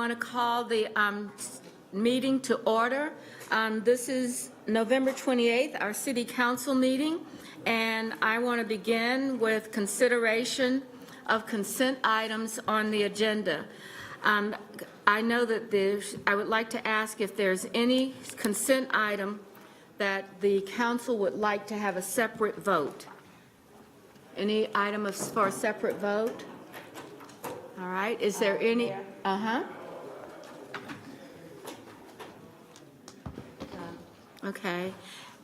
want to call the meeting to order. This is November 28th, our city council meeting, and I want to begin with consideration of consent items on the agenda. I know that I would like to ask if there's any consent item that the council would like to have a separate vote. Any item for a separate vote? All right, is there any? Okay,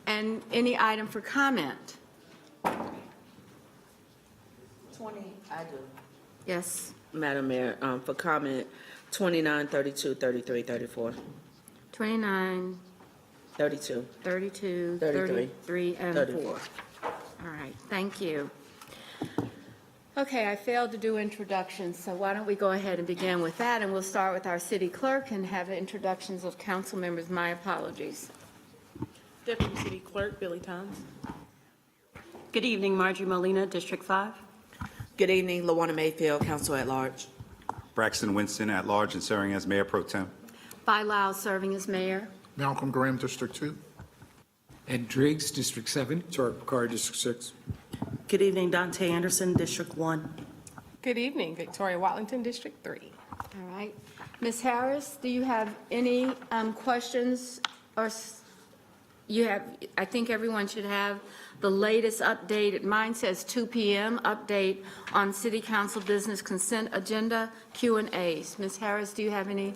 and any item for comment? 20, I do. Yes, Madam Mayor, for comment, 29, 32, 33, 34. 29, 32. 32, 33, 33, and 34. 4. All right, thank you. Okay, I failed to do introductions, so why don't we go ahead and begin with that, and we'll start with our city clerk and have introductions of council members. My apologies. Deputy City Clerk Billy Tons. Good evening, Marjorie Molina, District 5. Good evening, LaWanna Mayfield, Council at Large. Braxton Winston at large and serving as Mayor Pro Tem. By Lau serving as mayor. Malcolm Graham, District 2. Ed Driggs, District 7. Tarek Bakari, District 6. Good evening, Dante Anderson, District 1. Good evening, Victoria Watlington, District 3. All right. Ms. Harris, do you have any questions or you have, I think everyone should have the latest update. Mine says 2 p.m. update on City Council business consent agenda Q&As. Ms. Harris, do you have anyone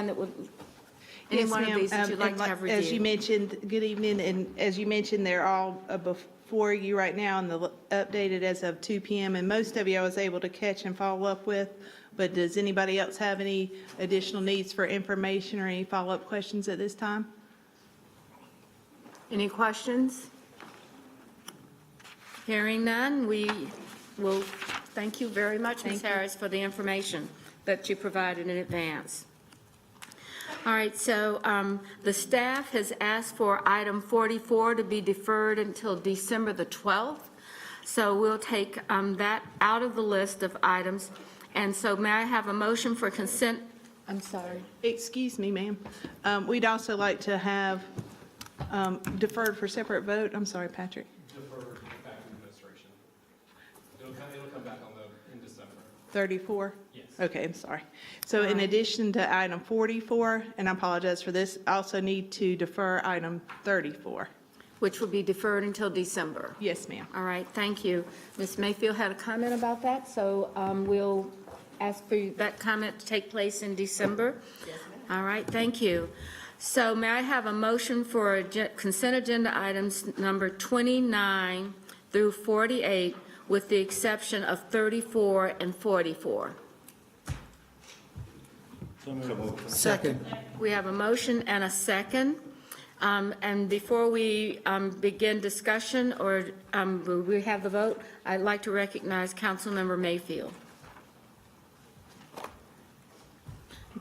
that would, any Yes, one of ma'am. these that you'd like to have reviewed? As you mentioned, good evening, and as you mentioned, they're all before you right now and updated as of 2 p.m. And most of you I was able to catch and follow up with, but does anybody else have any additional needs for information or any follow-up questions at this time? Any questions? Hearing none, we will thank you very much, Ms. Harris, for the information that you provided in advance. All right, so the staff has asked for item 44 to be deferred until December the 12th. So we'll take that out of the list of items. And so may I have a motion for consent? I'm sorry. Excuse me, ma'am. We'd also like to have deferred for separate vote. I'm sorry, Patrick. Deferred back to administration. It'll come back in December. 34? Yes. Okay, I'm sorry. So in addition to item 44, and I apologize for this, I also need to defer item 34. Which will be deferred until December. Yes, ma'am. All right, thank you. Ms. Mayfield had a comment about that, so we'll ask for that comment to take place in December. Yes, ma'am. All right, thank you. So may I have a motion for consent agenda items number 29 through 48 with the exception of 34 and 44? Second. We have a motion and a second. And before we begin discussion or we have the vote, I'd like to recognize Councilmember Mayfield.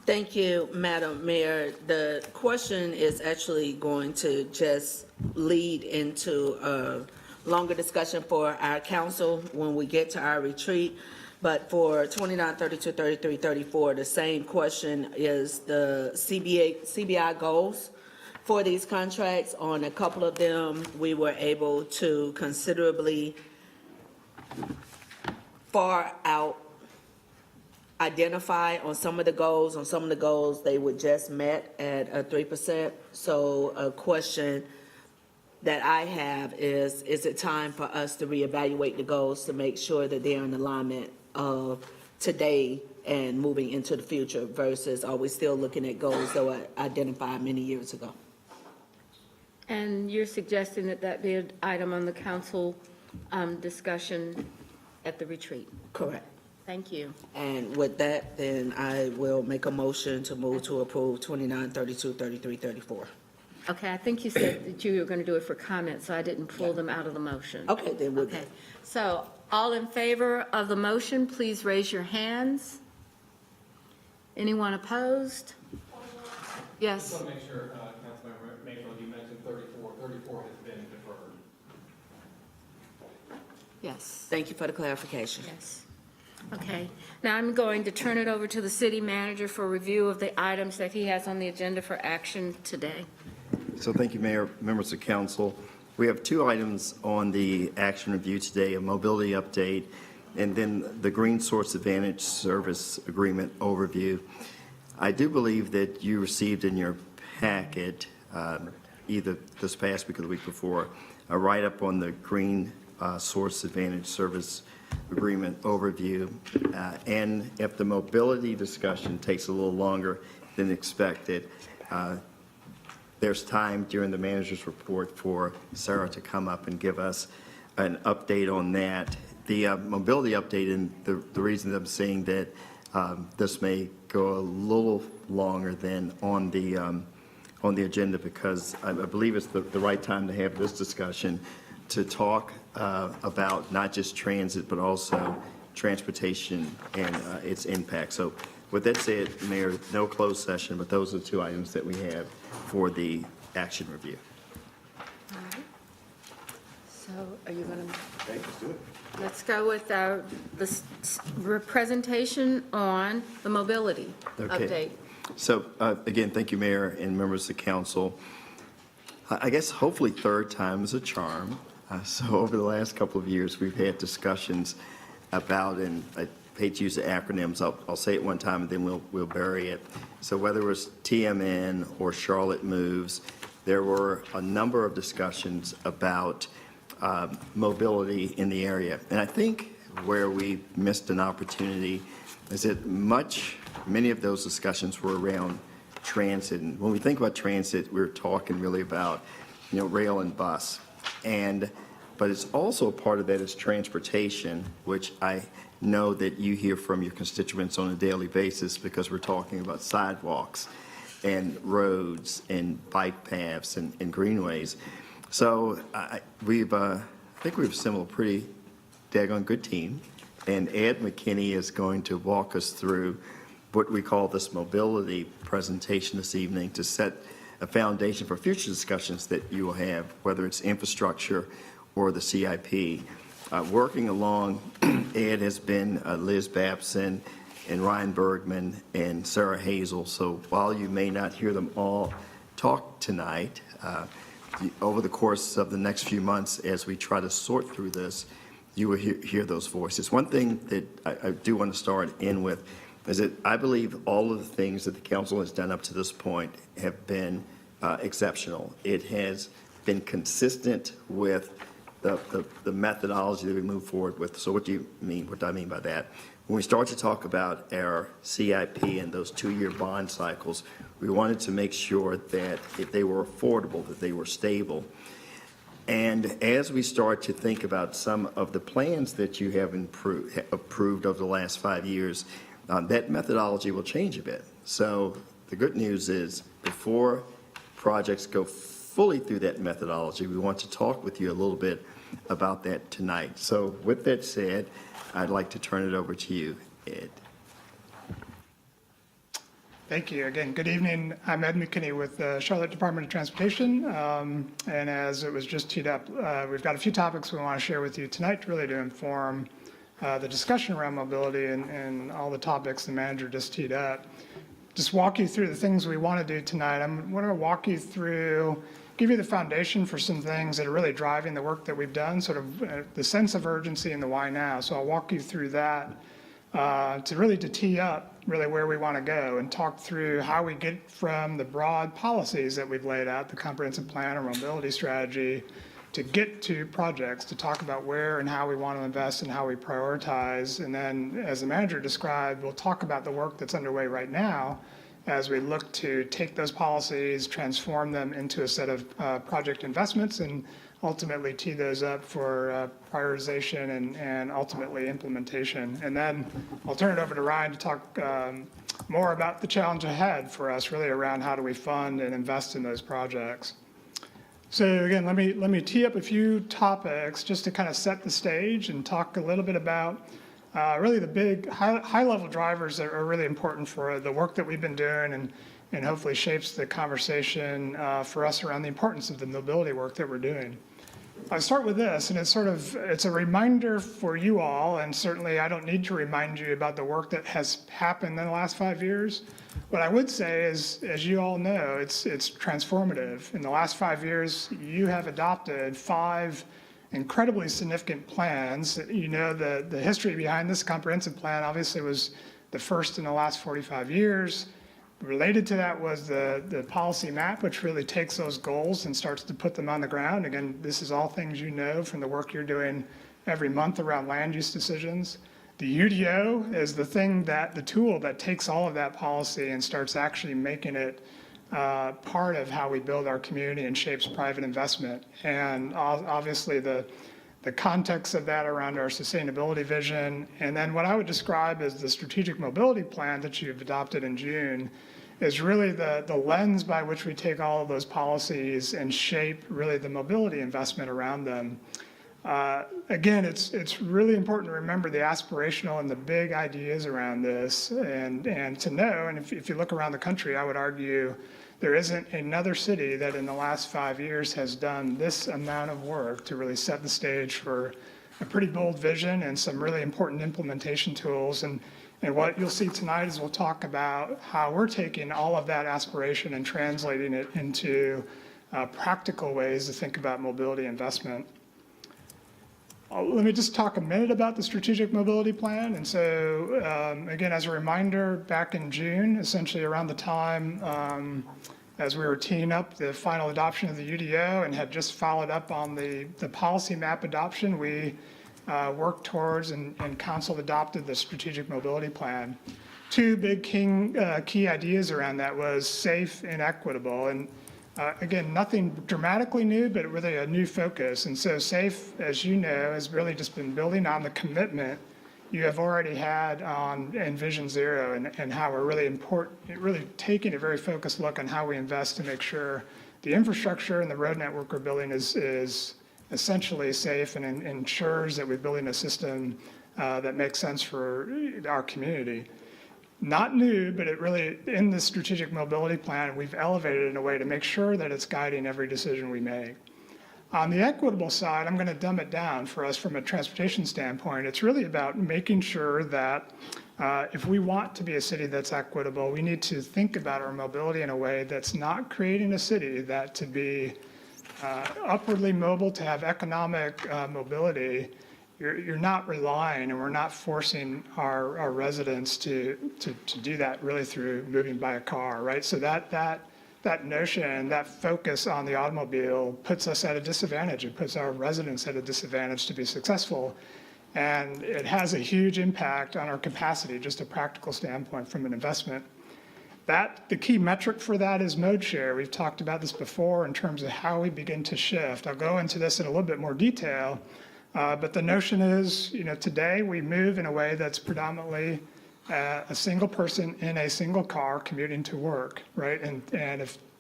Thank you, Madam Mayor. The question is actually going to just lead into a longer discussion for our council when we get to our retreat. But for 29, 32, 33, 34, the same question is the CBI goals for these contracts. On a couple of them, we were able to considerably far out identify on some of the goals. On some of the goals, they were just met at 3%. So a question that I have is it time for us to reevaluate the goals to make sure that they're in alignment of today and moving into the future versus are we still looking at goals that were identified many years ago? And you're suggesting that that be an item on the council discussion at the retreat? Correct. Thank you. And with that, then I will make a motion to move to approve 29, 32, 33, 34. Okay, I think you said that you were going to do it for comment, so I didn't pull them out of the motion. Okay, then we're Okay, good. so all in favor of the motion, please raise your hands. Anyone opposed? Yes. Just want to make sure, Councilmember Mayfield, you mentioned 34. 34 has been deferred. Yes. Thank you for the clarification. Yes. Okay, now I'm going to turn it over to the city manager for review of the items that he has on the agenda for action today. So thank you, Mayor, members of council. We have two items on the action review today, a mobility update and then the Green Source Advantage Service Agreement overview. I do believe that you received in your packet, either this past week or the week before, a write-up on the Green Source Advantage Service Agreement overview. And if the mobility discussion takes a little longer than expected, there's time during the manager's report for Sarah to come up and give us an update on that. The mobility update, and the reason I'm saying that this may go a little longer than on the agenda, because I believe it's the right time to have this discussion to talk about not just transit, but also transportation and its impact. So with that said, Mayor, no closed session, but those are the two items that we have for the action review. All right. So are you going to? Let's go with the presentation on the mobility update. So again, thank you, Mayor and members of the council. I guess hopefully third time is a charm. So over the last couple of years, we've had discussions about, and I hate to use the acronyms, I'll say it one time and then we'll bury it. So whether it was TMN or Charlotte Moves, there were a number of discussions about mobility in the area. And I think where we missed an opportunity is that many of those discussions were around transit. And when we think about transit, we're talking really about, rail and bus. But it's also part of that is transportation, which I know that you hear from your constituents on a daily basis, because we're talking about sidewalks and roads and bike paths and greenways. So I think we've assembled a pretty daggone good team, and Ed McKinney is going to walk us through what we call this mobility presentation this evening to set a foundation for future discussions that you will have, whether it's infrastructure or the CIP. Working along, Ed has been Liz Babson and Ryan Bergman and Sarah Hazel. So while you may not hear them all talk tonight, over the course of the next few months, as we try to sort through this, you will hear those voices. One thing that I do want to start in with is that I believe all of the things that the council has done up to this point have been exceptional. It has been consistent with the methodology that we move forward with. So what do you mean? What do I mean by that? When we start to talk about our CIP and those 2-year bond cycles, we wanted to make sure that if they were affordable, that they were stable. And as we start to think about some of the plans that you have approved over the last 5 years, that methodology will change a bit. So the good news is, before projects go fully through that methodology, we want to talk with you a little bit about that tonight. So with that said, I'd like to turn it over to you, Ed. Thank you. Again, good evening. I'm Ed McKinney with the Charlotte Department of Transportation. And as it was just teed up, we've got a few topics we want to share with you tonight, really to inform the discussion around mobility and all the topics the manager just teed up. Just walk you through the things we want to do tonight. I'm going to walk you through, give you the foundation for some things that are really driving the work that we've done, sort of the sense of urgency and the why now. So I'll walk you through that to tee up really where we want to go and talk through how we get from the broad policies that we've laid out, the comprehensive plan or mobility strategy, to get to projects, to talk about where and how we want to invest and how we prioritize. And then, as the manager described, we'll talk about the work that's underway right now as we look to take those policies, transform them into a set of project investments, and ultimately tee those up for prioritization and ultimately implementation. And then I'll turn it over to Ryan to talk more about the challenge ahead for us, really around how do we fund and invest in those projects. So again, let me tee up a few topics just to kind of set the stage and talk a little bit about really the big high-level drivers that are really important for the work that we've been doing and hopefully shapes the conversation for us around the importance of the mobility work that we're doing. I start with this, and it's a reminder for you all, and certainly I don't need to remind you about the work that has happened in the last 5 years. What I would say is, as you all know, it's transformative. In the last 5 years, you have adopted 5 incredibly significant plans. You know, the history behind this comprehensive plan obviously was the first in the last 45 years. Related to that was the policy map, which really takes those goals and starts to put them on the ground. Again, this is all things you know from the work you're doing every month around land use decisions. The UDO is the tool that takes all of that policy and starts actually making it part of how we build our community and shapes private investment. And obviously the context of that around our sustainability vision, and then what I would describe as the strategic mobility plan that you've adopted in June is really the lens by which we take all of those policies and shape really the mobility investment around them. Again, it's really important to remember the aspirational and the big ideas around this, and to know, and if you look around the country, I would argue there isn't another city that in the last 5 years has done this amount of work to really set the stage for a pretty bold vision and some really important implementation tools. And what you'll see tonight is we'll talk about how we're taking all of that aspiration and translating it into practical ways to think about mobility investment. Let me just talk a minute about the strategic mobility plan. And so, again, as a reminder, back in June, essentially around the time as we were teeing up the final adoption of the UDO and had just followed up on the policy map adoption, we worked towards and council adopted the strategic mobility plan. 2 big key ideas around that was safe and equitable. And again, nothing dramatically new, but really a new focus. And so SAFE, as you know, has really just been building on the commitment you have already had on Envision Zero and how we're really taking a very focused look on how we invest to make sure the infrastructure and the road network we're building is essentially safe and ensures that we're building a system that makes sense for our community. Not new, but it really, in the strategic mobility plan, we've elevated it in a way to make sure that it's guiding every decision we make. On the equitable side, I'm going to dumb it down for us from a transportation standpoint. It's really about making sure that if we want to be a city that's equitable, we need to think about our mobility in a way that's not creating a city that to be upwardly mobile, to have economic mobility. You're not relying, and we're not forcing our residents to do that really through moving by a car, right? So that notion, that focus on the automobile puts us at a disadvantage. It puts our residents at a disadvantage to be successful. And it has a huge impact on our capacity, just a practical standpoint from an investment. The key metric for that is mode share. We've talked about this before in terms of how we begin to shift. I'll go into this in a little bit more detail. But the notion is, today we move in a way that's predominantly a single person in a single car commuting to work, right? And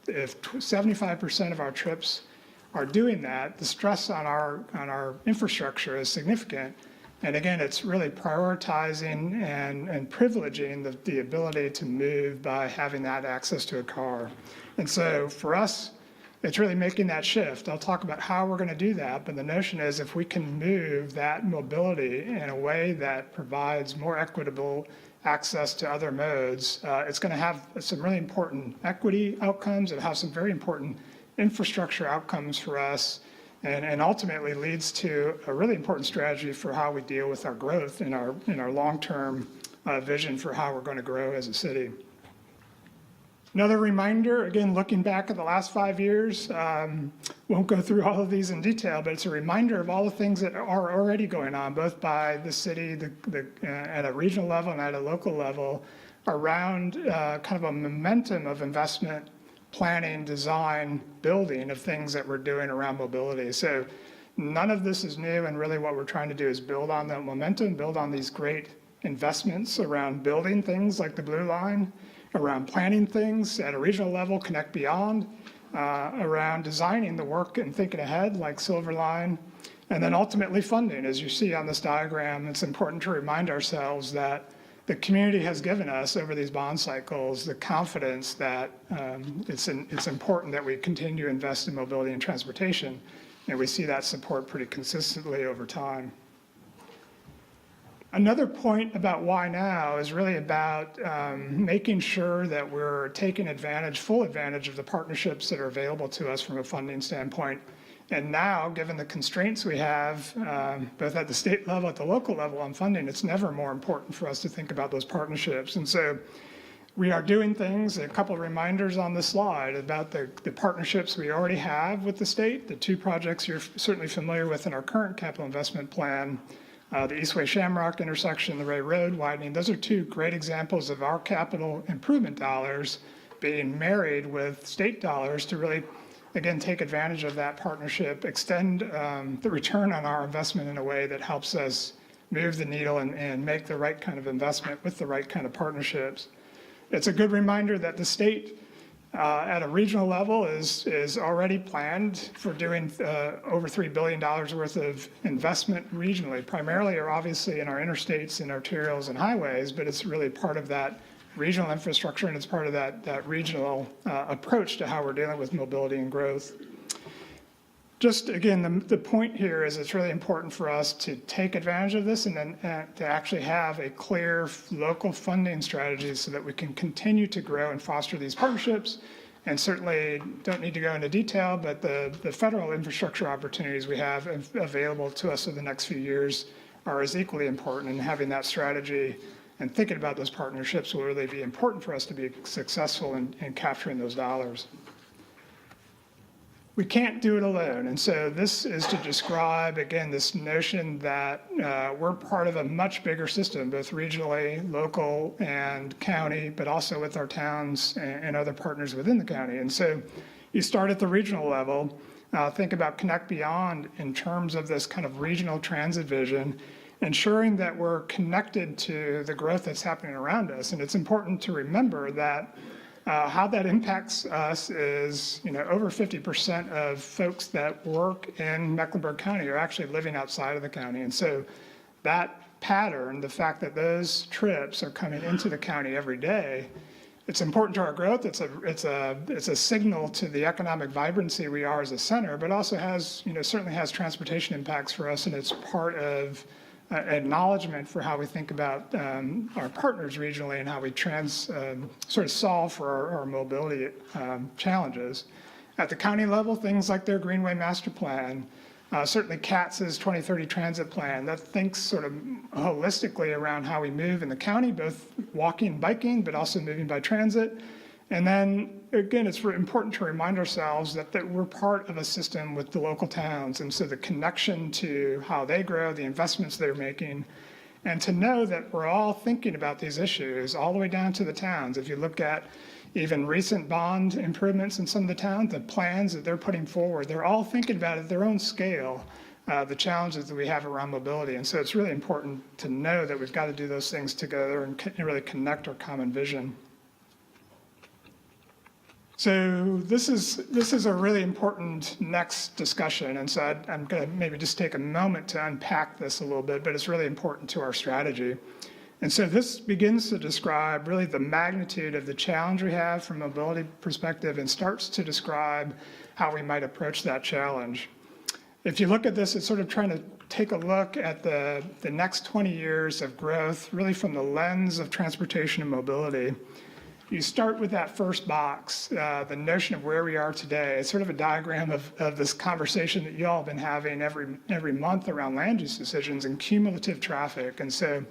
if 75% of our trips are doing that, the stress on our infrastructure is significant. And again, it's really prioritizing and privileging the ability to move by having that access to a car. And so for us, it's really making that shift. I'll talk about how we're going to do that, but the notion is if we can move that mobility in a way that provides more equitable access to other modes, it's going to have some really important equity outcomes. It'll have some very important infrastructure outcomes for us, and ultimately leads to a really important strategy for how we deal with our growth in our long-term vision for how we're going to grow as a city. Another reminder, again, looking back at the last 5 years, won't go through all of these in detail, but it's a reminder of all the things that are already going on, both by the city at a regional level and at a local level, around kind of a momentum of investment, planning, design, building of things that we're doing around mobility. So none of this is new, and really what we're trying to do is build on that momentum, build on these great investments around building things like the Blue Line, around planning things at a regional level, Connect Beyond, around designing the work and thinking ahead like Silver Line, and then ultimately funding. As you see on this diagram, it's important to remind ourselves that the community has given us over these bond cycles the confidence that it's important that we continue to invest in mobility and transportation. and we see that support pretty consistently over time. Another point about why now is really about making sure that we're taking full advantage of the partnerships that are available to us from a funding standpoint. And now, given the constraints we have, both at the state level, at the local level on funding, it's never more important for us to think about those partnerships. And so we are doing things, a couple of reminders on the slide about the partnerships we already have with the state, the two projects you're certainly familiar with in our current capital investment plan, the Eastway Shamrock intersection, the Ray Road widening. Those are two great examples of our capital improvement dollars being married with state dollars to really, again, take advantage of that partnership, extend the return on our investment in a way that helps us move the needle and make the right kind of investment with the right kind of partnerships. It's a good reminder that the state at a regional level is already planned for doing over $3 billion worth of investment regionally, primarily or obviously in our interstates and arterials and highways, but it's really part of that regional infrastructure and it's part of that regional approach to how we're dealing with mobility and growth. Just again, the point here is it's really important for us to take advantage of this and then to actually have a clear local funding strategy so that we can continue to grow and foster these partnerships. And certainly don't need to go into detail, but the federal infrastructure opportunities we have available to us in the next few years are as equally important, and having that strategy and thinking about those partnerships will really be important for us to be successful in capturing those dollars. We can't do it alone. And so this is to describe, again, this notion that we're part of a much bigger system, both regionally, local, and county, but also with our towns and other partners within the county. And so you start at the regional level, think about Connect Beyond in terms of this kind of regional transit vision, ensuring that we're connected to the growth that's happening around us. And it's important to remember that how that impacts us is, over 50% of folks that work in Mecklenburg County are actually living outside of the county. And so that pattern, the fact that those trips are coming into the county every day, it's important to our growth. It's a signal to the economic vibrancy we are as a center, but also has, certainly has transportation impacts for us, and it's part of acknowledgement for how we think about our partners regionally and how we sort of solve for our mobility challenges. At the county level, things like their Greenway Master Plan, certainly CATS's 2030 Transit Plan, that thinks sort of holistically around how we move in the county, both walking and biking, but also moving by transit. And then, again, it's important to remind ourselves that we're part of a system with the local towns, and so the connection to how they grow, the investments they're making, and to know that we're all thinking about these issues all the way down to the towns. If you look at even recent bond improvements in some of the towns, the plans that they're putting forward, they're all thinking about at their own scale, the challenges that we have around mobility. And so it's really important to know that we've got to do those things together and really connect our common vision. So this is a really important next discussion, and so I'm going to maybe just take a moment to unpack this a little bit, but it's really important to our strategy. And so this begins to describe really the magnitude of the challenge we have from a mobility perspective and starts to describe how we might approach that challenge. If you look at this, it's sort of trying to take a look at the next 20 years of growth, really from the lens of transportation and mobility. You start with that first box, the notion of where we are today. It's sort of a diagram of this conversation that you all have been having every month around land use decisions and cumulative traffic. And so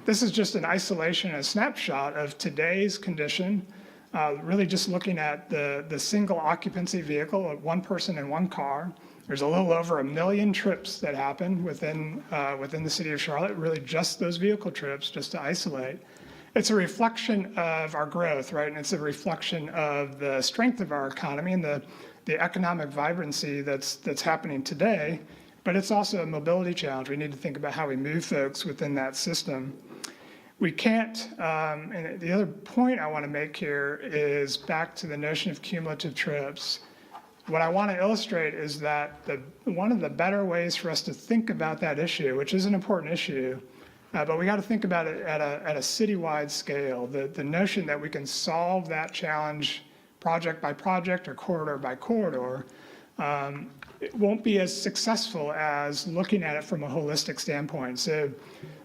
this is just an isolation, a snapshot of today's condition, really just looking at the single occupancy vehicle, one person in one car. There's a little over 1 million trips that happen within the city of Charlotte, really just those vehicle trips, just to isolate. It's a reflection of our growth, right? And it's a reflection of the strength of our economy and the economic vibrancy that's happening today. But it's also a mobility challenge. We need to think about how we move folks within that system. We can't, and the other point I want to make here is back to the notion of cumulative trips. What I want to illustrate is that one of the better ways for us to think about that issue, which is an important issue, but we got to think about it at a citywide scale. The notion that we can solve that challenge project by project or corridor by corridor it won't be as successful as looking at it from a holistic standpoint. So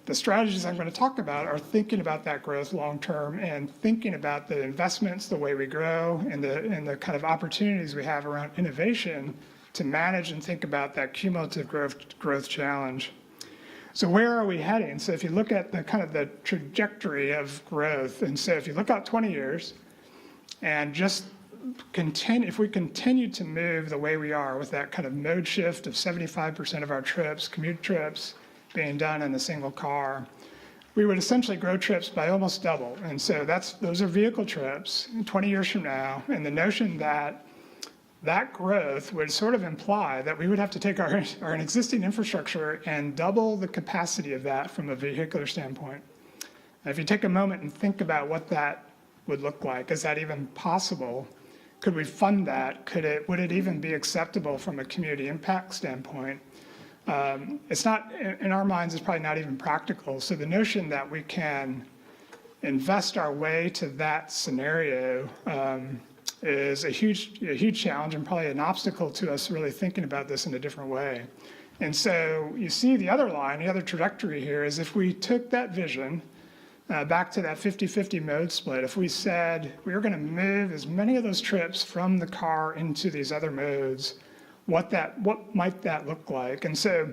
the strategies I'm going to talk about are thinking about that growth long-term and thinking about the investments, the way we grow, and the kind of opportunities we have around innovation to manage and think about that cumulative growth challenge. So where are we heading? So if you look at the kind of the trajectory of growth, and so if you look out 20 years and just if we continue to move the way we are with that kind of mode shift of 75% of our trips, commute trips, being done in a single car, we would essentially grow trips by almost double. And so those are vehicle trips 20 years from now. And the notion that that growth would sort of imply that we would have to take our existing infrastructure and double the capacity of that from a vehicular standpoint. If you take a moment and think about what that would look like, is that even possible? Could we fund that? Would it even be acceptable from a community impact standpoint? It's not, in our minds, it's probably not even practical. So the notion that we can invest our way to that scenario is a huge challenge and probably an obstacle to us really thinking about this in a different way. And so you see the other line, the other trajectory here is if we took that vision back to that 50-50 mode split, if we said we were going to move as many of those trips from the car into these other modes, what might that look like? And so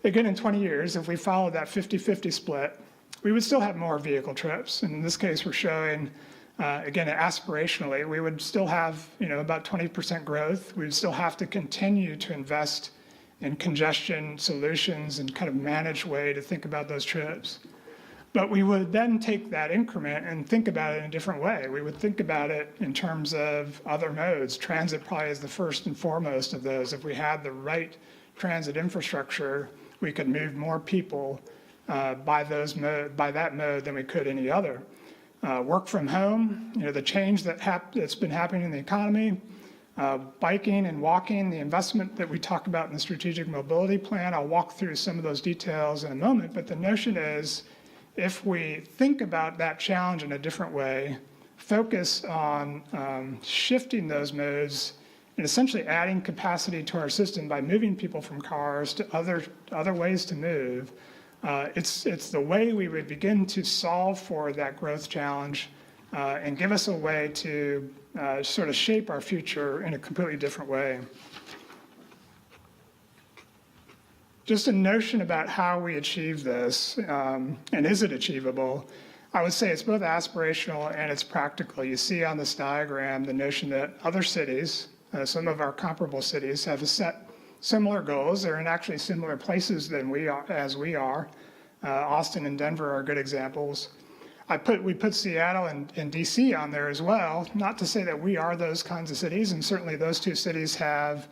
again, in 20 years, if we followed that 50-50 split, we would still have more vehicle trips. And in this case, we're showing, again, aspirationally, we would still have, about 20% growth. We would still have to continue to invest in congestion solutions and kind of managed way to think about those trips. But we would then take that increment and think about it in a different way. We would think about it in terms of other modes. Transit probably is the first and foremost of those. If we had the right transit infrastructure, we could move more people by that mode than we could any other. Work from home, the change that's been happening in the economy, biking and walking, the investment that we talk about in the strategic mobility plan. I'll walk through some of those details in a moment, but the notion is, if we think about that challenge in a different way, focus on shifting those modes and essentially adding capacity to our system by moving people from cars to other ways to move, it's the way we would begin to solve for that growth challenge and give us a way to sort of shape our future in a completely different way. Just a notion about how we achieve this, and is it achievable? I would say it's both aspirational and it's practical. You see on this diagram the notion that other cities, some of our comparable cities, have set similar goals. They're in actually similar places than we are. Austin and Denver are good examples. We put Seattle and DC on there as well, not to say that we are those kinds of cities, and certainly those two cities have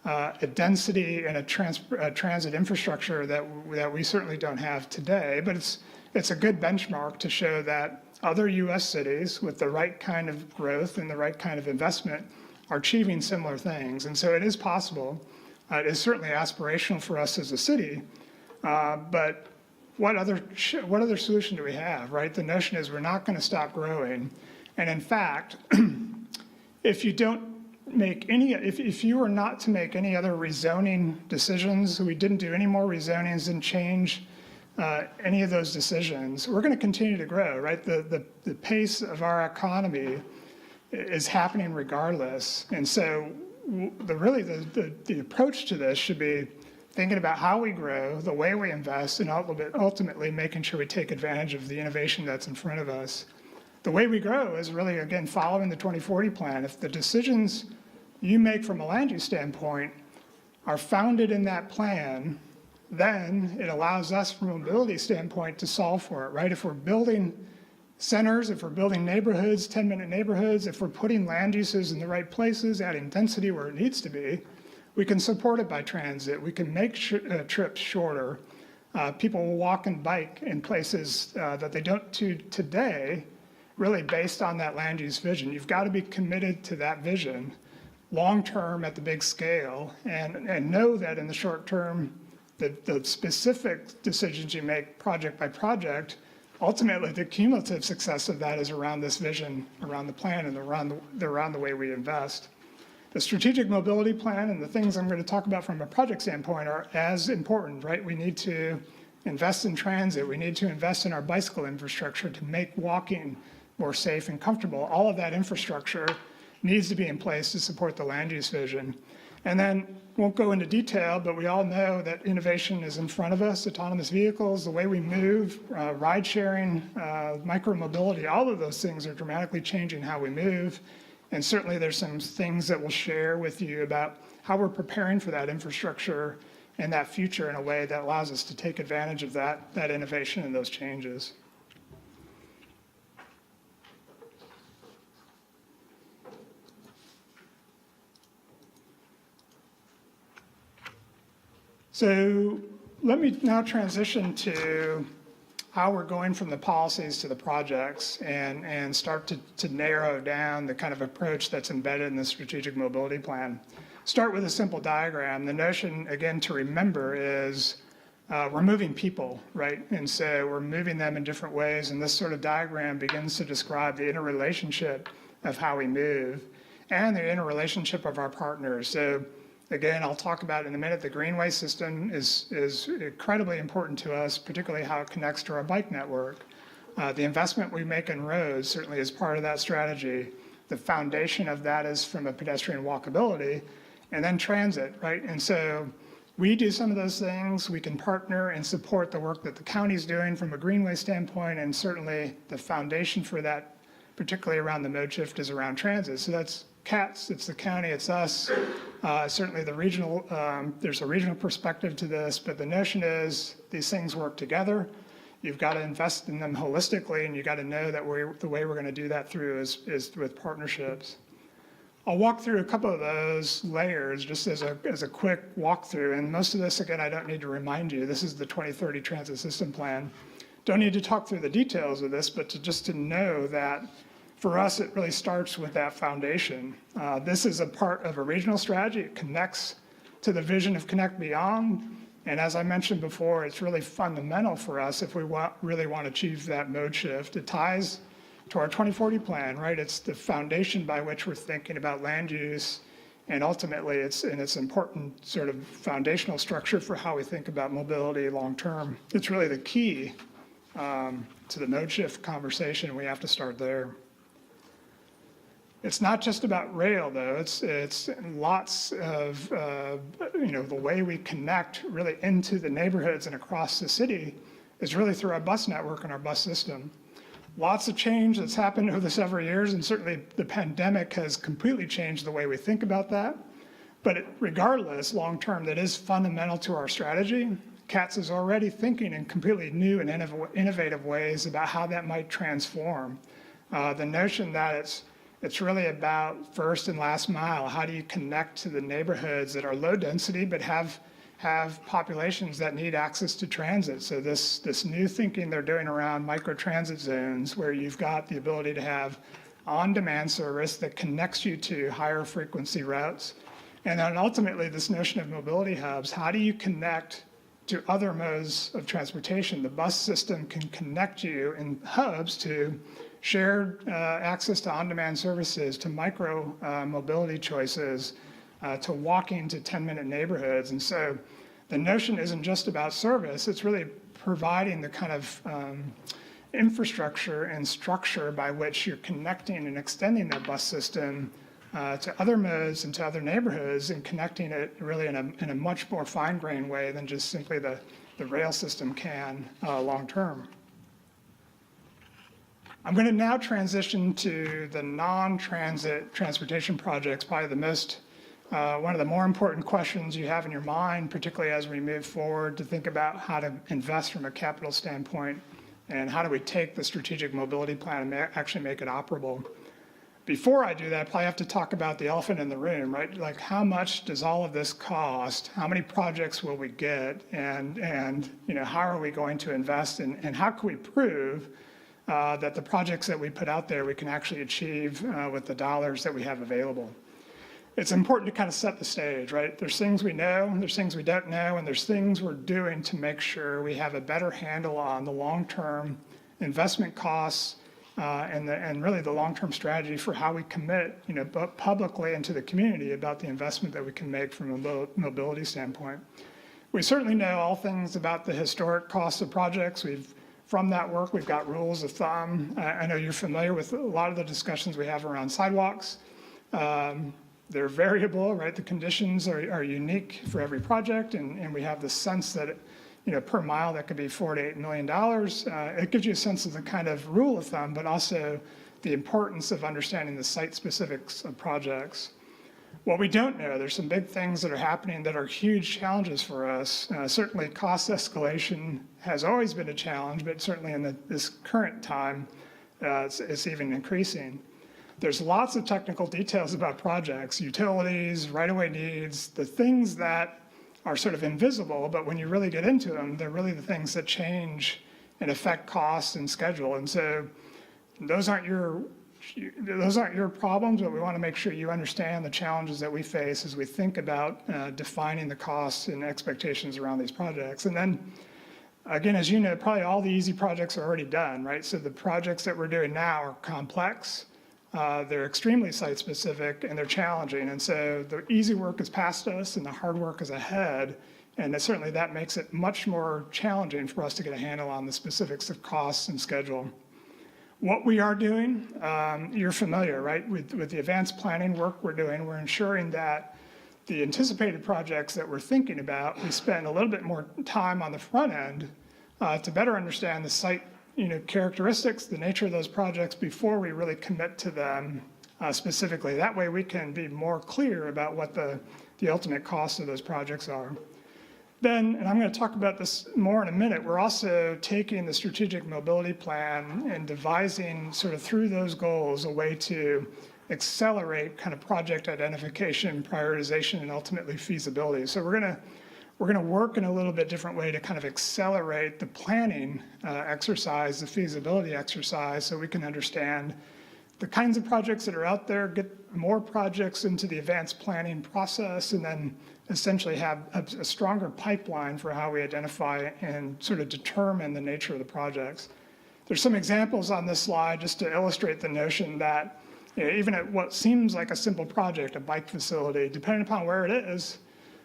a density and a transit infrastructure that we certainly don't have today, but it's a good benchmark to show that other U.S. cities with the right kind of growth and the right kind of investment are achieving similar things. And so it is possible. It is certainly aspirational for us as a city, but what other solution do we have, right? The notion is we're not going to stop growing. And in fact, if you were not to make any other rezoning decisions, we didn't do any more rezonings and change any of those decisions, we're going to continue to grow, right? The pace of our economy is happening regardless. And so the approach to this should be thinking about how we grow, the way we invest, and ultimately making sure we take advantage of the innovation that's in front of us. The way we grow is really, again, following the 2040 plan. If the decisions you make from a land use standpoint are founded in that plan, then it allows us from a mobility standpoint to solve for it, right? If we're building centers, if we're building neighborhoods, 10-minute neighborhoods, if we're putting land uses in the right places, adding density where it needs to be, we can support it by transit. We can make trips shorter. People will walk and bike in places that they don't do today, really based on that land use vision. You've got to be committed to that vision long-term at the big scale and know that in the short term, the specific decisions you make project by project, ultimately the cumulative success of that is around this vision, around the plan, and around the way we invest. The strategic mobility plan and the things I'm going to talk about from a project standpoint are as important, right? We need to invest in transit. We need to invest in our bicycle infrastructure to make walking more safe and comfortable. All of that infrastructure needs to be in place to support the land use vision. And then, won't go into detail, but we all know that innovation is in front of us. Autonomous vehicles, the way we move, ride sharing, micromobility, all of those things are dramatically changing how we move. And certainly there's some things that we'll share with you about how we're preparing for that infrastructure and that future in a way that allows us to take advantage of that innovation and those changes. So let me now transition to how we're going from the policies to the projects and start to narrow down the kind of approach that's embedded in the strategic mobility plan. Start with a simple diagram. The notion, again, to remember is we're moving people, right? And so we're moving them in different ways. And this sort of diagram begins to describe the interrelationship of how we move and the interrelationship of our partners. So again, I'll talk about in a minute, the greenway system is incredibly important to us, particularly how it connects to our bike network. The investment we make in roads certainly is part of that strategy. The foundation of that is from a pedestrian walkability, and then transit, right? And so we do some of those things. We can partner and support the work that the county's doing from a greenway standpoint, and certainly the foundation for that, particularly around the mode shift, is around transit. So that's CATS, it's the county, it's us. Certainly the regional, there's a regional perspective to this, but the notion is these things work together. You've got to invest in them holistically, and you got to know that the way we're going to do that through is with partnerships. I'll walk through a couple of those layers just as a quick walkthrough, and most of this, again, I don't need to remind you, this is the 2030 Transit System Plan. Don't need to talk through the details of this, but just to know that for us, it really starts with that foundation. This is a part of a regional strategy. It connects to the vision of Connect Beyond. And as I mentioned before, it's really fundamental for us if we really want to achieve that mode shift. It ties to our 2040 plan, right? It's the foundation by which we're thinking about land use. And ultimately, it's important sort of foundational structure for how we think about mobility long term. It's really the key to the mode shift conversation. We have to start there. It's not just about rail, though. It's lots of, the way we connect really into the neighborhoods and across the city is really through our bus network and our bus system. Lots of change that's happened over the several years, and certainly the pandemic has completely changed the way we think about that. But regardless, long term, that is fundamental to our strategy. CATS is already thinking in completely new and innovative ways about how that might transform. The notion that it's really about first and last mile. How do you connect to the neighborhoods that are low density but have populations that need access to transit? So this new thinking they're doing around micro-transit zones where you've got the ability to have on-demand service that connects you to higher frequency routes. And then ultimately this notion of mobility hubs. How do you connect to other modes of transportation? The bus system can connect you in hubs to shared access to on-demand services, to micro mobility choices, to walking to 10-minute neighborhoods. And so the notion isn't just about service, it's really providing the kind of infrastructure and structure by which you're connecting and extending that bus system to other modes and to other neighborhoods, and connecting it really in a much more fine-grained way than just simply the rail system can long term. I'm going to now transition to the non-transit transportation projects, probably the most, one of the more important questions you have in your mind, particularly as we move forward to think about how to invest from a capital standpoint and how do we take the strategic mobility plan and actually make it operable. Before I do that, I probably have to talk about the elephant in the room, right? Like, how much does all of this cost? How many projects will we get? And how are we going to invest? And how can we prove that the projects that we put out there we can actually achieve with the dollars that we have available? It's important to kind of set the stage, right? There's things we know, there's things we don't know, and there's things we're doing to make sure we have a better handle on the long-term investment costs and really the long-term strategy for how we commit, both publicly and to the community about the investment that we can make from a mobility standpoint. We certainly know all things about the historic costs of projects. From that work, we've got rules of thumb. I know you're familiar with a lot of the discussions we have around sidewalks. They're variable, right? The conditions are unique for every project, and we have the sense that, per mile, that could be $4 to $8 million. It gives you a sense of the kind of rule of thumb, but also the importance of understanding the site specifics of projects. What we don't know, there's some big things that are happening that are huge challenges for us. Certainly cost escalation has always been a challenge, but certainly in this current time, it's even increasing. There's lots of technical details about projects, utilities, right-of-way needs, the things that are sort of invisible, but when you really get into them, they're really the things that change and affect costs and schedule. And so those aren't your problems, but we want to make sure you understand the challenges that we face as we think about defining the costs and expectations around these projects. And then, again, as you know, probably all the easy projects are already done, right? So the projects that we're doing now are complex. They're extremely site-specific, and they're challenging. And so the easy work is past us, and the hard work is ahead. And certainly that makes it much more challenging for us to get a handle on the specifics of costs and schedule. What we are doing, you're familiar, right? With the advanced planning work we're doing, we're ensuring that the anticipated projects that we're thinking about, we spend a little bit more time on the front end to better understand the site characteristics, the nature of those projects before we really commit to them specifically. That way we can be more clear about what the ultimate costs of those projects are. Then, and I'm going to talk about this more in a minute, we're also taking the strategic mobility plan and devising sort of through those goals a way to accelerate kind of project identification, prioritization, and ultimately feasibility. So we're going to work in a little bit different way to kind of accelerate the planning exercise, the feasibility exercise, so we can understand the kinds of projects that are out there, get more projects into the advanced planning process, and then essentially have a stronger pipeline for how we identify and sort of determine the nature of the projects. There's some examples on this slide just to illustrate the notion that even at what seems like a simple project, a bike facility, depending upon where it is,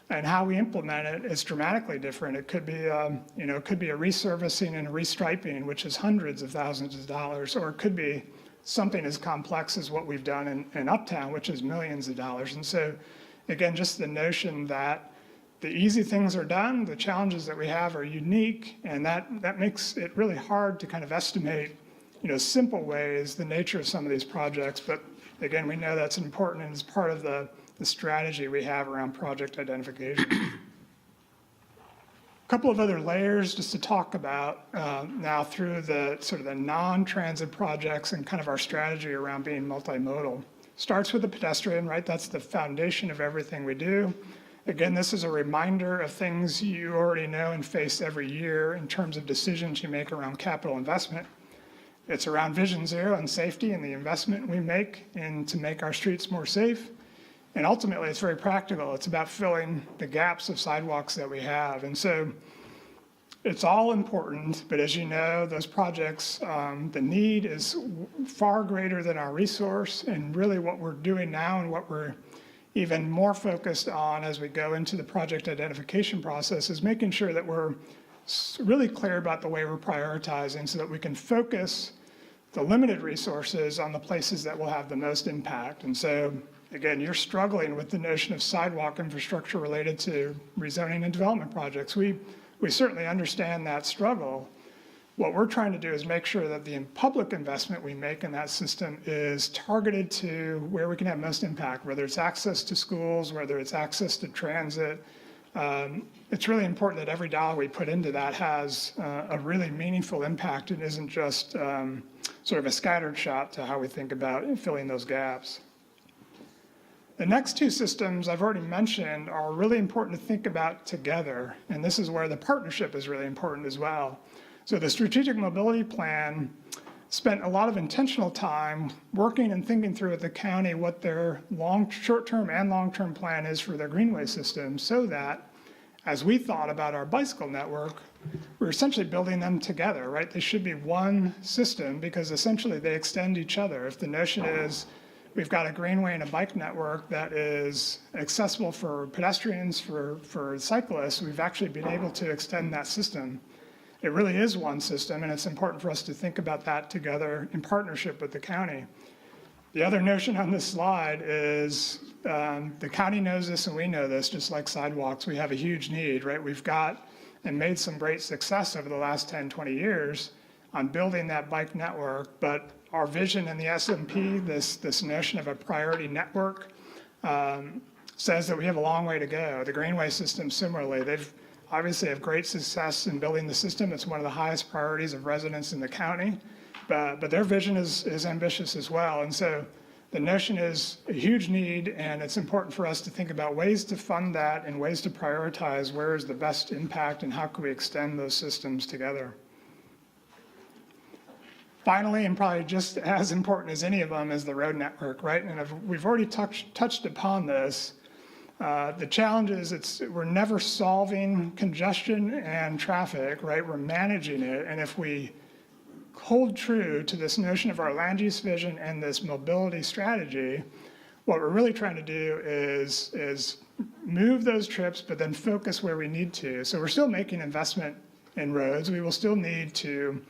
and how we implement it is dramatically different. It could be, it could be a resurfacing and a restriping, which is hundreds of thousands of dollars, or it could be something as complex as what we've done in Uptown, which is millions of dollars. And so, again, just the notion that the easy things are done, the challenges that we have are unique, and that makes it really hard to kind of estimate, simple ways, the nature of some of these projects. But again, we know that's important and is part of the strategy we have around project identification. A couple of other layers just to talk about now through the sort of the non-transit projects and kind of our strategy around being multimodal. Starts with the pedestrian, right? That's the foundation of everything we do. Again, this is a reminder of things you already know and face every year in terms of decisions you make around capital investment. It's around Vision Zero and safety and the investment we make to make our streets more safe. And ultimately, it's very practical. It's about filling the gaps of sidewalks that we have. And so it's all important, but as you know, those projects, the need is far greater than our resource. And really what we're doing now and what we're even more focused on as we go into the project identification process is making sure that we're really clear about the way we're prioritizing so that we can focus the limited resources on the places that will have the most impact. And so, again, you're struggling with the notion of sidewalk infrastructure related to rezoning and development projects. We certainly understand that struggle. What we're trying to do is make sure that the public investment we make in that system is targeted to where we can have most impact, whether it's access to schools, whether it's access to transit. It's really important that every dollar we put into that has a really meaningful impact and isn't just sort of a scattered shot to how we think about filling those gaps. The next two systems I've already mentioned are really important to think about together, and this is where the partnership is really important as well. So the Strategic Mobility Plan spent a lot of intentional time working and thinking through with the county what their short-term and long-term plan is for their greenway system so that as we thought about our bicycle network, we're essentially building them together, right? They should be one system because essentially they extend each other. If the notion is we've got a greenway and a bike network that is accessible for pedestrians, for cyclists, we've actually been able to extend that system. It really is one system, and it's important for us to think about that together in partnership with the county. The other notion on this slide is the county knows this and we know this, just like sidewalks. We have a huge need, right? We've got and made some great success over the last 10, 20 years on building that bike network, but our vision in the SMP, this notion of a priority network, says that we have a long way to go. The Greenway system, similarly, they've obviously have great success in building the system. It's one of the highest priorities of residents in the county, but their vision is ambitious as well. And so the notion is a huge need, and it's important for us to think about ways to fund that and ways to prioritize where is the best impact and how can we extend those systems together. Finally, and probably just as important as any of them, is the road network, right? And we've already touched upon this. The challenge is we're never solving congestion and traffic, right? We're managing it. And if we hold true to this notion of our land use vision and this mobility strategy, what we're really trying to do is move those trips, but then focus where we need to. So we're still making investment in roads. We will still need to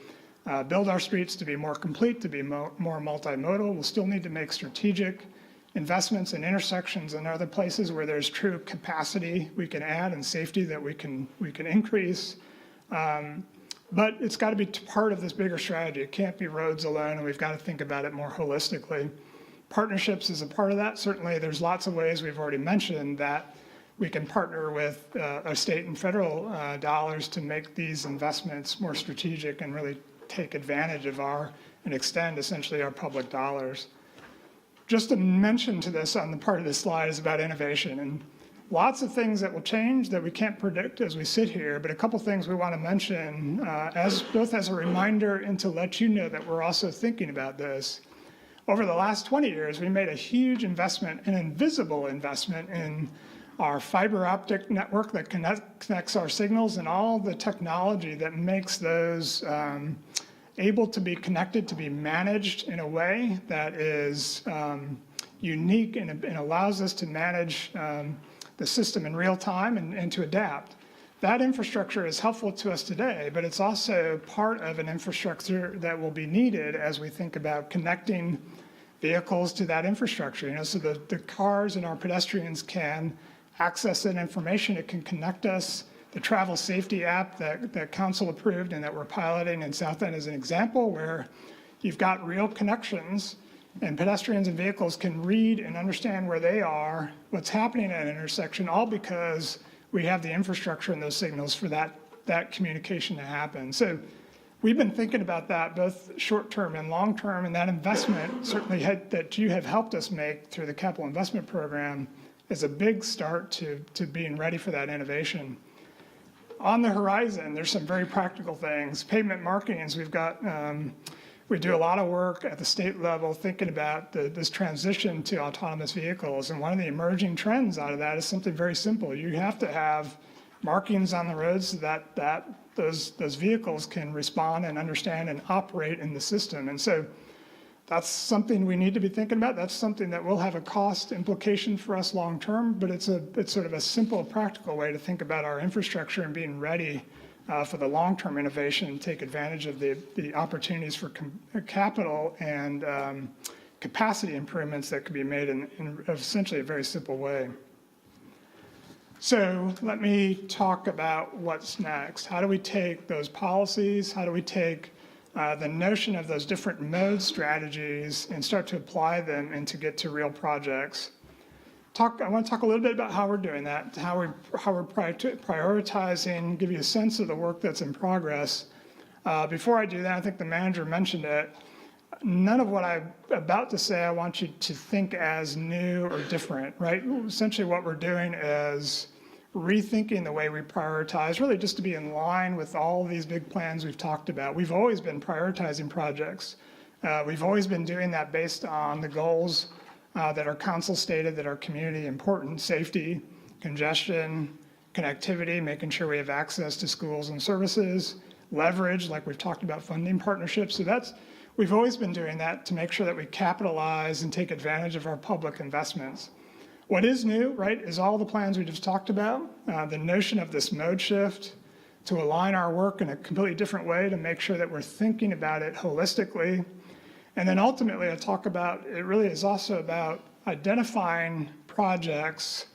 build our streets to be more complete, to be more multimodal. We'll still need to make strategic investments in intersections and other places where there's true capacity we can add and safety that we can increase. But it's got to be part of this bigger strategy. It can't be roads alone, and we've got to think about it more holistically. Partnerships is a part of that. Certainly, there's lots of ways we've already mentioned that we can partner with our state and federal dollars to make these investments more strategic and really take advantage of and extend essentially our public dollars. Just to mention to this on the part of this slide is about innovation, and lots of things that will change that we can't predict as we sit here, but a couple things we want to mention both as a reminder and to let you know that we're also thinking about this. Over the last 20 years, we made a huge investment, an invisible investment in our fiber optic network that connects our signals and all the technology that makes those able to be connected, to be managed in a way that is unique and allows us to manage the system in real time and to adapt. That infrastructure is helpful to us today, but it's also part of an infrastructure that will be needed as we think about connecting vehicles to that infrastructure. So the cars and our pedestrians can access that information. It can connect us. The travel safety app that council approved and that we're piloting in South End is an example where you've got real connections and pedestrians and vehicles can read and understand where they are, what's happening at an intersection, all because we have the infrastructure and those signals for that communication to happen. So we've been thinking about that both short-term and long-term, and that investment certainly that you have helped us make through the capital investment program is a big start to being ready for that innovation. On the horizon, there's some very practical things. Pavement markings, we do a lot of work at the state level thinking about this transition to autonomous vehicles. And one of the emerging trends out of that is something very simple. You have to have markings on the roads so that those vehicles can respond and understand and operate in the system. And so that's something we need to be thinking about. That's something that will have a cost implication for us long term, but it's sort of a simple, practical way to think about our infrastructure and being ready for the long-term innovation and take advantage of the opportunities for capital and capacity improvements that could be made in essentially a very simple way. So let me talk about what's next. How do we take those policies? How do we take the notion of those different mode strategies and start to apply them and to get to real projects? I want to talk a little bit about how we're doing that, how we're prioritizing, give you a sense of the work that's in progress. Before I do that, I think the manager mentioned it. None of what I'm about to say I want you to think as new or different, right? Essentially what we're doing is rethinking the way we prioritize, really just to be in line with all these big plans we've talked about. We've always been prioritizing projects. We've always been doing that based on the goals that our council stated that are community important: safety, congestion, connectivity, making sure we have access to schools and services, leverage, like we've talked about, funding partnerships. So we've always been doing that to make sure that we capitalize and take advantage of our public investments. What is new, right, is all the plans we just talked about, the notion of this mode shift to align our work in a completely different way to make sure that we're thinking about it holistically. And then ultimately, I talk about, it really is also about identifying projects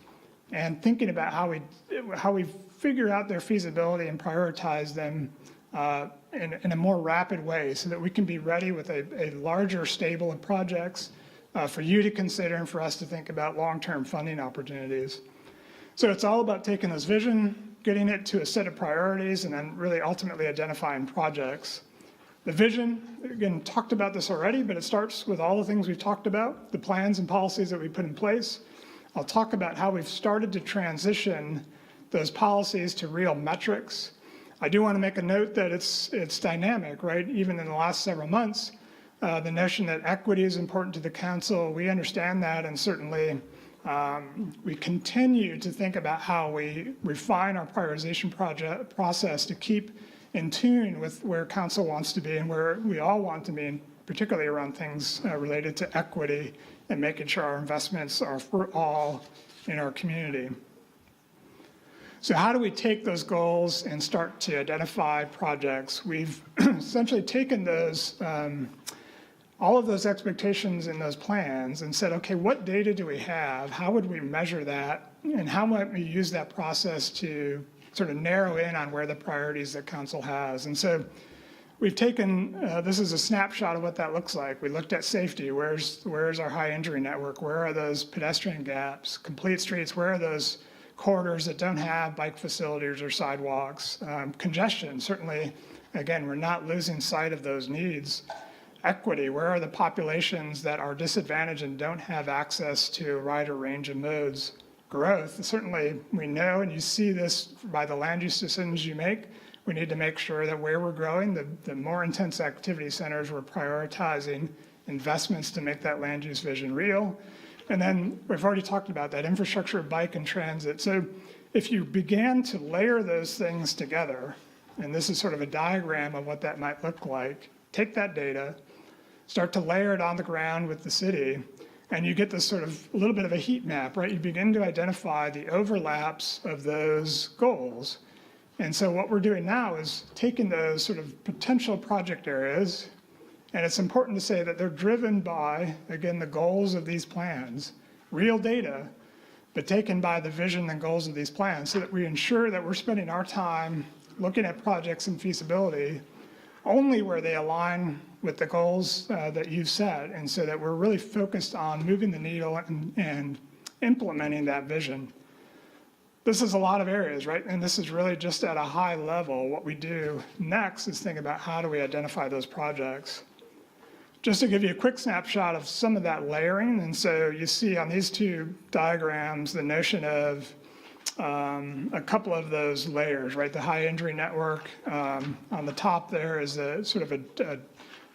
and thinking about how we figure out their feasibility and prioritize them in a more rapid way so that we can be ready with a larger stable of projects for you to consider and for us to think about long-term funding opportunities. So it's all about taking this vision, getting it to a set of priorities, and then really ultimately identifying projects. The vision, again, talked about this already, but it starts with all the things we've talked about, the plans and policies that we put in place. I'll talk about how we've started to transition those policies to real metrics. I do want to make a note that it's dynamic, right? Even in the last several months, the notion that equity is important to the council, we understand that, and certainly we continue to think about how we refine our prioritization process to keep in tune with where council wants to be and where we all want to be, particularly around things related to equity and making sure our investments are for all in our community. So how do we take those goals and start to identify projects? We've essentially taken those, all of those expectations in those plans and said, okay, what data do we have? How would we measure that? And how might we use that process to sort of narrow in on where the priorities that council has? And so we've taken, this is a snapshot of what that looks like. We looked at safety. Where's our high injury network? Where are those pedestrian gaps? Complete streets, where are those corridors that don't have bike facilities or sidewalks? Congestion, certainly, again, we're not losing sight of those needs. Equity, where are the populations that are disadvantaged and don't have access to a wider range of modes? Growth, certainly we know, and you see this by the land use decisions you make, we need to make sure that where we're growing, the more intense activity centers, we're prioritizing investments to make that land use vision real. And then we've already talked about that infrastructure, bike and transit. So if you began to layer those things together, and this is sort of a diagram of what that might look like, take that data, start to layer it on the ground with the city, and you get this sort of a little bit of a heat map, right? You begin to identify the overlaps of those goals. And so what we're doing now is taking those sort of potential project areas, and it's important to say that they're driven by, again, the goals of these plans, real data, but taken by the vision and goals of these plans so that we ensure that we're spending our time looking at projects and feasibility only where they align with the goals that you've set, and so that we're really focused on moving the needle and implementing that vision. This is a lot of areas, right? And this is really just at a high level. What we do next is think about how do we identify those projects. Just to give you a quick snapshot of some of that layering, and so you see on these two diagrams the notion of a couple of those layers, right? The high injury network on the top there is a sort of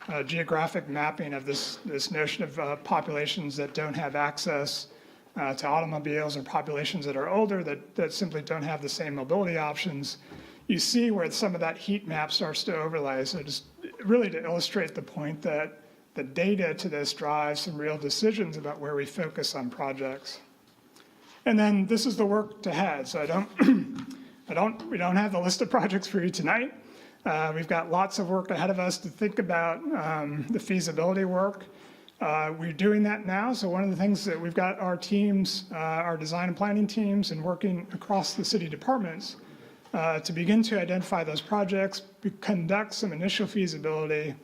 a geographic mapping of this notion of populations that don't have access to automobiles, or populations that are older that simply don't have the same mobility options. You see where some of that heat map starts to overlay. So just really to illustrate the point that the data to this drives some real decisions about where we focus on projects. And then this is the work ahead. So we don't have the list of projects for you tonight. We've got lots of work ahead of us to think about the feasibility work. We're doing that now. So one of the things that we've got our teams, our design and planning teams, and working across the city departments to begin to identify those projects, conduct some initial feasibility,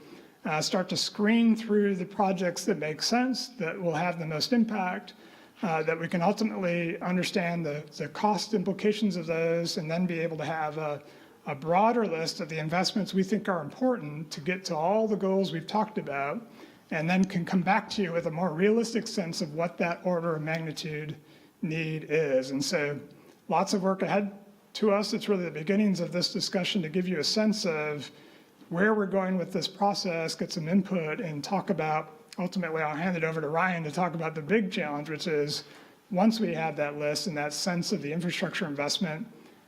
start to screen through the projects that make sense, that will have the most impact, that we can ultimately understand the cost implications of those, and then be able to have a broader list of the investments we think are important to get to all the goals we've talked about, and then can come back to you with a more realistic sense of what that order of magnitude need is. And so lots of work ahead to us. It's really the beginnings of this discussion to give you a sense of where we're going with this process, get some input, and talk about, ultimately I'll hand it over to Ryan to talk about the big challenge, which is once we have that list and that sense of the infrastructure investment,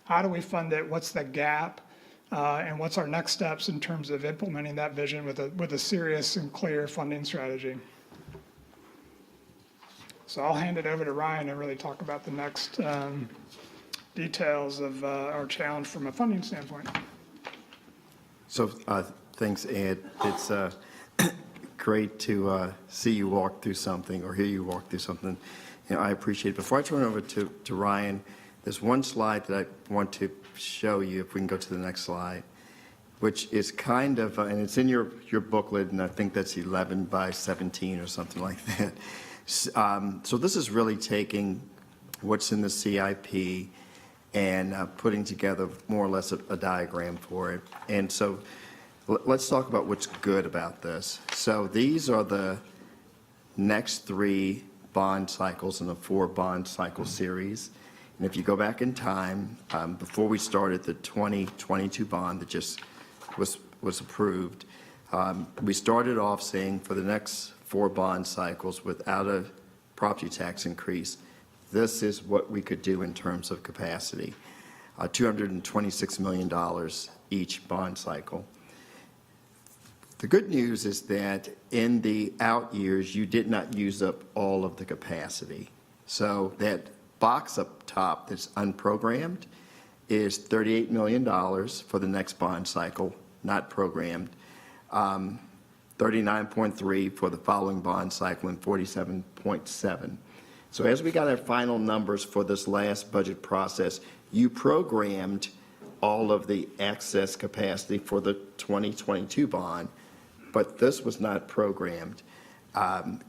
how do we fund it, what's the gap, and what's our next steps in terms of implementing that vision with a serious and clear funding strategy. So I'll hand it over to Ryan to really talk about the next details of our challenge from a funding standpoint. So, thanks, Ed. It's great to see you walk through something or hear you walk through something. You know, I appreciate it. Before I turn it over to Ryan, there's one slide that I want to show you, if we can go to the next slide, which is kind of, and it's in your booklet, and I think that's 11 by 17 or something like that. So this is really taking what's in the CIP and putting together more or less a diagram for it. And so let's talk about what's good about this. So these are the next 3 bond cycles in the 4 bond cycle series. And if you go back in time, before we started the 2022 bond that just was approved, we started off saying for the next 4 bond cycles without a property tax increase, this is what we could do in terms of capacity, $226 million each bond cycle. The good news is that in the out years, you did not use up all of the capacity. So that box up top that's unprogrammed is $38 million for the next bond cycle, not programmed. 39.3 for the following bond cycle and 47.7. So as we got our final numbers for this last budget process, you programmed all of the excess capacity for the 2022 bond, but this was not programmed.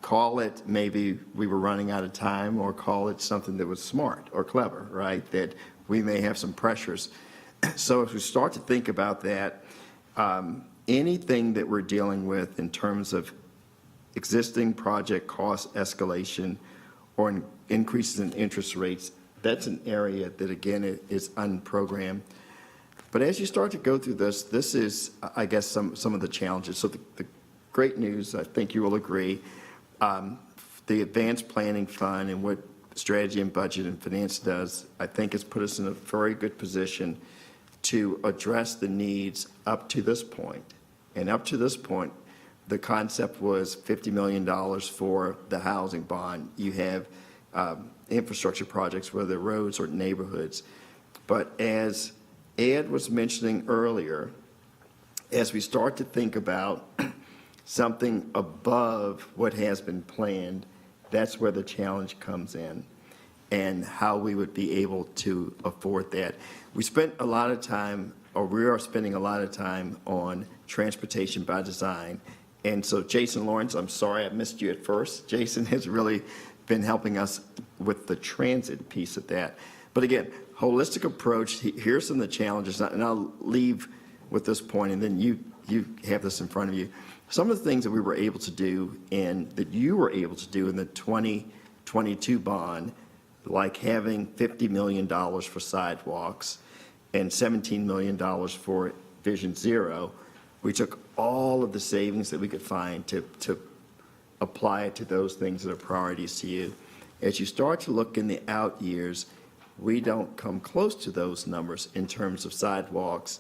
Call it maybe we were running out of time, or call it something that was smart or clever, right? That we may have some pressures. So if we start to think about that, anything that we're dealing with in terms of existing project cost escalation or increases in interest rates, that's an area that, again, is unprogrammed. But as you start to go through this, this is, I guess, some of the challenges. So the great news, I think you will agree, the Advanced Planning Fund and what Strategy and Budget and Finance does, I think has put us in a very good position to address the needs up to this point. And up to this point, the concept was $50 million for the housing bond. You have infrastructure projects, whether they're roads or neighborhoods. But as Ed was mentioning earlier, as we start to think about something above what has been planned, that's where the challenge comes in and how we would be able to afford that. We spent a lot of time, or we are spending a lot of time on transportation by design. And so Jason Lawrence, I'm sorry I missed you at first. Jason has really been helping us with the transit piece of that. But again, holistic approach, here's some of the challenges, and I'll leave with this point, and then you have this in front of you. Some of the things that we were able to do and that you were able to do in the 2022 bond, like having $50 million for sidewalks and $17 million for Vision Zero, we took all of the savings that we could find to apply it to those things that are priorities to you. As you start to look in the out years, we don't come close to those numbers in terms of sidewalks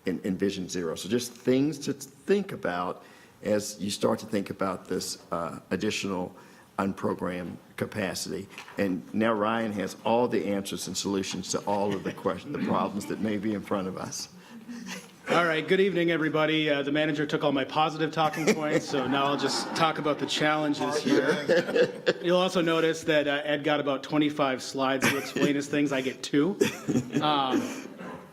in Vision Zero. So just things to think about as you start to think about this additional unprogrammed capacity. And now Ryan has all the answers and solutions to all of the problems that may be in front of us. All right, good evening, everybody. The manager took all my positive talking points, so now I'll just talk about the challenges here. You'll also notice that Ed got about 25 slides to explain his things. I get 2.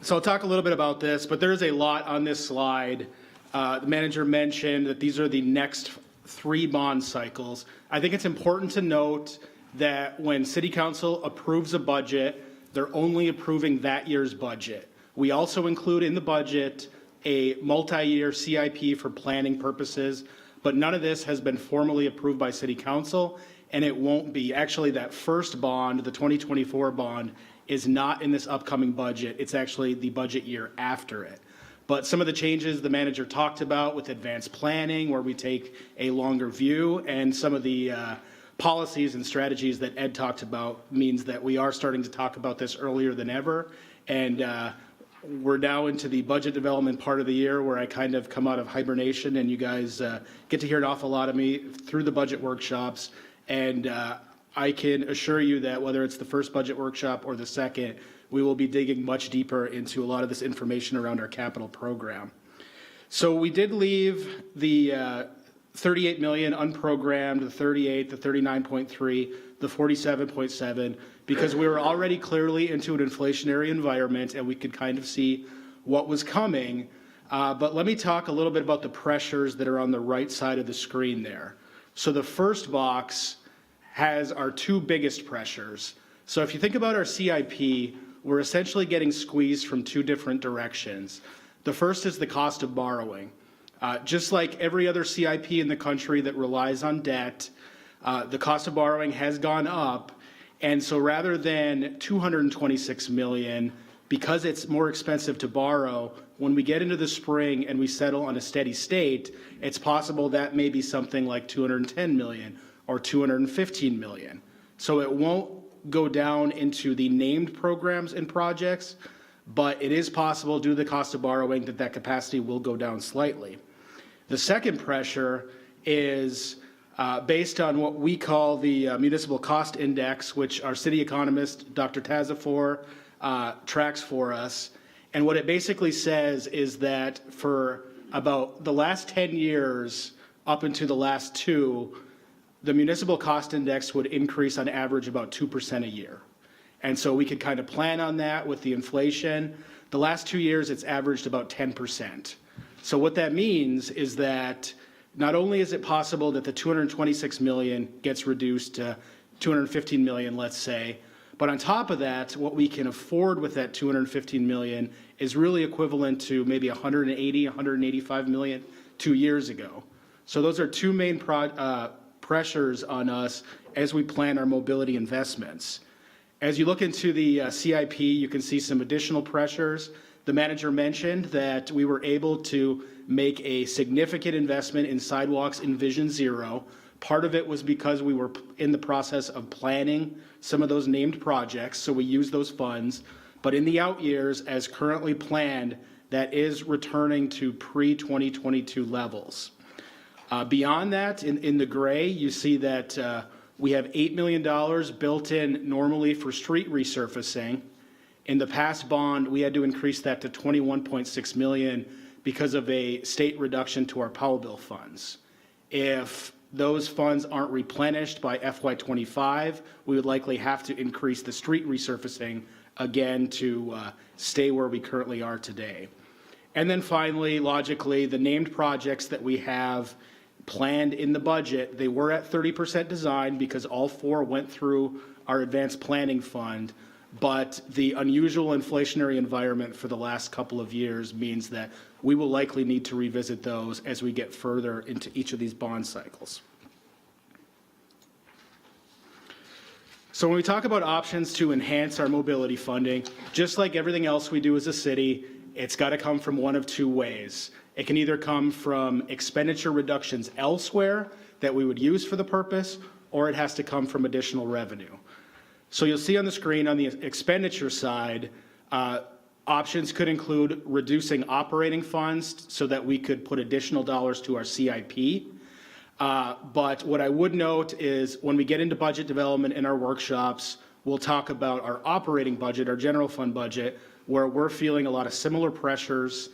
So I'll talk a little bit about this, but there's a lot on this slide. The manager mentioned that these are the next 3 bond cycles. I think it's important to note that when City Council approves a budget, they're only approving that year's budget. We also include in the budget a multi-year CIP for planning purposes, but none of this has been formally approved by City Council, and it won't be. Actually, that first bond, the 2024 bond, is not in this upcoming budget. It's actually the budget year after it. But some of the changes the manager talked about with advanced planning, where we take a longer view, and some of the policies and strategies that Ed talked about means that we are starting to talk about this earlier than ever. And we're now into the budget development part of the year where I kind of come out of hibernation, and you guys get to hear an awful lot of me through the budget workshops. And I can assure you that whether it's the first budget workshop or the second, we will be digging much deeper into a lot of this information around our capital program. So we did leave the 38 million unprogrammed, the 38, the 39.3, the 47.7, because we were already clearly into an inflationary environment and we could kind of see what was coming. But let me talk a little bit about the pressures that are on the right side of the screen there. So the first box has our two biggest pressures. So if you think about our CIP, we're essentially getting squeezed from two different directions. The first is the cost of borrowing. Just like every other CIP in the country that relies on debt, the cost of borrowing has gone up. And so rather than 226 million, because it's more expensive to borrow, when we get into the spring and we settle on a steady state, it's possible that may be something like 210 million or 215 million. So it won't go down into the named programs and projects, but it is possible due to the cost of borrowing that capacity will go down slightly. The second pressure is based on what we call the municipal cost index, which our city economist, Dr. Tazafor, tracks for us. And what it basically says is that for about the last 10 years up into the last two, the municipal cost index would increase on average about 2% a year. And so we could kind of plan on that with the inflation. The last 2 years, it's averaged about 10%. So what that means is that not only is it possible that the 226 million gets reduced to 215 million, let's say, but on top of that, what we can afford with that 215 million is really equivalent to maybe 180, 185 million 2 years ago. So those are two main pressures on us as we plan our mobility investments. As you look into the CIP, you can see some additional pressures. The manager mentioned that we were able to make a significant investment in sidewalks in Vision Zero. Part of it was because we were in the process of planning some of those named projects, so we used those funds. But in the out years, as currently planned, that is returning to pre-2022 levels. Beyond that, in the gray, you see that we have $8 million built in normally for street resurfacing. In the past bond, we had to increase that to 21.6 million because of a state reduction to our Powell bill funds. If those funds aren't replenished by FY25, we would likely have to increase the street resurfacing again to stay where we currently are today. And then finally, logically, the named projects that we have planned in the budget, they were at 30% design because all four went through our advanced planning fund. But the unusual inflationary environment for the last couple of years means that we will likely need to revisit those as we get further into each of these bond cycles. So when we talk about options to enhance our mobility funding, just like everything else we do as a city, it's got to come from one of two ways. It can either come from expenditure reductions elsewhere that we would use for the purpose, or it has to come from additional revenue. So you'll see on the screen on the expenditure side, options could include reducing operating funds so that we could put additional dollars to our CIP. But what I would note is when we get into budget development in our workshops, we'll talk about our operating budget, our general fund budget, where we're feeling a lot of similar pressures.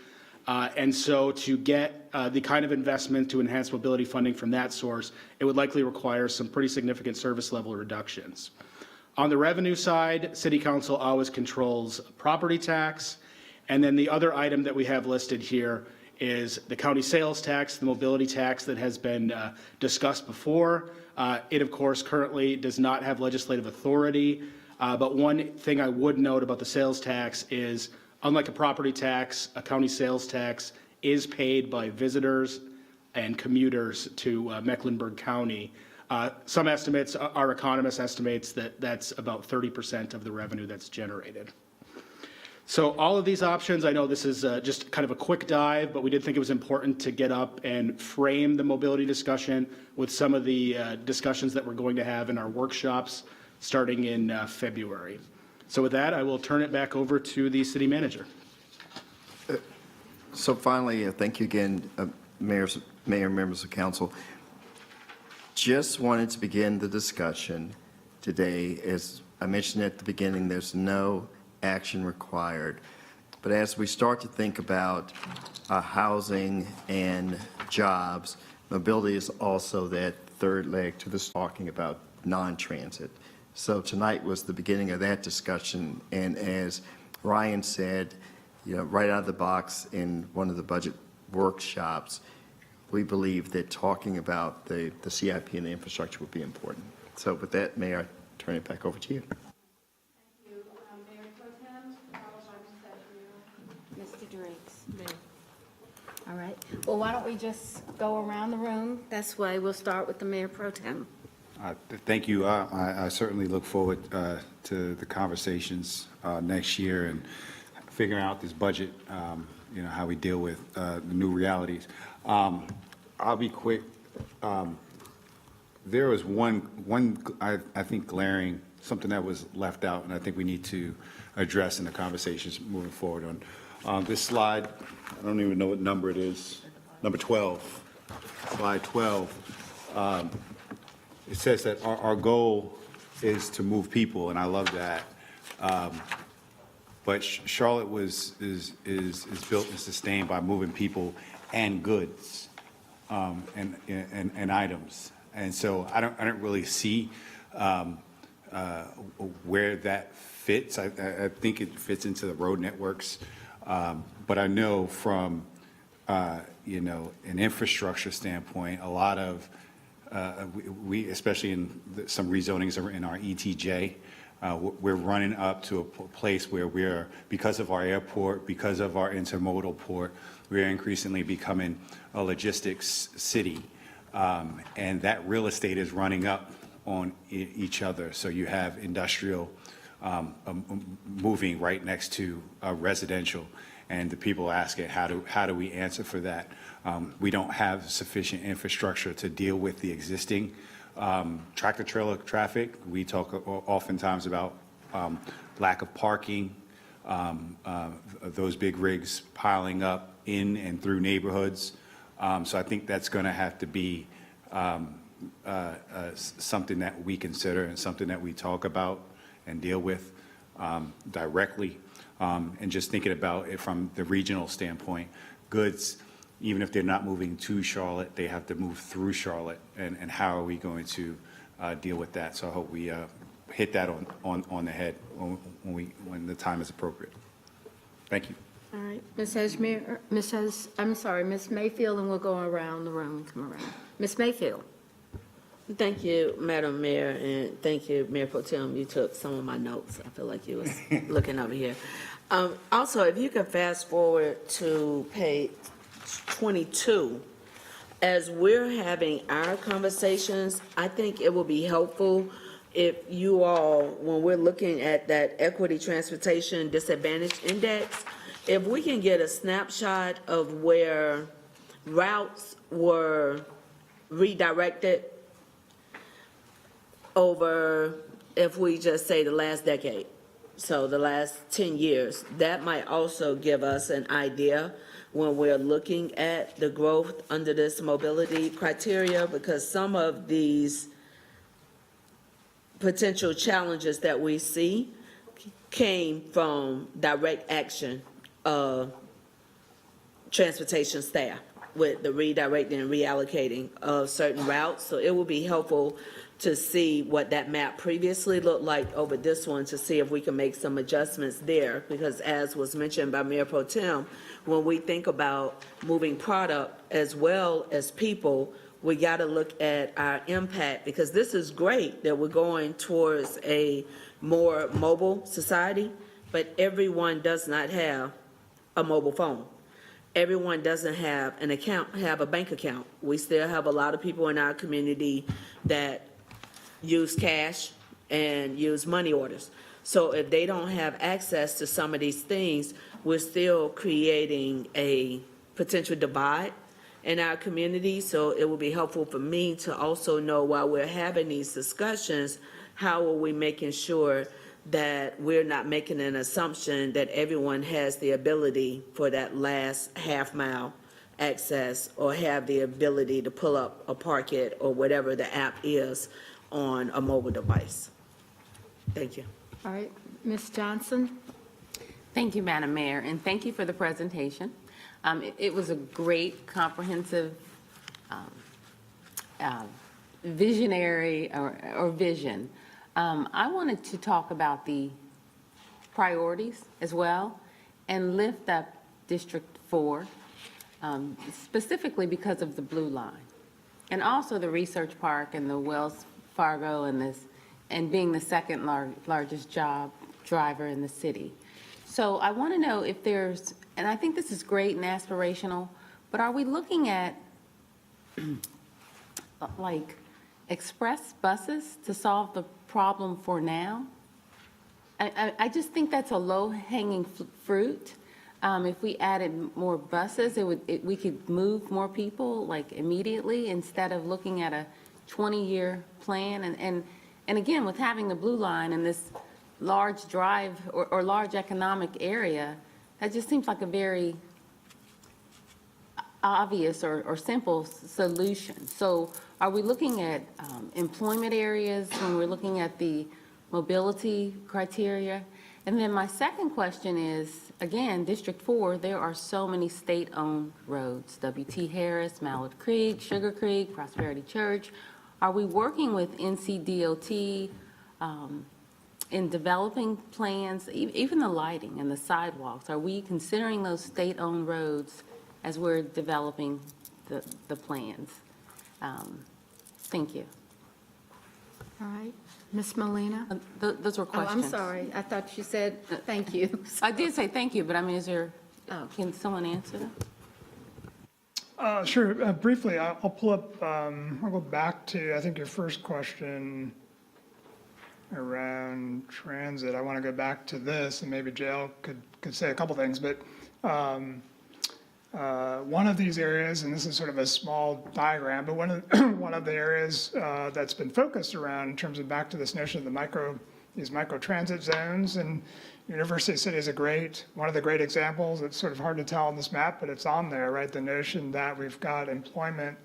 And so to get the kind of investment to enhance mobility funding from that source, it would likely require some pretty significant service level reductions. On the revenue side, City Council always controls property tax. And then the other item that we have listed here is the county sales tax, the mobility tax that has been discussed before. It, of course, currently does not have legislative authority. But one thing I would note about the sales tax is, unlike a property tax, a county sales tax is paid by visitors and commuters to Mecklenburg County. Some estimates, our economist estimates that that's about 30% of the revenue that's generated. So all of these options, I know this is just kind of a quick dive, but we did think it was important to get up and frame the mobility discussion with some of the discussions that we're going to have in our workshops starting in February. So with that, I will turn it back over to the city manager. So finally, thank you again, Mayor, members of council. Just wanted to begin the discussion today. As I mentioned at the beginning, there's no action required. But as we start to think about housing and jobs, mobility is also that third leg to this talking about non-transit. So tonight was the beginning of that discussion. And as Ryan said, right out of the box in one of the budget workshops, we believe that talking about the CIP and the infrastructure would be important. So with that, Mayor, I turn it back over to you. Mr. Driggs. All right. Well, why don't we just go around the room? That's why we'll start with the Mayor Pro Tem. Thank you. I certainly look forward to the conversations next year and figuring out this budget, how we deal with the new realities. I'll be quick. There was one I think glaring, something that was left out, and I think we need to address in the conversations moving forward. On this slide, I don't even know what number it is, number 12, slide 12. It says that our goal is to move people, and I love that. But Charlotte is built and sustained by moving people and goods and items. And so I don't really see where that fits. I think it fits into the road networks. But I know from an infrastructure standpoint, a lot of we especially in some rezonings in our ETJ, we're running up to a place where we're, because of our airport, because of our intermodal port, we're increasingly becoming a logistics city. And that real estate is running up on each other. So you have industrial moving right next to residential. And the people ask it, how do we answer for that? We don't have sufficient infrastructure to deal with the existing tractor trailer traffic. We talk oftentimes about lack of parking, those big rigs piling up in and through neighborhoods. So I think that's going to have to be something that we consider and something that we talk about and deal with directly. And just thinking about it from the regional standpoint, goods, even if they're not moving to Charlotte, they have to move through Charlotte. And how are we going to deal with that? So I hope we hit that on the head when the time is appropriate. Thank you. All right, Ms. Mayfield, and we'll go around the room and come around. Ms. Mayfield. Thank you, Madam Mayor, and thank you, Mayor Pro Tem. You took some of my notes. I feel like you was looking over here. Also, if you could fast forward to page 22, as we're having our conversations, I think it will be helpful if you all, when we're looking at that equity transportation disadvantage index, if we can get a snapshot of where routes were redirected over, if we just say the last decade, so the last 10 years, that might also give us an idea when we're looking at the growth under this mobility criteria, because some of these potential challenges that we see came from direct action of transportation staff with the redirecting and reallocating of certain routes. So it will be helpful to see what that map previously looked like over this one, to see if we can make some adjustments there. Because as was mentioned by Mayor Pro Tem, when we think about moving product as well as people, we got to look at our impact, because this is great that we're going towards a more mobile society, but everyone does not have a mobile phone. Everyone doesn't have a bank account. We still have a lot of people in our community that use cash and use money orders. So if they don't have access to some of these things, we're still creating a potential divide in our community. So it would be helpful for me to also know, while we're having these discussions, how are we making sure that we're not making an assumption that everyone has the ability for that last half mile access, or have the ability to pull up a Park It or whatever the app is on a mobile device. Thank you. All right, Ms. Johnson? Thank you, Madam Mayor, and thank you for the presentation. It was a great, comprehensive, visionary or vision. I wanted to talk about the priorities as well and lift up District 4, specifically because of the Blue Line, and also the Research Park and the Wells Fargo and being the second largest job driver in the city. So I want to know if there's, and I think this is great and aspirational, but are we looking at like express buses to solve the problem for now? I just think that's a low-hanging fruit. If we added more buses, we could move more people like immediately, instead of looking at a 20-year plan. And again, with having the Blue Line and this large drive or large economic area, that just seems like a very obvious or simple solution. So are we looking at employment areas when we're looking at the mobility criteria? And then my second question is, again, District 4, there are so many state-owned roads, W.T. Harris, Mallard Creek, Sugar Creek, Prosperity Church. Are we working with NCDOT in developing plans, even the lighting and the sidewalks? Are we considering those state-owned roads as we're developing the plans? Thank you. All right, Ms. Molina? Those were Oh, questions. I'm sorry. I thought you said thank you. I did say thank you, but I mean, is there, can someone answer that? Sure. Briefly, I'll pull up, I'll go back to, I think, your first question around transit. I want to go back to this, and maybe Jael could say a couple things, but one of these areas, and this is sort of a small diagram, but one of the areas that's been focused around in terms of back to this notion of these micro transit zones, and University City is one of the great examples. It's sort of hard to tell on this map, but it's on there, right? The notion that we've got employment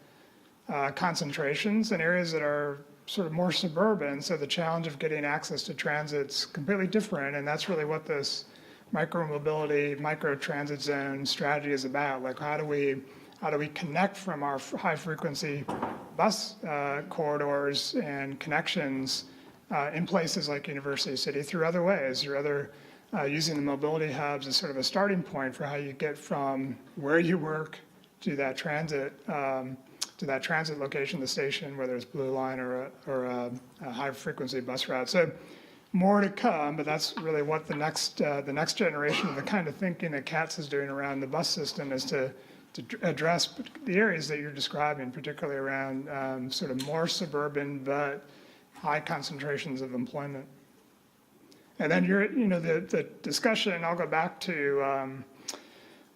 concentrations in areas that are sort of more suburban, so the challenge of getting access to transit's completely different, and that's really what this micro-mobility, micro-transit zone strategy is about. Like, how do we connect from our high-frequency bus corridors and connections in places like University City through other ways, using the mobility hubs as sort of a starting point for how you get from where you work to that transit location, the station, whether it's Blue Line or a high-frequency bus route. So more to come, but that's really what the next generation of the kind of thinking that CATS is doing around the bus system is to address the areas that you're describing, particularly around sort of more suburban but high concentrations of employment. And then the discussion, I'll go back to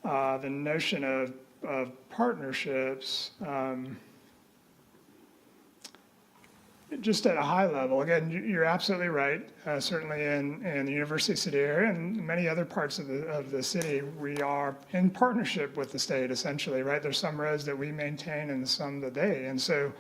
the notion of partnerships. Just at a high level, again, you're absolutely right. Certainly in the University City area and many other parts of the city, we are in partnership with the state, essentially, right? There's some roads that we maintain and some that they. And so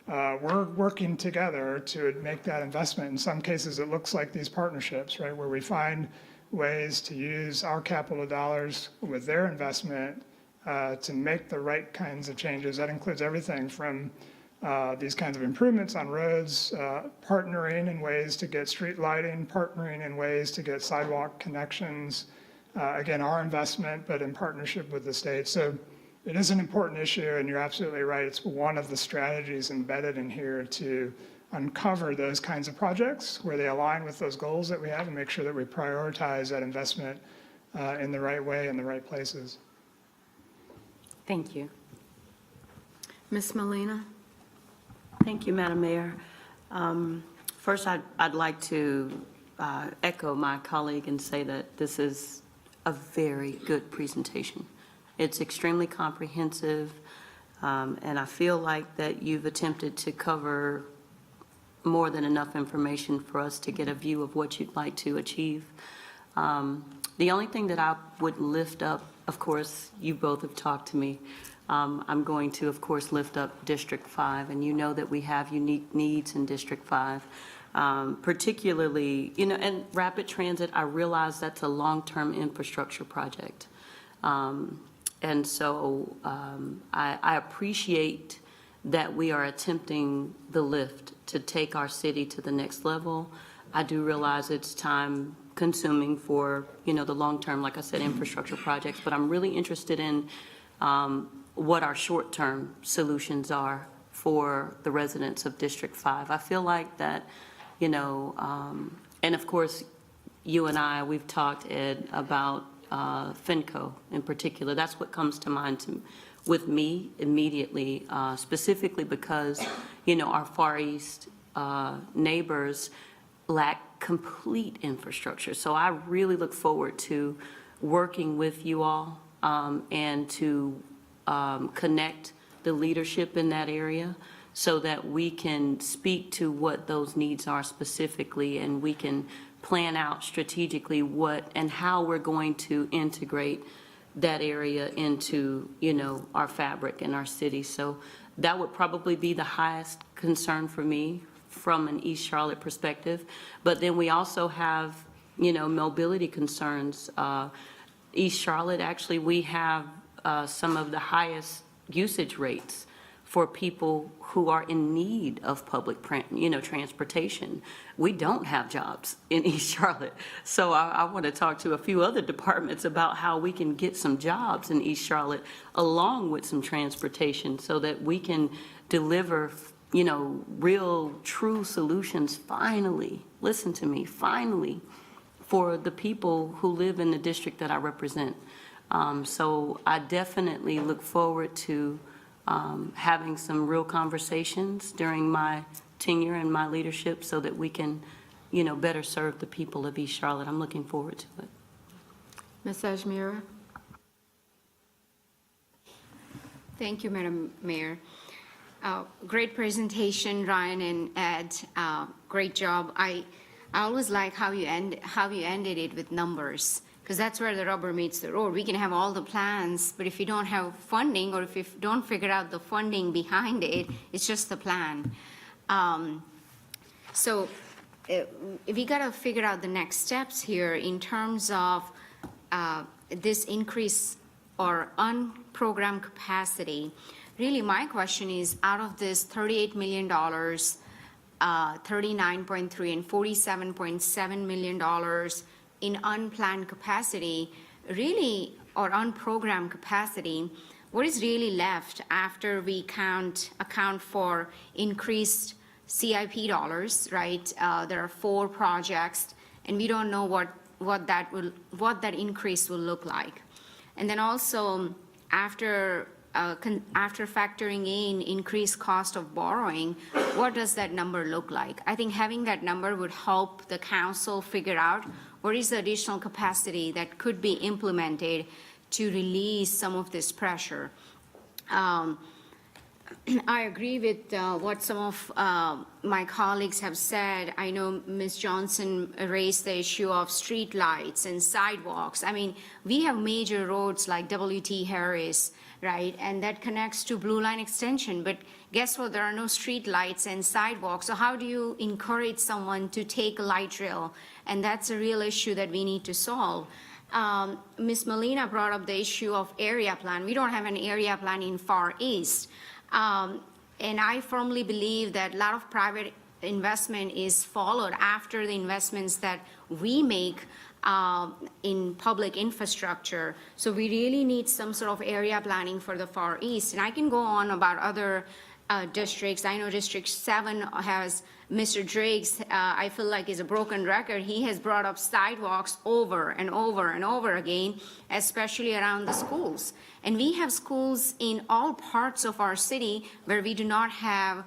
we're working together to make that investment. In some cases, it looks like these partnerships, right, where we find ways to use our capital dollars with their investment to make the right kinds of changes. That includes everything from these kinds of improvements on roads, partnering in ways to get street lighting, partnering in ways to get sidewalk connections. Again, our investment, but in partnership with the state. So it is an important issue, and you're absolutely right. It's one of the strategies embedded in here to uncover those kinds of projects where they align with those goals that we have and make sure that we prioritize that investment in the right way in the right places. Thank you. Ms. Molina? Thank you, Madam Mayor. First, I'd like to echo my colleague and say that this is a very good presentation. It's extremely comprehensive, and I feel like that you've attempted to cover more than enough information for us to get a view of what you'd like to achieve. The only thing that I would lift up, of course, you both have talked to me. I'm going to, of course, lift up District 5, and you know that we have unique needs in District 5. Particularly, and rapid transit, I realize that's a long-term infrastructure project. And so I appreciate that we are attempting the lift to take our city to the next level. I do realize it's time consuming for, the long-term, like I said, infrastructure projects, but I'm really interested in what our short-term solutions are for the residents of District 5. I feel like that, and of course, you and I, we've talked, Ed, about FinCo in particular. That's what comes to mind with me immediately, specifically because, our Far East neighbors lack complete infrastructure. So I really look forward to working with you all and to connect the leadership in that area so that we can speak to what those needs are specifically, and we can plan out strategically what and how we're going to integrate that area into, our fabric in our city. So that would probably be the highest concern for me from an East Charlotte perspective. But then we also have, mobility concerns. East Charlotte, actually, we have some of the highest usage rates for people who are in need of public, transportation. We don't have jobs in East Charlotte. So I want to talk to a few other departments about how we can get some jobs in East Charlotte along with some transportation so that we can deliver, real, true solutions finally, listen to me, finally, for the people who live in the district that I represent. So I definitely look forward to having some real conversations during my tenure and my leadership so that we can, better serve the people of East Charlotte. I'm looking forward to it. Ms. Ajmira? Thank you, Madam Mayor. Great presentation, Ryan and Ed. Great job. I always like how you ended it with numbers, because that's where the rubber meets the road. We can have all the plans, but if you don't have funding, or if you don't figure out the funding behind it, it's just the plan. So we got to figure out the next steps here in terms of this increase or unprogrammed capacity. Really, my question is, out of this $38 million, 39.3 and $47.7 million in unplanned capacity, really, or unprogrammed capacity, what is really left after we account for increased CIP dollars, right? There are 4 projects, and we don't know what that increase will look like. And then also, after factoring in increased cost of borrowing, what does that number look like? I think having that number would help the council figure out what is the additional capacity that could be implemented to release some of this pressure. I agree with what some of my colleagues have said. I know Ms. Johnson raised the issue of street lights and sidewalks. I mean, we have major roads like W.T. Harris, right? And that connects to Blue Line Extension. But guess what? There are no street lights and sidewalks. So how do you encourage someone to take a light rail? And that's a real issue that we need to solve. Ms. Molina brought up the issue of area plan. We don't have an area plan in Far East. And I firmly believe that a lot of private investment is followed after the investments that we make in public infrastructure. So we really need some sort of area planning for the Far East. And I can go on about other districts. I know District 7 has Mr. Driggs, I feel like is a broken record. He has brought up sidewalks over and over and over again, especially around the schools. And we have schools in all parts of our city where we do not have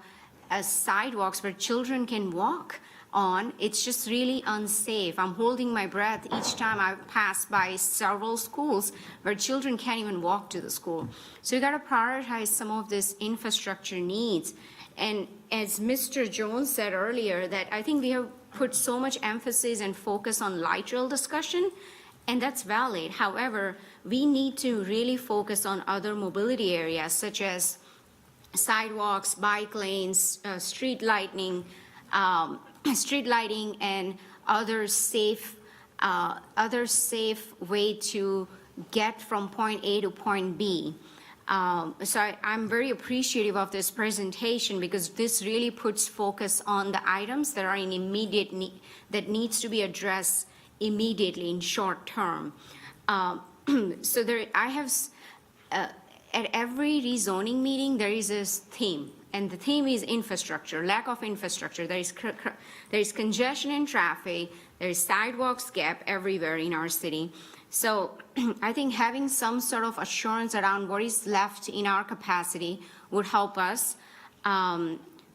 sidewalks where children can walk. on. It's just really unsafe. I'm holding my breath each time I pass by several schools where children can't even walk to the school. So you got to prioritize some of this infrastructure needs. And as Mr. Jones said earlier, that I think we have put so much emphasis and focus on light rail discussion, and that's valid. However, we need to really focus on other mobility areas such as sidewalks, bike lanes, street lighting, and other safe way to get from point A to point B. So I'm very appreciative of this presentation because this really puts focus on the items that are in immediate need, that needs to be addressed immediately in short term. So I have, at every rezoning meeting, there is a theme, and the theme is infrastructure, lack of infrastructure. There is congestion in traffic, there is sidewalks gap everywhere in our city. So I think having some sort of assurance around what is left in our capacity would help us,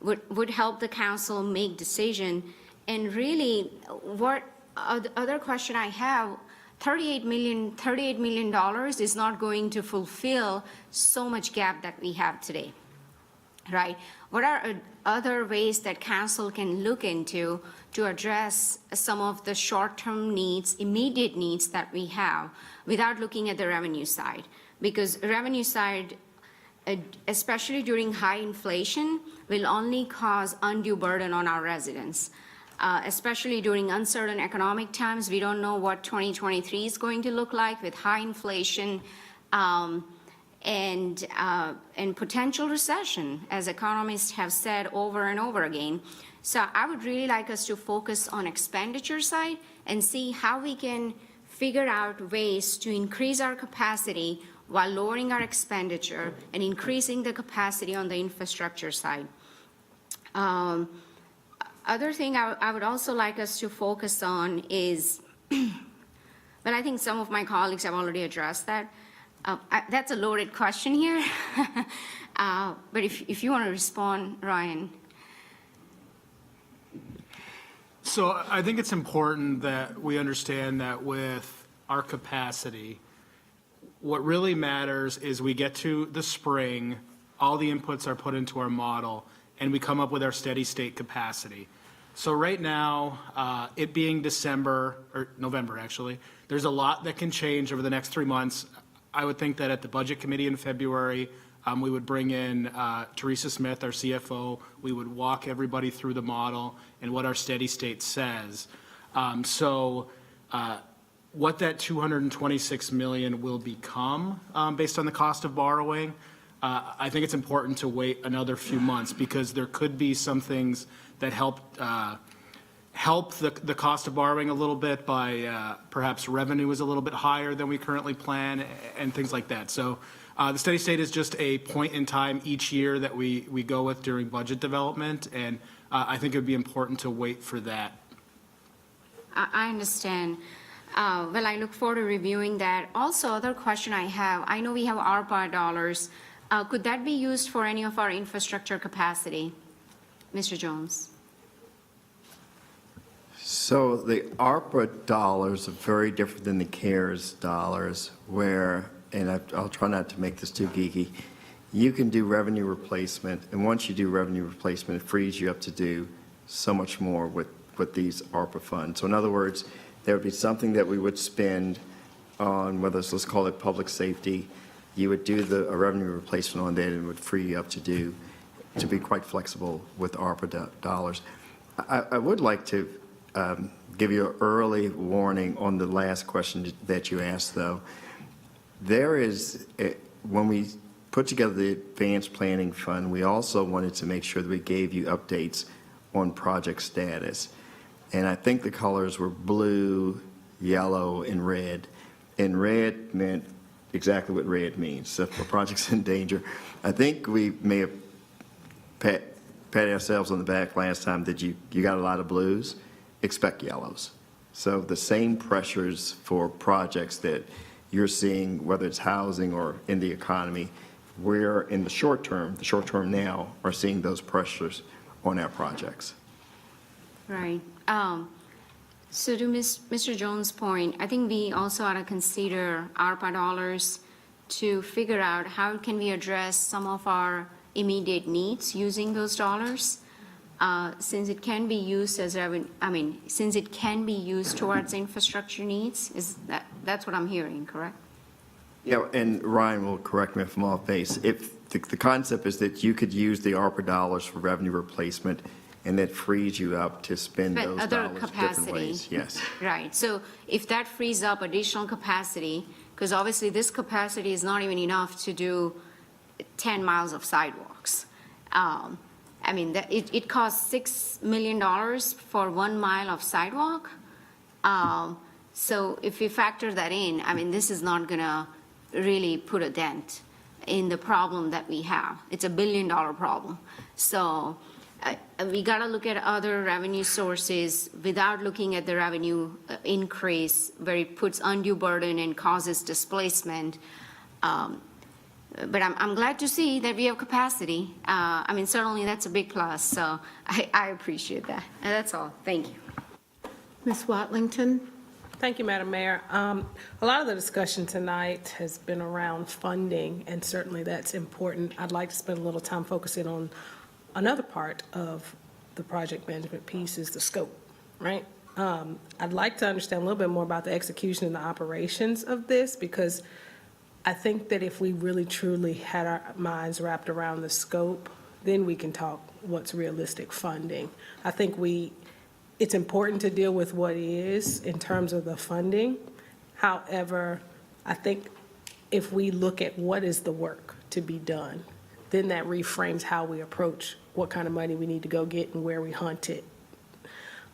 would help the council make decision. And really, what other question I have, $38 million is not going to fulfill so much gap that we have today, right? What are other ways that council can look into to address some of the short-term needs, immediate needs that we have without looking at the revenue side? Because revenue side, especially during high inflation, will only cause undue burden on our residents. Especially during uncertain economic times. We don't know what 2023 is going to look like with high inflation and potential recession, as economists have said over and over again. So I would really like us to focus on expenditure side and see how we can figure out ways to increase our capacity while lowering our expenditure and increasing the capacity on the infrastructure side. Other thing I would also like us to focus on is, but I think some of my colleagues have already addressed that. That's a loaded question here, but if you want to respond, Ryan. So I think it's important that we understand that with our capacity, what really matters is we get to the spring, all the inputs are put into our model, and we come up with our steady state capacity. So right now, it being December, or November actually, there's a lot that can change over the next 3 months. I would think that at the Budget Committee in February, we would bring in Teresa Smith, our CFO. We would walk everybody through the model and what our steady state says. What that $226 million will become based on the cost of borrowing, I think it's important to wait another few months because there could be some things that help the cost of borrowing a little bit by perhaps revenue is a little bit higher than we currently plan and things like that. So the steady state is just a point in time each year that we go with during budget development, and I think it would be important to wait for that. I understand. Well, I look forward to reviewing that. Also, other question I have, I know we have ARPA dollars. Could that be used for any of our infrastructure capacity? Mr. Jones. So the ARPA dollars are very different than the CARES dollars where, and I'll try not to make this too geeky, you can do revenue replacement, and once you do revenue replacement, it frees you up to do so much more with these ARPA funds. So in other words, there would be something that we would spend on, whether it's, let's call it public safety, you would do a revenue replacement on that and it would free you up to be quite flexible with ARPA dollars. I would like to give you an early warning on the last question that you asked, though. There is, when we put together the Advanced Planning Fund, we also wanted to make sure that we gave you updates on project status. And I think the colors were blue, yellow, and red. And red meant exactly what red means. So if a project's in danger, I think we may have pat ourselves on the back last time that you got a lot of blues. Expect yellows. So the same pressures for projects that you're seeing, whether it's housing or in the economy, we're in the short term now, are seeing those pressures on our projects. Right. So to Mr. Jones' point, I think we also ought to consider ARPA dollars to figure out how can we address some of our immediate needs using those dollars. Since it can be used as since it can be used towards infrastructure needs, that's what I'm hearing, correct? Yeah, and Ryan will correct me if I'm off base. If the concept is that you could use the ARPA dollars for revenue replacement, and that frees you up to spend But those other dollars different capacity. ways. Yes. Right, so if that frees up additional capacity, because obviously this capacity is not even enough to do 10 miles of sidewalks. It costs $6 million for 1 mile of sidewalk. So if we factor that in, this is not gonna really put a dent in the problem that we have. It's $1 billion problem. So we got to look at other revenue sources without looking at the revenue increase where it puts undue burden and causes displacement. But I'm glad to see that we have capacity. Certainly that's a big plus, so I appreciate that. And that's all. Thank you. Ms. Watlington? Thank you, Madam Mayor. A lot of the discussion tonight has been around funding, and certainly that's important. I'd like to spend a little time focusing on another part of the project management piece is the scope, right? I'd like to understand a little bit more about the execution and the operations of this, because I think that if we really truly had our minds wrapped around the scope, then we can talk what's realistic funding. I think it's important to deal with what is in terms of the funding. However, I think if we look at what is the work to be done, then that reframes how we approach what kind of money we need to go get and where we hunt it.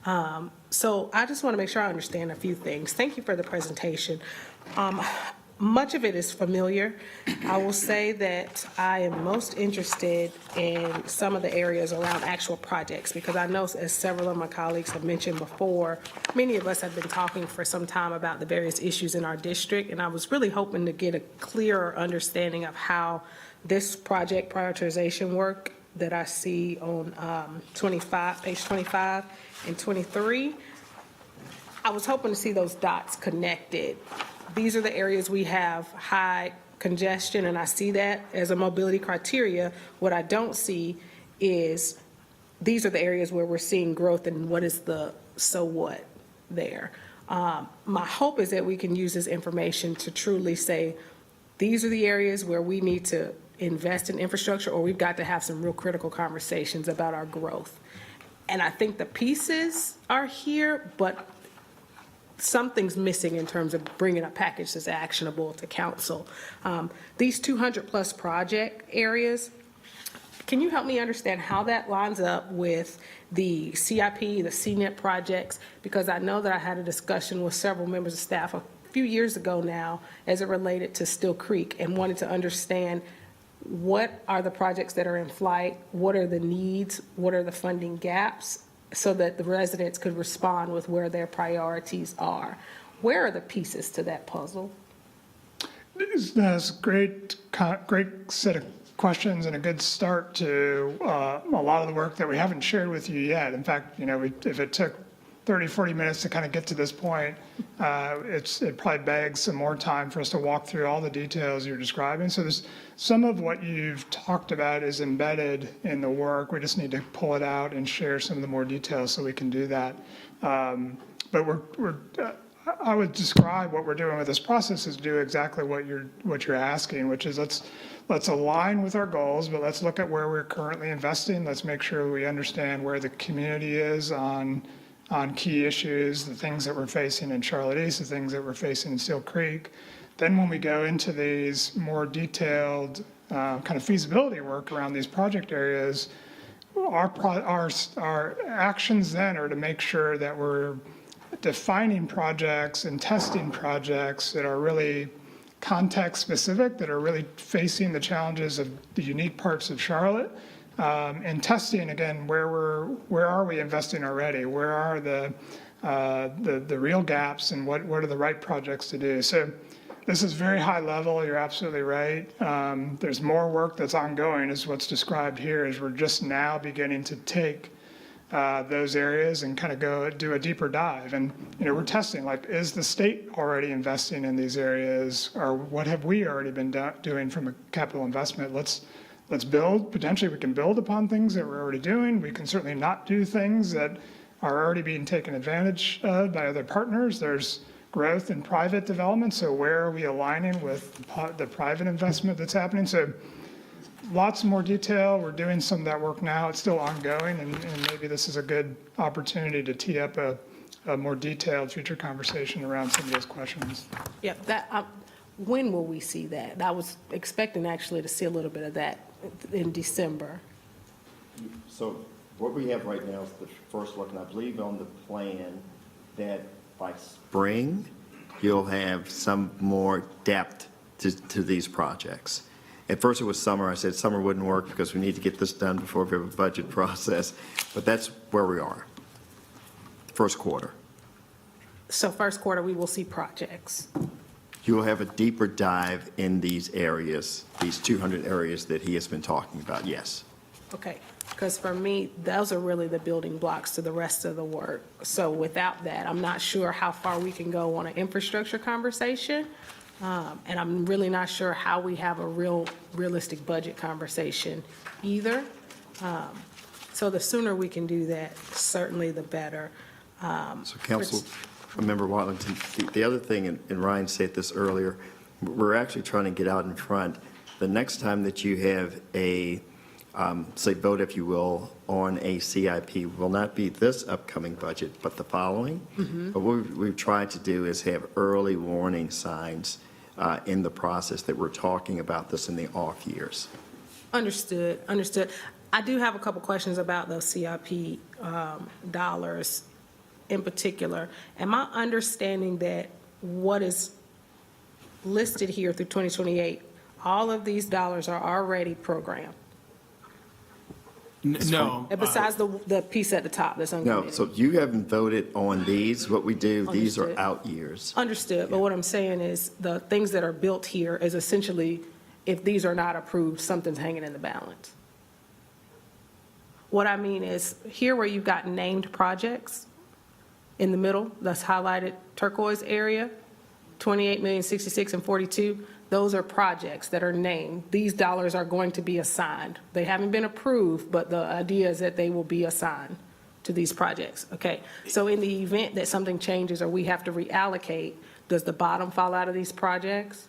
So I just want to make sure I understand a few things. Thank you for the presentation. Much of it is familiar. I will say that I am most interested in some of the areas around actual projects, because I know, as several of my colleagues have mentioned before, many of us have been talking for some time about the various issues in our district, and I was really hoping to get a clearer understanding of how this project prioritization work that I see on page 25 and 23, I was hoping to see those dots connected. These are the areas we have high congestion, and I see that as a mobility criteria. What I don't see is these are the areas where we're seeing growth, and what is the so what there. My hope is that we can use this information to truly say, these are the areas where we need to invest in infrastructure, or we've got to have some real critical conversations about our growth. And I think the pieces are here, but something's missing in terms of bringing a package that's actionable to council. These 200-plus project areas, can you help me understand how that lines up with the CIP, the CNIP projects? Because I know that I had a discussion with several members of staff a few years ago now as it related to Still Creek, and wanted to understand what are the projects that are in flight, what are the needs, what are the funding gaps, so that the residents could respond with where their priorities are. Where are the pieces to that puzzle? That's a great set of questions and a good start to a lot of the work that we haven't shared with you yet. In fact, if it took 30, 40 minutes to kind of get to this point, it probably begs some more time for us to walk through all the details you're describing. So there's some of what you've talked about is embedded in the work. We just need to pull it out and share some of the more details so we can do that. But I would describe what we're doing with this process is do exactly what you're asking, which is let's align with our goals, but let's look at where we're currently investing. Let's make sure we understand where the community is on key issues, the things that we're facing in Charlotte East, the things that we're facing in Steel Creek. Then when we go into these more detailed kind of feasibility work around these project areas, our actions then are to make sure that we're defining projects and testing projects that are really context specific, that are really facing the challenges of the unique parts of Charlotte. And testing again, where are we investing already? Where are the real gaps, and what are the right projects to do? So this is very high level. You're absolutely right. There's more work that's ongoing, is what's described here. Is we're just now beginning to take those areas and kind of go do a deeper dive. And, we're testing, like, is the state already investing in these areas? Or what have we already been doing from a capital investment? Let's build, potentially we can build upon things that we're already doing. We can certainly not do things that are already being taken advantage of by other partners. There's growth in private development, so where are we aligning with the private investment that's happening? So lots more detail. We're doing some of that work now. It's still ongoing, and maybe this is a good opportunity to tee up a more detailed future conversation around some of those questions. Yeah, when will we see that? I was expecting actually to see a little bit of that in December. So what we have right now is the first look, and I believe on the plan that by spring, you'll have some more depth to these projects. At first it was summer. I said summer wouldn't work because we need to get this done before we have a budget process. But that's where we are, first quarter. So first quarter, we will see projects. You will have a deeper dive in these areas, these 200 areas that he has been talking about, yes. Okay, because for me, those are really the building blocks to the rest of the work. So without that, I'm not sure how far we can go on an infrastructure conversation. And I'm really not sure how we have a realistic budget conversation either. So the sooner we can do that, certainly the better. So Councilmember Watlington, the other thing, and Ryan said this earlier, we're actually trying to get out in front. The next time that you have a, say, vote, if you will, on a CIP will not be this upcoming budget, but the following. But what we've tried to do is have early warning signs in the process that we're talking about this in the off years. Understood. I do have a couple questions about those CIP dollars in particular. Am I understanding that what is listed here through 2028, all of these dollars are already programmed? No. Besides the piece at the top that's uncommitted? No, so you haven't voted on these. What we do, these are Understood. out years. Understood, but what I'm saying is the things that are built here is essentially, if these are not approved, something's hanging in the balance. What I mean is, here where you've got named projects in the middle, that's highlighted turquoise area, 28 million, 66, and 42, those are projects that are named. These dollars are going to be assigned. They haven't been approved, but the idea is that they will be assigned to these projects, okay? So in the event that something changes or we have to reallocate, does the bottom fall out of these projects?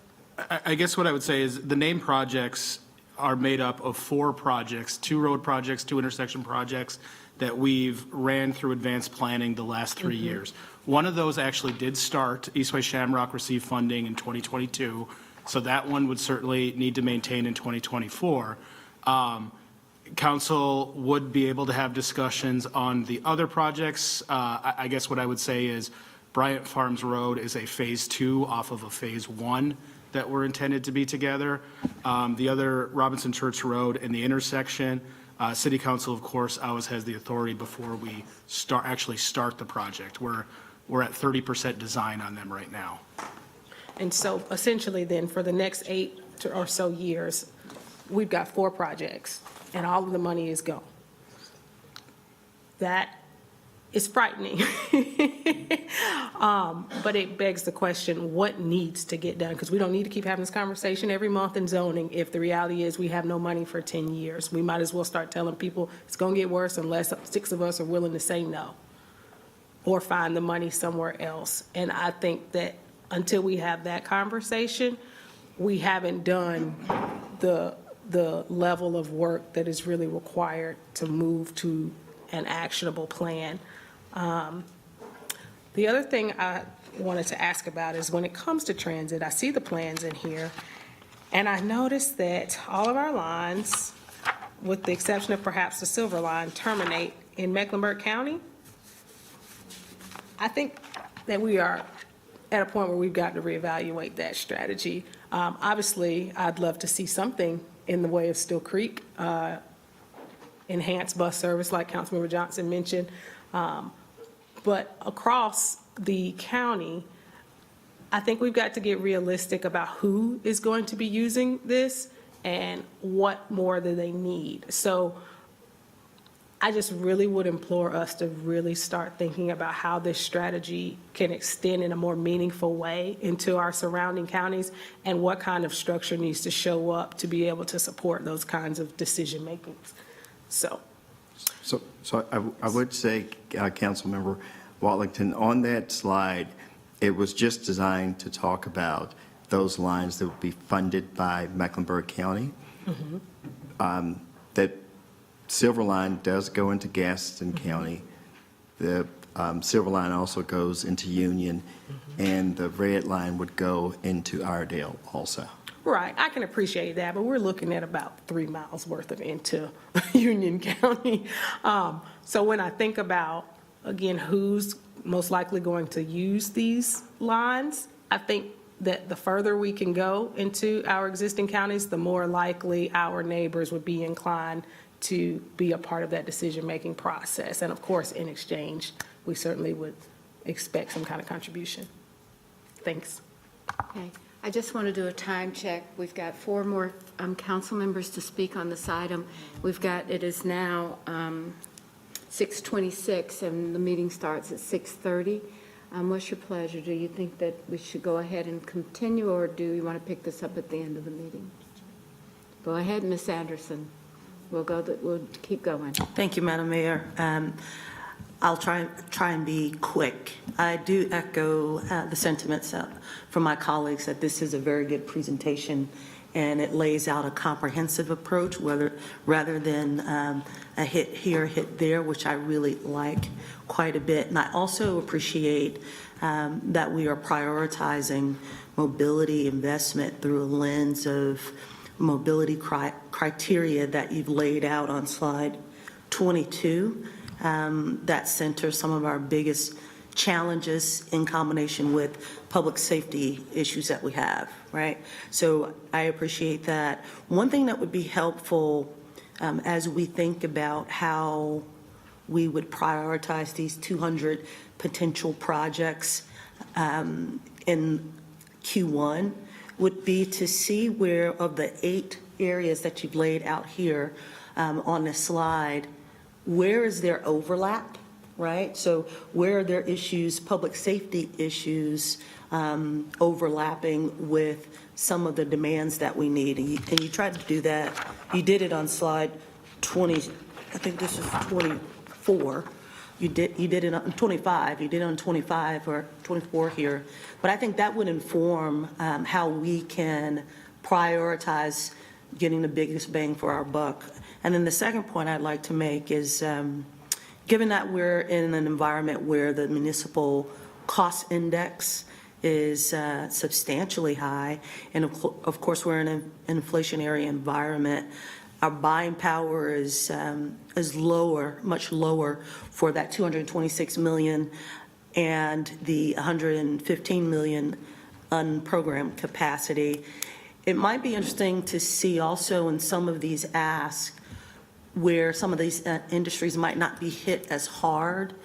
I guess what I would say is the named projects are made up of 4 projects, 2 road projects, 2 intersection projects that we've ran through advanced planning the last 3 years. One of those actually did start. Eastway Shamrock received funding in 2022, so that one would certainly need to maintain in 2024. Council would be able to have discussions on the other projects. I guess what I would say is Bryant Farms Road is a Phase 2 off of a Phase 1 that were intended to be together. The other Robinson Church Road and the intersection, City Council, of course, always has the authority before we actually start the project. We're at 30% design on them right now. And so essentially then, for the next 8 or so years, we've got 4 projects, and all of the money is gone. That is frightening. But it begs the question, what needs to get done? Because we don't need to keep having this conversation every month in zoning if the reality is we have no money for 10 years. We might as well start telling people it's going to get worse unless 6 of us are willing to say no or find the money somewhere else. And I think that until we have that conversation, we haven't done the level of work that is really required to move to an actionable plan. The other thing I wanted to ask about is when it comes to transit, I see the plans in here, and I noticed that all of our lines, with the exception of perhaps the Silver Line, terminate in Mecklenburg County. I think that we are at a point where we've got to reevaluate that strategy. Obviously, I'd love to see something in the way of Still Creek, enhanced bus service like Councilmember Johnson mentioned. But across the county, I think we've got to get realistic about who is going to be using this and what more do they need. So I just really would implore us to really start thinking about how this strategy can extend in a more meaningful way into our surrounding counties and what kind of structure needs to show up to be able to support those kinds of decision makings. So, I would say, Councilmember Watlington, on that slide, it was just designed to talk about those lines that would be funded by Mecklenburg County. That Silver Line does go into Gaston County. The Silver Line also goes into Union, and the red line would go into Iredell also. right, I can appreciate that, but we're looking at about 3 miles worth of into Union County. So when I think about, again, who's most likely going to use these lines, I think that the further we can go into our existing counties, the more likely our neighbors would be inclined to be a part of that decision-making process. And of course, in exchange, we certainly would expect some kind of contribution. Thanks. Okay. I just want to do a time check. We've got 4 more council members to speak on this item. It is now 6:26, and the meeting starts at 6:30. What's your pleasure? Do you think that we should go ahead and continue, or do you want to pick this up at the end of the meeting? Go ahead, Ms. Anderson. We'll keep going. Thank you, Madam Mayor. I'll try and be quick. I do echo the sentiments from my colleagues that this is a very good presentation, and it lays out a comprehensive approach rather than a hit here, hit there, which I really like quite a bit. And I also appreciate that we are prioritizing mobility investment through a lens of mobility criteria that you've laid out on slide 22. That centers some of our biggest challenges in combination with public safety issues that we have, right? So I appreciate that. One thing that would be helpful as we think about how we would prioritize these 200 potential projects in Q1 would be to see where of the 8 areas that you've laid out here on this slide, where is there overlap, right? So where are there issues, public safety issues, overlapping with some of the demands that we need? And you tried to do that. You did it on slide 20, I think this is 24. You did it on 25. You did it on 25 or 24 here. But I think that would inform how we can prioritize getting the biggest bang for our buck. And then the second point I'd like to make is, given that we're in an environment where the municipal cost index is substantially high, and of course we're in an inflationary environment, our buying power is lower, much lower for that $226 million and the $115 million unprogrammed capacity. It might be interesting to see also in some of these asks where some of these industries might not be hit as hard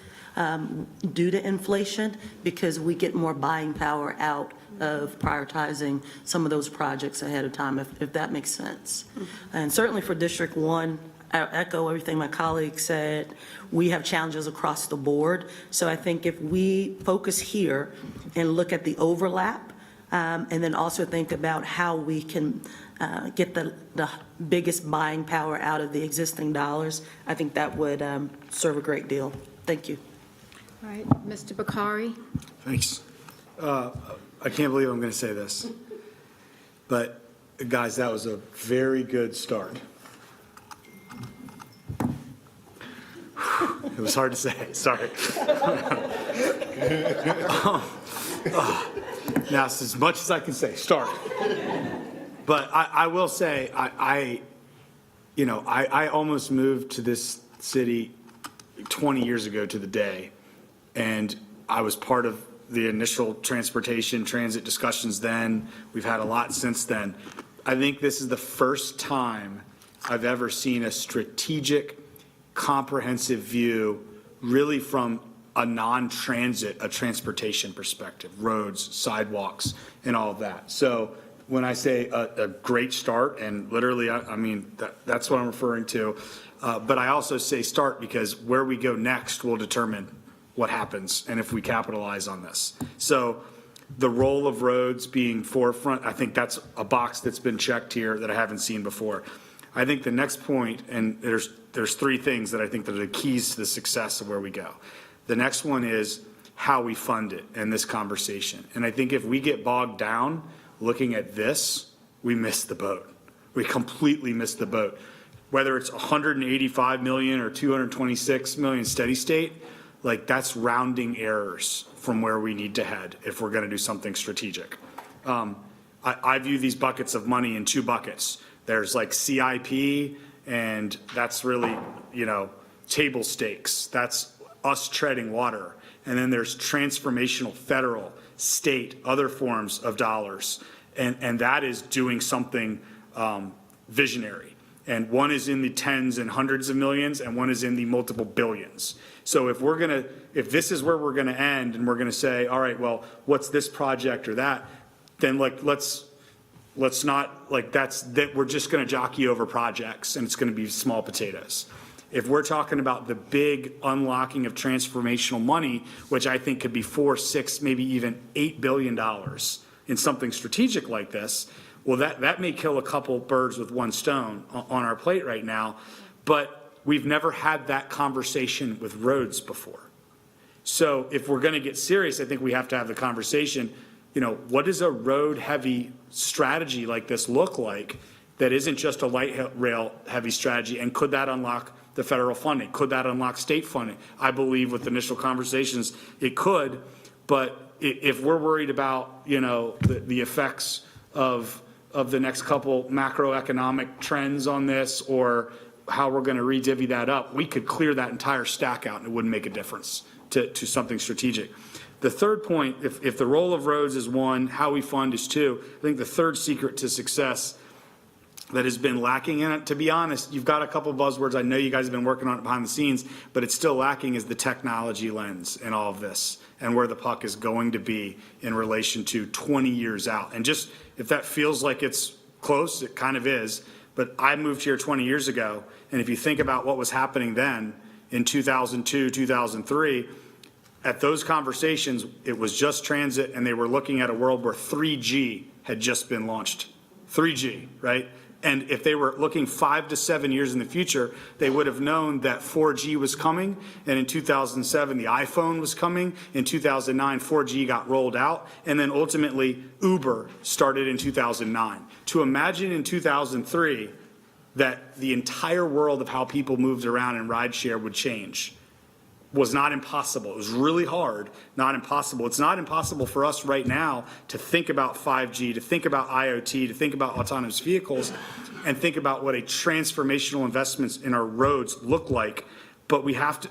due to inflation, because we get more buying power out of prioritizing some of those projects ahead of time, if that makes sense. And certainly for District 1, I echo everything my colleague said. We have challenges across the board. So I think if we focus here and look at the overlap, and then also think about how we can get the biggest buying power out of the existing dollars, I think that would serve a great deal. Thank you. All right, Mr. Bakari? Thanks. I can't believe I'm going to say this, but guys, that was a very good start. It was hard to say, sorry. Now, it's as much as I can say, start. But I will say, I almost moved to this city 20 years ago to the day, and I was part of the initial transportation transit discussions then. We've had a lot since then. I think this is the first time I've ever seen a strategic, comprehensive view really from a non-transit, a transportation perspective, roads, sidewalks, and all of that. So when I say a great start, and literally, I mean, that's what I'm referring to. But I also say start because where we go next will determine what happens and if we capitalize on this. So the role of roads being forefront, I think that's a box that's been checked here that I haven't seen before. I think the next point, and there's three things that I think that are the keys to the success of where we go. The next one is how we fund it in this conversation. And I think if we get bogged down looking at this, we miss the boat. We completely miss the boat. Whether it's 185 million or 226 million steady state, like that's rounding errors from where we need to head if we're going to do something strategic. I view these buckets of money in two buckets. There's like CIP, and that's really, table stakes. That's us treading water. And then there's transformational federal, state, other forms of dollars. And that is doing something visionary. And one is in the tens and hundreds of millions, and one is in the multiple billions. So if this is where we're gonna end, and we're gonna say, all right, well, what's this project or that, then let's not, we're just gonna jockey over projects, and it's gonna be small potatoes. If we're talking about the big unlocking of transformational money, which I think could be $4, $6, maybe even $8 billion in something strategic like this, well, that may kill a couple birds with one stone on our plate right now, but we've never had that conversation with roads before. So if we're going to get serious, I think we have to have the conversation, what does a road-heavy strategy like this look like that isn't just a light rail-heavy strategy, and could that unlock the federal funding? Could that unlock state funding? I believe with initial conversations, it could, but if we're worried about, the effects of the next couple macroeconomic trends on this, or how we're going to re-divvy that up, we could clear that entire stack out and it wouldn't make a difference to something strategic. The third point, if the role of roads is one, how we fund is two, I think the third secret to success that has been lacking in it, to be honest, you've got a couple of buzzwords, I know you guys have been working on it behind the scenes, but it's still lacking is the technology lens in all of this and where the puck is going to be in relation to 20 years out. And just, if that feels like it's close, it kind of is, but I moved here 20 years ago, and if you think about what was happening then in 2002, 2003, at those conversations, it was just transit, and they were looking at a world where 3G had just been launched. 3G, right? And if they were looking 5 to 7 years in the future, they would have known that 4G was coming. And in 2007, the iPhone was coming. In 2009, 4G got rolled out. And then ultimately, Uber started in 2009. To imagine in 2003 that the entire world of how people moved around in rideshare would change was not impossible. It was really hard, not impossible. It's not impossible for us right now to think about 5G, to think about IoT, to think about autonomous vehicles, and think about what a transformational investments in our roads look like. But we have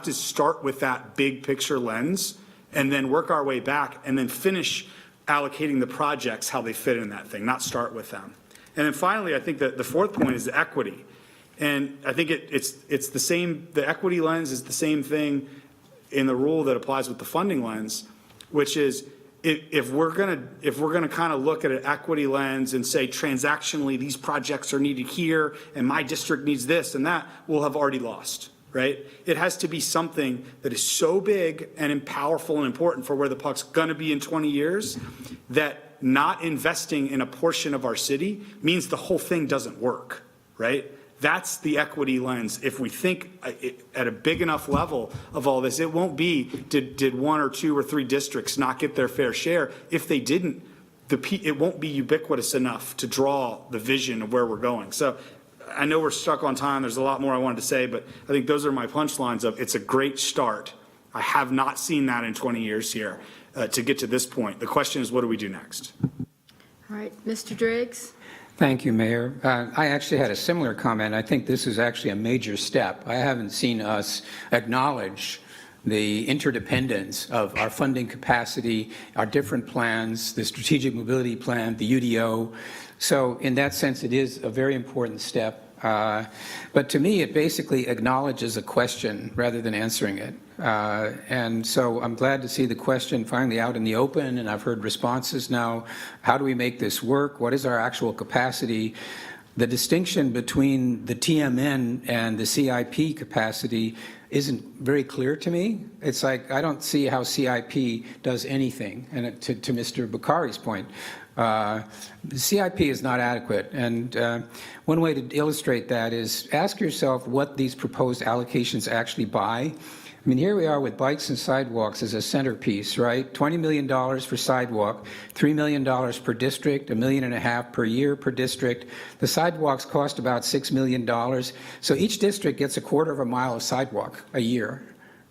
to start with that big picture lens and then work our way back and then finish allocating the projects how they fit in that thing, not start with them. And then finally, I think that the fourth point is the equity. And I think it's the same, the equity lens is the same thing in the rule that applies with the funding lens, which is if we're gonna kind of look at an equity lens and say transactionally these projects are needed here and my district needs this and that, we'll have already lost, right? It has to be something that is so big and powerful and important for where the puck's gonna be in 20 years that not investing in a portion of our city means the whole thing doesn't work, right? That's the equity lens. If we think at a big enough level of all this, it won't be did one or two or three districts not get their fair share. If they didn't, it won't be ubiquitous enough to draw the vision of where we're going. So I know we're stuck on time. There's a lot more I wanted to say, but I think those are my punchlines of it's a great start. I have not seen that in 20 years here to get to this point. The question is, what do we do next? All right, Mr. Driggs? Thank you, Mayor. I actually had a similar comment. I think this is actually a major step. I haven't seen us acknowledge the interdependence of our funding capacity, our different plans, the strategic mobility plan, the UDO. So in that sense, it is a very important step. But to me, it basically acknowledges a question rather than answering it. And so I'm glad to see the question finally out in the open, and I've heard responses now. How do we make this work? What is our actual capacity? the distinction between the TMN and the CIP capacity isn't very clear to me. It's like, I don't see how CIP does anything. And to Mr. Bukhari's point, CIP is not adequate. And one way to illustrate that is ask yourself what these proposed allocations actually buy. I mean, here we are with bikes and sidewalks as a centerpiece, right? $20 million for sidewalk, $3 million per district, $1.5 million per year per district. The sidewalks cost about $6 million. So each district gets a quarter of a mile of sidewalk a year,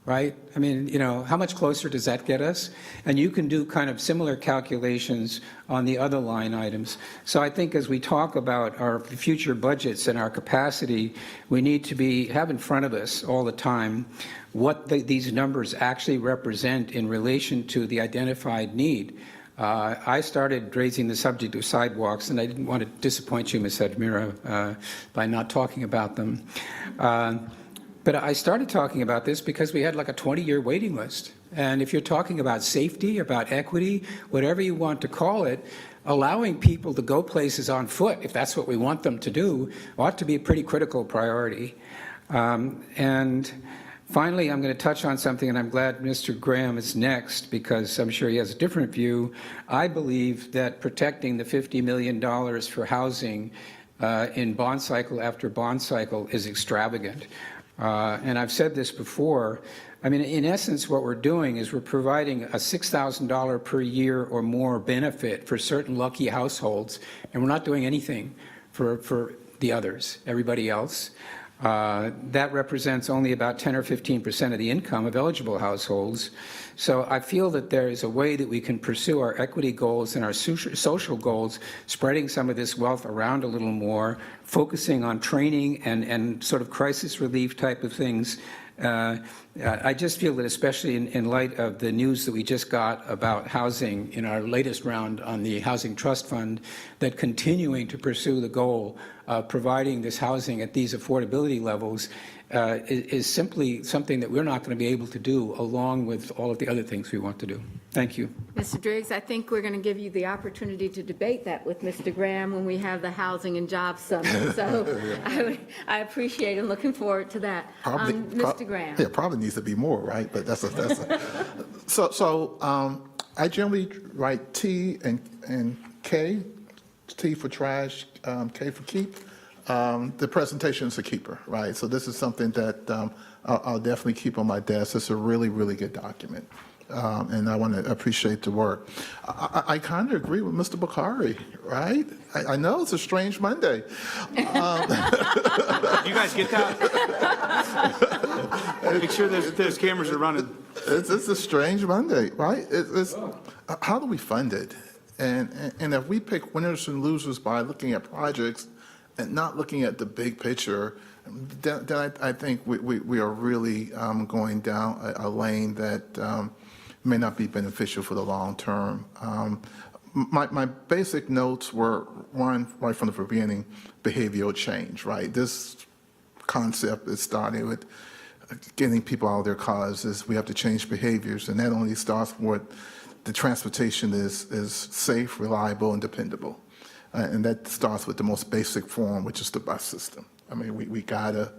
right? I mean, you know, how much closer does that get us? And you can do kind of similar calculations on the other line items. So I think as we talk about our future budgets and our capacity, we need to have in front of us all the time what these numbers actually represent in relation to the identified need. I started raising the subject of sidewalks, and I didn't want to disappoint you, Ms. Edmira, by not talking about them. But I started talking about this because we had like a 20-year waiting list. And if you're talking about safety, about equity, whatever you want to call it, allowing people to go places on foot, if that's what we want them to do, ought to be a pretty critical priority. And finally, I'm going to touch on something, and I'm glad Mr. Graham is next because I'm sure he has a different view. I believe that protecting the $50 million for housing in bond cycle after bond cycle is extravagant. And I've said this before. I mean, in essence, what we're doing is we're providing a $6,000 per year or more benefit for certain lucky households, and we're not doing anything for the others, everybody else. That represents only about 10 or 15% of the income of eligible households. So I feel that there is a way that we can pursue our equity goals and our social goals, spreading some of this wealth around a little more, focusing on training and sort of crisis relief type of things. I just feel that especially in light of the news that we just got about housing in our latest round on the Housing Trust Fund, that continuing to pursue the goal of providing this housing at these affordability levels is simply something that we're not going to be able to do along with all of the other things we want to do. Thank you. Mr. Driggs, I think we're going to give you the opportunity to debate that with Mr. Graham when we have the Housing and Jobs Summit. So I appreciate and looking forward to that. Mr. Graham. Yeah, probably needs to be more, right? But that's so I generally write T and K, T for trash, K for keep. The presentation is a keeper, right? So this is something that I'll definitely keep on my desk. It's a really, really good document. And I want to appreciate the work. I kind of agree with Mr. Bukhari, right? I know it's a strange Monday. You guys get that? Make sure those cameras are running. It's a strange Monday, right? How do we fund it? And if we pick winners and losers by looking at projects and not looking at the big picture, then I think we are really going down a lane that may not be beneficial for the long term. My basic notes were, one, right from the beginning, behavioral change, right? This concept is starting with getting people out of their cars. We have to change behaviors, and that only starts with the transportation is safe, reliable, and dependable. And that starts with the most basic form, which is the bus system. I mean, we gotta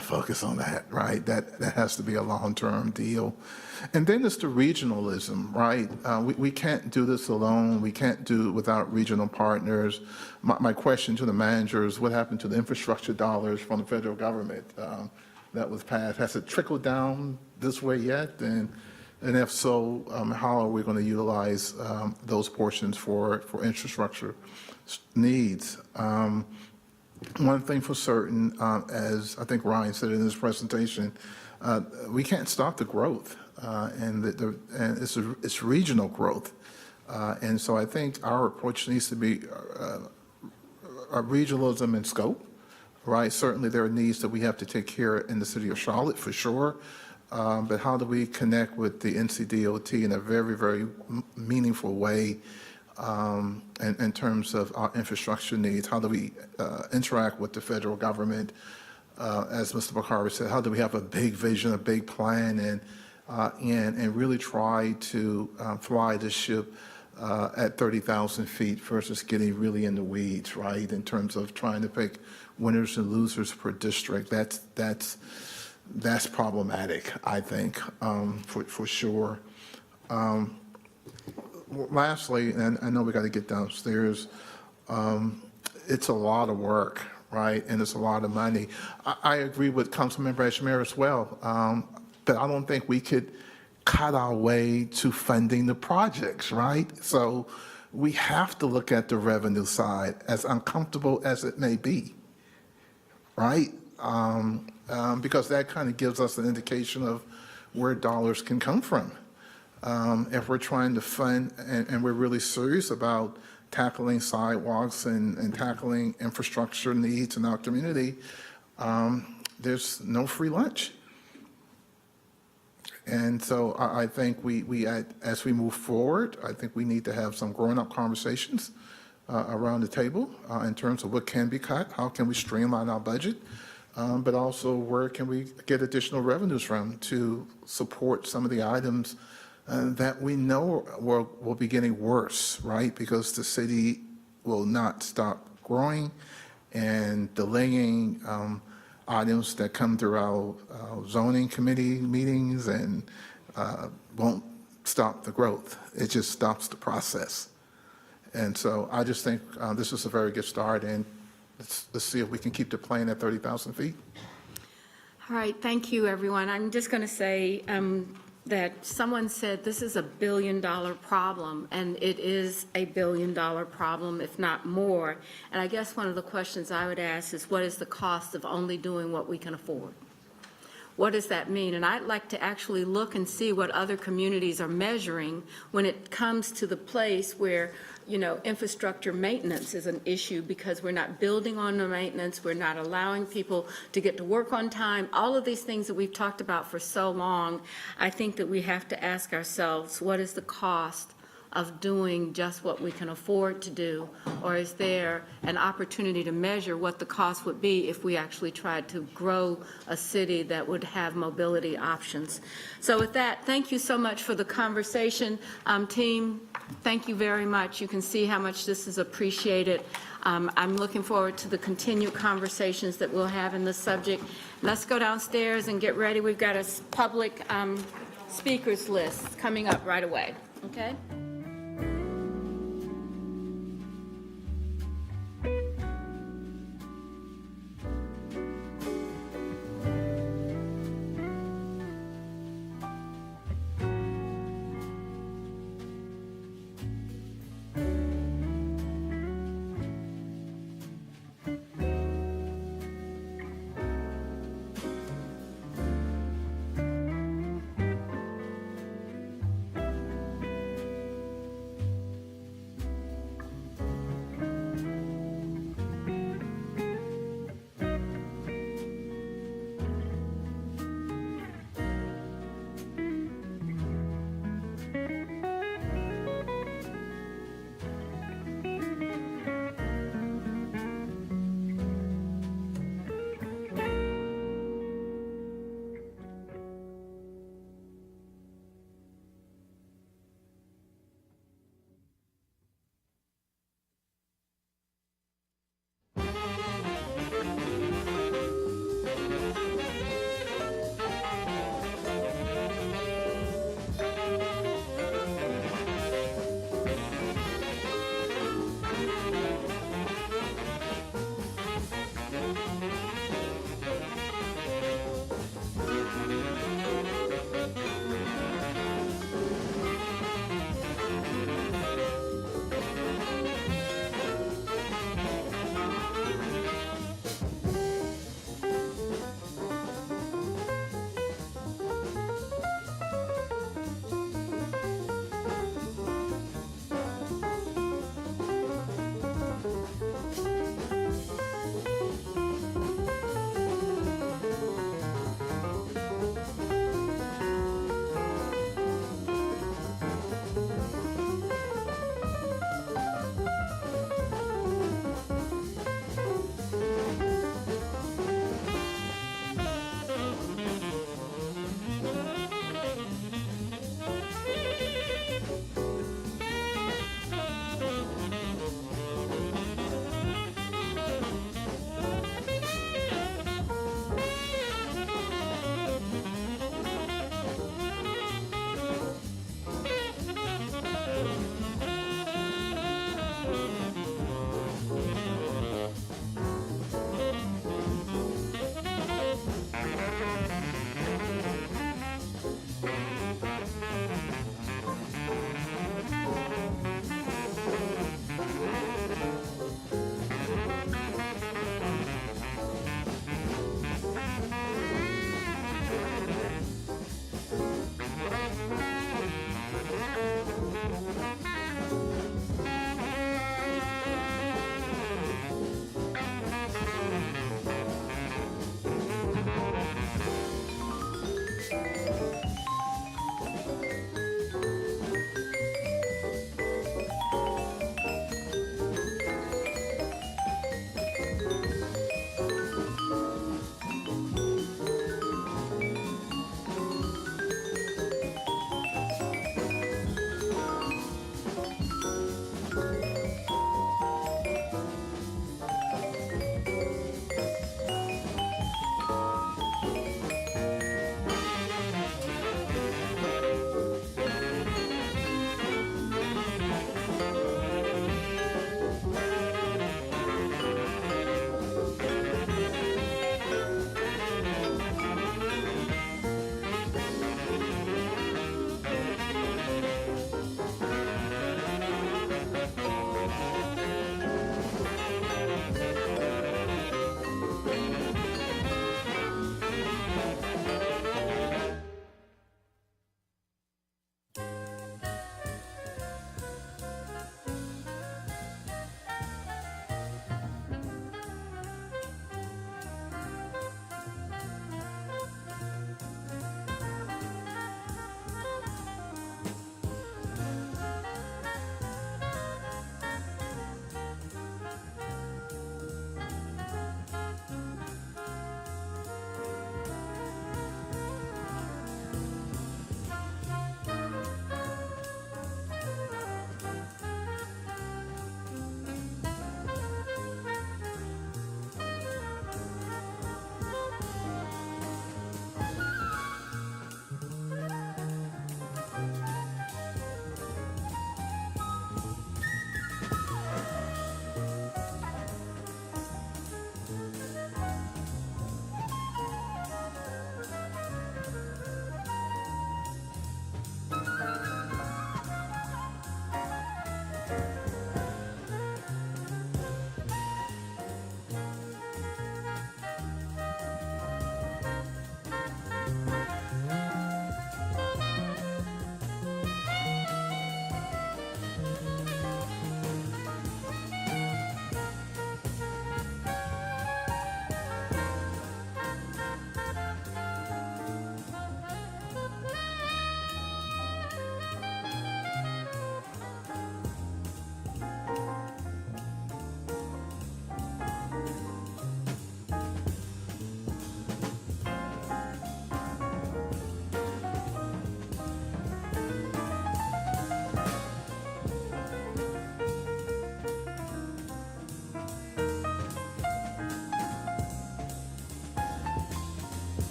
focus on that, right? That has to be a long-term deal. And then it's the regionalism, right? We can't do this alone. We can't do it without regional partners. My question to the manager is, what happened to the infrastructure dollars from the federal government that was passed? Has it trickled down this way yet? And if so, how are we going to utilize those portions for infrastructure needs? One thing for certain, as I think Ryan said in his presentation, we can't stop the growth, and it's regional growth. And so I think our approach needs to be a regionalism in scope, right? Certainly there are needs that we have to take care of in the city of Charlotte for sure. But how do we connect with the NCDOT in a very, very meaningful way in terms of our infrastructure needs? How do we interact with the federal government? As Mr. Bukhari said, how do we have a big vision, a big plan, and really try to fly the ship at 30,000 feet versus getting really in the weeds, right? In terms of trying to pick winners and losers per district. That's problematic, I think, for sure. Lastly, and I know we got to get downstairs, it's a lot of work, right? And it's a lot of money. I agree with Councilmember Ashmere as well, but I don't think we could cut our way to funding the projects, right? So we have to look at the revenue side, as uncomfortable as it may be, right? Because that kind of gives us an indication of where dollars can come from. If we're trying to fund, and we're really serious about tackling sidewalks and tackling infrastructure needs in our community, there's no free lunch. And so I think as we move forward, I think we need to have some grown-up conversations around the table in terms of what can be cut, how can we streamline our budget, but also where can we get additional revenues from to support some of the items that we know will be getting worse, right? Because the city will not stop growing and delaying items that come through our zoning committee meetings and won't stop the growth. It just stops the process. And so I just think this is a very good start, and let's see if we can keep the plane at 30,000 feet. All right, thank you, everyone. I'm just going to say that someone said this is a billion-dollar problem, and it is a billion-dollar problem, if not more. And I guess one of the questions I would ask is, what is the cost of only doing what we can afford? What does that mean? And I'd like to actually look and see what other communities are measuring when it comes to the place where, you know, infrastructure maintenance is an issue because we're not building on the maintenance, we're not allowing people to get to work on time. All of these things that we've talked about for so long, I think that we have to ask ourselves, what is the cost of doing just what we can afford to do? Or is there an opportunity to measure what the cost would be if we actually tried to grow a city that would have mobility options? So with that, thank you so much for the conversation. Team, thank you very much. You can see how much this is appreciated. I'm looking forward to the continued conversations that we'll have in this subject. Let's go downstairs and get ready. We've got a public speakers list coming up right away, okay?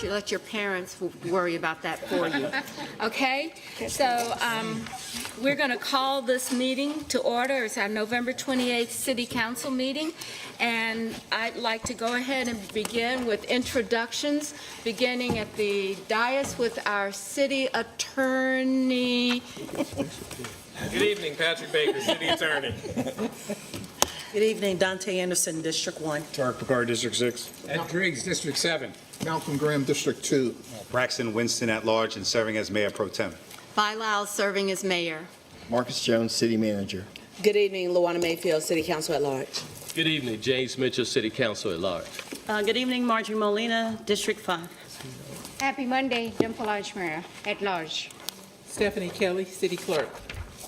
let your parents worry about that for you. Okay? So we're going to call this meeting to order. It's our November 28th City Council meeting. And I'd like to go ahead and begin with introductions, beginning at the dais with our city attorney. Good evening, Patrick Baker, City Attorney. Good evening, Dante Anderson, District 1. Tarek Picard, District 6. Ed Griggs, District 7. Malcolm Graham, District 2. Braxton Winston at large and serving as Mayor Pro Tem. Vi Lyles serving as mayor. Marcus Jones, City Manager. Good evening, Luana Mayfield, City Council at Large. Good evening, James Mitchell, City Council at Large. Good evening, Marjorie Molina, District 5. Happy Monday, Dimple Archmere at large. Stephanie Kelly, City Clerk.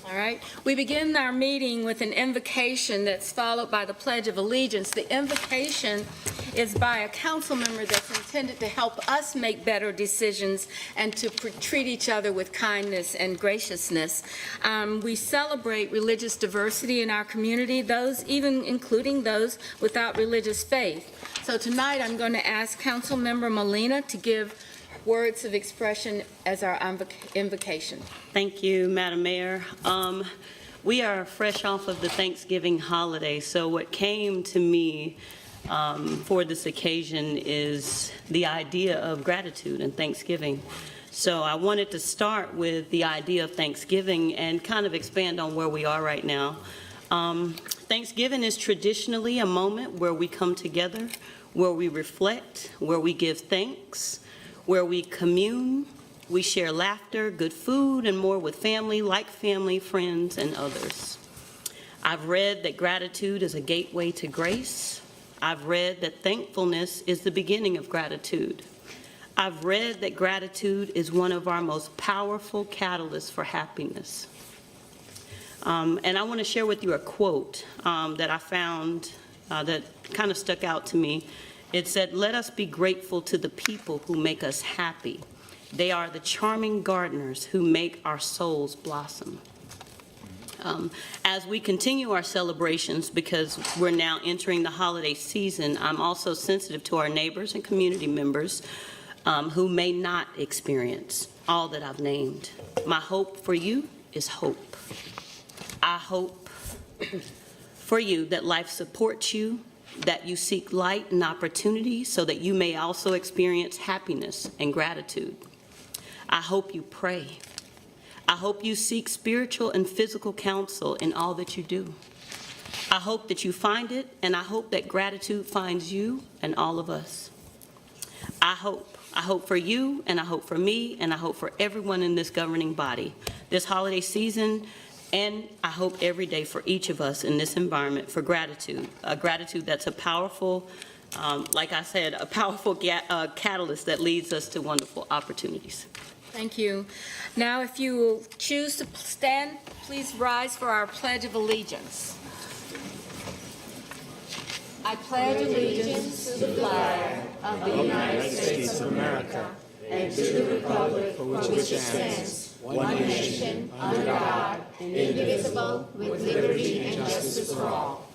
All right. We begin our meeting with an invocation that's followed by the Pledge of Allegiance. The invocation is by a council member that's intended to help us make better decisions and to treat each other with kindness and graciousness. We celebrate religious diversity in our community, those even including those without religious faith. So tonight I'm going to ask Council Member Molina to give words of expression as our invocation. Thank you, Madam Mayor. We are fresh off of the Thanksgiving holiday, so what came to me for this occasion is the idea of gratitude and Thanksgiving. So I wanted to start with the idea of Thanksgiving and kind of expand on where we are right now. Thanksgiving is traditionally a moment where we come together, where we reflect, where we give thanks, where we commune, we share laughter, good food, and more with family, like family, friends, and others. I've read that gratitude is a gateway to grace. I've read that thankfulness is the beginning of gratitude. I've read that gratitude is one of our most powerful catalysts for happiness. And I want to share with you a quote that I found that kind of stuck out to me. It said, "Let us be grateful to the people who make us happy. They are the charming gardeners who make our souls blossom." As we continue our celebrations, because we're now entering the holiday season, I'm also sensitive to our neighbors and community members who may not experience all that I've named. My hope for you is hope. I hope for you that life supports you, that you seek light and opportunity so that you may also experience happiness and gratitude. I hope you pray. I hope you seek spiritual and physical counsel in all that you do. I hope that you find it, and I hope that gratitude finds you and all of us. I hope for you, and I hope for me, and I hope for everyone in this governing body this holiday season. And I hope every day for each of us in this environment for gratitude, a gratitude that's a powerful, like I said, a powerful catalyst that leads us to wonderful opportunities. Thank you. Now, if you will choose to stand, please rise for our Pledge of Allegiance. I pledge allegiance to the flag of the United States of America and to the republic for which it stands, one nation, under God, indivisible, with liberty and justice for all.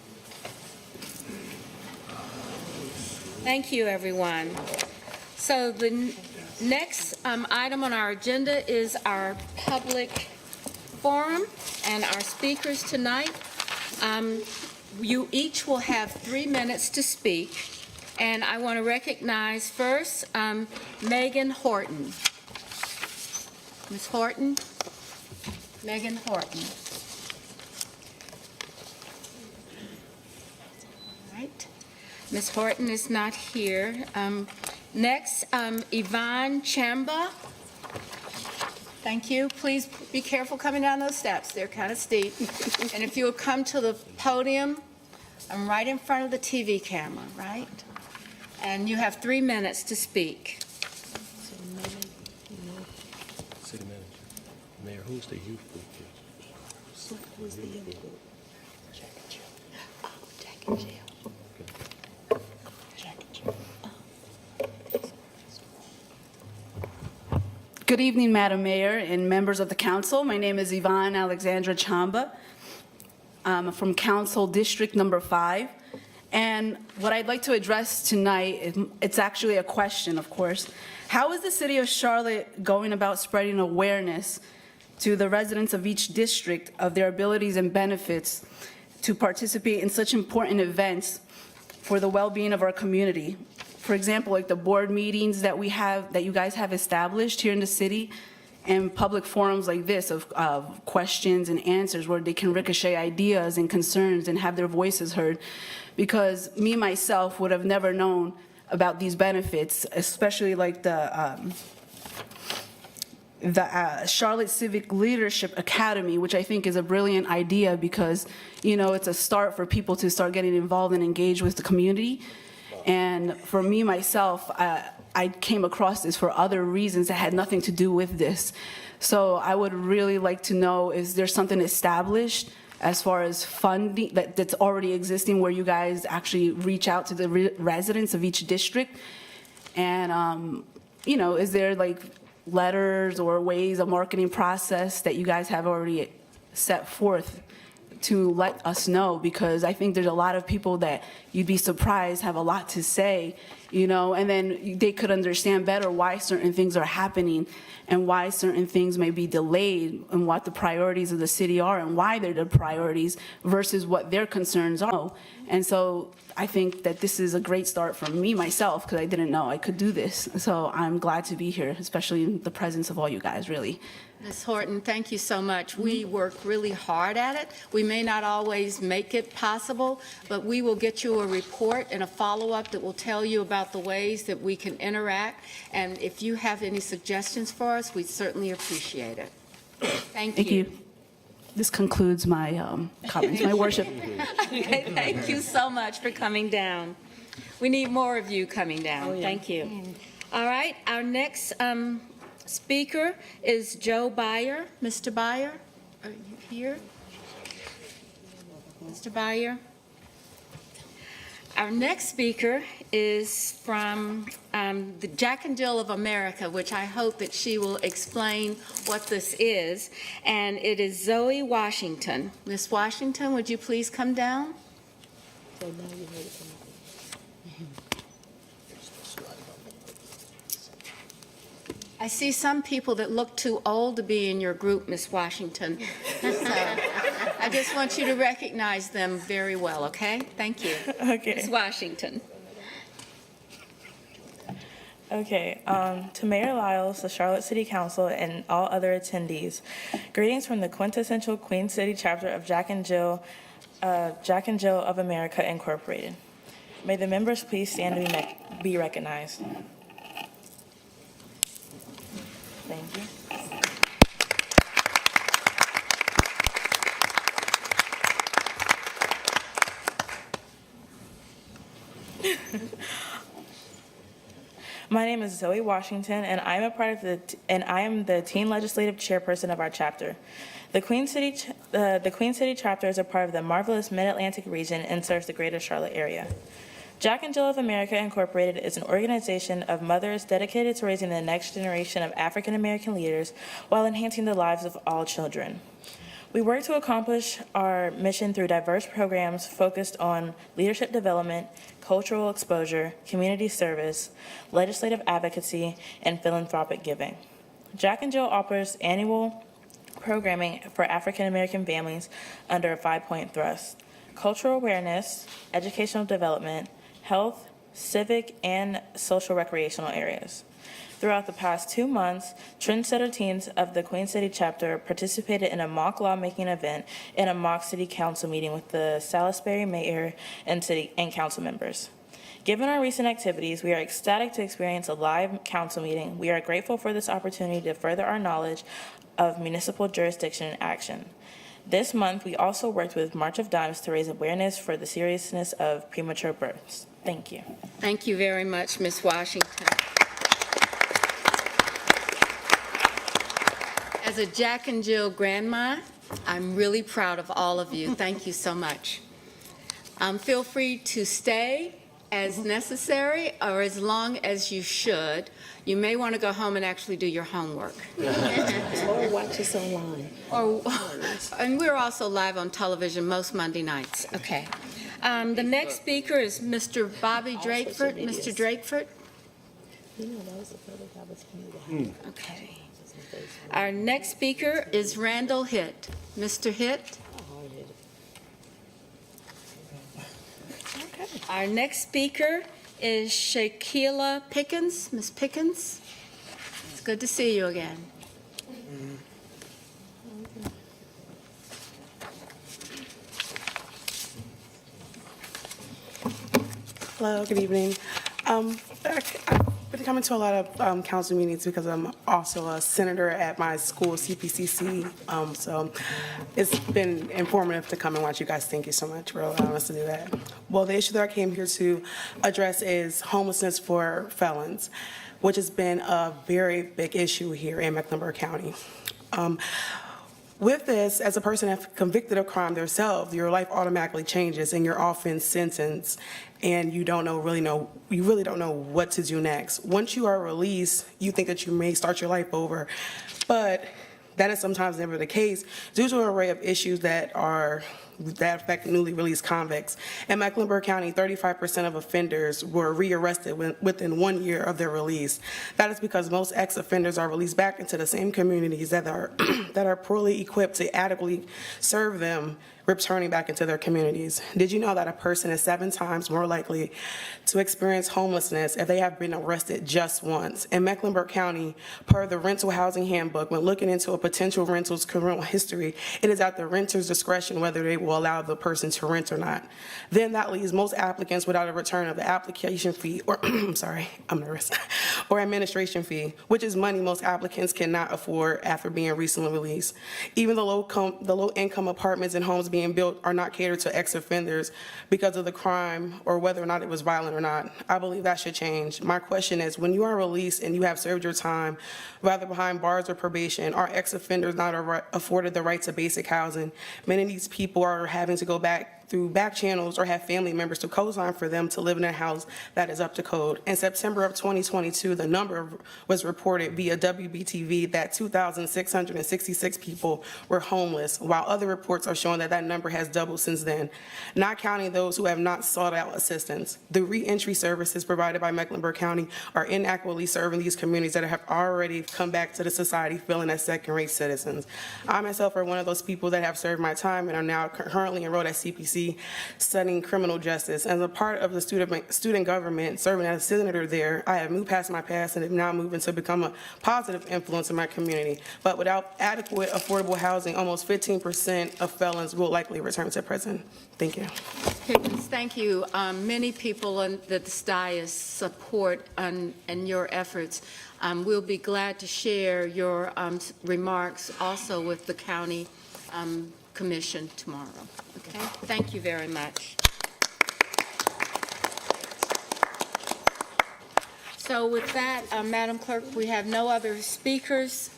Thank you, everyone. So the next item on our agenda is our public forum and our speakers tonight. You each will have 3 minutes to speak. And I want to recognize first Megan Horton. Ms. Horton? Megan Horton. All right. Ms. Horton is not here. Next, Yvonne Chamba. Thank you. Please be careful coming down those steps. They're kind of steep. And if you'll come to the podium, I'm right in front of the TV camera, right? And you have 3 minutes to speak. City Manager. Mayor, who's the youth group? Who's the youth group? Jack and Jill. Oh, Jack and Jill. Good evening, Madam Mayor and members of the council. My name is Yvonne Alexandra Chamba. I'm from Council District Number 5, And what I'd like to address tonight, it's actually a question, of course. How is the city of Charlotte going about spreading awareness to the residents of each district of their abilities and benefits to participate in such important events for the well-being of our community? For example, like the board meetings that we have, that you guys have established here in the city, and public forums like this of questions and answers where they can ricochet ideas and concerns and have their voices heard. Because me, myself, would have never known about these benefits, especially like the Charlotte Civic Leadership Academy, which I think is a brilliant idea because, you know, it's a start for people to start getting involved and engaged with the community. And for me, myself, I came across this for other reasons that had nothing to do with this. So I would really like to know, is there something established as far as funding that's already existing where you guys actually reach out to the residents of each district? And, you know, is there like letters or ways, a marketing process that you guys have already set forth to let us know? Because I think there's a lot of people that you'd be surprised have a lot to say, you know, and then they could understand better why certain things are happening and why certain things may be delayed and what the priorities of the city are and why they're the priorities versus what their concerns are. And so I think that this is a great start for me, myself, because I didn't know I could do this. So I'm glad to be here, especially in the presence of all you guys, really. Ms. Horton, thank you so much. We work really hard at it. We may not always make it possible, but we will get you a report and a follow-up that will tell you about the ways that we can interact. And if you have any suggestions for us, we certainly appreciate it. Thank you. Thank you. This concludes my comments, my worship. Okay, thank you so much for coming down. We need more of you coming down. Thank you. All right, our next speaker is Joe Byer. Mr. Byer, are you here? Mr. Byer? Our next speaker is from the Jack and Jill of America, which I hope that she will explain what this is. And it is Zoe Washington. Miss Washington, would you please come down? I see some people that look too old to be in your group, Miss Washington. So I just want you to recognize them very well, okay? Thank you. Okay. Ms. Washington. Okay, to Mayor Lyles, the Charlotte City Council, and all other attendees, greetings from the quintessential Queen City chapter of Jack and Jill of America Incorporated. May the members please stand and be recognized. Thank you. My name is Zoe Washington, and I am the teen legislative chairperson of our chapter. The Queen City chapter is a part of the marvelous Mid-Atlantic region and serves the greater Charlotte area. Jack and Jill of America Incorporated is an organization of mothers dedicated to raising the next generation of African American leaders while enhancing the lives of all children. We work to accomplish our mission through diverse programs focused on leadership development, cultural exposure, community service, legislative advocacy, and philanthropic giving. Jack and Jill offers annual programming for African American families under a 5-point thrust: cultural awareness, educational development, health, civic, and social recreational areas. Throughout the past 2 months, trendsetter teens of the Queen City chapter participated in a mock lawmaking event and a mock city council meeting with the Salisbury mayor and city and council members. Given our recent activities, we are ecstatic to experience a live council meeting. We are grateful for this opportunity to further our knowledge of municipal jurisdiction and action. This month, we also worked with March of Dimes to raise awareness for the seriousness of premature births. Thank you. Thank you very much, Ms. Washington. As a Jack and Jill grandma, I'm really proud of all of you. Thank you so much. Feel free to stay as necessary or as long as you should. You may want to go home and actually do your homework. Or watch us online. And we're also live on television most Monday nights. Okay. The next speaker is Mr. Bobby Drakeford. Mr. Drakeford? Okay. Our next speaker is Randall Hitt. Mr. Hitt? Our next speaker is Shaquila Pickens. Ms. Pickens? It's good to see you again. Hello, good evening. I've been coming to a lot of council meetings because I'm also a senator at my school, CPCC. So it's been informative to come and watch you guys. Thank you so much for allowing us to do that. Well, the issue that I came here to address is homelessness for felons, which has been a very big issue here in Mecklenburg County. With this, as a person that's convicted of crime themselves, your life automatically changes and you're often sentenced, and you really don't know what to do next. Once you are released, you think that you may start your life over, but that is sometimes never the case due to an array of issues that affect newly released convicts. In Mecklenburg County, 35% of offenders were rearrested within 1 year of their release. That is because most ex-offenders are released back into the same communities that are poorly equipped to adequately serve them, returning back into their communities. Did you know that a person is 7 times more likely to experience homelessness if they have been arrested just once? In Mecklenburg County, per the Rental Housing Handbook, when looking into a potential rental's criminal history, it is at the renter's discretion whether they will allow the person to rent or not. Then that leaves most applicants without a return of the application fee, or I'm nervous, or administration fee, which is money most applicants cannot afford after being recently released. Even the low-income apartments and homes being built are not catered to ex-offenders because of the crime or whether or not it was violent or not. I believe that should change. My question is, when you are released and you have served your time, whether behind bars or probation, are ex-offenders not afforded the right to basic housing? Many of these people are having to go back through back channels or have family members to co-sign for them to live in a house that is up to code. In September of 2022, the number was reported via WBTV that 2,666 people were homeless, while other reports are showing that that number has doubled since then, not counting those who have not sought out assistance. The reentry services provided by Mecklenburg County are inadequately serving these communities that have already come back to the society feeling as second-rate citizens. I myself are one of those people that have served my time and are now currently enrolled at CPC studying criminal justice. As a part of the student government, serving as a senator there, I have moved past my past and have now moved to become a positive influence in my community. But without adequate affordable housing, almost 15% of felons will likely return to prison. Thank you. Pickens, thank you. Many people on the dais support and your efforts. We'll be glad to share your remarks also with the county commission tomorrow. Okay, thank you very much. So with that, Madam Clerk, we have no other speakers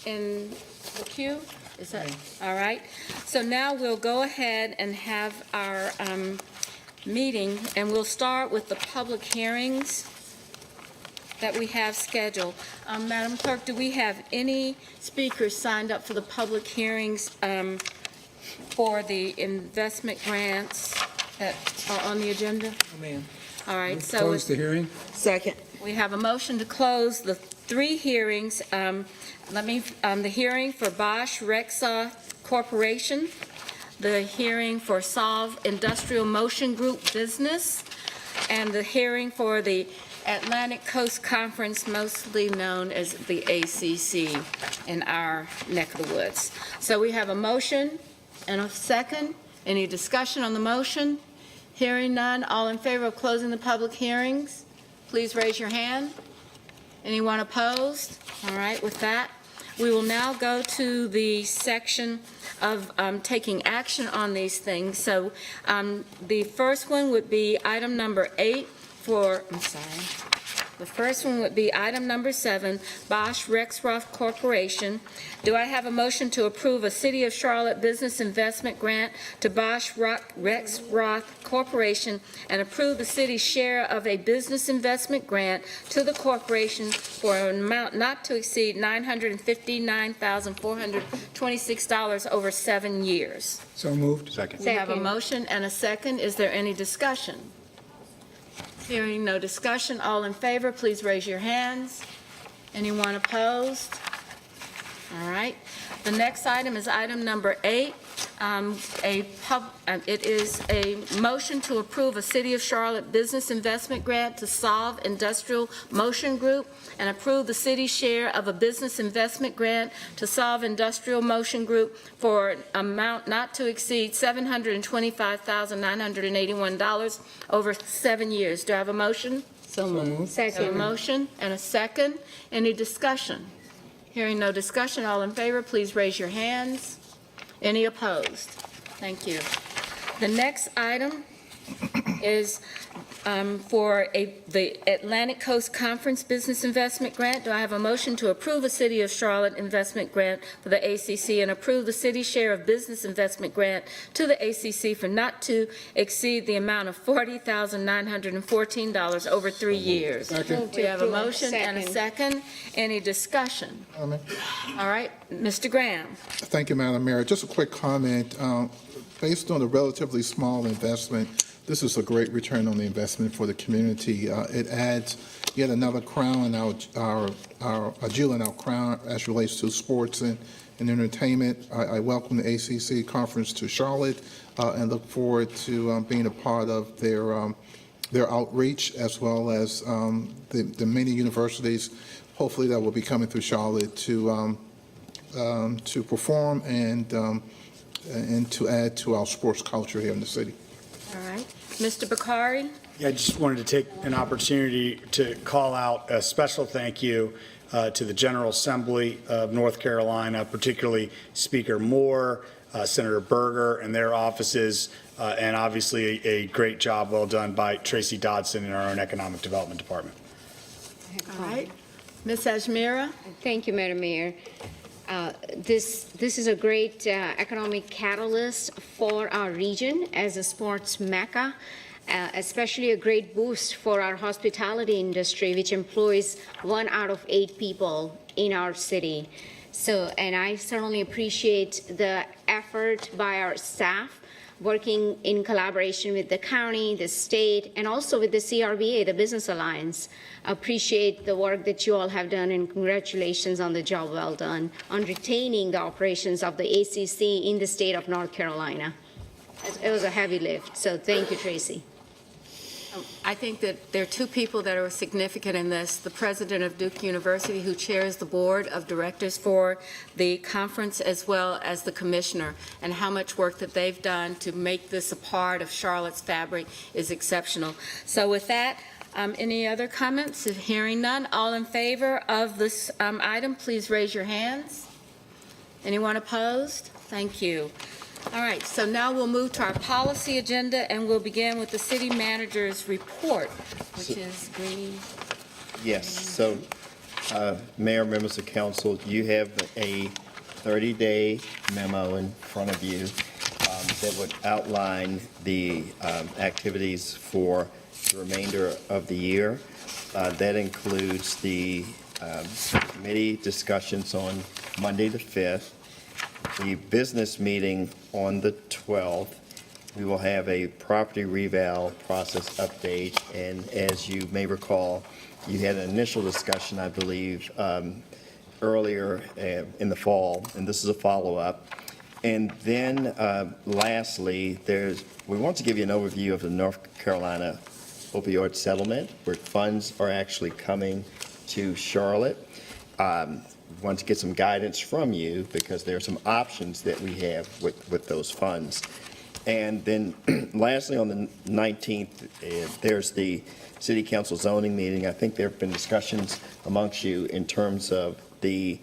in the queue. Is that all right? So now we'll go ahead and have our meeting, and we'll start with the public hearings that we have scheduled. Madam Clerk, do we have any speakers signed up for the public hearings for the investment grants that are on the agenda? Ma'am. All right, so Close the hearing? Second. we have a motion to close the 3 hearings. The hearing for Bosch Rexall Corporation, the hearing for Solve Industrial Motion Group Business, and the hearing for the Atlantic Coast Conference, mostly known as the ACC in our neck of the woods. So we have a motion and a second. Any discussion on the motion? Hearing none, all in favor of closing the public hearings, please raise your hand. Anyone opposed? All right, with that, we will now go to the section of taking action on these things. So the first one would be item number 8 for, I'm sorry. The first one would be item number 7, Bosch Rexroth Corporation. Do I have a motion to approve a City of Charlotte business investment grant to Bosch Rexroth Corporation and approve the city's share of a business investment grant to the corporation for an amount not to exceed $959,426 over 7 years? So moved. Second. We have a motion and a second. Is there any discussion? Hearing no discussion, all in favor, please raise your hands. Anyone opposed? All right. The next item is item number 8. It is a motion to approve a City of Charlotte business investment grant to Solve Industrial Motion Group and approve the city's share of a business investment grant to Solve Industrial Motion Group for an amount not to exceed $725,981 over 7 years. Do I have a motion? So moved. A motion and a second. Any discussion? Hearing no discussion, all in favor, please raise your hands. Any opposed? Thank you. The next item is for the Atlantic Coast Conference Business Investment Grant. Do I have a motion to approve a City of Charlotte investment grant for the ACC and approve the city's share of business investment grant to the ACC for not to exceed the amount of $40,914 over 3 years? We have a motion and a second. Any discussion? All right, Mr. Graham. Thank you, Madam Mayor. Just a quick comment. Based on a relatively small investment, this is a great return on the investment for the community. It adds yet another crown in a jewel in our crown as relates to sports and entertainment. I welcome the ACC conference to Charlotte and look forward to being a part of their outreach, as well as the many universities, hopefully, that will be coming through Charlotte to perform and to add to our sports culture here in the city. All right. Mr. Bakari? Yeah, I just wanted to take an opportunity to call out a special thank you to the General Assembly of North Carolina, particularly Speaker Moore, Senator Berger, and their offices, and obviously a great job well done by Tracy Dodson in our own Economic Development Department. All right. Ms. Ajmira? Thank you, Madam Mayor. This is a great economic catalyst for our region as a sports mecca, especially a great boost for our hospitality industry, which employs 1 out of 8 people in our city. So, and I certainly appreciate the effort by our staff working in collaboration with the county, the state, and also with the CRBA, the Business Alliance. Appreciate the work that you all have done, and congratulations on the job well done on retaining the operations of the ACC in the state of North Carolina. It was a heavy lift, so thank you, Tracy. I think that there are 2 people that are significant in this. The president of Duke University, who chairs the board of directors for the conference, as well as the commissioner, and how much work that they've done to make this a part of Charlotte's fabric is exceptional. So with that, any other comments? Hearing none, all in favor of this item, please raise your hands. Anyone opposed? Thank you. All right, so now we'll move to our policy agenda, and we'll begin with the city manager's report, which is green. Yes, so, Mayor, members of council, you have a 30-day memo in front of you that would outline the activities for the remainder of the year. That includes the committee discussions on Monday the 5th, the business meeting on the 12th. We will have a property reval process update, and as you may recall, you had an initial discussion, I believe, earlier in the fall, and this is a follow-up. And then lastly, we want to give you an overview of the North Carolina opioid settlement, where funds are actually coming to Charlotte. We want to get some guidance from you because there are some options that we have with those funds. And then lastly, on the 19th, there's the City Council zoning meeting. I think there have been discussions amongst you in terms of the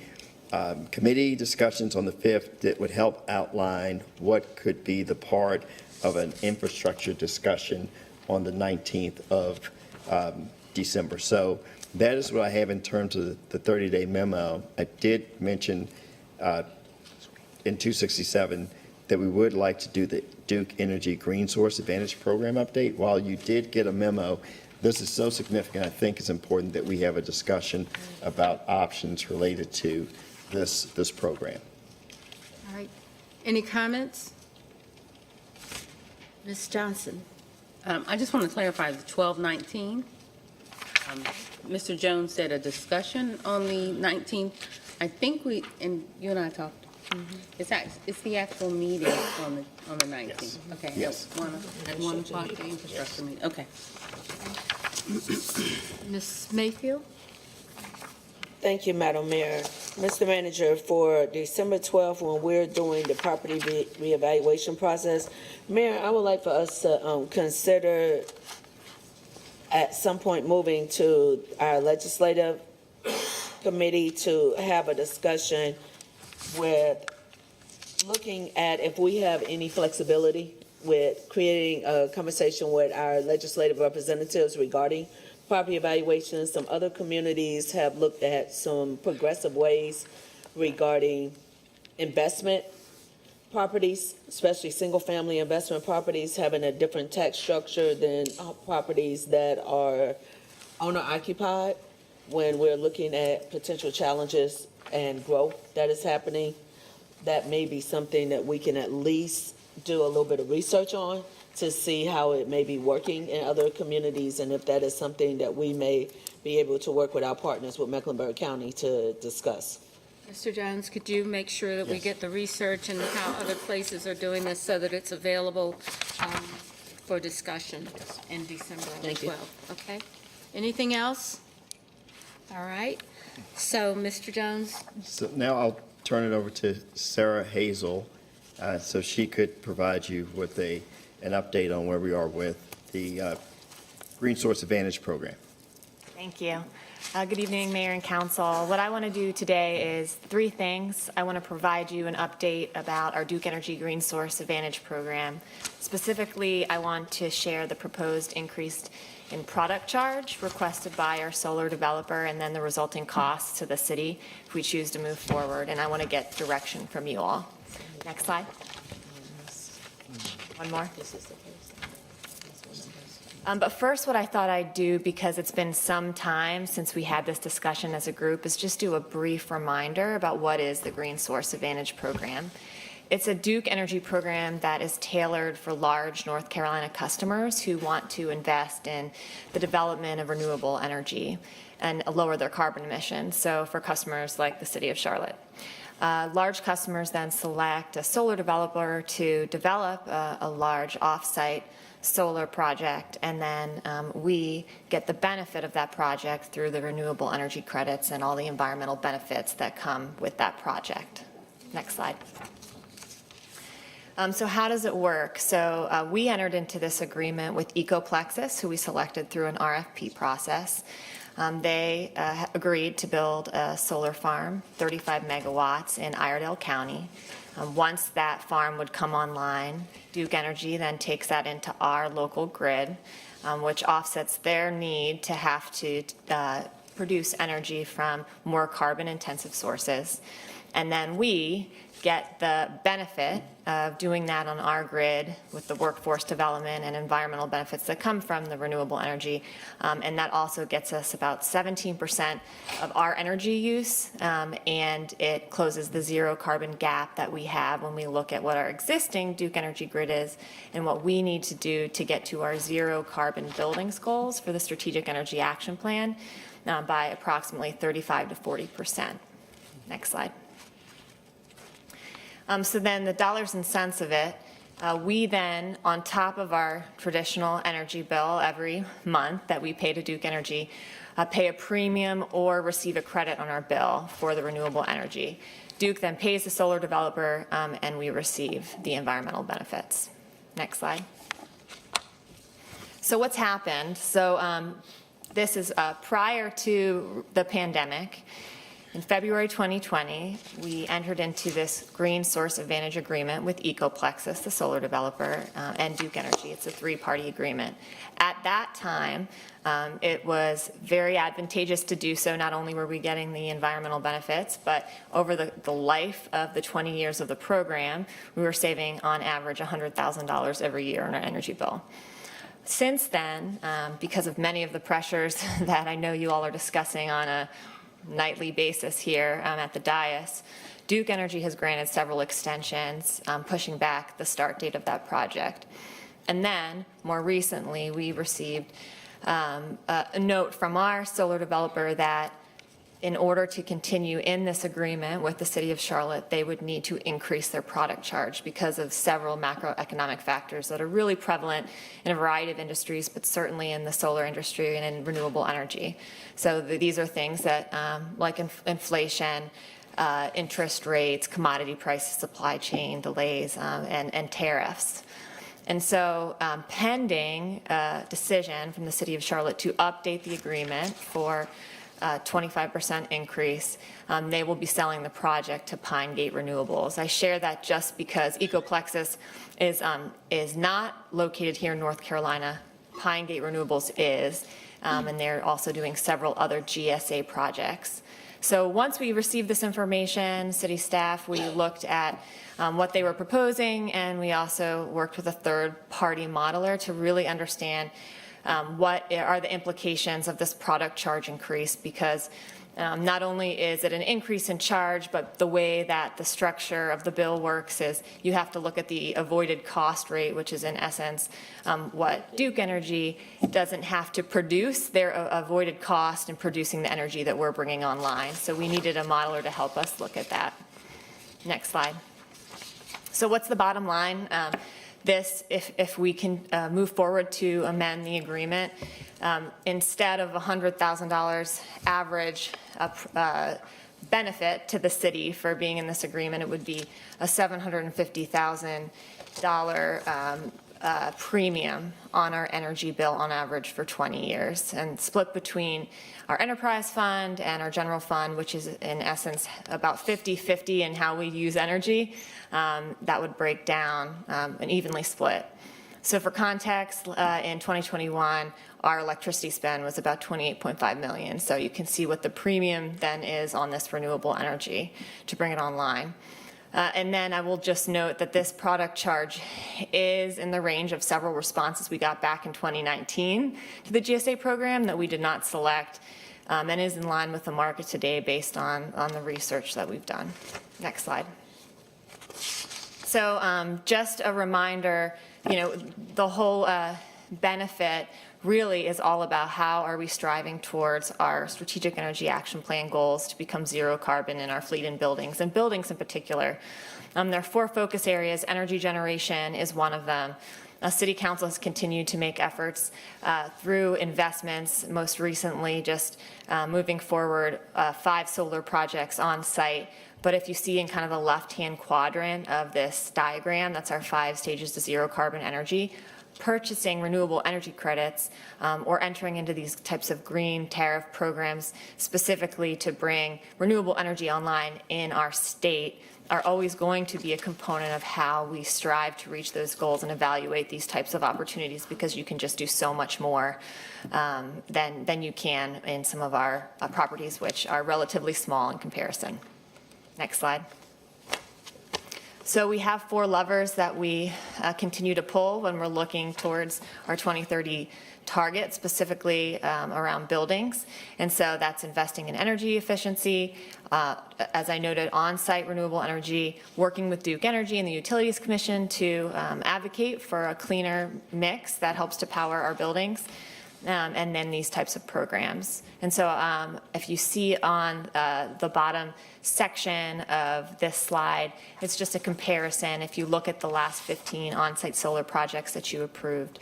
committee discussions on the 5th that would help outline what could be the part of an infrastructure discussion on the 19th of December. So That is what I have in terms of the 30-day memo. I did mention in 267 that we would like to do the Duke Energy Green Source Advantage Program update. While you did get a memo, this is so significant, I think it's important that we have a discussion about options related to this program. All right. Any comments? Ms. Johnson? I just want to clarify the 1219. Mr. Jones said a discussion on the 19th. I think and you and I talked. It's the actual meeting on the 19th. Yes. Okay. Yes. At 1 o'clock, the infrastructure meeting. Okay. Ms. Mayfield? Thank you, Madam Mayor. Mr. Manager, for December 12th, when we're doing the property reevaluation process, Mayor, I would like for us to consider at some point moving to our legislative committee to have a discussion with looking at if we have any flexibility with creating a conversation with our legislative representatives regarding property evaluations. Some other communities have looked at some progressive ways regarding investment properties, especially single-family investment properties, having a different tax structure than properties that are owner-occupied when we're looking at potential challenges and growth that is happening. That may be something that we can at least do a little bit of research on to see how it may be working in other communities, and if that is something that we may be able to work with our partners with Mecklenburg County to discuss. Mr. Jones, could you make sure that we get the research and how other places are doing this so that it's available for discussion in December on the Thank you. 12th? Okay. Anything else? All right. So, Mr. Jones? So now I'll turn it over to Sarah Hazel, so she could provide you with an update on where we are with the Green Source Advantage Program. Thank you. Good evening, Mayor and Council. What I want to do today is 3 things. I want to provide you an update about our Duke Energy Green Source Advantage Program. Specifically, I want to share the proposed increase in product charge requested by our solar developer and then the resulting costs to the city if we choose to move forward. And I want to get direction from you all. Next slide. One more. But first, what I thought I'd do, because it's been some time since we had this discussion as a group, is just do a brief reminder about what is the Green Source Advantage Program. It's a Duke Energy program that is tailored for large North Carolina customers who want to invest in the development of renewable energy and lower their carbon emissions. So for customers like the city of Charlotte. Large customers then select a solar developer to develop a large off-site solar project, and then we get the benefit of that project through the renewable energy credits and all the environmental benefits that come with that project. Next slide. So how does it work? So we entered into this agreement with Ecoplexus, who we selected through an RFP process. They agreed to build a solar farm, 35 megawatts in Iredell County. Once that farm would come online, Duke Energy then takes that into our local grid, which offsets their need to have to produce energy from more carbon-intensive sources. And then we get the benefit of doing that on our grid with the workforce development and environmental benefits that come from the renewable energy. And that also gets us about 17% of our energy use, and it closes the zero carbon gap that we have when we look at what our existing Duke Energy grid is and what we need to do to get to our zero carbon buildings goals for the Strategic Energy Action Plan by approximately 35 to 40%. Next slide. So then the dollars and cents of it, we then, on top of our traditional energy bill every month that we pay to Duke Energy, pay a premium or receive a credit on our bill for the renewable energy. Duke then pays the solar developer, and we receive the environmental benefits. Next slide. So what's happened? So this is prior to the pandemic. In February 2020, we entered into this Green Source Advantage Agreement with Ecoplexus, the solar developer, and Duke Energy. It's a three-party agreement. At that time, it was very advantageous to do so. Not only were we getting the environmental benefits, but over the life of the 20 years of the program, we were saving on average $100,000 every year on our energy bill. Since then, because of many of the pressures that I know you all are discussing on a nightly basis here at the dais, Duke Energy has granted several extensions, pushing back the start date of that project. And then, more recently, we received a note from our solar developer that in order to continue in this agreement with the City of Charlotte, they would need to increase their product charge because of several macroeconomic factors that are really prevalent in a variety of industries, but certainly in the solar industry and in renewable energy. So these are things that, like inflation, interest rates, commodity prices, supply chain delays, and tariffs. And so pending a decision from the City of Charlotte to update the agreement for 25% increase, they will be selling the project to Pine Gate Renewables. I share that just because Ecoplexus is not located here in North Carolina. Pine Gate Renewables is, and they're also doing several other GSA projects. So once we received this information, city staff, we looked at what they were proposing, and we also worked with a third-party modeler to really understand what are the implications of this product charge increase, because not only is it an increase in charge, but the way that the structure of the bill works is you have to look at the avoided cost rate, which is in essence what Duke Energy doesn't have to produce their avoided cost in producing the energy that we're bringing online. So we needed a modeler to help us look at that. Next slide. So what's the bottom line? If we can move forward to amend the agreement, instead of $100,000 average benefit to the city for being in this agreement, it would be a $750,000 premium on our energy bill on average for 20 years, and split between our enterprise fund and our general fund, which is in essence about 50-50 in how we use energy. That would break down and evenly split. So for context, in 2021, our electricity spend was about $28.5 million. So you can see what the premium then is on this renewable energy to bring it online. And then I will just note that this product charge is in the range of several responses we got back in 2019 to the GSA program that we did not select, and is in line with the market today based on the research that we've done. Next slide. So just a reminder, the whole benefit really is all about how are we striving towards our strategic energy action plan goals to become zero carbon in our fleet and buildings in particular. There are 4 focus areas. Energy generation is one of them. City Council has continued to make efforts through investments, most recently just moving forward 5 solar projects on site. But if you see in kind of the left-hand quadrant of this diagram, that's our 5 stages to zero carbon energy. Purchasing renewable energy credits or entering into these types of green tariff programs specifically to bring renewable energy online in our state are always going to be a component of how we strive to reach those goals and evaluate these types of opportunities, because you can just do so much more than you can in some of our properties, which are relatively small in comparison. Next slide. So we have 4 levers that we continue to pull when we're looking towards our 2030 target, specifically around buildings. And so that's investing in energy efficiency, as I noted, on-site renewable energy, working with Duke Energy and the Utilities Commission to advocate for a cleaner mix that helps to power our buildings. And then these types of programs. And so if you see on the bottom section of this slide, it's just a comparison. If you look at the last 15 on-site solar projects that you approved,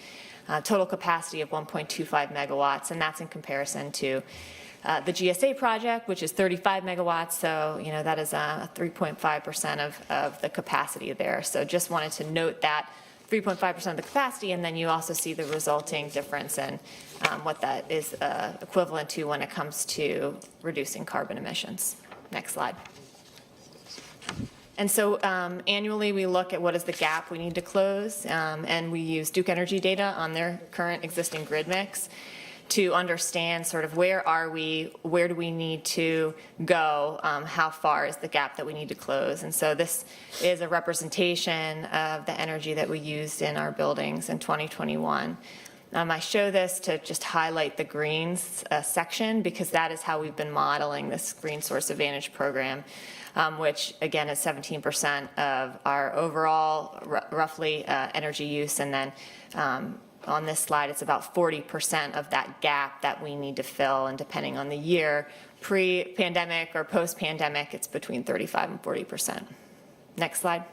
total capacity of 1.25 megawatts, and that's in comparison to the GSA project, which is 35 megawatts, so that is 3.5% of the capacity there. So just wanted to note that 3.5% of the capacity, and then you also see the resulting difference in what that is equivalent to when it comes to reducing carbon emissions. Next slide. And so annually, we look at what is the gap we need to close, and we use Duke Energy data on their current existing grid mix to understand sort of where are we, where do we need to go, how far is the gap that we need to close. And so this is a representation of the energy that we used in our buildings in 2021. I show this to just highlight the greens section because that is how we've been modeling this Green Source Advantage program, which again is 17% of our overall roughly energy use. And then on this slide, it's about 40% of that gap that we need to fill. And depending on the year, pre-pandemic or post-pandemic, it's between 35 and 40%. Next slide.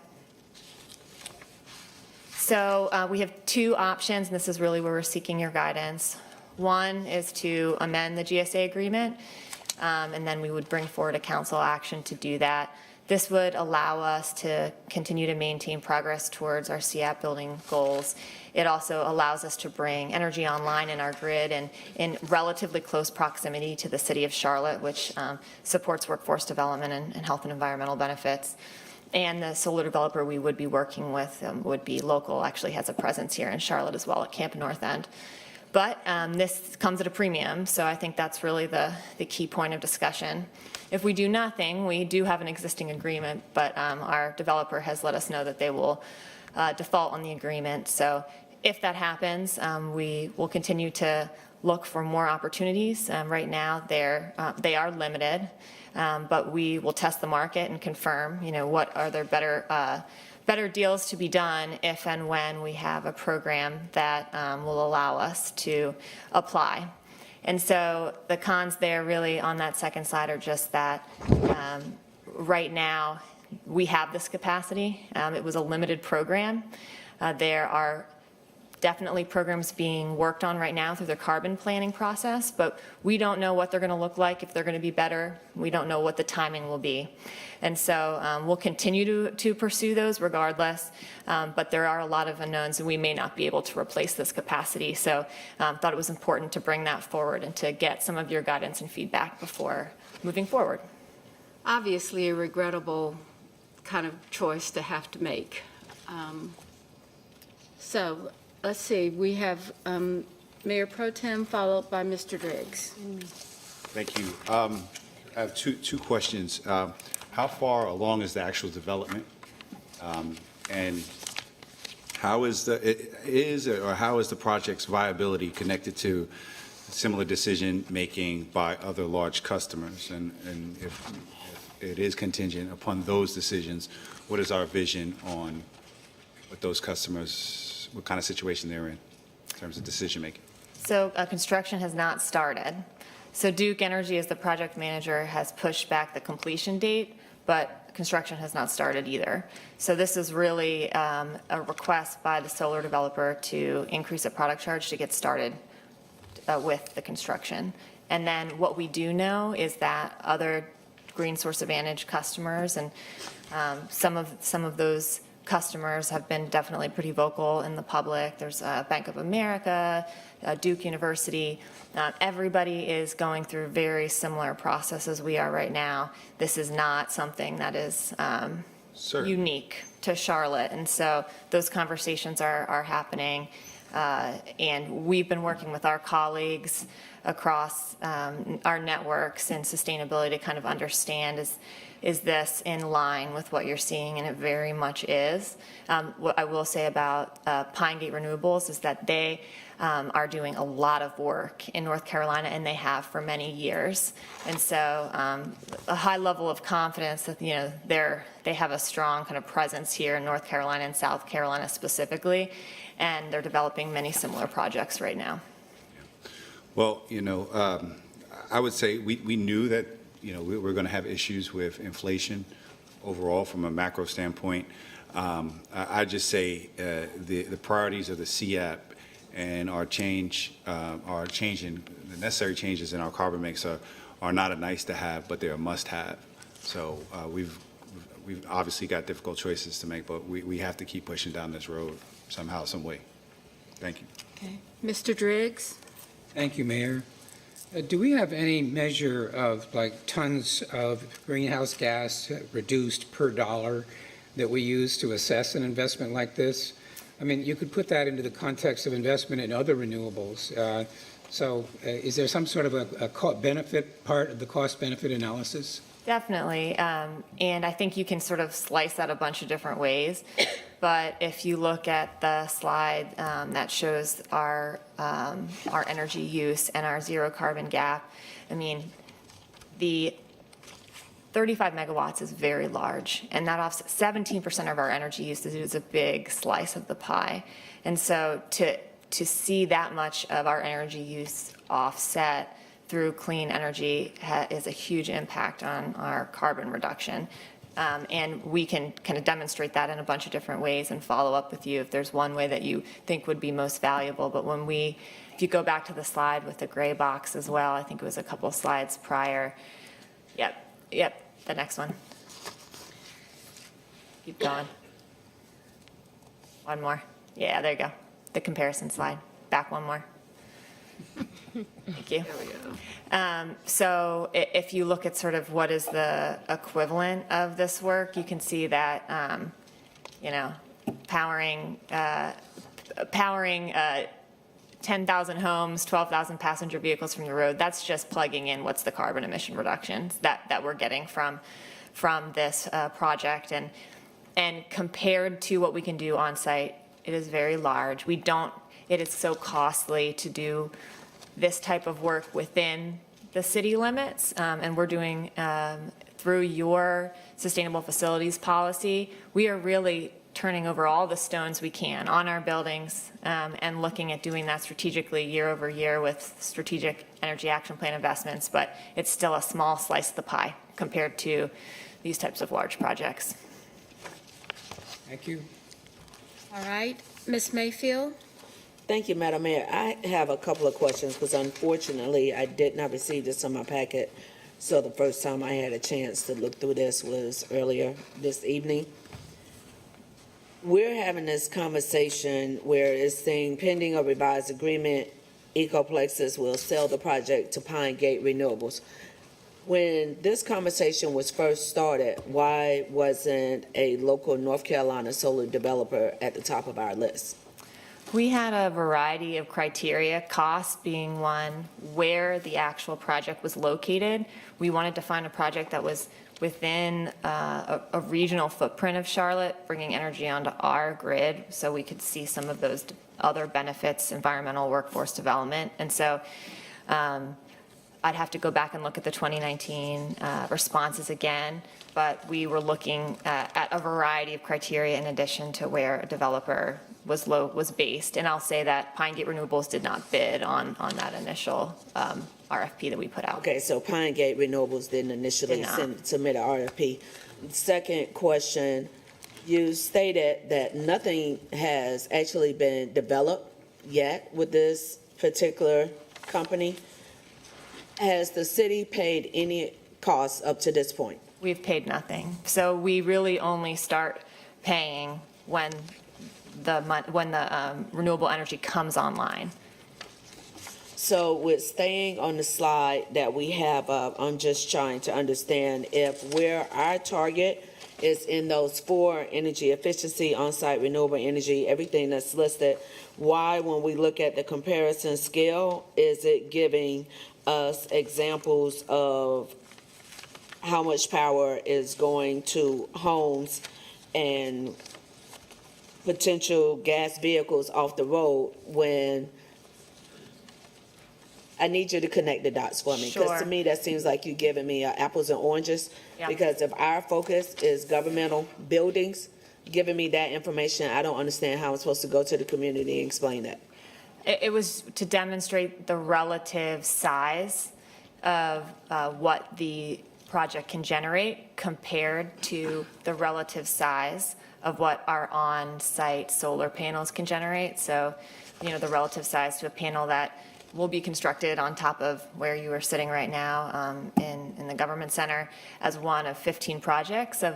So we have two options, and this is really where we're seeking your guidance. One is to amend the GSA agreement, and then we would bring forward a council action to do that. This would allow us to continue to maintain progress towards our CAP building goals. It also allows us to bring energy online in our grid and in relatively close proximity to the city of Charlotte, which supports workforce development and health and environmental benefits. And the solar developer we would be working with would be local, actually has a presence here in Charlotte as well at Camp North End. But this comes at a premium, so I think that's really the key point of discussion. If we do nothing, we do have an existing agreement, but our developer has let us know that they will default on the agreement. So if that happens, we will continue to look for more opportunities. Right now, they are limited. But we will test the market and confirm, what are there better deals to be done if and when we have a program that will allow us to apply. And so the cons there really on that second slide are just that right now we have this capacity. It was a limited program. There are definitely programs being worked on right now through the carbon planning process, but we don't know what they're going to look like, if they're going to be better. We don't know what the timing will be. And so we'll continue to pursue those regardless, but there are a lot of unknowns and we may not be able to replace this capacity. So thought it was important to bring that forward and to get some of your guidance and feedback before moving forward. Obviously a regrettable kind of choice to have to make. So let's see, we have Mayor Pro Tem followed by Mr. Driggs. Thank you. I have two questions. How far along is the actual development? And how is the project's viability connected to similar decision-making by other large customers? And if it is contingent upon those decisions, what is our vision on what those customers, what kind of situation they're in terms of decision-making? So construction has not started. So Duke Energy, as the project manager, has pushed back the completion date, but construction has not started either. So this is really a request by the solar developer to increase the product charge to get started with the construction. And then what we do know is that other Green Source Advantage customers and some of those customers have been definitely pretty vocal in the public. There's Bank of America, Duke University. Everybody is going through very similar processes we are right now. This is not something that is unique to Charlotte. And so those conversations are happening. And we've been working with our colleagues across our networks in sustainability to kind of understand is this in line with what you're seeing, and it very much is. What I will say about Pine Gate Renewables is that they are doing a lot of work in North Carolina, and they have for many years. And so a high level of confidence that they have a strong kind of presence here in North Carolina and South Carolina specifically, and they're developing many similar projects right now. Well, I would say we knew that we were going to have issues with inflation overall from a macro standpoint. I just say the priorities of the CAP and our changing the necessary changes in our carbon mix are not a nice to have, but they're a must have. So we've obviously got difficult choices to make, but we have to keep pushing down this road somehow, some way. Thank you. Okay. Mr. Driggs? Thank you, Mayor. Do we have any measure of like tons of greenhouse gas reduced per dollar that we use to assess an investment like this? I mean, you could put that into the context of investment in other renewables. Is there some sort of a benefit part of the cost-benefit analysis? Definitely, and I think you can sort of slice that a bunch of different ways. But if you look at the slide that shows our energy use and our zero carbon gap, I mean, the 35 megawatts is very large, and that offsets 17% of our energy usage is a big slice of the pie. And so to see that much of our energy use offset through clean energy is a huge impact on our carbon reduction. And we can kind of demonstrate that in a bunch of different ways and follow up with you if there's one way that you think would be most valuable. But if you go back to the slide with the gray box as well, I think it was a couple slides prior. Yep, the next one. Keep going. One more. Yeah, there you go. The comparison slide. Back one more. Thank you. There we go. So if you look at sort of what is the equivalent of this work, you can see that, powering 10,000 homes, 12,000 passenger vehicles from the road, that's just plugging in what's the carbon emission reductions that we're getting from this project. And compared to what we can do on site, it is very large. It is so costly to do this type of work within the city limits, and we're doing, through your sustainable facilities policy, we are really turning over all the stones we can on our buildings and looking at doing that strategically year over year with strategic energy action plan investments, but it's still a small slice of the pie compared to these types of large projects. Thank you. All right, Ms. Mayfield? Thank you, Madam Mayor. I have a couple of questions because unfortunately I did not receive this in my packet. So the first time I had a chance to look through this was earlier this evening. We're having this conversation where it's saying pending a revised agreement, Ecoplexus will sell the project to Pine Gate Renewables. When this conversation was first started, why wasn't a local North Carolina solar developer at the top of our list? We had a variety of criteria, cost being one, where the actual project was located. We wanted to find a project that was within a regional footprint of Charlotte, bringing energy onto our grid so we could see some of those other benefits, environmental, workforce development. And so I'd have to go back and look at the 2019 responses again, but we were looking at a variety of criteria in addition to where a developer was based. And I'll say that Pine Gate Renewables did not bid on that initial RFP that we put out. Okay, so Pine Gate Renewables didn't initially submit an RFP. Second question, you stated that nothing has actually been developed yet with this particular company. Has the city paid any costs up to this point? We've paid nothing. So we really only start paying when the renewable energy comes online. So with staying on the slide that we have up, I'm just trying to understand if where our target is in those 4 energy efficiency, on-site renewable energy, everything that's listed, why when we look at the comparison scale, is it giving us examples of how much power is going to homes and potential gas vehicles off the road when I need you to connect the dots for me? Because Sure. to me, that seems like you're giving me apples and oranges. Yeah. Because if our focus is governmental buildings, giving me that information, I don't understand how I'm supposed to go to the community and explain that. It was to demonstrate the relative size of what the project can generate compared to the relative size of what our on-site solar panels can generate. So, the relative size to a panel that will be constructed on top of where you are sitting right now in the government center as one of 15 projects of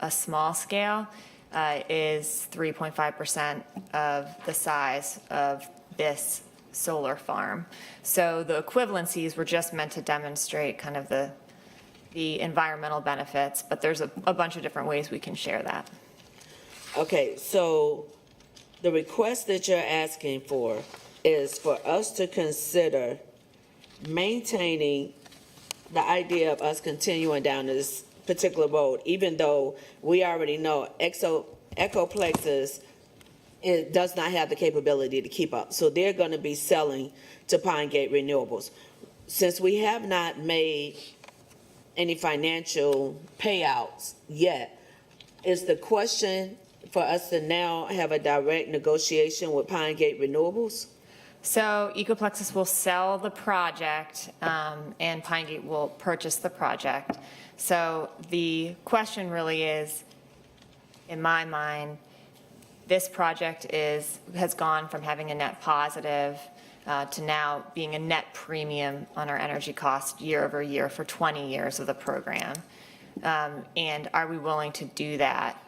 a small scale is 3.5% of the size of this solar farm. So the equivalencies were just meant to demonstrate kind of the environmental benefits, but there's a bunch of different ways we can share that. Okay, so the request that you're asking for is for us to consider maintaining the idea of us continuing down this particular road, even though we already know Ecoplexus, it does not have the capability to keep up. So they're going to be selling to Pine Gate Renewables. Since we have not made any financial payouts yet, is the question for us to now have a direct negotiation with Pine Gate Renewables? So Ecoplexus will sell the project, and Pine Gate will purchase the project. So the question really is, in my mind, this project has gone from having a net positive to now being a net premium on our energy cost year over year for 20 years of the program. And are we willing to do that?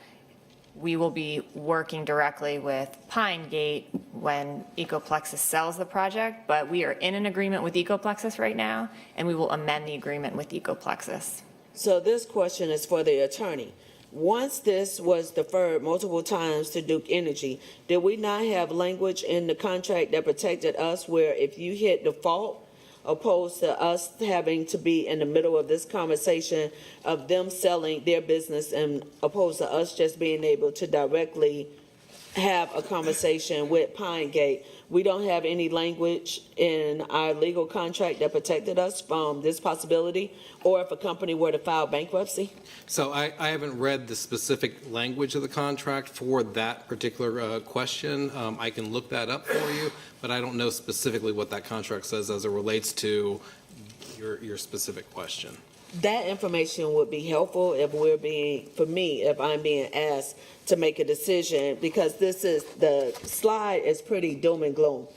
We will be working directly with Pine Gate when Ecoplexus sells the project, but we are in an agreement with Ecoplexus right now, and we will amend the agreement with Ecoplexus. So this question is for the attorney. Once this was deferred multiple times to Duke Energy, did we not have language in the contract that protected us where if you hit default, opposed to us having to be in the middle of this conversation of them selling their business and opposed to us just being able to directly have a conversation with Pine Gate? We don't have any language in our legal contract that protected us from this possibility, or if a company were to file bankruptcy? So I haven't read the specific language of the contract for that particular question. I can look that up for you, but I don't know specifically what that contract says as it relates to your specific question. That information would be helpful if if I'm being asked to make a decision, because the slide is pretty doom and gloom.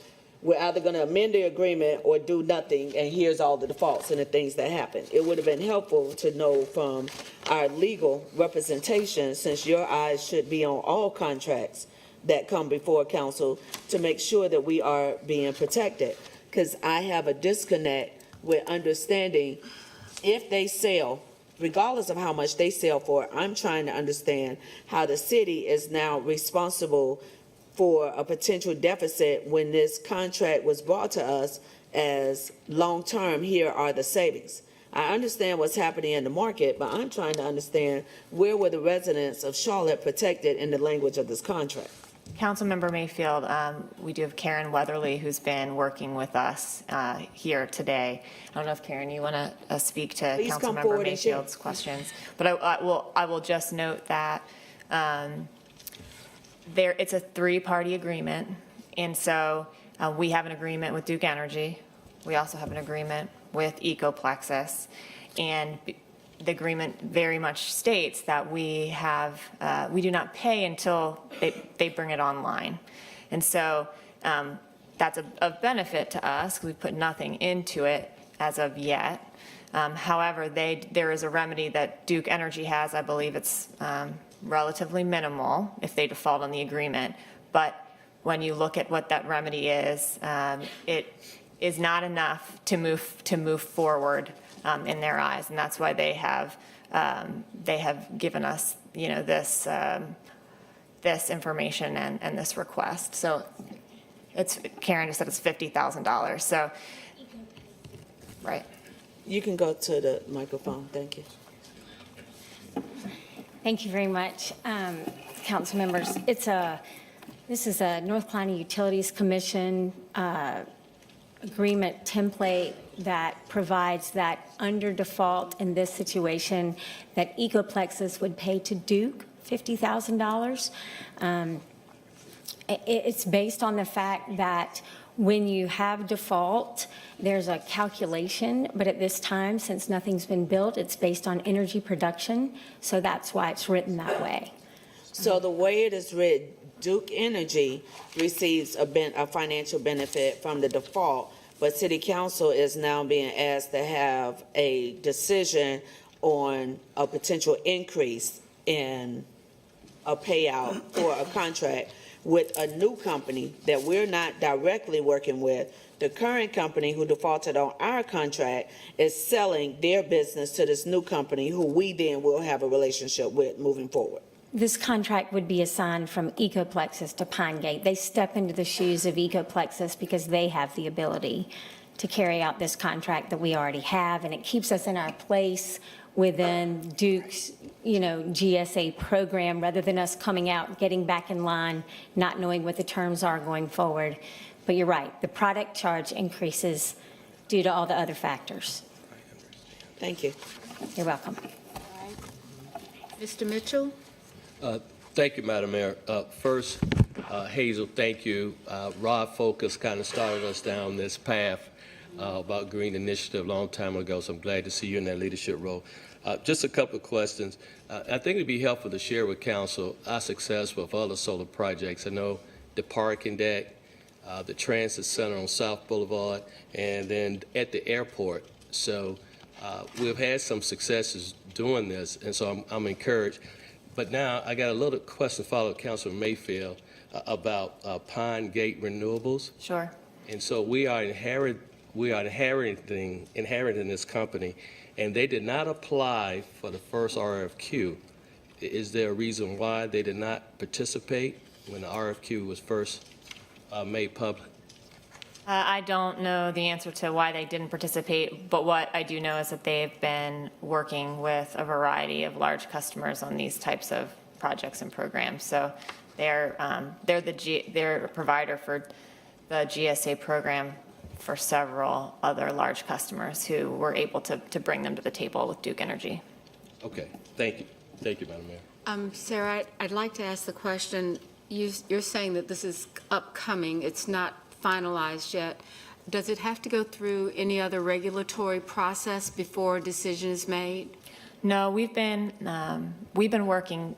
We're either going to amend the agreement or do nothing, and here's all the defaults and the things that happen. It would have been helpful to know from our legal representation, since your eyes should be on all contracts that come before council, to make sure that we are being protected. Because I have a disconnect with understanding if they sell, regardless of how much they sell for, I'm trying to understand how the city is now responsible for a potential deficit when this contract was brought to us as long-term, here are the savings. I understand what's happening in the market, but I'm trying to understand where were the residents of Charlotte protected in the language of this contract? Councilmember Mayfield, we do have Karen Weatherly, who's been working with us here today. I don't know if, Karen, you want to speak to Councilmember Mayfield's questions, but I will just note that it's a three-party agreement, and so we have an agreement with Duke Energy. We also have an agreement with Ecoplexus, and the agreement very much states that we do not pay until they bring it online. And so that's of benefit to us. We put nothing into it as of yet. However, there is a remedy that Duke Energy has. I believe it's relatively minimal if they default on the agreement. But when you look at what that remedy is, it is not enough to move forward in their eyes, and that's why they have given us, this information and this request. So Karen just said it's $50,000. So, right. You can go to the microphone. Thank you. Thank you very much, council members. This is a North Carolina Utilities Commission agreement template that provides that under default in this situation that Ecoplexus would pay to Duke $50,000. It's based on the fact that when you have default, there's a calculation, but at this time, since nothing's been built, it's based on energy production, so that's why it's written that way. So the way it is written, Duke Energy receives a financial benefit from the default, but City Council is now being asked to have a decision on a potential increase in a payout for a contract with a new company that we're not directly working with. The current company who defaulted on our contract is selling their business to this new company who we then will have a relationship with moving forward. This contract would be assigned from Ecoplexus to Pine Gate. They step into the shoes of Ecoplexus because they have the ability to carry out this contract that we already have, and it keeps us in our place within Duke's, GSA program, rather than us coming out, getting back in line, not knowing what the terms are going forward. But you're right, the product charge increases due to all the other factors. Thank you. You're welcome. Mr. Mitchell? Thank you, Madam Mayor. First, Hazel, thank you. Rod Focus kind of started us down this path about Green Initiative a long time ago, so I'm glad to see you in that leadership role. Just a couple of questions. I think it'd be helpful to share with Council our success with other solar projects. I know the parking deck, the transit center on South Boulevard, and then at the airport. So we've had some successes doing this, and so I'm encouraged. But now I got a little question follow-up, Councilor Mayfield, about Pine Gate Renewables. Sure. And so we are inheriting this company, and they did not apply for the first RFQ. Is there a reason why they did not participate when the RFQ was first made public? I don't know the answer to why they didn't participate, but what I do know is that they've been working with a variety of large customers on these types of projects and programs. So they're a provider for the GSA program for several other large customers who were able to bring them to the table with Duke Energy. Okay, thank you. Thank you, Madam Mayor. Sarah, I'd like to ask the question, you're saying that this is upcoming, it's not finalized yet. Does it have to go through any other regulatory process before a decision is made? No, we've been working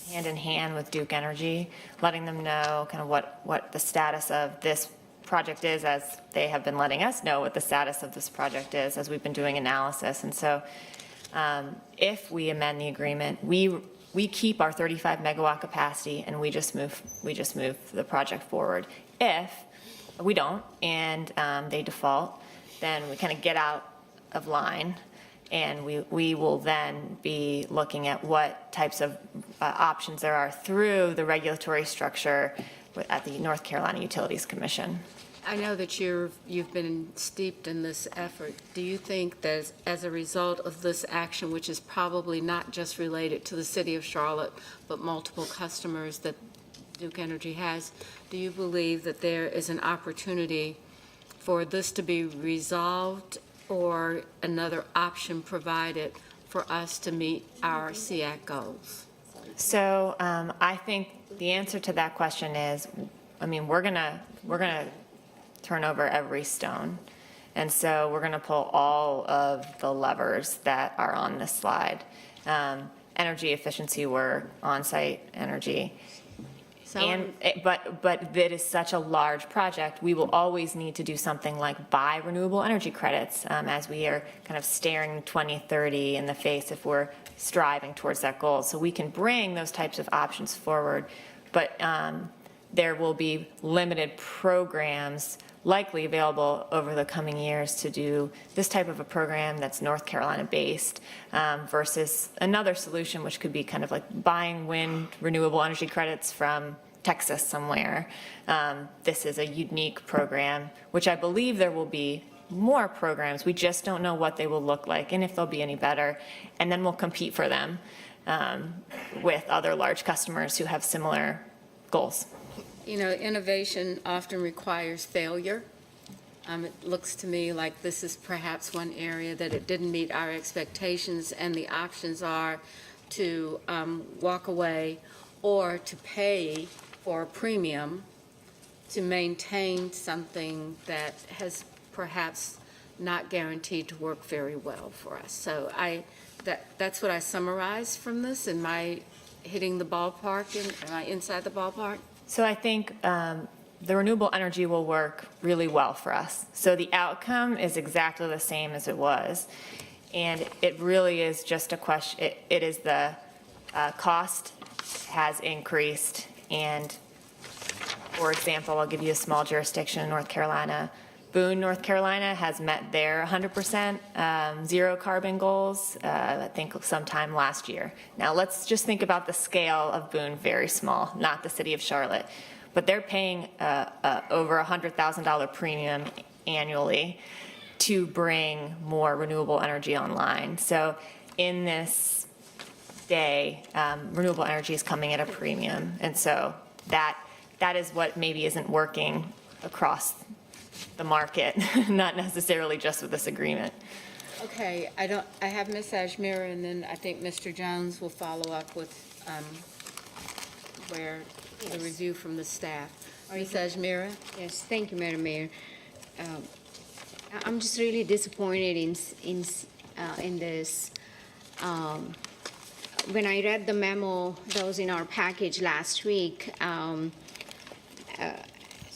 hand in hand with Duke Energy, letting them know kind of what the status of this project is, as they have been letting us know what the status of this project is as we've been doing analysis. And so if we amend the agreement, we keep our 35 megawatt capacity and we just move the project forward. If we don't and they default, then we kind of get out of line, and we will then be looking at what types of options there are through the regulatory structure at the North Carolina Utilities Commission. I know that you've been steeped in this effort. Do you think that as a result of this action, which is probably not just related to the city of Charlotte, but multiple customers that Duke Energy has, do you believe that there is an opportunity for this to be resolved or another option provided for us to meet our SEAC goals? So I think the answer to that question is, we're gonna turn over every stone. And so we're gonna pull all of the levers that are on this slide. Energy efficiency work, on-site energy. But that is such a large project, we will always need to do something like buy renewable energy credits as we are kind of staring 2030 in the face if we're striving towards that goal. So we can bring those types of options forward, but there will be limited programs likely available over the coming years to do this type of a program that's North Carolina based versus another solution, which could be kind of like buying wind renewable energy credits from Texas somewhere. This is a unique program, which I believe there will be more programs. We just don't know what they will look like and if they'll be any better. And then we'll compete for them with other large customers who have similar goals. Innovation often requires failure. It looks to me like this is perhaps one area that it didn't meet our expectations, and the options are to walk away or to pay for a premium to maintain something that has perhaps not guaranteed to work very well for us. So that's what I summarized from this. Am I hitting the ballpark? Am I inside the ballpark? So I think the renewable energy will work really well for us. So the outcome is exactly the same as it was. And it really is just a question, it is the cost has increased, and For example, I'll give you a small jurisdiction in North Carolina. Boone, North Carolina has met their 100% zero carbon goals, I think sometime last year. Now let's just think about the scale of Boone, very small, not the city of Charlotte. But they're paying over $100,000 premium annually to bring more renewable energy online. So in this day, renewable energy is coming at a premium. And so that is what maybe isn't working across the market, not necessarily just with this agreement. Okay, I have Ms. Ajmira, and then I think Mr. Jones will follow up with where the review from the staff. Ms. Ajmira? Yes, thank you, Madam Mayor. I'm just really disappointed in this. When I read the memo that was in our package last week,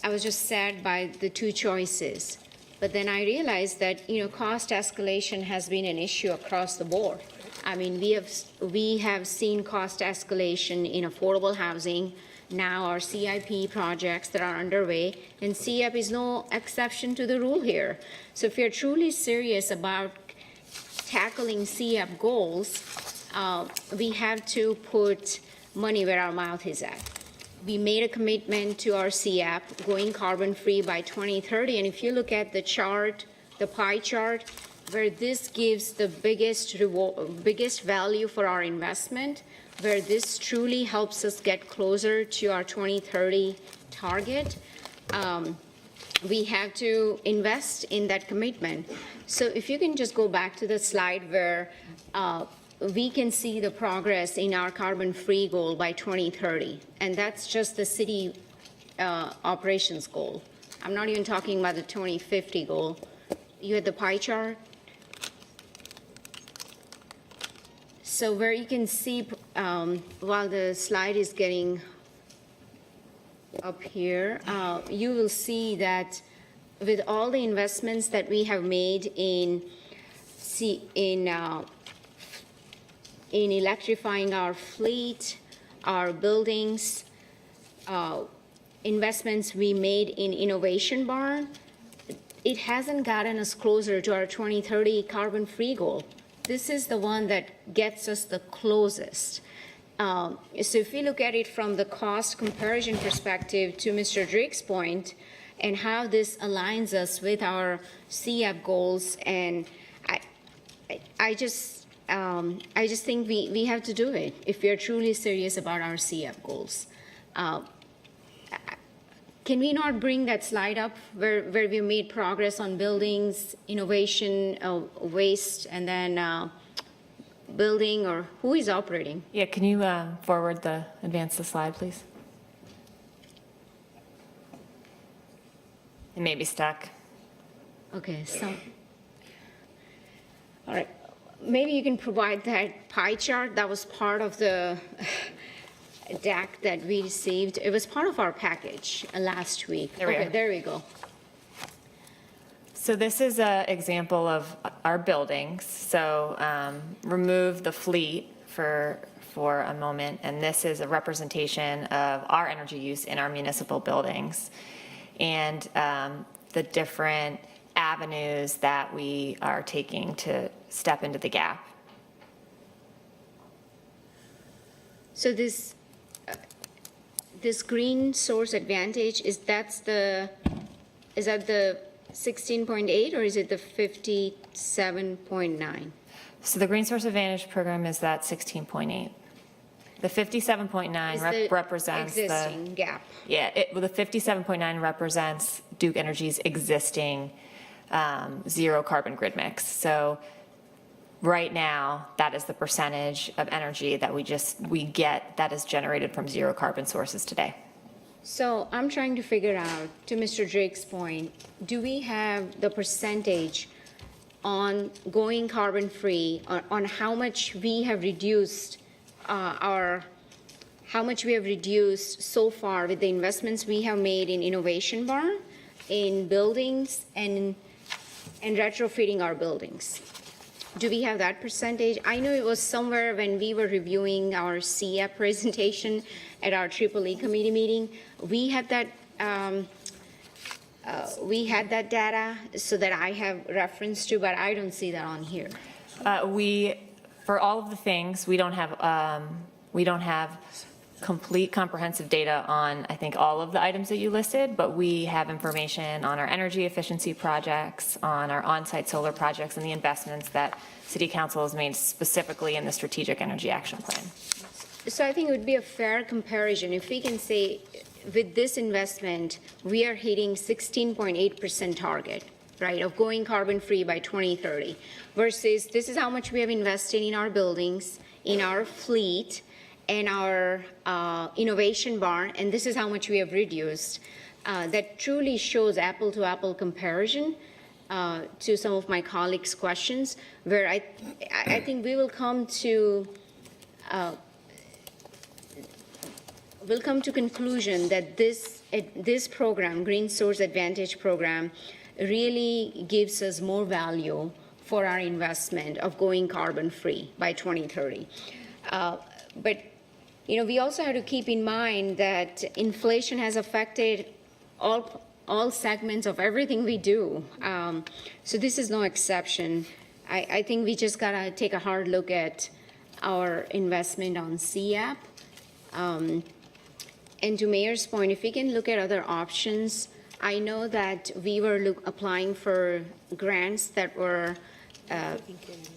I was just sad by the two choices. But then I realized that, cost escalation has been an issue across the board. I mean, we have seen cost escalation in affordable housing, now our CIP projects that are underway, and CIP is no exception to the rule here. So if you're truly serious about tackling CIP goals, we have to put money where our mouth is at. We made a commitment to our CIP going carbon-free by 2030, and if you look at the chart, the pie chart, where this gives the biggest value for our investment, where this truly helps us get closer to our 2030 target, we have to invest in that commitment. So if you can just go back to the slide where we can see the progress in our carbon-free goal by 2030, and that's just the city operations goal. I'm not even talking about the 2050 goal. You had the pie chart? So where you can see, while the slide is getting up here, you will see that with all the investments that we have made in electrifying our fleet, our buildings, investments we made in Innovation Barn, it hasn't gotten us closer to our 2030 carbon-free goal. This is the one that gets us the closest. So if we look at it from the cost comparison perspective, to Mr. Drake's point, and how this aligns us with our CIP goals, and I just think we have to do it if we are truly serious about our CIP goals. Can we not bring that slide up where we made progress on buildings, innovation, waste, and then building, or who is operating? Yeah, can you advance the slide, please? It may be stuck. Okay, so, all right. Maybe you can provide that pie chart. That was part of the deck that we received. It was part of our package last week. There we Okay, are. there we go. So this is an example of our buildings. So remove the fleet for a moment, and this is a representation of our energy use in our municipal buildings and the different avenues that we are taking to step into the gap. So this green source advantage, is that the 16.8 or is it the 57.9? So the Green Source Advantage program is that 16.8. The 57.9 represents the existing gap. Yeah, the 57.9 represents Duke Energy's existing zero carbon grid mix. So right now, that is the percentage of energy that we get that is generated from zero carbon sources today. So I'm trying to figure out, to Mr. Drake's point, do we have the percentage on going carbon-free, on how much we have reduced how much we have reduced so far with the investments we have made in Innovation Barn, in buildings, and retrofitting our buildings? Do we have that percentage? I know it was somewhere when we were reviewing our CIP presentation at our EEE committee meeting. We had that we had that data so that I have reference to, but I don't see that on here. For all of the things, we don't have complete comprehensive data on, I think, all of the items that you listed, but we have information on our energy efficiency projects, on our on-site solar projects, and the investments that City Council has made specifically in the Strategic Energy Action Plan. So I think it would be a fair comparison if we can say, with this investment, we are hitting 16.8% target, right, of going carbon-free by 2030, versus this is how much we have invested in our buildings, in our fleet, and our innovation barn, and this is how much we have reduced. That truly shows apple-to-apple comparison to some of my colleagues' questions, where I think we will come to conclusion that this program, Green Source Advantage program, really gives us more value for our investment of going carbon-free by 2030. But we also have to keep in mind that inflation has affected all segments of everything we do. So this is no exception. I think we just gotta take a hard look at our investment on CAP. And to Mayor's point, if we can look at other options, I know that we were applying for grants that were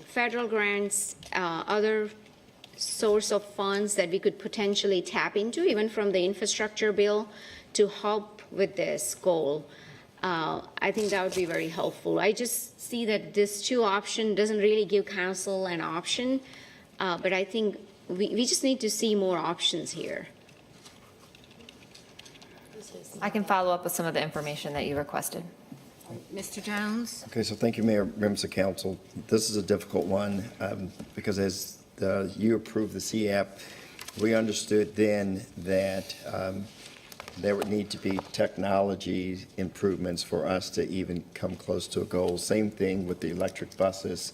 federal grants, other source of funds that we could potentially tap into, even from the infrastructure bill, to help with this goal. I think that would be very helpful. I just see that this two option doesn't really give council an option, but I think we just need to see more options here. I can follow up with some of the information that you requested. Mr. Jones? Okay, so thank you, Mayor, members of council. This is a difficult one because as you approved the CAP, we understood then that there would need to be technology improvements for us to even come close to a goal. Same thing with the electric buses.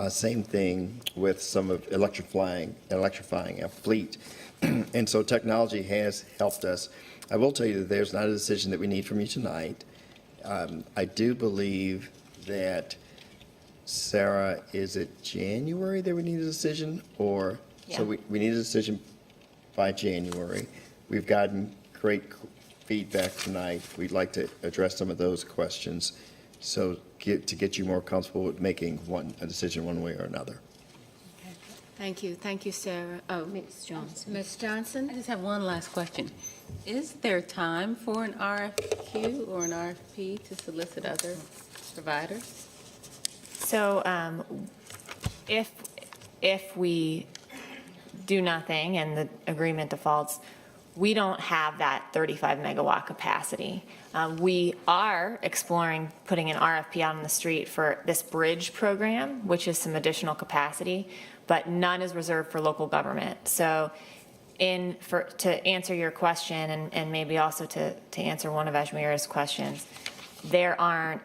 Same thing with some of electrifying a fleet. And so technology has helped us. I will tell you that there's not a decision that we need from you tonight. I do believe that, Sarah, is it January that we need a decision? Or, so we need a decision by January. We've gotten great feedback tonight. We'd like to address some of those questions. So to get you more comfortable with making a decision one way or another. Thank you. Thank you, Sarah. Oh, Ms. Johnson. Ms. I Johnson? just have one last question. Is there time for an RFQ or an RFP to solicit other providers? So if we do nothing and the agreement defaults, we don't have that 35 megawatt capacity. We are exploring putting an RFP out on the street for this bridge program, which is some additional capacity, but none is reserved for local government. So to answer your question and maybe also to answer one of Ajmir's questions, there are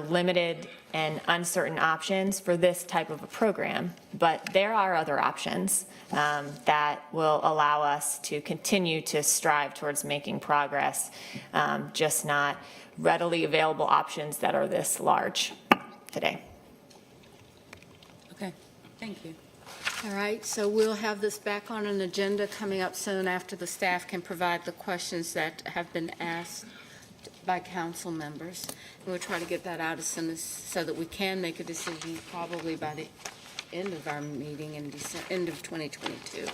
limited and uncertain options for this type of a program, but there are other options that will allow us to continue to strive towards making progress, just not readily available options that are this large today. Okay, thank you. All right, so we'll have this back on an agenda coming up soon after the staff can provide the questions that have been asked by council members. And we'll try to get that out as soon as, so that we can make a decision probably by the end of our meeting in end of 2022.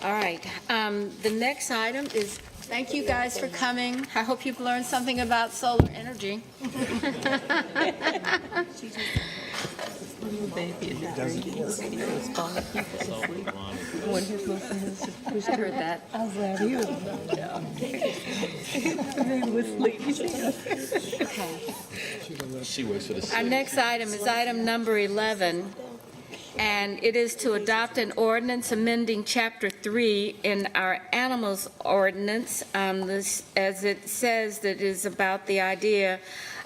All right, the next item is, thank you guys for coming. I hope you've learned something about solar energy. I heard that. Our next item is item number 11, and it is to adopt an ordinance amending Chapter 3 in our animals ordinance. This, as it says, that is about the idea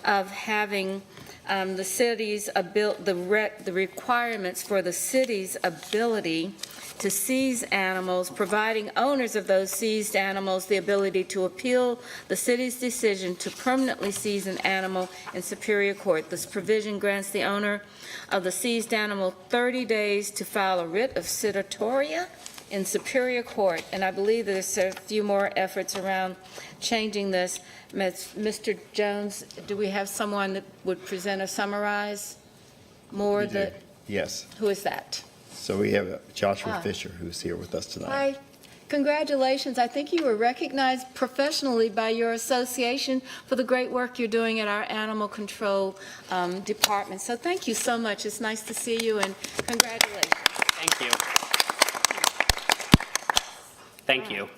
of having the city's the requirements for the city's ability to seize animals, providing owners of those seized animals the ability to appeal the city's decision to permanently seize an animal in Superior Court. This provision grants the owner of the seized animal 30 days to file a writ of citatoria in Superior Court, and I believe there's a few more efforts around changing this. Mr. Jones, do we have someone that would present or summarize more? We do. Yes. Who is that? So we have Joshua Fisher, who's here with us tonight. Hi, congratulations. I think you were recognized professionally by your association for the great work you're doing at our animal control department. So thank you so much. It's nice to see you, and congratulations. Thank you. Thank you.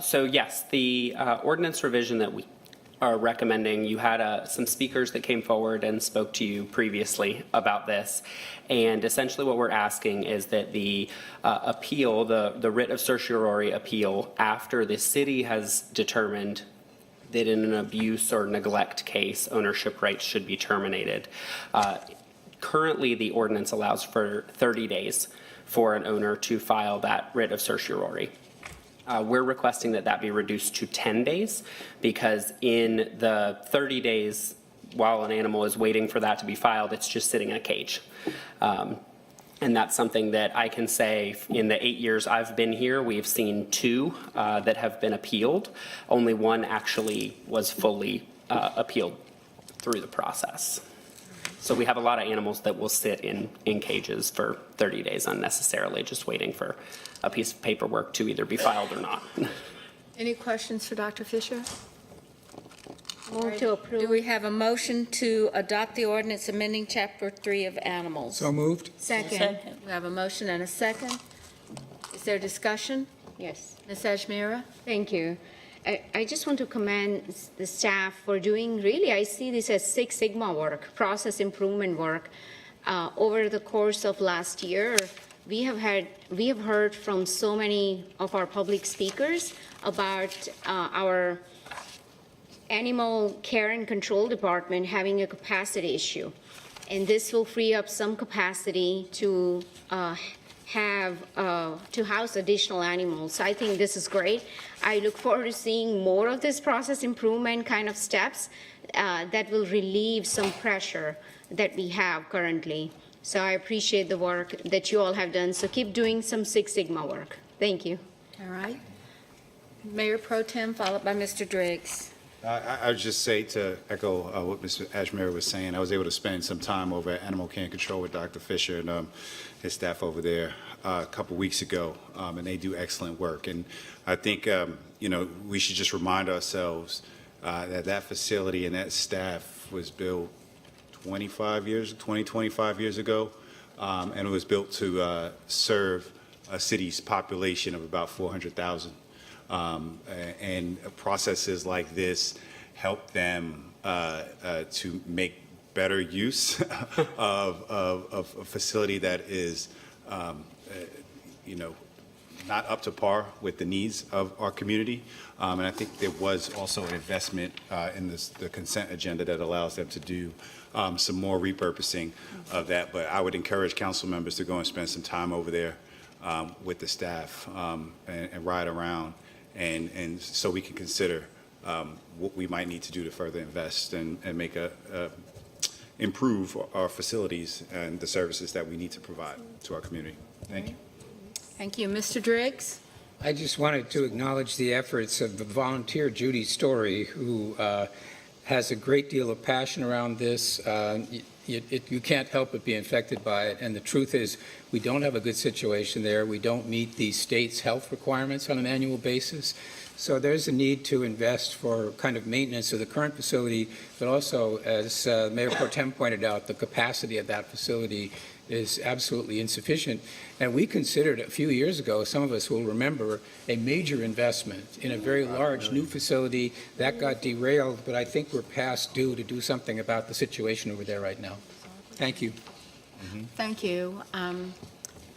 So yes, the ordinance revision that we are recommending, you had some speakers that came forward and spoke to you previously about this. And essentially what we're asking is that the appeal, the writ of certiorari appeal, after the city has determined that in an abuse or neglect case, ownership rights should be terminated. Currently, the ordinance allows for 30 days for an owner to file that writ of certiorari. We're requesting that that be reduced to 10 days because in the 30 days, while an animal is waiting for that to be filed, it's just sitting in a cage. And that's something that I can say in the 8 years I've been here, we've seen 2 that have been appealed. Only 1 actually was fully appealed through the process. So we have a lot of animals that will sit in cages for 30 days unnecessarily, just waiting for a piece of paperwork to either be filed or not. Any questions for Dr. Fisher? Move to approve. Do we have a motion to adopt the ordinance amending Chapter 3 of animals? So moved. Second. We have a motion and a second. Is there discussion? Yes. Ms. Ajmira? Thank you. I just want to commend the staff for doing, really, I see this as Six Sigma work, process improvement work. Over the course of last year, we have heard from so many of our public speakers about our animal care and control department having a capacity issue. And this will free up some capacity to house additional animals. So I think this is great. I look forward to seeing more of this process improvement kind of steps that will relieve some pressure that we have currently. So I appreciate the work that you all have done. So keep doing some Six Sigma work. Thank you. All right. Mayor Pro Tem, followed by Mr. Driggs. I would just say to echo what Mr. Ashmere was saying, I was able to spend some time over at Animal Care and Control with Dr. Fisher and his staff over there a couple weeks ago, and they do excellent work. And I think, we should just remind ourselves that facility and that staff was built 25 years ago, and it was built to serve a city's population of about 400,000. And processes like this help them to make better use of a facility that is, not up to par with the needs of our community. And I think there was also an investment in the consent agenda that allows them to do some more repurposing of that. But I would encourage council members to go and spend some time over there with the staff and ride around. And so we can consider what we might need to do to further invest and make improve our facilities and the services that we need to provide to our community. Thank you. Thank you. Mr. Driggs? I just wanted to acknowledge the efforts of the volunteer Judy Story, who has a great deal of passion around this. You can't help but be infected by it. And the truth is, we don't have a good situation there. We don't meet the state's health requirements on an annual basis. So there's a need to invest for kind of maintenance of the current facility, but also, as Mayor Pro Tem pointed out, the capacity of that facility is absolutely insufficient. And we considered a few years ago, some of us will remember, a major investment in a very large new facility that got derailed, but I think we're past due to do something about the situation over there right now. Thank you. Thank you.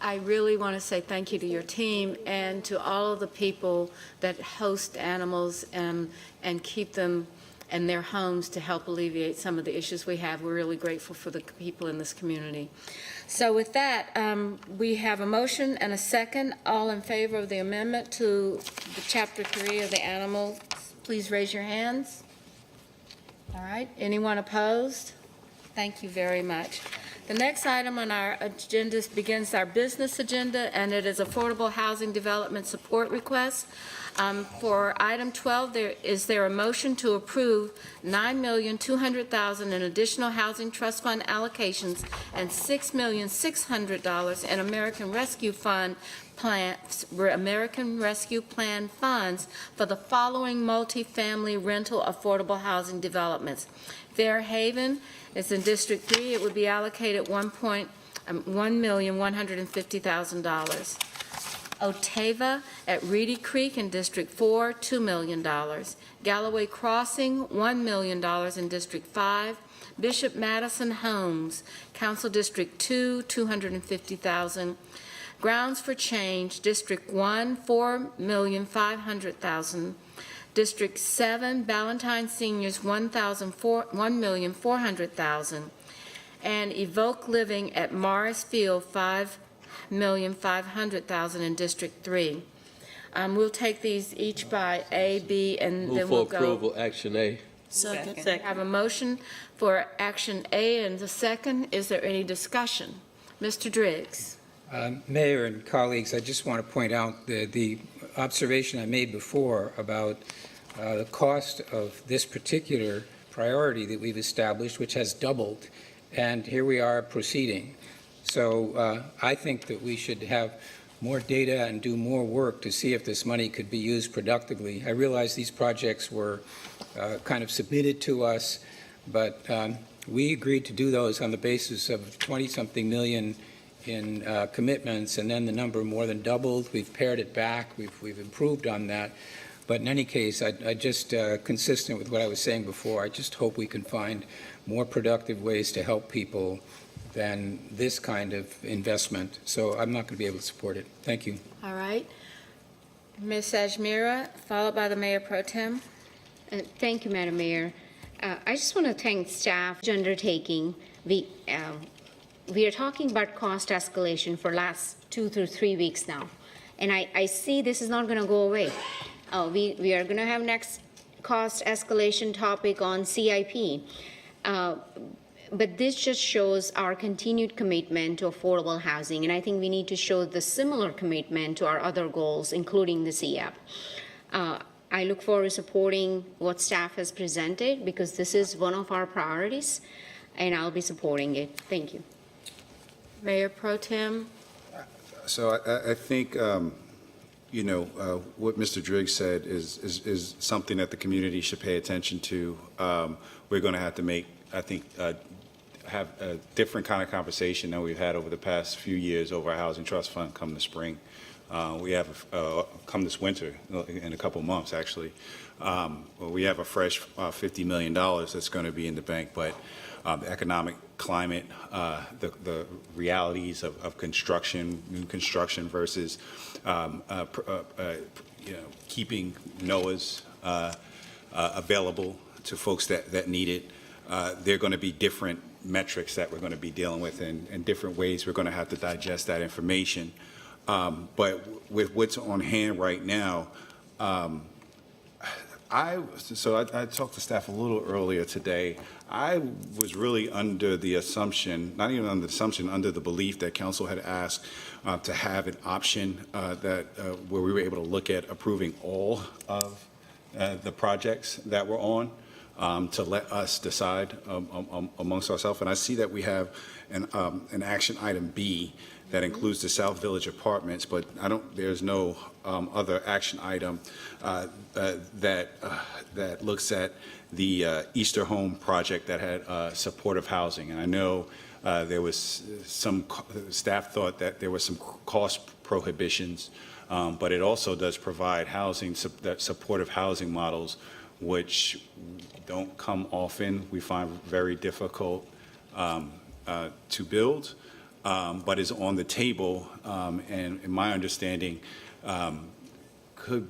I really want to say thank you to your team and to all of the people that host animals and keep them in their homes to help alleviate some of the issues we have. We're really grateful for the people in this community. So with that, we have a motion and a second. All in favor of the amendment to the Chapter 3 of the animals, please raise your hands. All right. Anyone opposed? Thank you very much. The next item on our agenda begins our business agenda, and it is Affordable Housing Development Support Request. For item 12, is there a motion to approve $9,200,000 in additional Housing Trust Fund allocations and $6,600,000 in American Rescue Plan funds for the following multifamily rental affordable housing developments? Fairhaven is in District 3. It would be allocated $1,150,000. Otava at Reedy Creek in District 4, $2 million. Galloway Crossing, $1 million in District 5. Bishop Madison Homes, Council District 2, $250,000. Grounds for Change, District 1, $4,500,000. District 7, Ballantyne Seniors, $1,400,000. And Evoke Living at Morris Field, $5,500,000 in District 3. We'll take these each by A, B, and then we'll go. Move for approval, action A. Second. I have a motion for action A and a second. Is there any discussion? Mr. Driggs. Mayor and colleagues, I just want to point out the observation I made before about the cost of this particular priority that we've established, which has doubled, and here we are proceeding. So I think that we should have more data and do more work to see if this money could be used productively. I realize these projects were kind of submitted to us, but we agreed to do those on the basis of 20-something million in commitments, and then the number more than doubled. We've pared it back. We've improved on that. But in any case, I just, consistent with what I was saying before, I just hope we can find more productive ways to help people than this kind of investment. So I'm not going to be able to support it. Thank you. All right. Ms. Ajmira, followed by the Mayor Pro Tem. Thank you, Madam Mayor. I just want to thank staff for undertaking. We are talking about cost escalation for last 2 to 3 weeks now, and I see this is not going to go away. We are going to have next cost escalation topic on CIP, but this just shows our continued commitment to affordable housing, and I think we need to show the similar commitment to our other goals, including the CIP. I look forward to supporting what staff has presented because this is one of our priorities, and I'll be supporting it. Thank you. Mayor Pro Tem. So I think, what Mr. Driggs said is something that the community should pay attention to. We're going to have to make, I think, have a different kind of conversation than we've had over the past few years over our housing trust fund come the spring. We have, come this winter, in a couple months, actually, we have a fresh $50 million that's going to be in the bank, but the economic climate, the realities of construction, new construction versus, keeping NOAAs available to folks that need it. They're going to be different metrics that we're going to be dealing with and different ways we're going to have to digest that information. But with what's on hand right now, I talked to staff a little earlier today. I was really under the assumption, not even under the assumption, under the belief that council had asked to have an option where we were able to look at approving all of the projects that were on to let us decide amongst ourselves. And I see that we have an action item B that includes the South Village Apartments, but there's no other action item that looks at the Easter Home project that had supportive housing. And I know there was some staff thought that there were some cost prohibitions, but it also does provide housing, supportive housing models, which don't come often. We find very difficult to build, but is on the table, and in my understanding, could,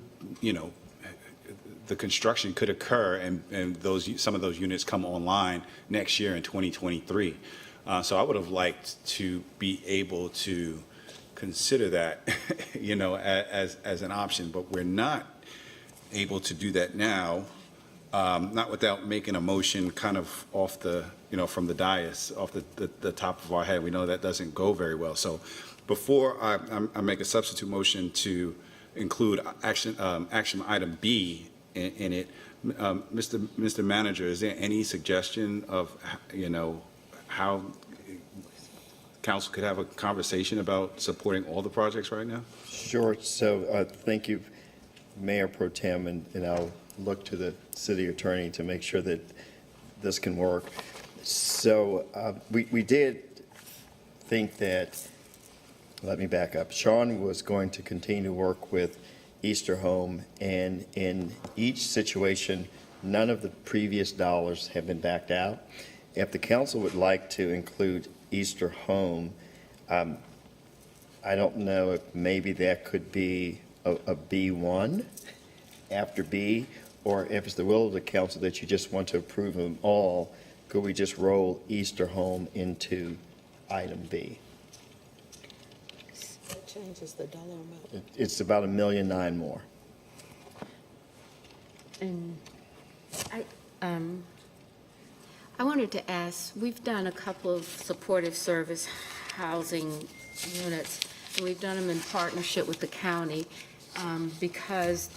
the construction could occur and some of those units come online next year in 2023. So I would have liked to be able to consider that, as an option, but we're not able to do that now, not without making a motion kind of off the, from the dais, off the top of our head. We know that doesn't go very well. So before I make a substitute motion to include action item B in it, Mr. Manager, is there any suggestion of, how council could have a conversation about supporting all the projects right now? Sure. So thank you, Mayor Pro Tem, and I'll look to the city attorney to make sure that this can work. So we did think that, let me back up. Sean was going to continue to work with Easter Home, and in each situation, none of the previous dollars have been backed out. If the council would like to include Easter Home, I don't know if maybe that could be a B1 after B, or if it's the will of the council that you just want to approve them all, could we just roll Easter Home into item B? That changes the dollar amount. It's about $1.9 million more. And I wanted to ask, we've done a couple of supportive service housing units, and we've done them in partnership with the county, because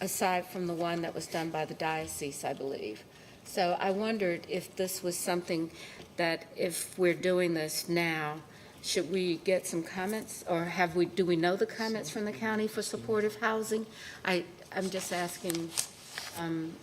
aside from the one that was done by the diocese, I believe. So I wondered if this was something that, if we're doing this now, should we get some comments, or do we know the comments from the county for supportive housing? I'm just asking,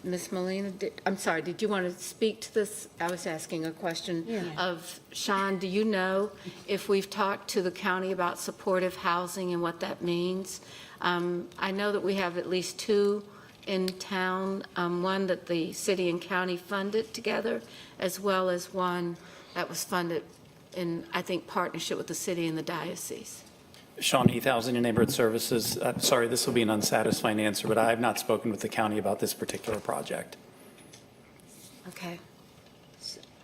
Ms. Molina, did you want to speak to this? I was asking a question of Sean. Do you know if we've talked to the county about supportive housing and what that means? I know that we have at least two in town, one that the city and county funded together, as well as one that was funded in, I think, partnership with the city and the diocese. Sean Heath, Housing and Neighborhood Services. Sorry, this will be an unsatisfying answer, but I have not spoken with the county about this particular project. Okay.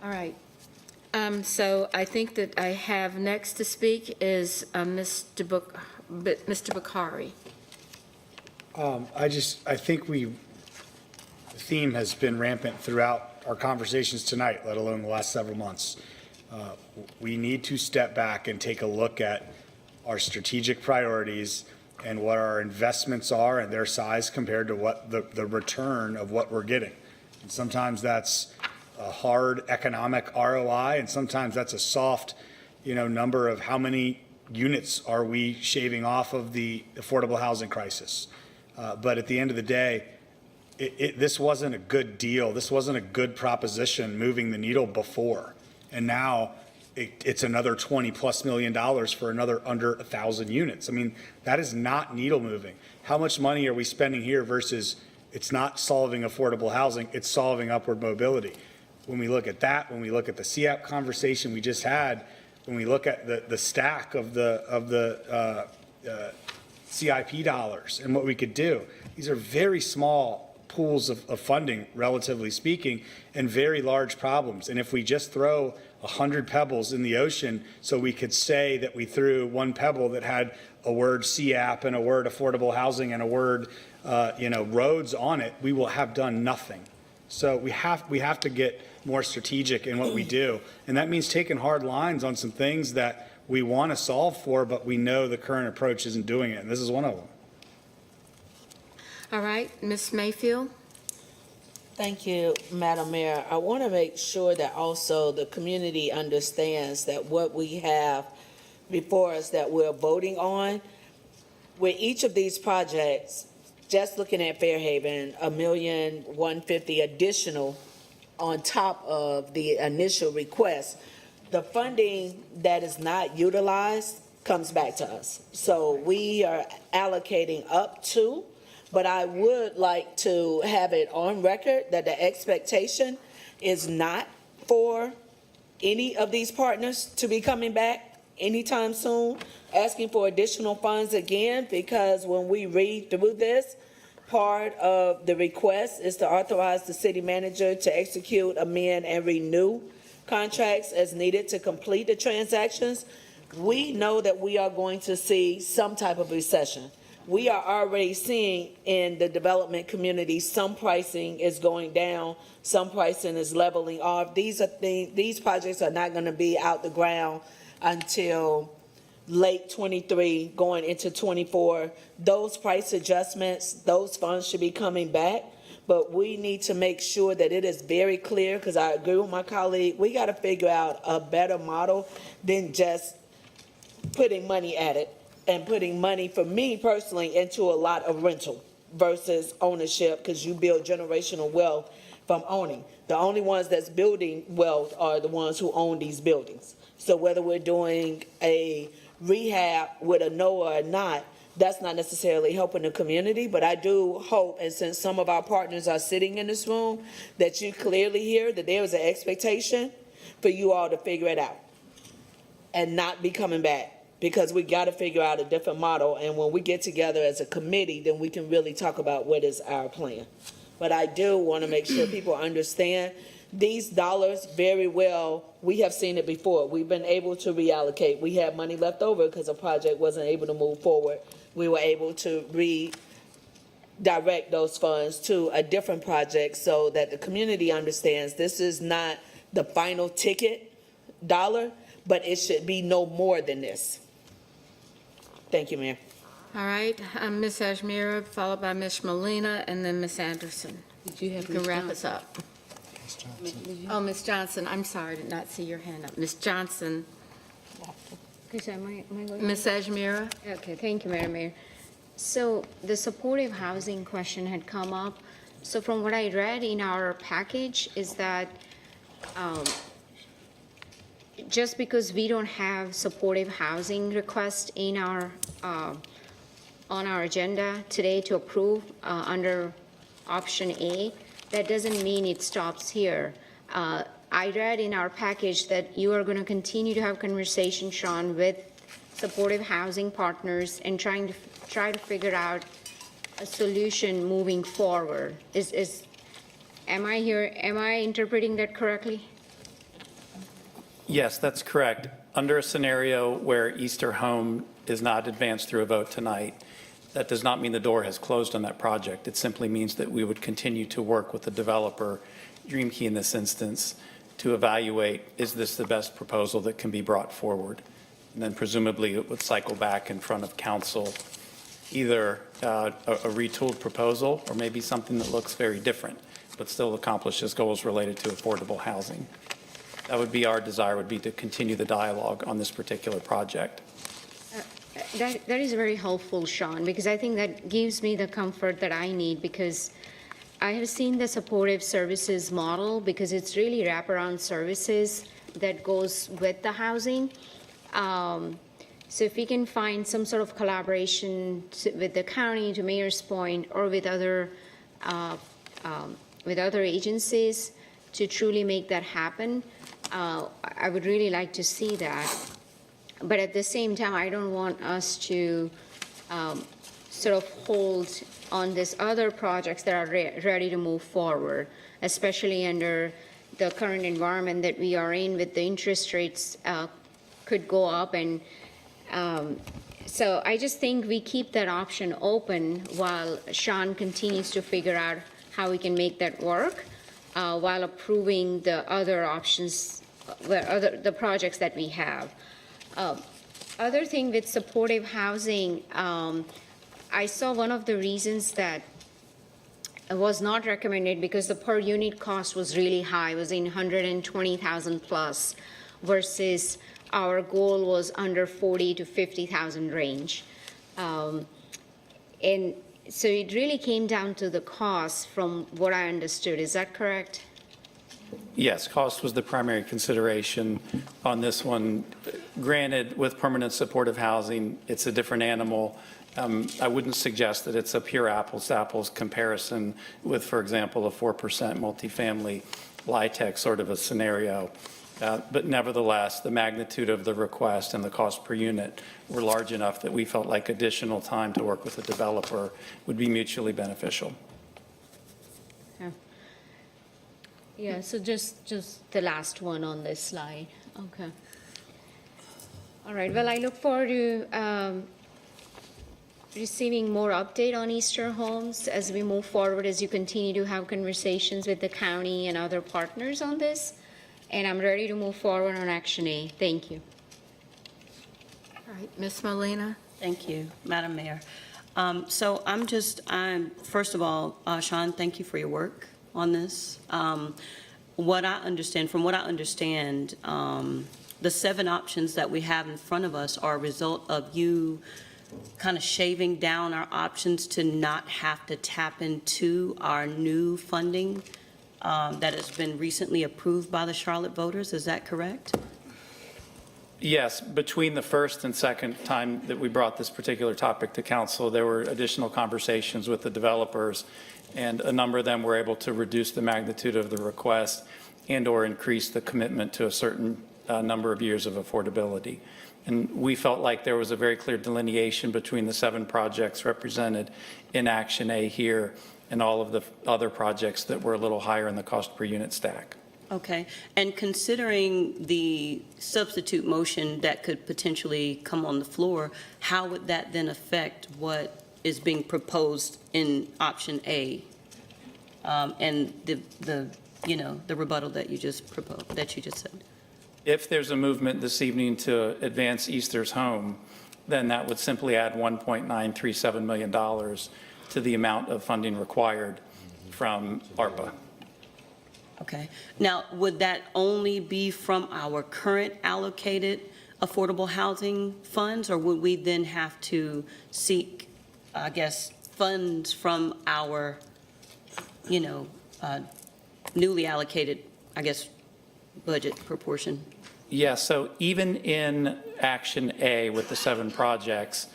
All right. So I think that I have next to speak is Mr. Bakari. I think the theme has been rampant throughout our conversations tonight, let alone the last several months. We need to step back and take a look at our strategic priorities and what our investments are and their size compared to what the return of what we're getting. And sometimes that's a hard economic ROI, and sometimes that's a soft, number of how many units are we shaving off of the affordable housing crisis. But at the end of the day, this wasn't a good deal. This wasn't a good proposition moving the needle before. And now it's another $20+ million for another under 1,000 units. I mean, that is not needle moving. How much money are we spending here versus it's not solving affordable housing, it's solving upward mobility. When we look at that, when we look at the CAP conversation we just had, when we look at the stack of the CIP dollars and what we could do, these are very small pools of funding, relatively speaking, and very large problems. And if we just throw 100 pebbles in the ocean so we could say that we threw one pebble that had a word CAP and a word affordable housing and a word, roads on it, we will have done nothing. So we have to get more strategic in what we do. And that means taking hard lines on some things that we want to solve for, but we know the current approach isn't doing it. And this is one of them. All right, Ms. Mayfield? Thank you, Madam Mayor. I want to make sure that also the community understands that what we have before us that we're voting on, with each of these projects, just looking at Fairhaven, $1,150,000 additional on top of the initial request, the funding that is not utilized comes back to us. So we are allocating up to, but I would like to have it on record that the expectation is not for any of these partners to be coming back anytime soon, asking for additional funds again, because when we read through this, part of the request is to authorize the city manager to execute, amend, and renew contracts as needed to complete the transactions. We know that we are going to see some type of recession. We are already seeing in the development community, some pricing is going down, some pricing is leveling off. These projects are not going to be out the ground until late 23, going into 24. Those price adjustments, those funds should be coming back, but we need to make sure that it is very clear, because I agree with my colleague, we got to figure out a better model than just putting money at it and putting money, for me personally, into a lot of rental versus ownership, because you build generational wealth from owning. The only ones that's building wealth are the ones who own these buildings. So whether we're doing a rehab with a NOAA or not, that's not necessarily helping the community, but I do hope, and since some of our partners are sitting in this room, that you clearly hear that there is an expectation for you all to figure it out and not be coming back, because we got to figure out a different model. And when we get together as a committee, then we can really talk about what is our plan. But I do want to make sure people understand these dollars very well. We have seen it before. We've been able to reallocate. We had money left over because a project wasn't able to move forward. We were able to redirect those funds to a different project so that the community understands this is not the final ticket dollar, but it should be no more than this. Thank you, Mayor. All right, Ms. Ajmira, followed by Ms. Molina, and then Ms. Anderson. Did you have You can wrap us up. Oh, Ms. Johnson, I'm sorry, I did not see your hand up. Ms. Johnson, Am I going? Ms. Ajmira? Okay, thank you, Madam Mayor. So the supportive housing question had come up. So from what I read in our package is that just because we don't have supportive housing request in our on our agenda today to approve under option A, that doesn't mean it stops here. I read in our package that you are going to continue to have conversation, Sean, with supportive housing partners and try to figure out a solution moving forward. Am I interpreting that correctly? Yes, that's correct. Under a scenario where Easter Home is not advanced through a vote tonight, that does not mean the door has closed on that project. It simply means that we would continue to work with the developer, DreamKey in this instance, to evaluate, is this the best proposal that can be brought forward? And then presumably it would cycle back in front of council, either a retooled proposal or maybe something that looks very different, but still accomplishes goals related to affordable housing. That would be our desire, would be to continue the dialogue on this particular project. That is very helpful, Sean, because I think that gives me the comfort that I need, because I have seen the supportive services model, because it's really wraparound services that goes with the housing. So if we can find some sort of collaboration with the county, to Mayor's point, or with other agencies to truly make that happen, I would really like to see that. But at the same time, I don't want us to sort of hold on these other projects that are ready to move forward, especially under the current environment that we are in, with the interest rates could go up. And so I just think we keep that option open while Sean continues to figure out how we can make that work, while approving the other options, the projects that we have. Other thing with supportive housing, I saw one of the reasons that was not recommended because the per unit cost was really high, it was in 120,000 plus, versus our goal was under 40 to 50,000 range. And so it really came down to the cost from what I understood. Is that correct? Yes, cost was the primary consideration on this one. Granted, with permanent supportive housing, it's a different animal. I wouldn't suggest that it's a pure apples-to-apples comparison with, for example, a 4% multifamily LIHTC sort of a scenario. But nevertheless, the magnitude of the request and the cost per unit were large enough that we felt like additional time to work with the developer would be mutually beneficial. Yeah, so just the last one on this slide. Okay. All right, well, I look forward to receiving more update on Easter Homes as we move forward, as you continue to have conversations with the county and other partners on this. And I'm ready to move forward on Action A. Thank you. All right, Ms. Molina? Thank you, Madam Mayor. So I'm first of all, Sean, thank you for your work on this. From what I understand, the 7 options that we have in front of us are a result of you kind of shaving down our options to not have to tap into our new funding that has been recently approved by the Charlotte voters. Is that correct? Yes, between the first and second time that we brought this particular topic to council, there were additional conversations with the developers, and a number of them were able to reduce the magnitude of the request and or increase the commitment to a certain number of years of affordability. And we felt like there was a very clear delineation between the 7 projects represented in Action A here and all of the other projects that were a little higher in the cost per unit stack. Okay, and considering the substitute motion that could potentially come on the floor, how would that then affect what is being proposed in option A? And the rebuttal that you just proposed, that you just said? If there's a movement this evening to advance Easter's Home, then that would simply add $1.937 million to the amount of funding required from ARPA. Okay. Now, would that only be from our current allocated affordable housing funds, or would we then have to seek, I guess, funds from our, newly allocated, I guess, budget proportion? Yes, so even in Action A with the 7 projects,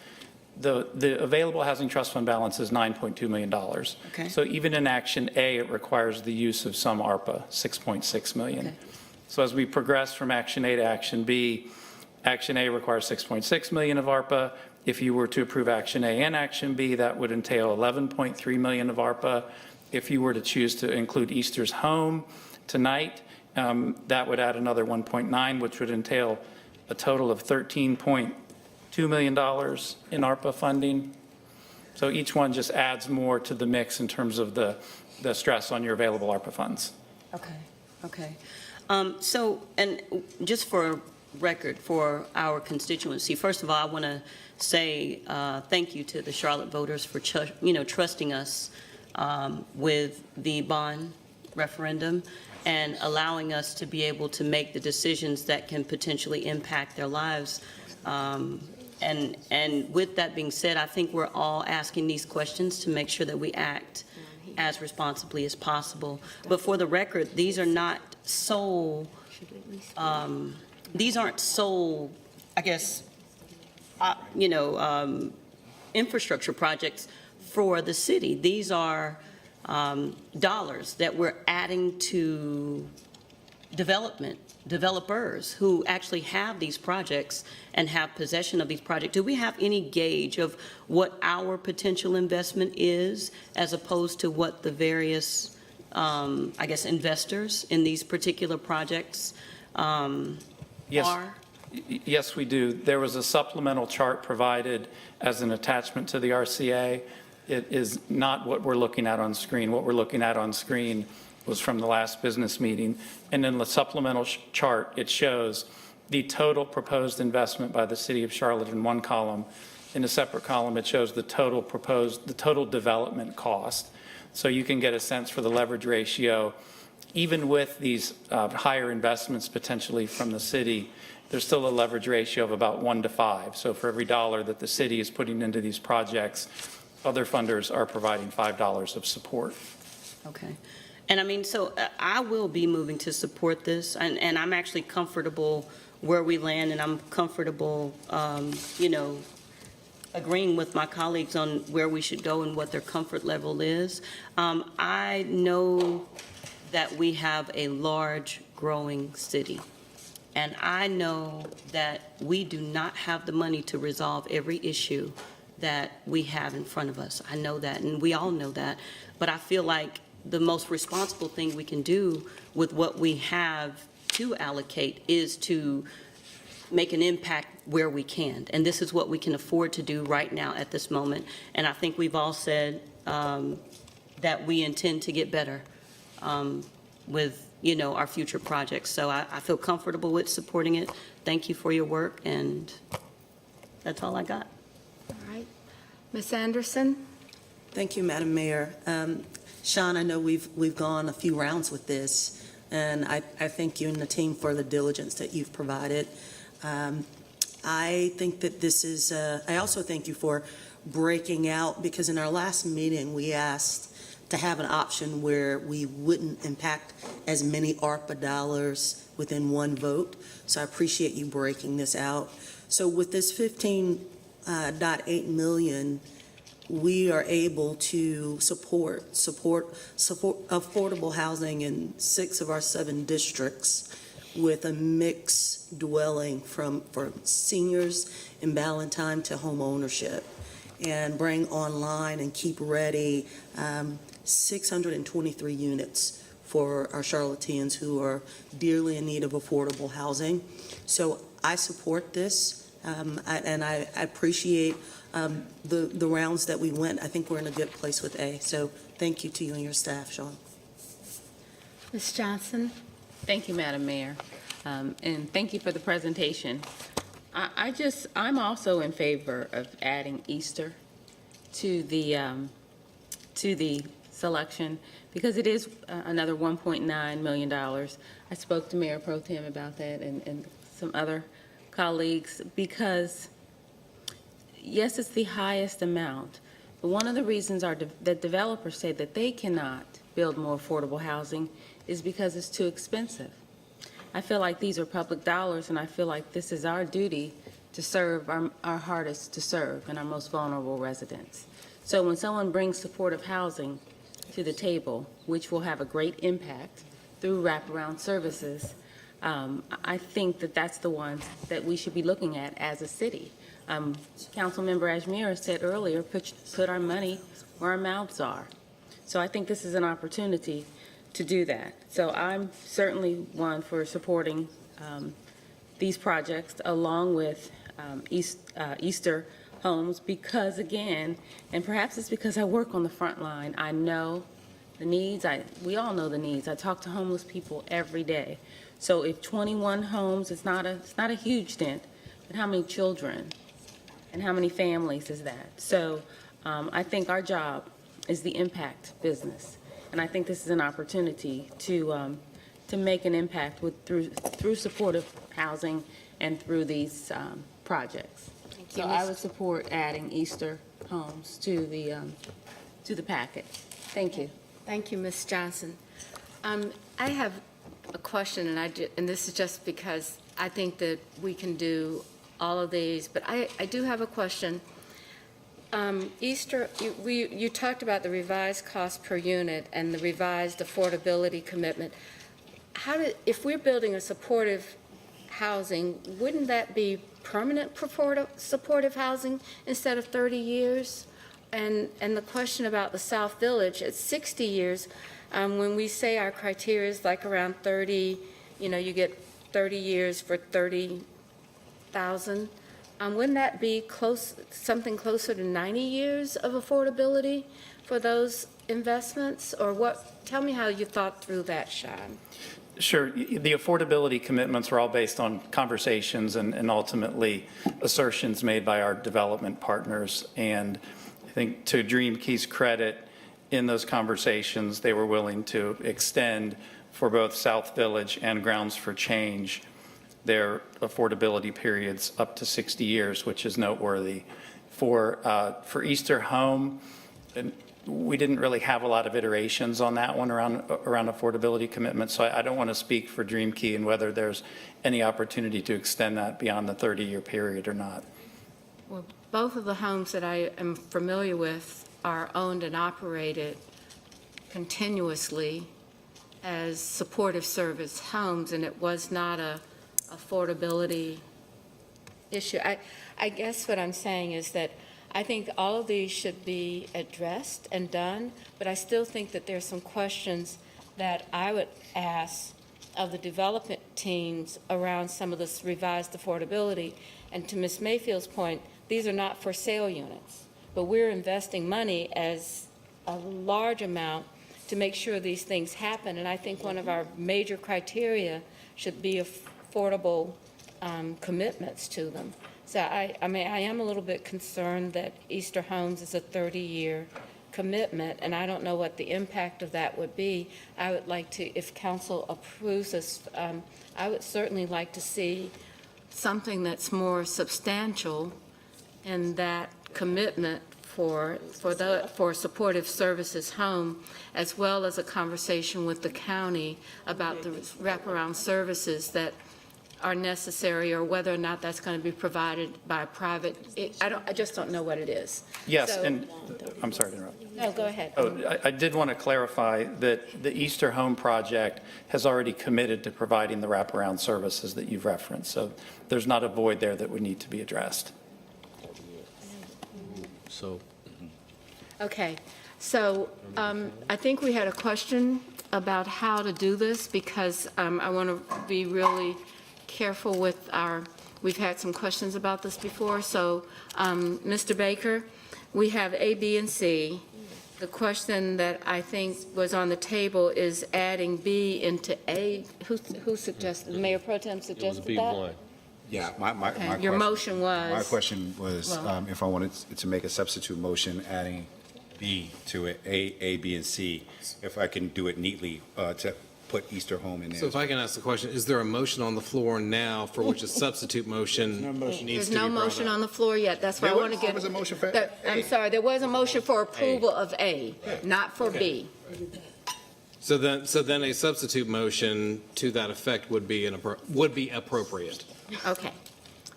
the available housing trust fund balance is $9.2 million. Okay. So even in Action A, it requires the use of some ARPA, $6.6 million. Okay. So as we progress from Action A to Action B, Action A requires $6.6 million of ARPA. If you were to approve Action A and Action B, that would entail $11.3 million of ARPA. If you were to choose to include Easter's Home tonight, that would add another 1.9, which would entail a total of $13.2 million in ARPA funding. So each one just adds more to the mix in terms of the stress on your available ARPA funds. Okay. So, and just for record for our constituency, first of all, I want to say thank you to the Charlotte voters for trusting us with the bond referendum and allowing us to be able to make the decisions that can potentially impact their lives. And with that being said, I think we're all asking these questions to make sure that we act as responsibly as possible. But for the record, these are not sole, these aren't sole, I guess, infrastructure projects for the city. These are dollars that we're adding to developers who actually have these projects and have possession of these projects. Do we have any gauge of what our potential investment is as opposed to what the various, I guess, investors in these particular projects are? Yes, we do. There was a supplemental chart provided as an attachment to the RCA. It is not what we're looking at on screen. What we're looking at on screen was from the last business meeting. And in the supplemental chart, it shows the total proposed investment by the city of Charlotte in one column. In a separate column, it shows the total development cost. So you can get a sense for the leverage ratio. Even with these higher investments potentially from the city, there's still a leverage ratio of about 1 to 5. So for every dollar that the city is putting into these projects, other funders are providing $5 of support. Okay. And I mean, so I will be moving to support this, and I'm actually comfortable where we land, and I'm comfortable, agreeing with my colleagues on where we should go and what their comfort level is. I know that we have a large growing city, And I know that we do not have the money to resolve every issue that we have in front of us. I know that, and we all know that. But I feel like the most responsible thing we can do with what we have to allocate is to make an impact where we can. And this is what we can afford to do right now at this moment. And I think we've all said that we intend to get better with, our future projects. So I feel comfortable with supporting it. Thank you for your work, and that's all I got. All right. Ms. Anderson? Thank you, Madam Mayor. Sean, I know we've gone a few rounds with this, and I thank you and the team for the diligence that you've provided. I think that this is, I also thank you for breaking out, because in our last meeting, we asked to have an option where we wouldn't impact as many ARPA dollars within one vote. So I appreciate you breaking this out. So with this 15.8 million, we are able to support affordable housing in 6 of our 7 districts with a mixed dwelling for seniors in Ballantyne to home ownership, and bring online and keep ready 623 units for our Charlotteans who are dearly in need of affordable housing. So I support this, and I appreciate the rounds that we went. I think we're in a good place with A. So thank you to you and your staff, Sean. Ms. Johnson? Thank you, Madam Mayor, and thank you for the presentation. I'm also in favor of adding Easter to the selection, because it is another $1.9 million. I spoke to Mayor Pro Tem about that and some other colleagues, because yes, it's the highest amount, but one of the reasons that developers say that they cannot build more affordable housing is because it's too expensive. I feel like these are public dollars, and I feel like this is our duty to serve our hardest to serve and our most vulnerable residents. So when someone brings supportive housing to the table, which will have a great impact through wraparound services, I think that that's the ones that we should be looking at as a city. Councilmember Ajmir said earlier, put our money where our mouths are. So I think this is an opportunity to do that. So I'm certainly one for supporting these projects, along with Easter homes, because again, and perhaps it's because I work on the front line, I know the needs. We all know the needs. I talk to homeless people every day. So if 21 homes, it's not a huge dent, but how many children and how many families is that? So I think our job is the impact business, and I think this is an opportunity to make an impact through supportive housing and through these projects. So I would support adding Easter homes to the packet. Thank you. Thank you, Ms. Johnson. I have a question, and this is just because I think that we can do all of these, but I do have a question. Easter, you talked about the revised cost per unit and the revised affordability commitment. If we're building a supportive housing, wouldn't that be permanent supportive housing instead of 30 years? And the question about the South Village, it's 60 years. When we say our criteria is like around 30, you get 30 years for 30,000. Wouldn't that be something closer to 90 years of affordability for those investments? Or what? Tell me how you thought through that, Sean. Sure. The affordability commitments are all based on conversations and ultimately assertions made by our development partners. And I think to Dream Key's credit, in those conversations, they were willing to extend for both South Village and Grounds for Change their affordability periods up to 60 years, which is noteworthy. For Easter Home, we didn't really have a lot of iterations on that one around affordability commitments, so I don't want to speak for Dream Key and whether there's any opportunity to extend that beyond the 30-year period or not. Well, both of the homes that I am familiar with are owned and operated continuously as supportive service homes, and it was not a affordability issue. I guess what I'm saying is that I think all of these should be addressed and done, but I still think that there's some questions that I would ask of the development teams around some of this revised affordability. And to Ms. Mayfield's point, these are not for sale units, but we're investing money as a large amount to make sure these things happen. And I think one of our major criteria should be affordable commitments to them. So I mean, I am a little bit concerned that Easter Homes is a 30-year commitment, and I don't know what the impact of that would be. I would like to, if council approves this, I would certainly like to see something that's more substantial in that commitment for supportive services home, as well as a conversation with the county about the wraparound services that are necessary, or whether or not that's going to be provided by a private. I just don't know what it is. Yes, So- and I'm sorry to interrupt. No, go ahead. I did want to clarify that the Easter Home Project has already committed to providing the wraparound services that you've referenced. So there's not a void there that would need to be addressed. Okay, so I think we had a question about how to do this, because I want to be really careful with we've had some questions about this before. So, Mr. Baker, we have A, B, and C. The question that I think was on the table is adding B into A. Who suggested, Mayor Pro Tem suggested that? Yeah, my Your question- motion was? My question was Well- if I wanted to make a substitute motion, adding B to it, A, B, and C, if I can do it neatly to put Easter Home in there. So if I can ask the question, is there a motion on the floor now for which a substitute motion needs There's to be no brought motion up? on the floor yet. That's why I want to get. There was a motion for I'm A. sorry, there was a motion for approval of A, not for B. So then a substitute motion to that effect would be appropriate. Okay,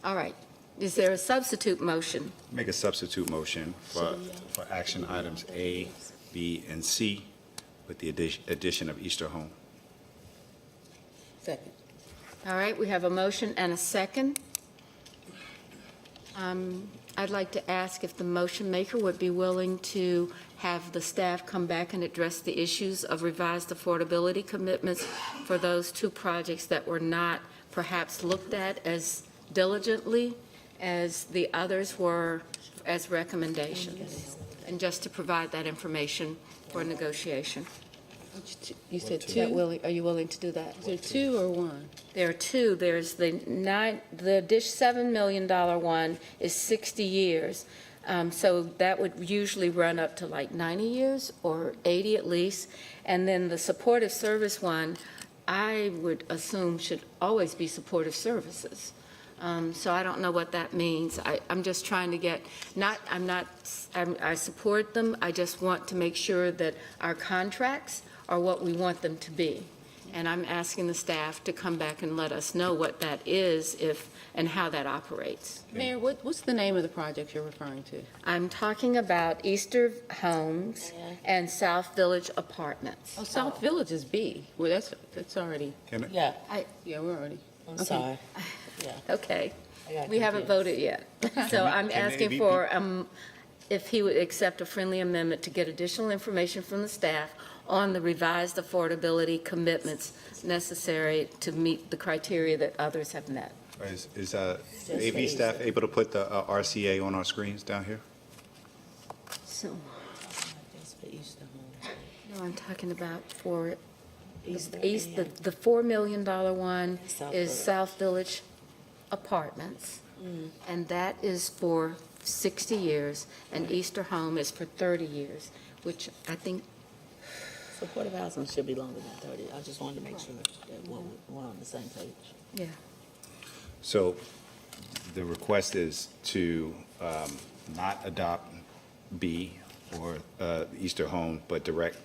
all right. Is there a substitute motion? Make a substitute motion for action items A, B, and C with the addition of Easter Home. Second. All right, we have a motion and a second. I'd like to ask if the motion maker would be willing to have the staff come back and address the issues of revised affordability commitments for those two projects that were not perhaps looked at as diligently as the others were as recommendations, and just to provide that information for negotiation. You said two? Are you willing to do that? Is there two or one? There are two. There's the $7 million one is 60 years. So that would usually run up to like 90 years or 80 at least. And then the supportive service one, I would assume should always be supportive services. So I don't know what that means. I'm just trying to get, I support them. I just want to make sure that our contracts are what we want them to be. And I'm asking the staff to come back and let us know what that is, and how that operates. Mayor, what's the name of the project you're referring to? I'm talking about Easter Homes and South Village Apartments. Oh, South Village is B. Well, that's already, Yeah, yeah, we're already. I'm sorry. Okay. I got We haven't voted yet. So I'm can asking they be- for, if he would accept a friendly amendment to get additional information from the staff on the revised affordability commitments necessary to meet the criteria that others have met. Is AV staff able to put the RCA on our screens down here? So, no, I'm talking about for the $4 million one is South Village Apartments, and that is for 60 years, and Easter Home is for 30 years, which I think, Supportive housing should be longer than 30. I just wanted to make sure that we're on the same page. yeah. So the request is to not adopt B or Easter Home, but direct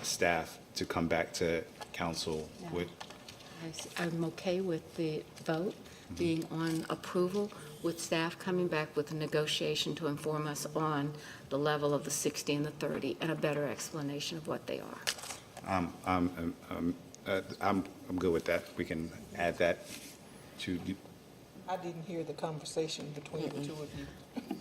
staff to come back to council with, I'm okay with the vote being on approval, with staff coming back with a negotiation to inform us on the level of the 60 and the 30, and a better explanation of what they are. I'm good with that. We can add that to, I didn't hear the conversation between the two of you.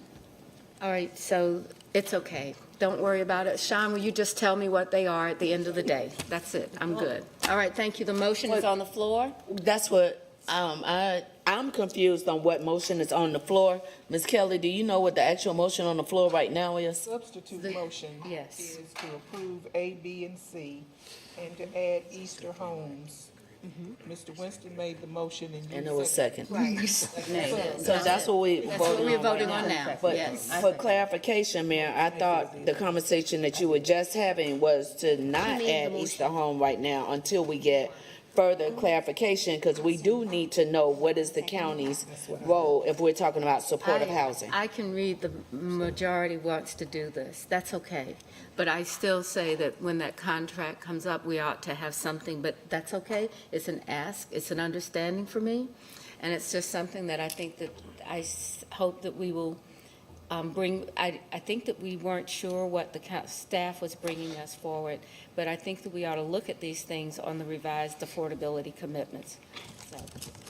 All right, so it's okay. Don't worry about it. Sean, will you just tell me what they are at the end of the day? That's it. I'm good. All right, thank you. The motion is on the floor. That's what, I'm confused on what motion is on the floor. Ms. Kelly, do you know what the actual motion on the floor right now is? Substitute motion yes. is to approve A, B, and C, and to add Easter homes. Mr. Winston made the motion and you And it was second. Nay. So that's what we're That's what we're voting right on now. But Yes. for clarification, Mayor, I thought the conversation that you were just having was to not add Easter Home right now until we get further clarification, because we do need to know what is the county's role if we're talking about supportive housing. I can read the majority wants to do this. That's okay. But I still say that when that contract comes up, we ought to have something, but that's okay. It's an ask, it's an understanding for me, and it's just something that I think that hope that we will bring. I think that we weren't sure what the staff was bringing us forward, but I think that we ought to look at these things on the revised affordability commitments. So,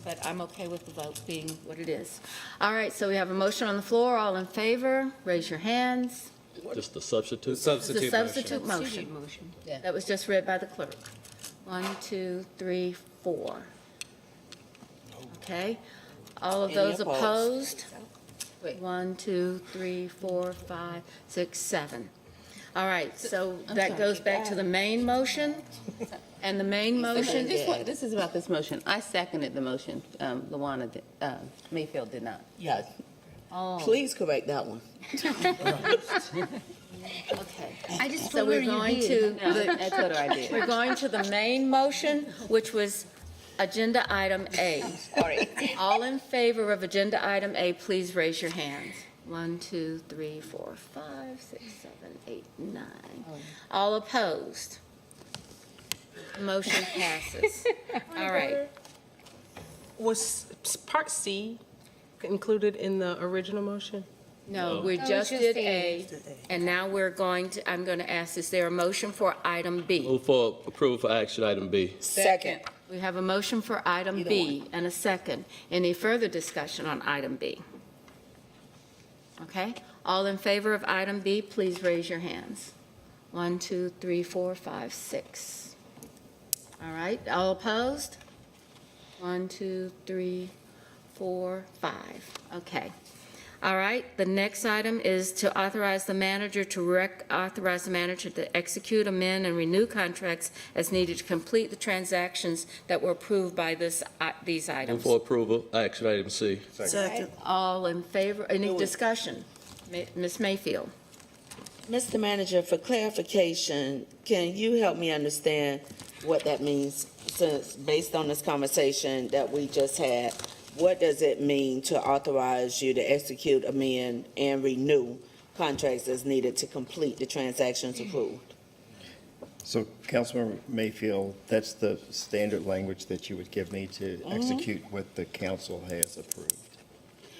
but I'm okay with the vote being what it is. All right, so we have a motion on the floor. All in favor, raise your hands. Just the substitute? It's a substitute motion. That was just read by the clerk. 1, 2, 3, 4. Okay. All of Any those opposed? opposed? 1, 2, 3, 4, 5, 6, 7. All right, so that goes back to the main motion, and the main motion, This is about this motion. I seconded the motion. Luana, Mayfield did not. Yeah, oh, please correct that one. okay. I just So told her we're you going did. to, I told her I did. we're going to the main motion, which was agenda item A. All in favor of agenda item A, please raise your hands. 1, 2, 3, 4, 5, 6, 7, 8, 9. All opposed? Motion passes. All right. Was Part C included in the original motion? No, we it's just just did A. A, and now we're going to, I'm going to ask, is there a motion for item B? Move for approval for action item B. Second. We have a motion for item B and a second. Any further discussion on item B? Okay, all in favor of item B, please raise your hands. 1, 2, 3, 4, 5, 6. All right, all opposed? 1, 2, 3, 4, 5. Okay. All right, the next item is to authorize the manager to execute, amend, and renew contracts as needed to complete the transactions that were approved by these Move items. for approval, action item C. Second. All in favor, any discussion? Ms. Mayfield? Mr. Manager, for clarification, can you help me understand what that means? Since, based on this conversation that we just had, what does it mean to authorize you to execute, amend, and renew contracts as needed to complete the transactions approved? So, Councilmember Mayfield, that's the standard language that you would give me to execute what the council has approved.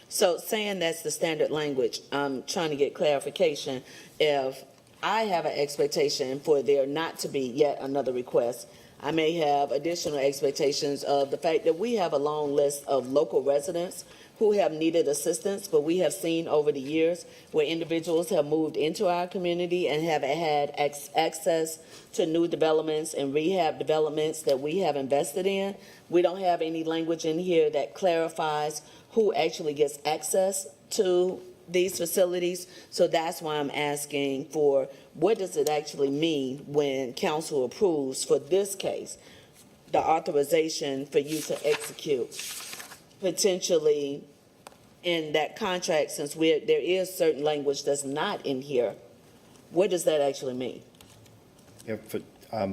So saying that's the standard language, I'm trying to get clarification. If I have an expectation for there not to be yet another request, I may have additional expectations of the fact that we have a long list of local residents who have needed assistance, but we have seen over the years where individuals have moved into our community and have had access to new developments and rehab developments that we have invested in. We don't have any language in here that clarifies who actually gets access to these facilities. So that's why I'm asking for, what does it actually mean when council approves, for this case, the authorization for you to execute potentially in that contract, since there is certain language that's not in here, what does that actually mean?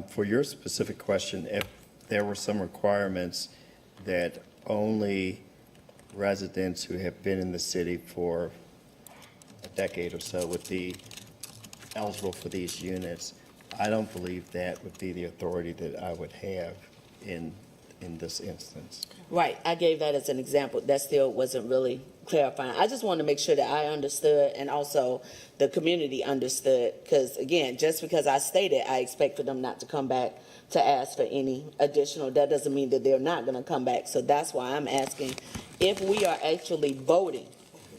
For your specific question, if there were some requirements that only residents who have been in the city for a decade or so would be eligible for these units, I don't believe that would be the authority that I would have in in this instance. Right, I gave that as an example. That still wasn't really clarifying. I just wanted to make sure that I understood and also the community understood. Because again, just because I stated, I expect for them not to come back to ask for any additional. That doesn't mean that they're not going to come back. So that's why I'm asking if we are actually voting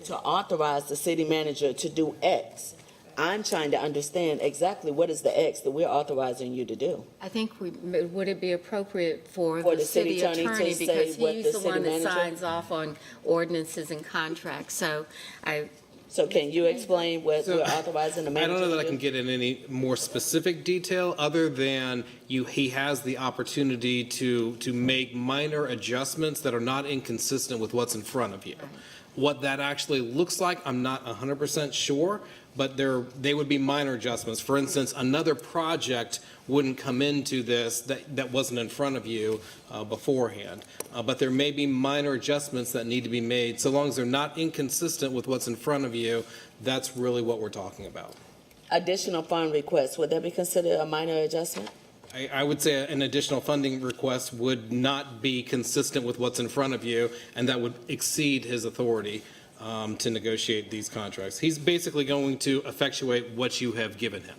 to authorize the city manager to do X. I'm trying to understand exactly what is the X that we're authorizing you to do. I think would it be appropriate for For the city attorney, to say because what he's the the city one that manager- signs off on ordinances and contracts, so So can you explain what we're authorizing the I manager don't know that to I do? can get in any more specific detail, other than he has the opportunity to make minor adjustments that are not inconsistent with what's in front of you. What that actually looks like, I'm not 100% sure, but they would be minor adjustments. For instance, another project wouldn't come into this that wasn't in front of you beforehand. But there may be minor adjustments that need to be made. So long as they're not inconsistent with what's in front of you, that's really what we're talking about. Additional fund requests, would that be considered a minor adjustment? I would say an additional funding request would not be consistent with what's in front of you, and that would exceed his authority to negotiate these contracts. He's basically going to effectuate what you have given him.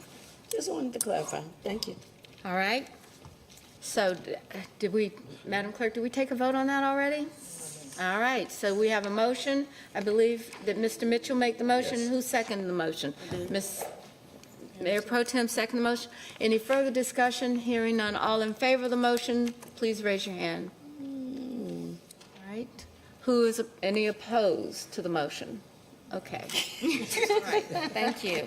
Just wanted to clarify. Thank you. all right. So did we, Madam Clerk, did we take a vote on that already? All right, so we have a motion. I believe that Mr. Mitchell made the motion. Yes. Who seconded the motion? Ms. Mayor Pro Tem seconded the motion. Any further discussion? Hearing none. All in favor of the motion, please raise your hand. All right. Who is, any opposed to the motion? Okay. All right, thank you.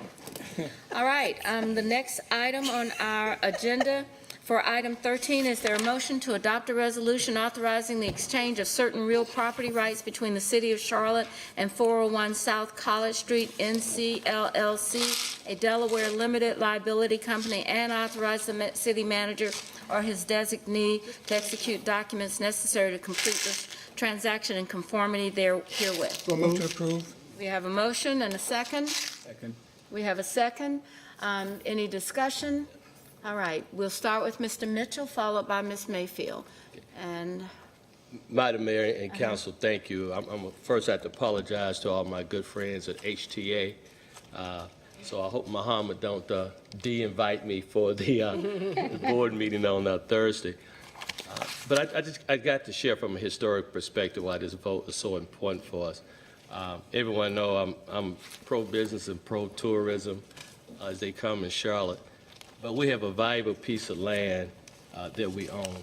All right, the next item on our agenda for item 13, is there a motion to adopt a resolution authorizing the exchange of certain real property rights between the City of Charlotte and 401 South College Street, NC LLC, a Delaware limited liability company, and authorize the city manager or his designee to execute documents necessary to complete this transaction in conformity herewith. We'll move to approve. We have a motion and a second. Second. We have a second. Any discussion? All right, we'll start with Mr. Mitchell, followed by Ms. Mayfield. And Madam Mayor and Council, thank you. I'm first have to apologize to all my good friends at HTA. So I hope Muhammad don't de-invite me for the board meeting on Thursday. But I got to share from a historic perspective why this vote is so important for us. Everyone know I'm pro-business and pro-tourism as they come in Charlotte. But we have a valuable piece of land that we own.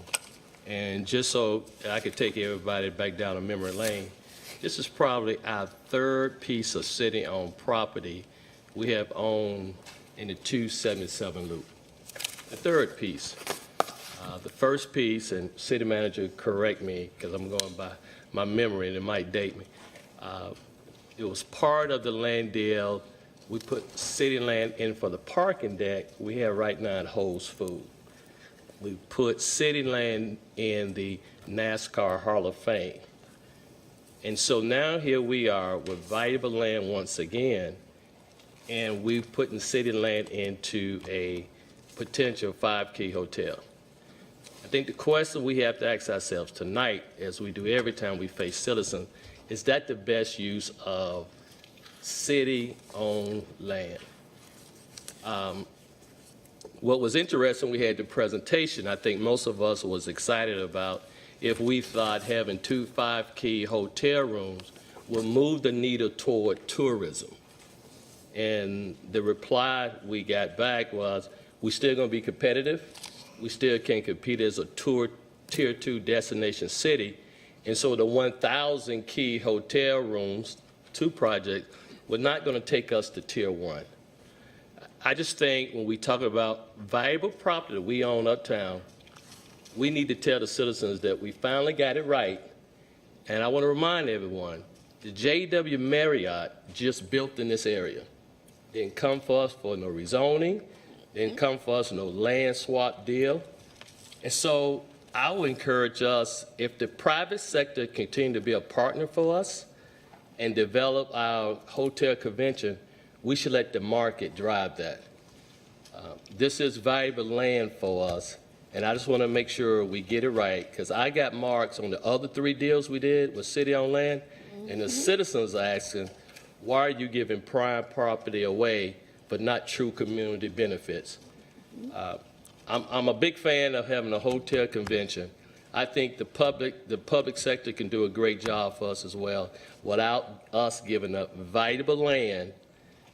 And just so I could take everybody back down a memory lane, this is probably our third piece of city-owned property we have owned in the 277 loop. The third piece. The first piece, and city manager, correct me, because I'm going by my memory and it might date me. It was part of the land deal. We put city land in for the parking deck we have right now at Whole Foods. We put city land in the NASCAR Hall of Fame. And so now here we are with valuable land once again, and we're putting city land into a potential 5-key hotel. I think the question we have to ask ourselves tonight, as we do every time we face citizens, is that the best use of city-owned land? What was interesting, we had the presentation, I think most of us was excited about if we thought having 2 5-key hotel rooms would move the needle toward tourism. And the reply we got back was, we're still going to be competitive. We still can compete as a tier 2 destination city. And so the 1,000 key hotel rooms, 2 projects, we're not going to take us to tier 1. I just think when we talk about valuable property that we own uptown, we need to tell the citizens that we finally got it right. And I want to remind everyone, the JW Marriott just built in this area. Didn't come for us for no rezoning, didn't come for us no land swap deal. And so I would encourage us, if the private sector continue to be a partner for us, and develop our hotel convention, we should let the market drive that. This is valuable land for us, And I just want to make sure we get it right, because I got marks on the other 3 deals we did with city-owned land, and the citizens are asking, why are you giving prime property away but not true community benefits? I'm a big fan of having a hotel convention. I think the public sector can do a great job for us as well without us giving up valuable land,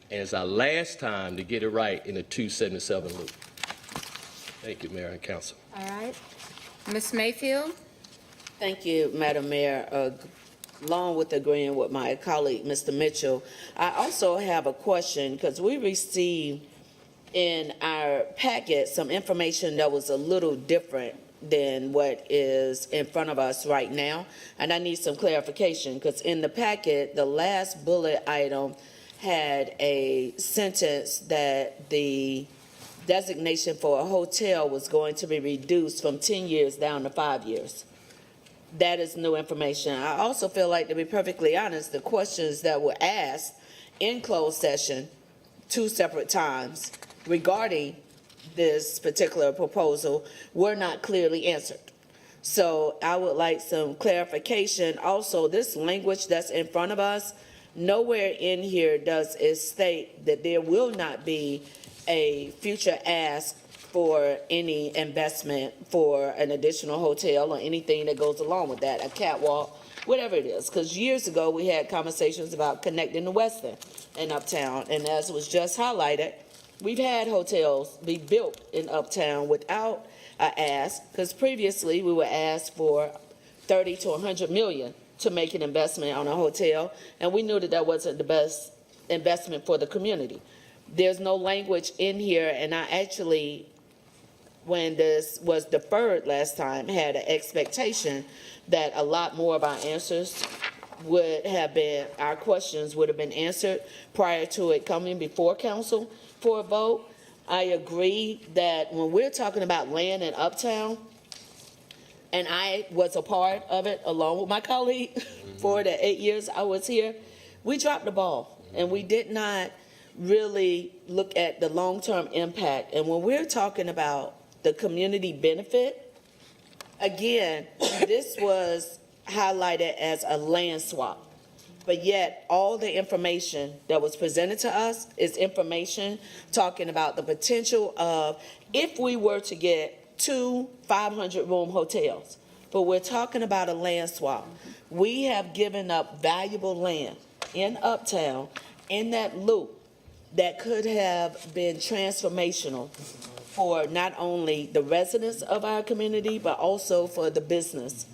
and it's our last time to get it right in the 277 loop. Thank you, Mayor and Council. All right. Ms. Mayfield? Thank you, Madam Mayor. Along with agreeing with my colleague, Mr. Mitchell, I also have a question, because we received in our packet some information that was a little different than what is in front of us right now, and I need some clarification, because in the packet, the last bullet item had a sentence that the designation for a hotel was going to be reduced from 10 years down to 5 years. That is new information. I also feel like, to be perfectly honest, the questions that were asked in closed session 2 separate times regarding this particular proposal were not clearly answered. So I would like some clarification. Also, this language that's in front of us, nowhere in here does it state that there will not be a future ask for any investment for an additional hotel or anything that goes along with that, a catwalk, whatever it is. Because years ago, we had conversations about connecting the Westin and Uptown, and as was just highlighted, we've had hotels be built in Uptown without an ask, because previously we were asked for 30 to 100 million to make an investment on a hotel, and we knew that that wasn't the best investment for the community. There's no language in here, and I actually, when this was deferred last time, had an expectation that a lot more of our answers would have been, our questions would have been answered prior to it coming before council for a vote. I agree that when we're talking about land in Uptown, and I was a part of it along with my colleague for the 8 years I was here, we dropped the ball, and we did not really look at the long-term impact. And when we're talking about the community benefit, again, this was highlighted as a land swap, but yet all the information that was presented to us is information talking about the potential of if we were to get 2 500-room hotels, but we're talking about a land swap. We have given up valuable land in Uptown in that loop that could have been transformational for not only the residents of our community, but also for the business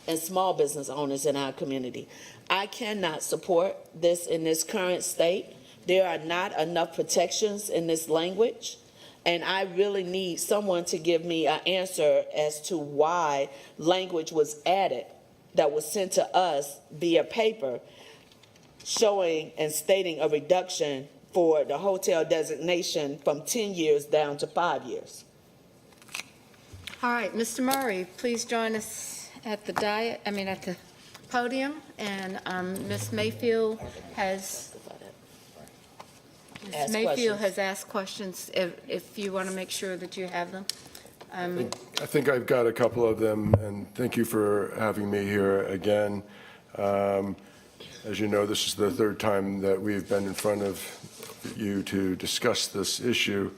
and small business owners in our community. I cannot support this in this current state. There are not enough protections in this language, and I really need someone to give me an answer as to why language was added that was sent to us via paper showing and stating a reduction for the hotel designation from 10 years down to 5 years. All right, Mr. Murray, please join us at the at the podium, and Ms. Mayfield has asked questions, if you want to make sure that you have them. I think I've got a couple of them, and thank you for having me here again. As you know, this is the 3rd time that we've been in front of you to discuss this issue.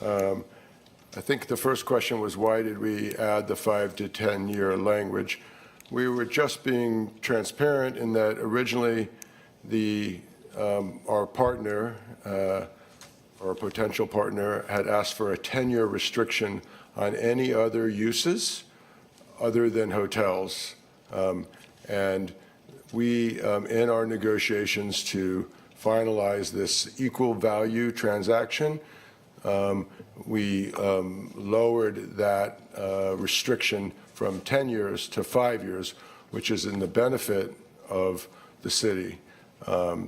I think the first question was, why did we add the 5 to 10 year language? We were just being transparent in that originally our partner, or potential partner, had asked for a 10-year restriction on any other uses other than hotels. And we, in our negotiations to finalize this equal value transaction, we lowered that restriction from 10 years to 5 years, which is in the benefit of the city,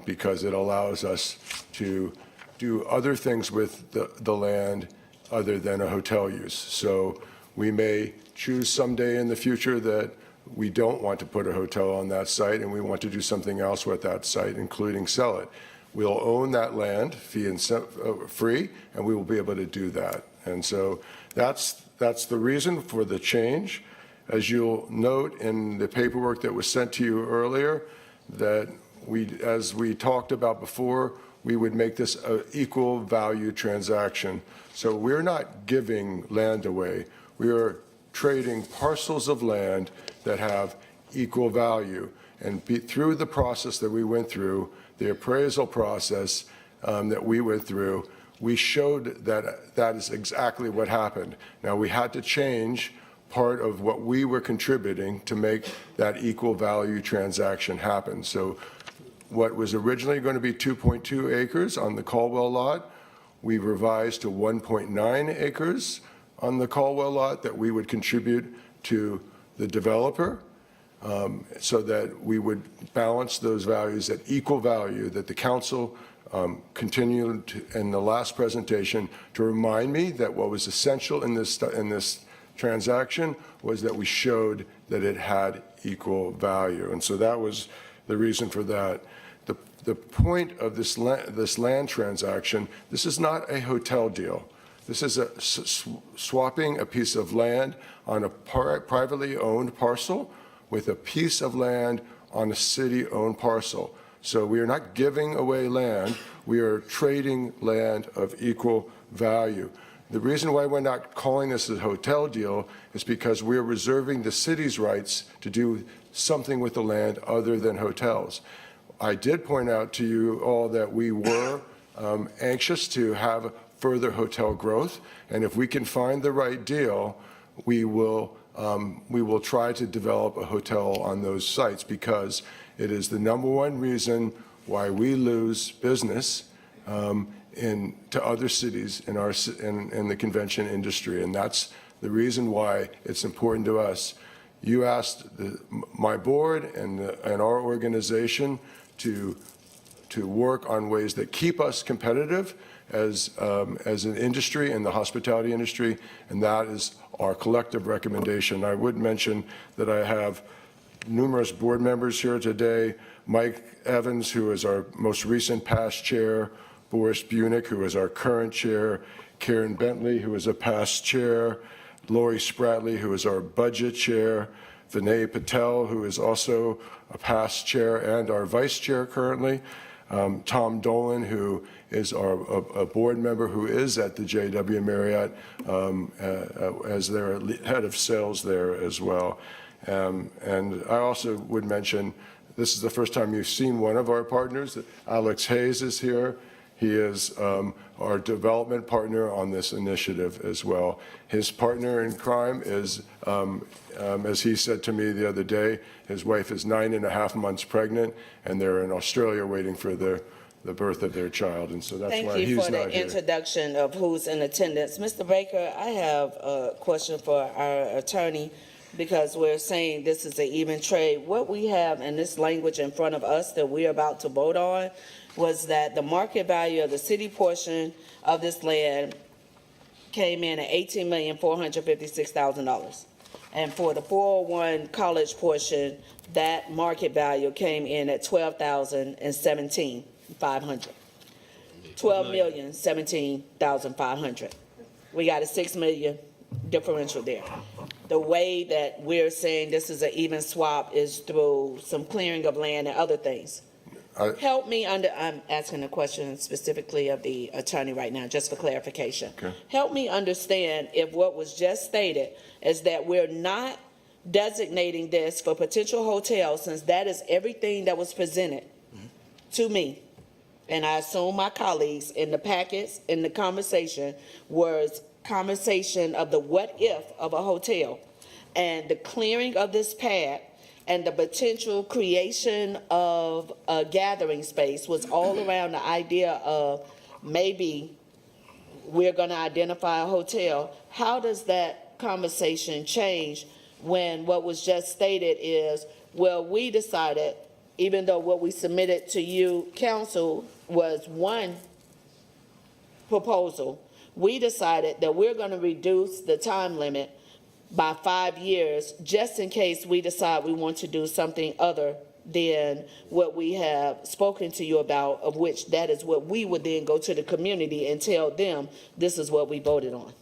because it allows us to do other things with the land other than a hotel use. So we may choose someday in the future that we don't want to put a hotel on that site and we want to do something else with that site, including sell it. We'll own that land fee and free, and we will be able to do that. And so that's that's the reason for the change. As you'll note in the paperwork that was sent to you earlier, that as we talked about before, we would make this an equal value transaction. So we're not giving land away. We are trading parcels of land that have equal value. And through the process that we went through, the appraisal process that we went through, we showed that that is exactly what happened. Now, we had to change part of what we were contributing to make that equal value transaction happen. So what was originally going to be 2.2 acres on the Caldwell lot, we revised to 1.9 acres on the Caldwell lot that we would contribute to the developer, so that we would balance those values at equal value, that the council continued in the last presentation to remind me that what was essential in this transaction was that we showed that it had equal value. And so that was the reason for that. The point of this land transaction, this is not a hotel deal. This is swapping a piece of land on a privately owned parcel with a piece of land on a city-owned parcel. So we are not giving away land, we are trading land of equal value. The reason why we're not calling this a hotel deal is because we're reserving the city's rights to do something with the land other than hotels. I did point out to you all that we were anxious to have further hotel growth, and if we can find the right deal, we will try to develop a hotel on those sites, because it is the number one reason why we lose business to other cities in the convention industry, and that's the reason why it's important to us. You asked my board and our organization to work on ways that keep us competitive as an industry in the hospitality industry, and that is our collective recommendation. I would mention that I have numerous board members here today: Mike Evans, who is our most recent past chair; Boris Bunick, who is our current chair; Karen Bentley, who is a past chair; Lori Spratley, who is our budget chair; Vinay Patel, who is also a past chair and our vice chair currently; Tom Dolan, who is a board member who is at the JW Marriott as their head of sales there as well. And I also would mention, this is the first time you've seen one of our partners. Alex Hayes is here. He is our development partner on this initiative as well. His partner in crime is, as he said to me the other day, his wife is 9.5 months pregnant, and they're in Australia waiting for the birth of their child, and so that's why he's not here. Thank you for the introduction of who's in attendance. Mr. Baker, I have a question for our attorney, because we're saying this is an even trade. What we have in this language in front of us that we're about to vote on was that the market value of the city portion of this land came in at $18,456,000. And for the 401 college portion, that market value came in at $12,017,500. $12,017,500. We got a $6 million differential there. The way that we're saying this is an even swap is through some clearing of land and other things. Help me I'm asking a question specifically of the attorney right now, just for clarification. Okay. Help me understand if what was just stated is that we're not designating this for potential hotels, since that is everything that was presented to me. And I assume my colleagues in the packets, in the conversation, was conversation of the what if of a hotel, and the clearing of this pad and the potential creation of a gathering space was all around the idea of maybe we're going to identify a hotel. How does that conversation change when what was just stated is, well, we decided, even though what we submitted to you, council, was one proposal, we decided that we're going to reduce the time limit by 5 years, just in case we decide we want to do something other than what we have spoken to you about, of which that is what we would then go to the community and tell them this is what we voted on.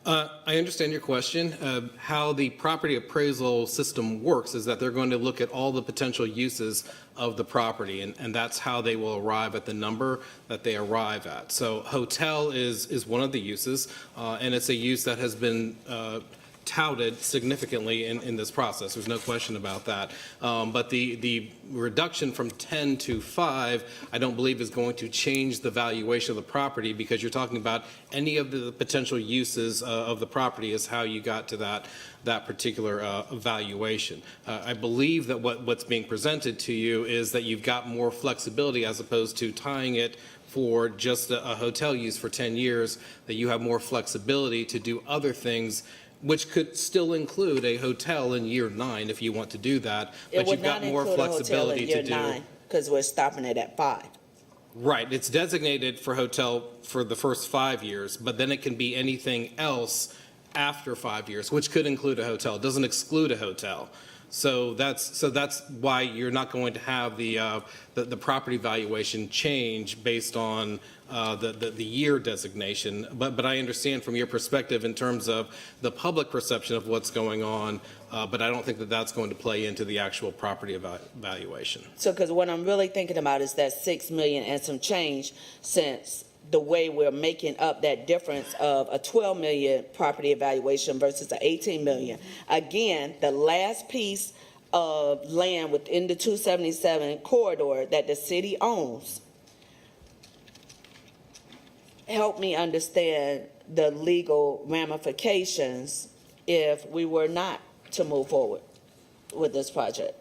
I understand your question. How the property appraisal system works is that they're going to look at all the potential uses of the property, and that's how they will arrive at the number that they arrive at. So hotel is one of the uses, and it's a use that has been touted significantly in this process. There's no question about that. But the reduction from 10 to 5, I don't believe is going to change the valuation of the property, because you're talking about any of the potential uses of the property is how you got to that particular valuation. I believe that what's being presented to you is that you've got more flexibility as opposed to tying it for just a hotel use for 10 years, that you have more flexibility to do other things, which could still include a hotel in year 9 if you want to do that. But you've got more flexibility to do. Because we're stopping it at 5. Right, it's designated for hotel for the first 5 years, but then it can be anything else after 5 years, which could include a hotel. It doesn't exclude a hotel. So that's why you're not going to have the property valuation change based on the year designation. But I understand from your perspective in terms of the public perception of what's going on, but I don't think that that's going to play into the actual property valuation. So, because what I'm really thinking about is that 6 million and some change, since the way we're making up that difference of a 12 million property evaluation versus an 18 million. Again, the last piece of land within the 277 corridor that the city owns. Help me understand the legal ramifications if we were not to move forward with this project.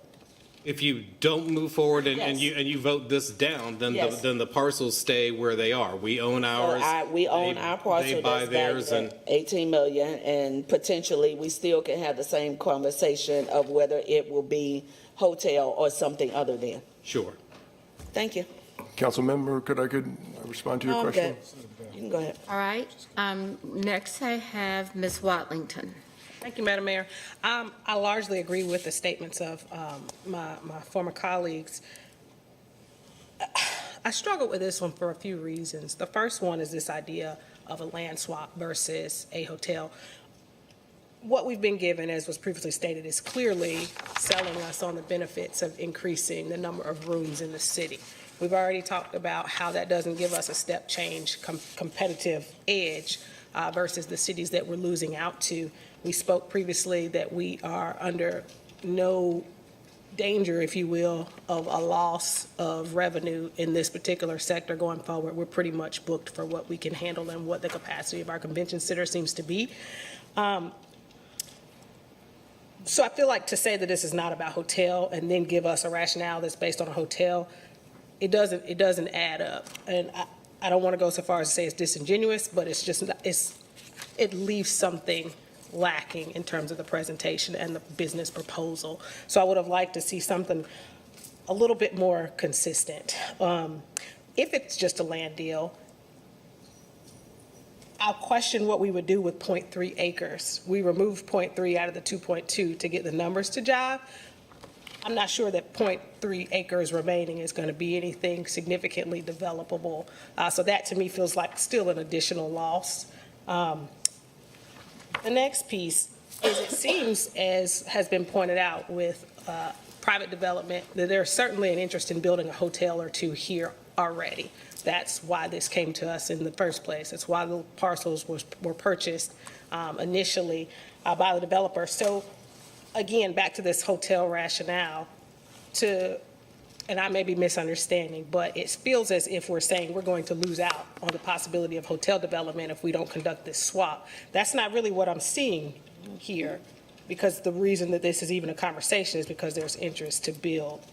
If you don't move forward and Yes. you vote this down, then Yes. then the parcels stay where they are. We own ours. We own they- our parcel They buy that's theirs, valued and at 18 million, and potentially we still can have the same conversation of whether it will be hotel or something other than. sure. Thank you. Councilmember, could I respond to your No, I'm question? good. You can go ahead. All right. Next, I have Ms. Watlington. Thank you, Madam Mayor. I largely agree with the statements of my former colleagues. I struggle with this one for a few reasons. The first one is this idea of a land swap versus a hotel. What we've been given, as was previously stated, is clearly selling us on the benefits of increasing the number of rooms in the city. We've already talked about how that doesn't give us a step change competitive edge versus the cities that we're losing out to. We spoke previously that we are under no danger, if you will, of a loss of revenue in this particular sector going forward. We're pretty much booked for what we can handle and what the capacity of our convention center seems to be. So I feel like to say that this is not about hotel and then give us a rationale that's based on a hotel, it doesn't add up. And I don't want to go so far as to say it's disingenuous, but it's just, it leaves something lacking in terms of the presentation and the business proposal. So I would have liked to see something a little bit more consistent. If it's just a land deal, I'll question what we would do with 0.3 acres. We removed 0.3 out of the 2.2 to get the numbers to jive. I'm not sure that 0.3 acres remaining is going to be anything significantly developable. So that to me feels like still an additional loss. The next piece is it seems, as has been pointed out with private development, that there's certainly an interest in building a hotel or two here already. That's why this came to us in the first place. That's why the parcels were purchased initially by the developer. So again, back to this hotel rationale, and I may be misunderstanding, but it feels as if we're saying we're going to lose out on the possibility of hotel development if we don't conduct this swap. That's not really what I'm seeing here, because the reason that this is even a conversation is because there's interest to build.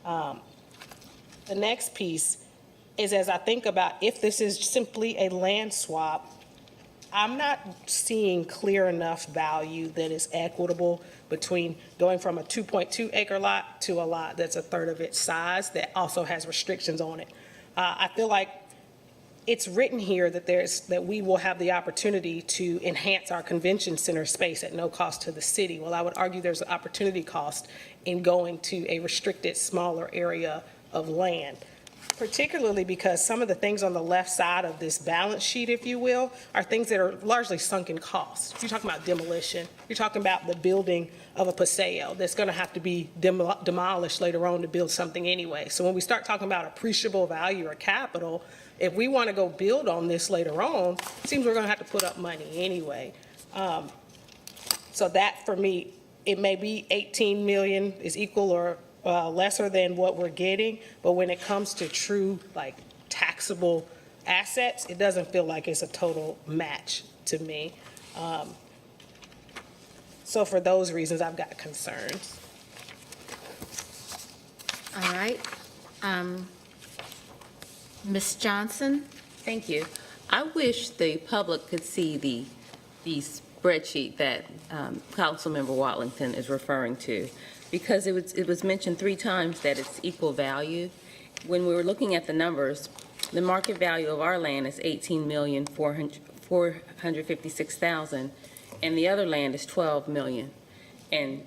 The next piece is, as I think about if this is simply a land swap, I'm not seeing clear enough value that is equitable between going from a 2.2 acre lot to a lot that's a third of its size that also has restrictions on it. I feel like it's written here that we will have the opportunity to enhance our convention center space at no cost to the city. Well, I would argue there's an opportunity cost in going to a restricted, smaller area of land. particularly because some of the things on the left side of this balance sheet, if you will, are things that are largely sunken costs. You're talking about demolition. You're talking about the building of a paseo that's going to have to be demolished later on to build something anyway. So when we start talking about appreciable value or capital, if we want to go build on this later on, it seems we're going to have to put up money anyway. So that, for me, it may be 18 million is equal or lesser than what we're getting, but when it comes to true, like, taxable assets, it doesn't feel like it's a total match to me. So for those reasons, I've got concerns. All right. Ms. Johnson? Thank you. I wish the public could see the spreadsheet that Councilmember Watlington is referring to, because it was mentioned 3 times that it's equal value. When we were looking at the numbers, the market value of our land is $18,456,000, and the other land is $12 million and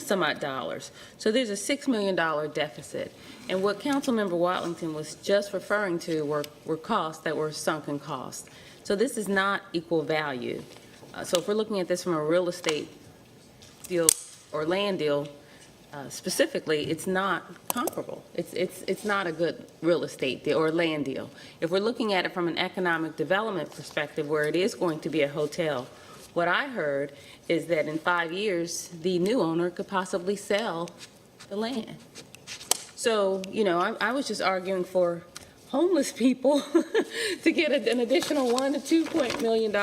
some odd dollars. So there's a $6 million deficit. And what Councilmember Watlington was just referring to were costs that were sunken costs. So this is not equal value. So if we're looking at this from a real estate deal or land deal specifically, it's not comparable. It's not a good real estate deal or land deal. If we're looking at it from an economic development perspective where it is going to be a hotel, what I heard is that in 5 years, the new owner could possibly sell the land. So, I was just arguing for homeless people to get an additional $1 to $2 million,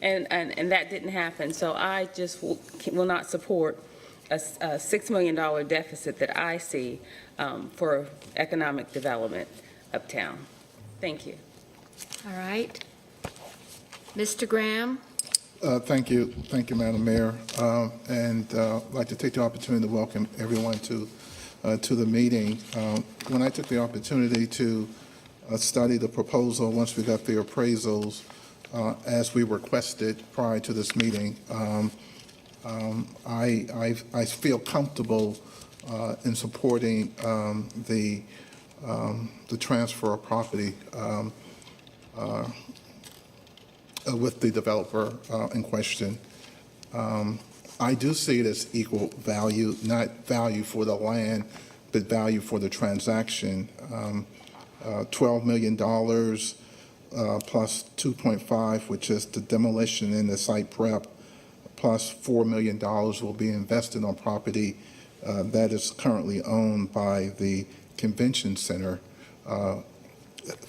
and that didn't happen. So I just will not support a $6 million deficit that I see for economic development uptown. Thank you. All right. Mr. Graham? Thank you, Madam Mayor. And I'd like to take the opportunity to welcome everyone to the meeting. When I took the opportunity to study the proposal, once we got the appraisals, as we requested prior to this meeting, I feel comfortable in supporting the transfer of property with the developer in question. I do see it as equal value, not value for the land, but value for the transaction. $12 million plus 2.5, which is the demolition and the site prep, plus $4 million will be invested on property that is currently owned by the convention center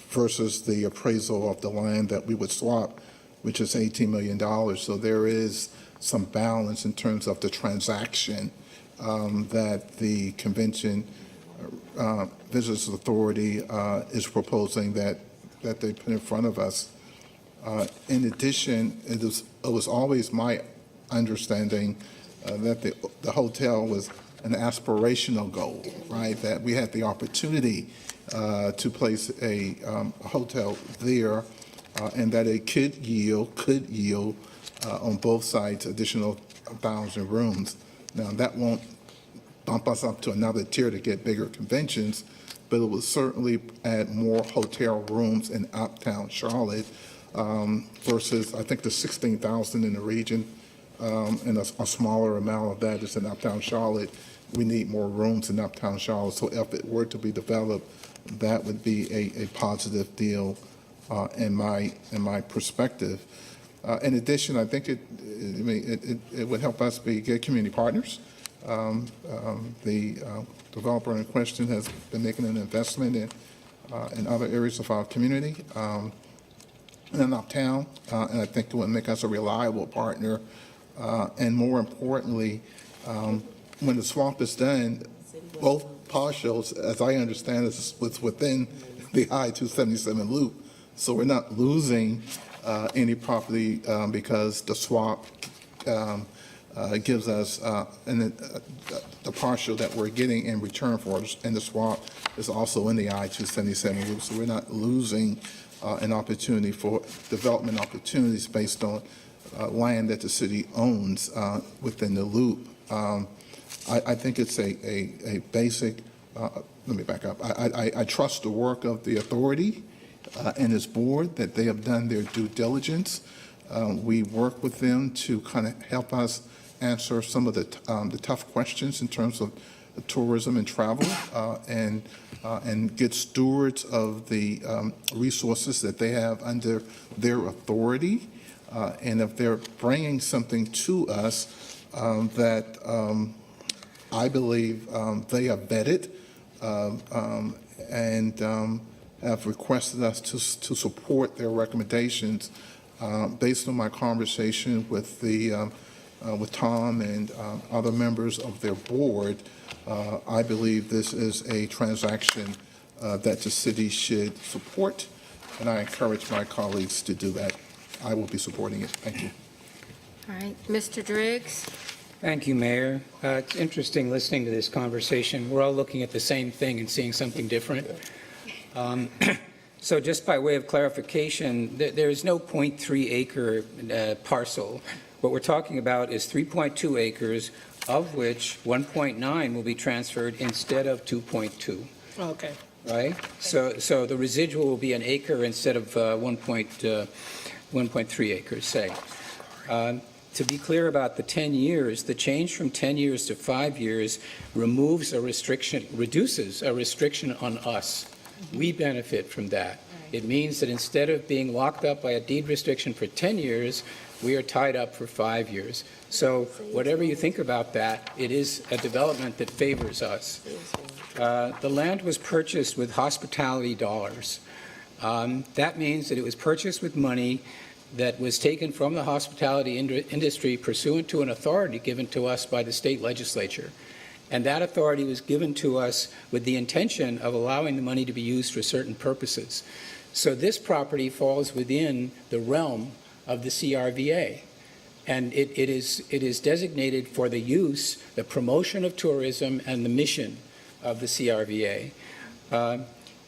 versus the appraisal of the land that we would swap, which is $18 million. So there is some balance in terms of the transaction that the Convention Visitors Authority is proposing that they put in front of us. In addition, it was always my understanding that the hotel was an aspirational goal, right? That we had the opportunity to place a hotel there, and that it could yield on both sides additional 1,000 rooms. Now, that won't bump us up to another tier to get bigger conventions, but it will certainly add more hotel rooms in uptown Charlotte versus, I think, the 16,000 in the region, and a smaller amount of that is in uptown Charlotte. We need more rooms in uptown Charlotte, so if it were to be developed, that would be a positive deal in my perspective. In addition, I think it would help us be good community partners. The developer in question has been making an investment in other areas of our community and uptown, and I think it would make us a reliable partner. And more importantly, when the swap is done, both partials, as I understand, is within the I-277 loop. So we're not losing any property because the swap gives us the partial that we're getting in return for us, and the swap is also in the I-277 loop. So we're not losing an opportunity for development opportunities based on land that the city owns within the loop. I think it's a basic let me back up. I trust the work of the authority and its board, that they have done their due diligence. We work with them to kind of help us answer some of the tough questions in terms of tourism and travel, and good stewards of the resources that they have under their authority. And if they're bringing something to us that I believe they have vetted and have requested us to support their recommendations, based on my conversation with with Tom and other members of their board, I believe this is a transaction that the city should support, and I encourage my colleagues to do that. I will be supporting it. Thank you. All right, Mr. Driggs? Thank you, Mayor. It's interesting listening to this conversation. We're all looking at the same thing and seeing something different. So just by way of clarification, there is no 0.3 acre parcel. What we're talking about is 3.2 acres, of which 1.9 will be transferred instead of 2.2. Okay. Right? So the residual will be an acre instead of 1.3 acres, say. To be clear about the 10 years, the change from 10 years to 5 years reduces a restriction on us. We benefit from that. It means that instead of being locked up by a deed restriction for 10 years, we are tied up for 5 years. So whatever you think about that, it is a development that favors us. The land was purchased with hospitality dollars. That means that it was purchased with money that was taken from the hospitality industry pursuant to an authority given to us by the state legislature. And that authority was given to us with the intention of allowing the money to be used for certain purposes. So this property falls within the realm of the CRVA. And it is designated for the use, the promotion of tourism, and the mission of the CRVA.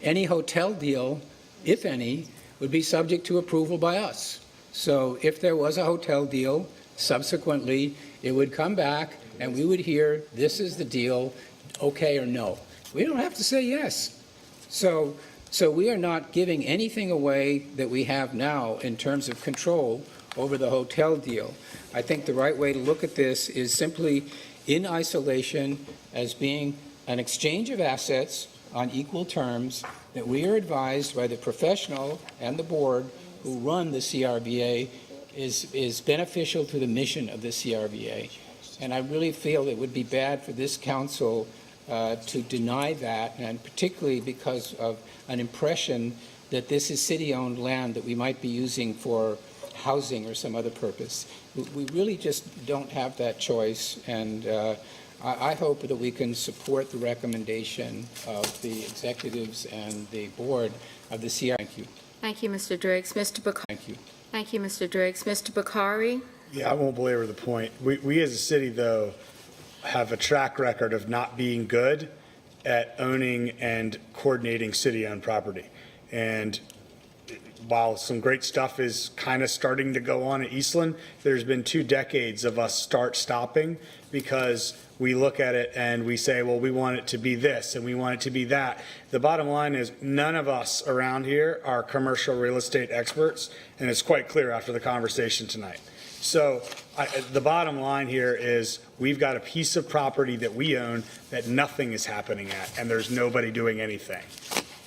Any hotel deal, if any, would be subject to approval by us. So if there was a hotel deal, subsequently, it would come back and we would hear, this is the deal, okay or no. We don't have to say yes. So we are not giving anything away that we have now in terms of control over the hotel deal. I think the right way to look at this is simply in isolation as being an exchange of assets on equal terms that we are advised by the professional and the board who run the CRVA is beneficial to the mission of the CRVA. And I really feel it would be bad for this council to deny that, and particularly because of an impression that this is city-owned land that we might be using for housing or some other purpose. We really just don't have that choice, and I hope that we can support the recommendation of the executives and the board of the CRVA. Thank you. Thank you, Mr. Driggs. Mr. Bakari? Thank you. Thank you, Mr. Driggs. Mr. Bakari? Yeah, I won't belabor the point. We as a city, though, have a track record of not being good at owning and coordinating city-owned property. And while some great stuff is kind of starting to go on at Eastland, there's been 2 decades of us stopping because we look at it and we say, well, we want it to be this and we want it to be that. The bottom line is none of us around here are commercial real estate experts, and it's quite clear after the conversation tonight. So the bottom line here is we've got a piece of property that we own that nothing is happening at, and there's nobody doing anything.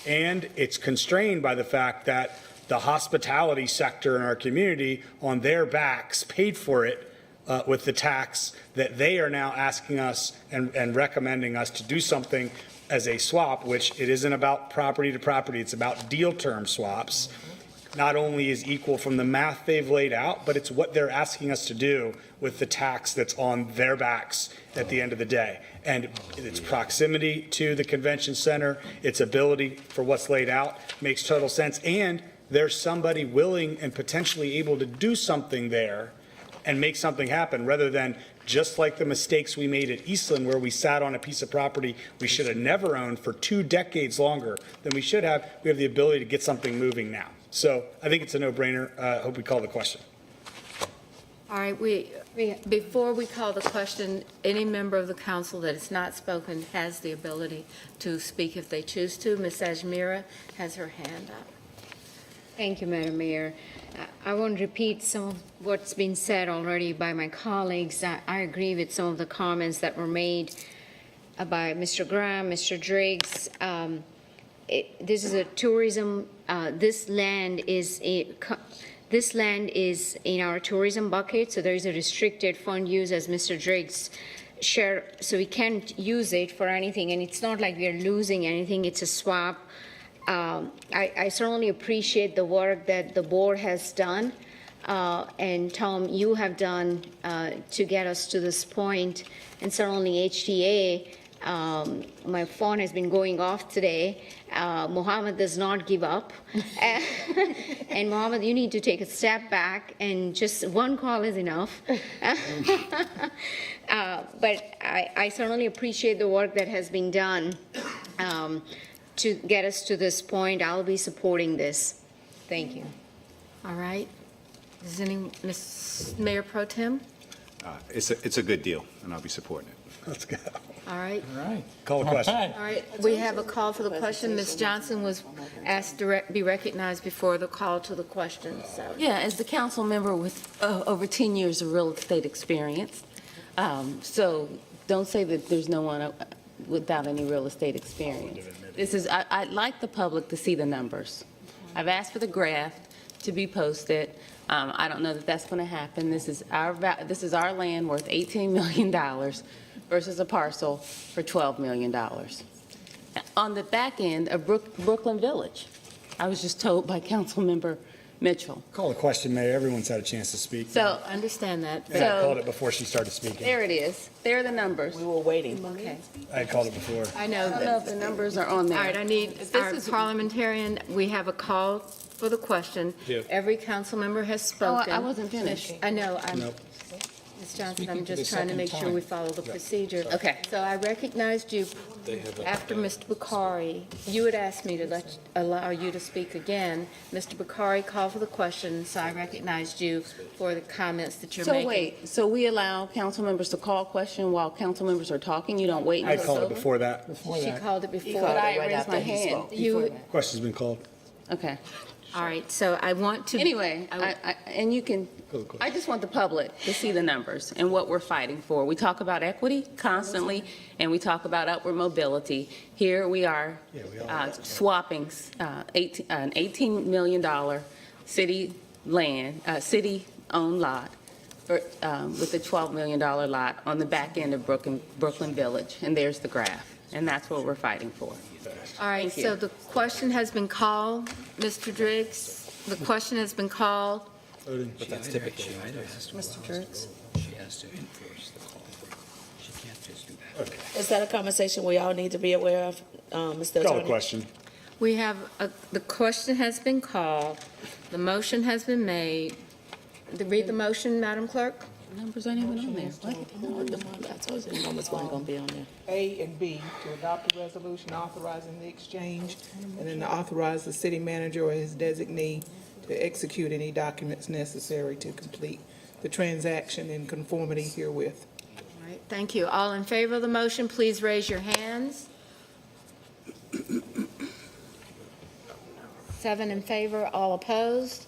And it's constrained by the fact that the hospitality sector in our community on their backs paid for it with the tax that they are now asking us and recommending us to do something as a swap, which it isn't about property to property, it's about deal term swaps. Not only is equal from the math they've laid out, but it's what they're asking us to do with the tax that's on their backs at the end of the day. And its proximity to the convention center, its ability for what's laid out makes total sense. And there's somebody willing and potentially able to do something there and make something happen, rather than just like the mistakes we made at Eastland, where we sat on a piece of property we should have never owned for 2 decades longer than we should have. We have the ability to get something moving now. So I think it's a no-brainer. I hope we call the question. All right, before we call the question, any member of the council that has not spoken has the ability to speak if they choose to. Ms. Ajmira has her hand up. Thank you, Madam Mayor. I won't repeat some of what's been said already by my colleagues. I agree with some of the comments that were made by Mr. Graham, Mr. Driggs. This is a tourism, this land is in our tourism bucket, so there is a restricted fund use as Mr. Driggs shared, so we can't use it for anything, and it's not like we are losing anything, it's a swap. I certainly appreciate the work that the board has done, and Tom, you have done to get us to this point, and certainly HTA. My phone has been going off today. Mohammed does not give up. And Mohammed, you need to take a step back, and just one call is enough. But I certainly appreciate the work that has been done to get us to this point. I'll be supporting this. Thank you. All right. Does Ms. Mayor Pro Tem? It's a good deal, and I'll be supporting it. Let's go. All right. All right. Call the question. All right, we have a call for the question. Ms. Johnson was asked to be recognized before the call to the question, so. Yeah, as the council member with over 10 years of real estate experience, so don't say that there's no one without any real estate experience. I'd like the public to see the numbers. I've asked for the graph to be posted. I don't know that that's going to happen. This is our land worth $18 million versus a parcel for $12 million. On the back end of Brooklyn Village, I was just told by Councilmember Mitchell. Call the question, Mayor. Everyone's had a chance to speak. So, I understand that. And I called it before she started speaking. there it is. There are the numbers. We were waiting. Okay, I had called it before. I know I don't know if that. the numbers are on there. All right, I need our parliamentarian, we have a call for the question. Yeah. Every council member has spoken. I wasn't finished. I know, Nope. Ms. Johnson, Speaking I'm for the just trying to second make sure time. we follow the procedure. Okay. So I recognized you after Mr. Bakari. You had asked me to allow you to speak again. Mr. Bakari called for the question, so I recognized you for the comments that you're So making. wait, so we allow council members to call question while council members are talking? You don't wait I until called it's it over? before that. She called it before. But I raised my hand. Question's been called. Okay. All right, so I want to. Anyway, and you can, I just want the public to see the numbers and what we're fighting for. We talk about equity constantly, and we talk about upward mobility. Here we are swapping an $18 million city land, city-owned lot with a $12 million lot on the back end of Brooklyn Village, and there's the graph, and that's what we're fighting for. All right, Thank you. so the question has been called, Mr. Driggs. The question has been called. But that's typical. Mr. Driggs. She has to enforce the call. She can't just do that. Is that a conversation we all need to be aware of, Mr. Call Attorney? the question. We have, the question has been called, the motion has been made. Read the motion, Madam Clerk. Numbers aren't even on there. What? I told you the numbers weren't going to be on there. A and B, to adopt a resolution authorizing the exchange, and then to authorize the city manager or his designee to execute any documents necessary to complete the transaction in conformity herewith. All right, thank you. All in favor of the motion, please raise your hands. 7 in favor, all opposed.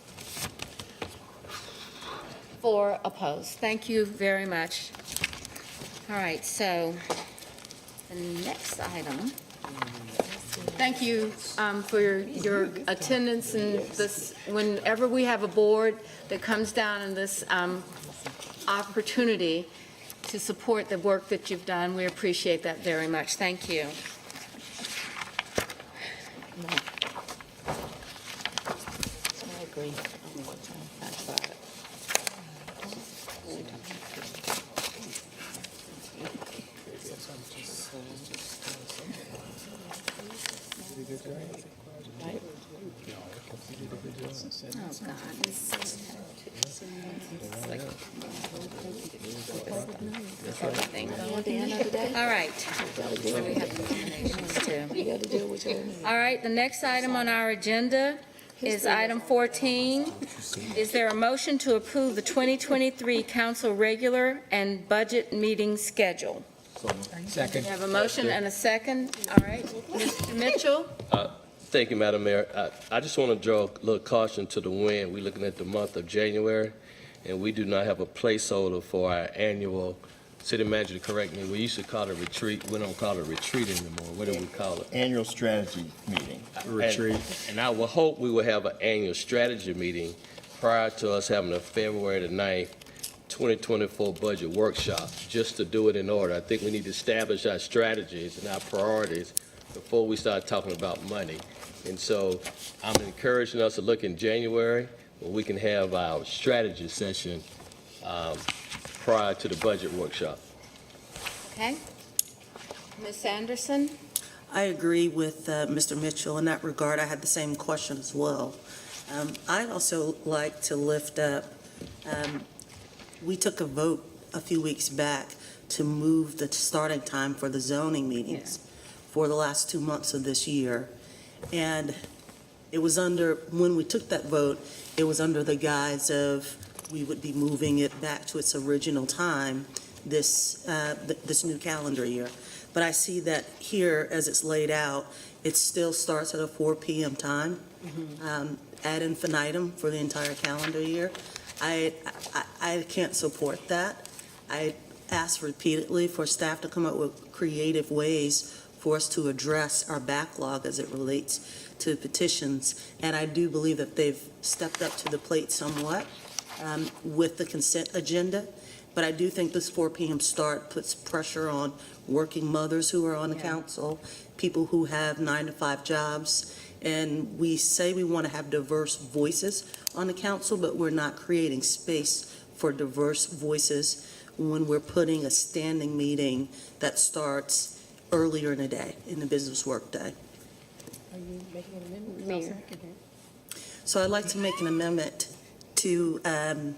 4 opposed. Thank you very much. All right, so the next item. Thank you for your attendance and this. Whenever we have a board that comes down in this opportunity to support the work that you've done, we appreciate that very much. Thank you. I agree. All right. All right, the next item on our agenda is item 14. Is there a motion to approve the 2023 council regular and budget meeting schedule? Second. We have a motion and a second. All right, Mr. Mitchell? Thank you, Madam Mayor. I just want to draw a little caution to the wind. We're looking at the month of January, and we do not have a placeholder for our annual, city manager to correct me, we used to call it a retreat. We don't call it a retreat anymore. What do we call it? Annual strategy meeting. Retreat. And I will hope we will have an annual strategy meeting prior to us having a February the 9th, 2024 budget workshop, just to do it in order. I think we need to establish our strategies and our priorities before we start talking about money. And so I'm encouraging us to look in January where we can have our strategy session prior to the budget workshop. Okay. Ms. Anderson? I agree with Mr. Mitchell in that regard. I had the same question as well. I'd also like to lift up, we took a vote a few weeks back to move the starting time for the zoning meetings for the last 2 months of this year. And it was when we took that vote, it was under the guise of we would be moving it back to its original time this new calendar year. But I see that here, as it's laid out, it still starts at a 4 p.m. time, ad infinitum for the entire calendar year. I can't support that. I asked repeatedly for staff to come up with creative ways for us to address our backlog as it relates to petitions, and I do believe that they've stepped up to the plate somewhat with the consent agenda, but I do think this 4 p.m. start puts pressure on working mothers who are on the council, people who have 9-to-5 jobs, and we say we want to have diverse voices on the council, but we're not creating space for diverse voices when we're putting a standing meeting that starts earlier in the day, in the business work day. Are you making an amendment? Mayor. So I'd like to make an amendment to A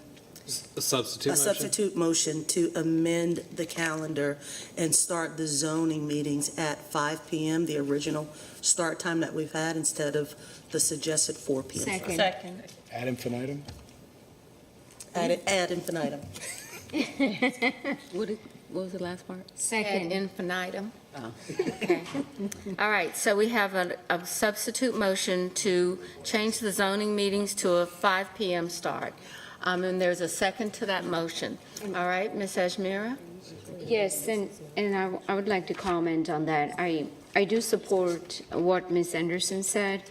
substitute motion to amend the calendar and start the zoning meetings at 5 p.m., the original start time that we've had, instead of the suggested 4 p.m. Second. Ad infinitum? Ad infinitum. What was the last part? Ad infinitum. Okay. All right, so we have a substitute motion to change the zoning meetings to a 5 p.m. start. And there's a second to that motion. All right, Ms. Ajmira? Yes, and I would like to comment on that. I do support what Ms. Anderson said.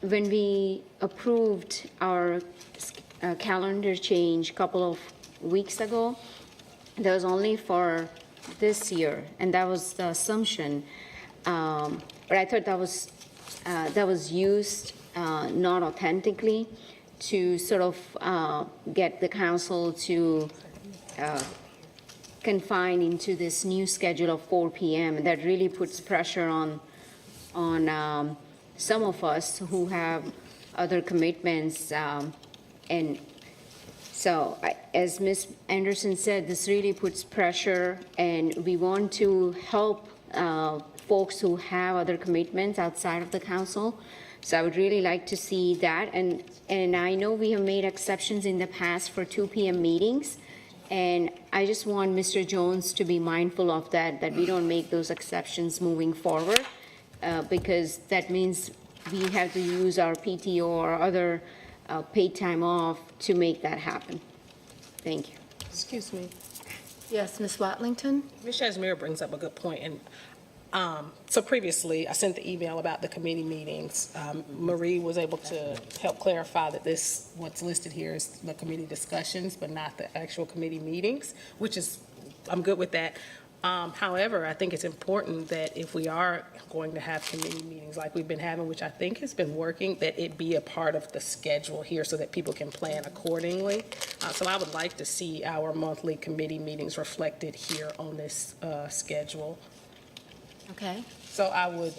When we approved our calendar change a couple of weeks ago, that was only for this year, and that was the assumption. But I thought that was used not authentically to sort of get the council to confine into this new schedule of 4 p.m. And that really puts pressure on some of us who have other commitments. And so, as Ms. Anderson said, this really puts pressure, and we want to help folks who have other commitments outside of the council. So I would really like to see that. And I know we have made exceptions in the past for 2 p.m. meetings, and I just want Mr. Jones to be mindful of that we don't make those exceptions moving forward, because that means we have to use our PTO or other paid time off to make that happen. Thank you. Excuse me. Yes, Ms. Watlington? Ms. Ajmira brings up a good point, and so previously, I sent the email about the committee meetings. Marie was able to help clarify that what's listed here is the committee discussions, but not the actual committee meetings, which is, I'm good with that. However, I think it's important that if we are going to have committee meetings like we've been having, which I think has been working, that it be a part of the schedule here so that people can plan accordingly. So I would like to see our monthly committee meetings reflected here on this schedule. Okay, So I would,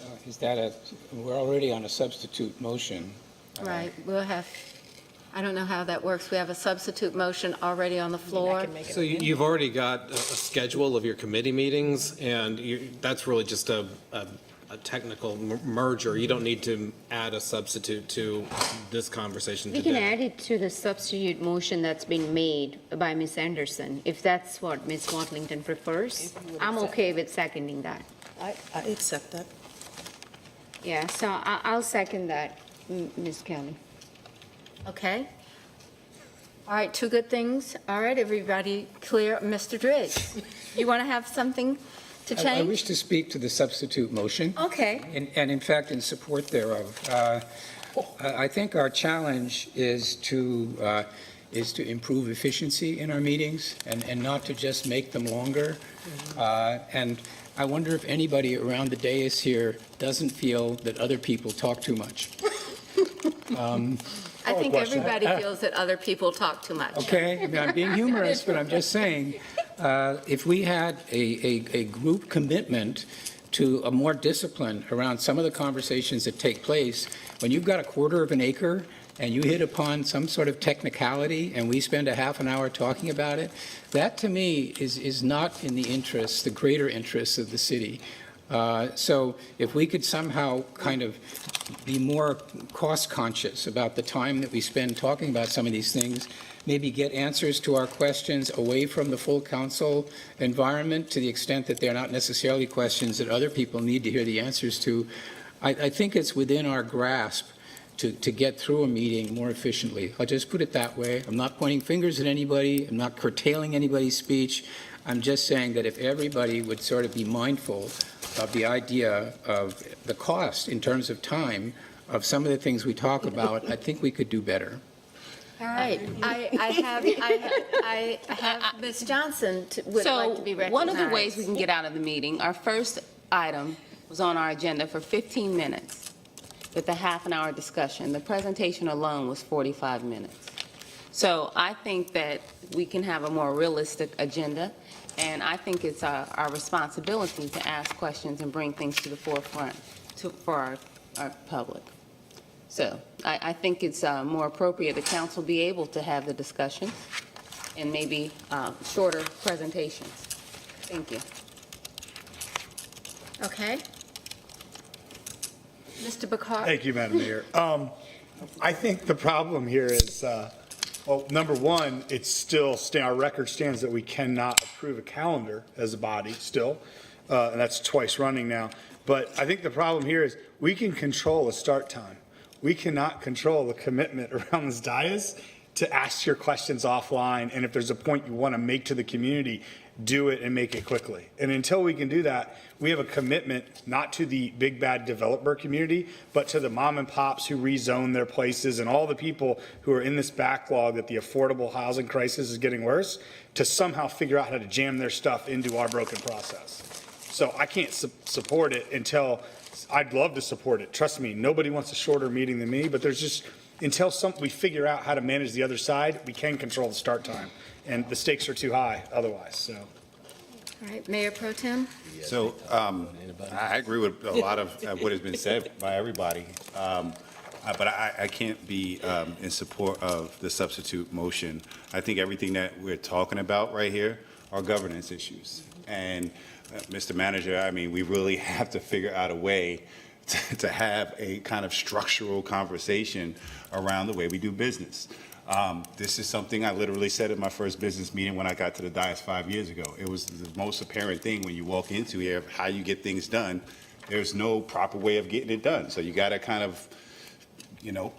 We're already on a substitute motion. right, we'll have, I don't know how that works. We have a substitute motion already on the I floor. can make it. So you've already got a schedule of your committee meetings, and that's really just a a technical merger. You don't need to add a substitute to this conversation We today. can add it to the substitute motion that's been made by Ms. Anderson, if that's what Ms. Watlington prefers. I'm okay with seconding that. I accept that. Yeah, so I'll second that, Ms. Kelly. Okay. All right, two good things. All right, everybody clear? Mr. Driggs, you want to have something to I change? wish to speak to the substitute motion. Okay. And in fact, in support thereof. I think our challenge is to improve efficiency in our meetings and not to just make them longer. And I wonder if anybody around the dais here doesn't feel that other people talk too much. I think everybody feels that other people talk too much. Okay, I mean, I'm being humorous, but I'm just saying, if we had a group commitment to a more discipline around some of the conversations that take place, when you've got a quarter of an acre and you hit upon some sort of technicality and we spend a half an hour talking about it, that to me is not in the interests, the greater interests of the city. So if we could somehow kind of be more cost conscious about the time that we spend talking about some of these things, maybe get answers to our questions away from the full council environment to the extent that they're not necessarily questions that other people need to hear the answers to, I think it's within our grasp to get through a meeting more efficiently. I'll just put it that way. I'm not pointing fingers at anybody. I'm not curtailing anybody's speech. I'm just saying that if everybody would sort of be mindful of the idea of the cost in terms of time of some of the things we talk about, I think we could do better. All right, I have Ms. Johnson would like to be recognized. So one of the ways we can get out of the meeting, our first item was on our agenda for 15 minutes with a half an hour discussion. The presentation alone was 45 minutes. So I think that we can have a more realistic agenda, and I think it's our responsibility to ask questions and bring things to the forefront for our public. So I think it's more appropriate the council be able to have the discussion and maybe shorter presentations. Thank you. Okay. Mr. Bakar? Thank you, Madam Mayor. I think the problem here is, well, number one, it's still, our record stands that we cannot approve a calendar as a body still, and that's twice running now. But I think the problem here is we can control a start time. We cannot control the commitment around this dais to ask your questions offline, and if there's a point you want to make to the community, do it and make it quickly. And until we can do that, we have a commitment not to the big bad developer community, but to the mom and pops who rezone their places and all the people who are in this backlog that the affordable housing crisis is getting worse, to somehow figure out how to jam their stuff into our broken process. So I can't support it until, I'd love to support it. Trust me, nobody wants a shorter meeting than me, but there's just, until we figure out how to manage the other side, we can control the start time. And the stakes are too high otherwise, so. All right, Mayor Pro Tem? So I agree with a lot of what has been said by everybody, but I can't be in support of the substitute motion. I think everything that we're talking about right here are governance issues. And Mr. Manager, I mean, we really have to figure out a way to have a kind of structural conversation around the way we do business. This is something I literally said at my first business meeting when I got to the dais 5 years ago. It was the most apparent thing when you walk into here, how you get things done. There's no proper way of getting it done. So you got to kind of, you know,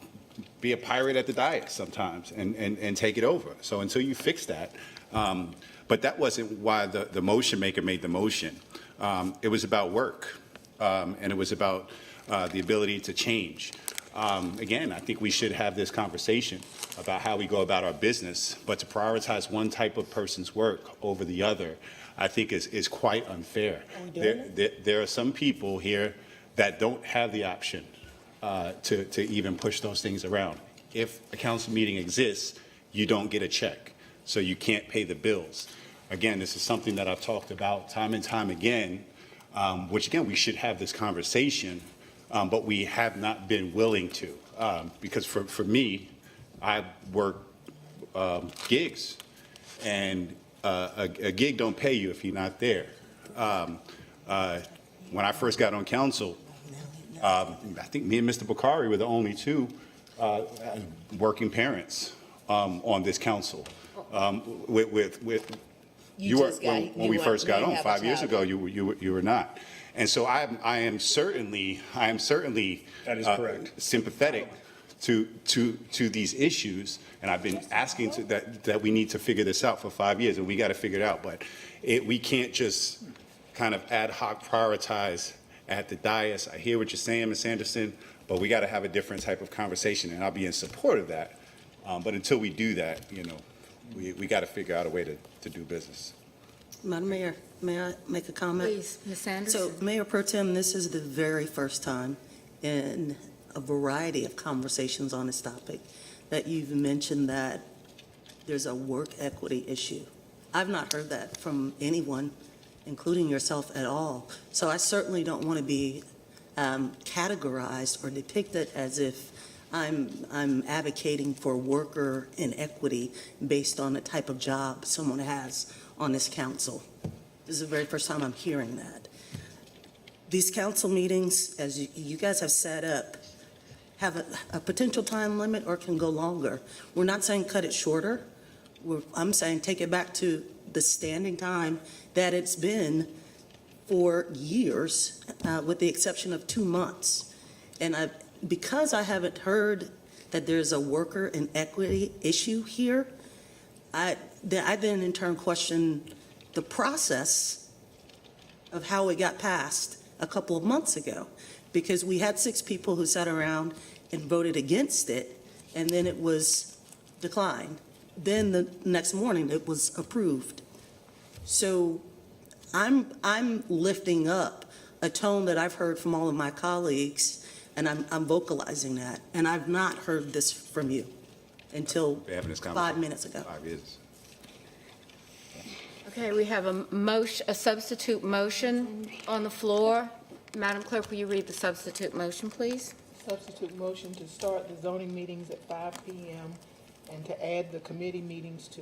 be a pirate at the dais sometimes and take it over. So until you fix that, but that wasn't why the motion maker made the motion. It was about work, and it was about the ability to change. Again, I think we should have this conversation about how we go about our business, but to prioritize one type of person's work over the other, I think is quite unfair. There are some people here that don't have the option to even push those things around. If a council meeting exists, you don't get a check, so you can't pay the bills. Again, this is something that I've talked about time and time again, which again, we should have this conversation, but we have not been willing to. Because for me, I work gigs, and a gig don't pay you if you're not there. When I first got on council, I think me and Mr. Bakari were the only two working parents on this council. You were, when we first got on 5 years ago, you were not. And so I am certainly That is correct. sympathetic to these issues, and I've been asking that we need to figure this out for 5 years, and we got to figure it out. But we can't just kind of ad hoc prioritize at the dais. I hear what you're saying, Ms. Anderson, but we got to have a different type of conversation, and I'll be in support of that. But until we do that, we got to figure out a way to do business. Madam Mayor, may I make a comment? Please, Ms. Anderson. So, Mayor Pro Tem, this is the very first time in a variety of conversations on this topic that you've mentioned that there's a work equity issue. I've not heard that from anyone, including yourself, at all. So I certainly don't want to be categorized or depicted as if I'm advocating for worker inequity based on the type of job someone has on this council. This is the very first time I'm hearing that. These council meetings, as you guys have set up, have a potential time limit or can go longer. We're not saying cut it shorter. I'm saying take it back to the standing time that it's been for years, with the exception of 2 months. And because I haven't heard that there's a worker inequity issue here, I then in turn question the process of how it got passed a couple of months ago, because we had 6 people who sat around and voted against it, and then it was declined. Then the next morning it was approved. So I'm lifting up a tone that I've heard from all of my colleagues, and I'm vocalizing that, and I've not heard this from you until We're having this 5 minutes ago. 5 years. Okay, we have a substitute motion on the floor. Madam Clerk, will you read the substitute motion, please? Substitute motion to start the zoning meetings at 5 p.m. and to add the committee meetings to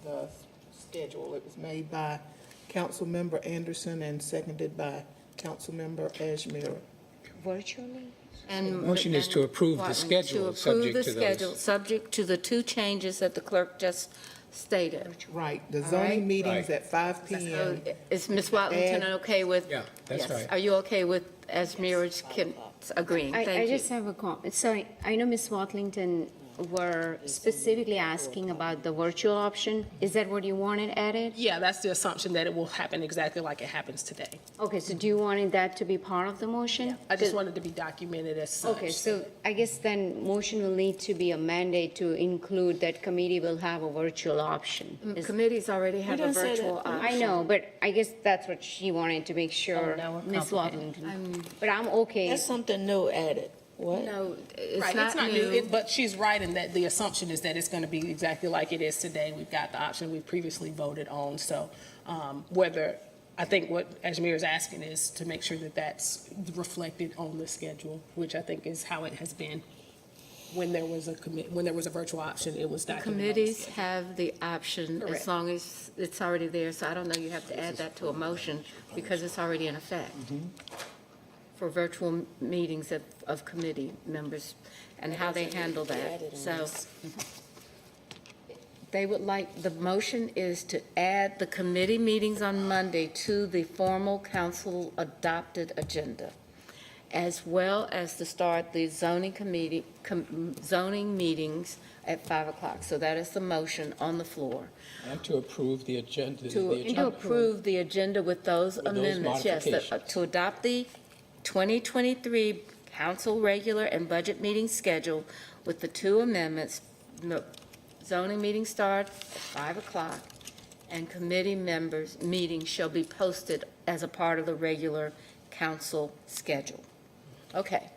the schedule. It was made by Councilmember Anderson and seconded by Councilmember Ashmere. Virtually? And Motion is to approve the schedule, subject to those. Subject to the 2 changes that the clerk just stated. Right, the All zoning right. meetings Right. at 5 So p.m. is Ms. Watlington okay with? Yeah, that's Yes. right. Are you okay with, as Mirage agreeing? Thank you. I just have a comment. Sorry, I know Ms. Watlington were specifically asking about the virtual option. Is that what you wanted added? Yeah, that's the assumption that it will happen exactly like it happens today. Okay, so do you want that to be part of the motion? I just wanted to be documented as such. Okay, so I guess then motion will need to be a mandate to include that committee will have a virtual option. Committees already have a didn't say virtual that. option. I know, but I guess that's what she wanted to make sure, now we're Ms. complicating. Watlington. But I'm okay. That's something new added. What? No, Right, it's not new, but she's right in that the assumption is that it's going to be exactly like it is today. We've got the option we previously voted on, so I think what Ajmer is asking is to make sure that that's reflected on the schedule, which I think is how it has been. When there was a virtual option, it was documented. Committees have the option as Correct. long as it's already there, so I don't know you have to add that to a motion because it's already in effect for virtual meetings of committee members and how they handle that. So they would like, the motion is to add the committee meetings on Monday to the formal council adopted agenda, as well as to start the zoning zoning meetings at 5 o'clock. So that is the motion on the floor. And to approve the agenda. To approve the agenda with those those amendments, yes, modifications. to adopt the 2023 council regular and budget meeting schedule with the 2 amendments. Zoning meeting start at 5 o'clock, and committee members' meetings shall be posted as a part of the regular council schedule. Okay,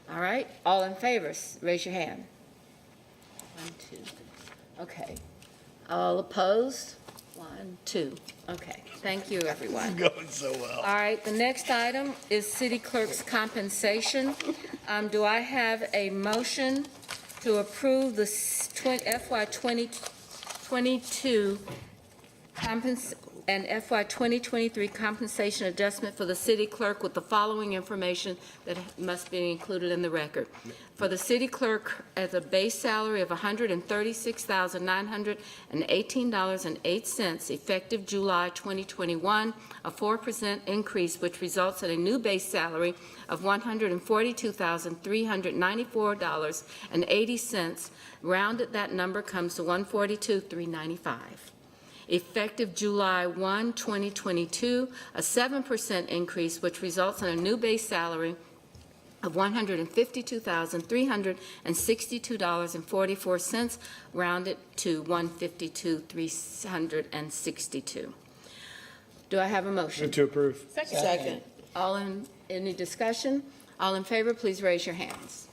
all right, all in favor, raise your hand. 1, 2, okay. All opposed? 1, 2, okay, thank you, everyone. Going so well. All right, the next item is city clerk's compensation. Do I have a motion to approve the FY 2022 and FY 2023 compensation adjustment for the city clerk with the following information that must be included in the record. For the city clerk, as a base salary of $136,918.08, effective July 2021, a 4% increase, which results in a new base salary of $142,394.80. Rounded, that number comes to $142,395. Effective July 1, 2022, a 7% increase, which results in a new base salary of $152,362.44, rounded to $152,362. Do I have a motion? Move to approve. Second. Any discussion? All in favor, please raise your hands.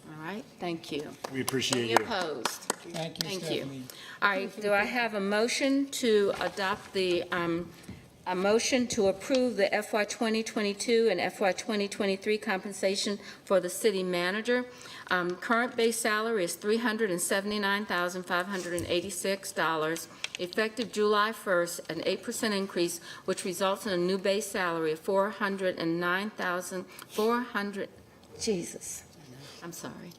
All right, thank you. We appreciate Any you. opposed? Thank you, Thank you. Stephanie. All right, do I have a motion to adopt a motion to approve the FY 2022 and FY 2023 compensation for the city manager? Current base salary is $379,586. Effective July 1st, an 8% increase, which results in a new base salary of $409,400. Jesus, I'm sorry.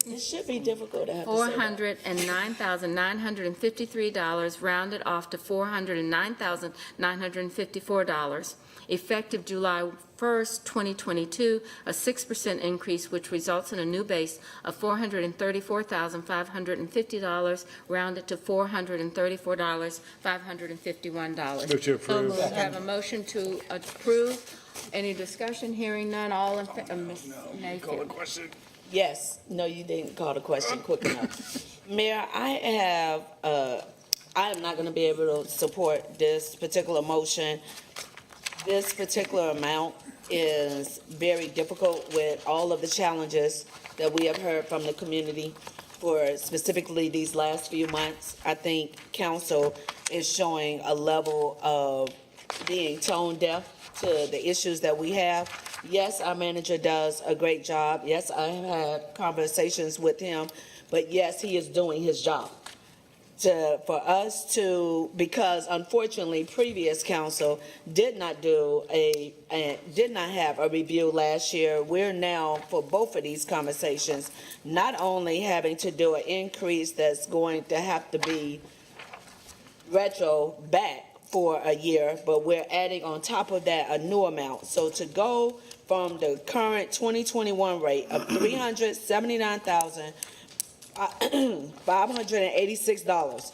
It should be difficult to have to say that. $409,953, rounded off to $409,954. Effective July 1st, 2022, a 6% increase, which results in a new base of $434,550, rounded to $434,551. Move to approve. So moved. Have a motion to approve. Any discussion? Hearing none, all in favor? Ms. Mayfield. Question. Yes, no, you didn't call the question quick enough. Mayor, I am not going to be able to support this particular motion. This particular amount is very difficult with all of the challenges that we have heard from the community for specifically these last few months. I think council is showing a level of being tone deaf to the issues that we have. Yes, our manager does a great job. Yes, I have had conversations with him, but yes, he is doing his job. For us to, because unfortunately, previous council did not have a review last year. We're now, for both of these conversations, not only having to do an increase that's going to have to be retro back for a year, but we're adding on top of that a new amount. So to go from the current 2021 rate of $379,586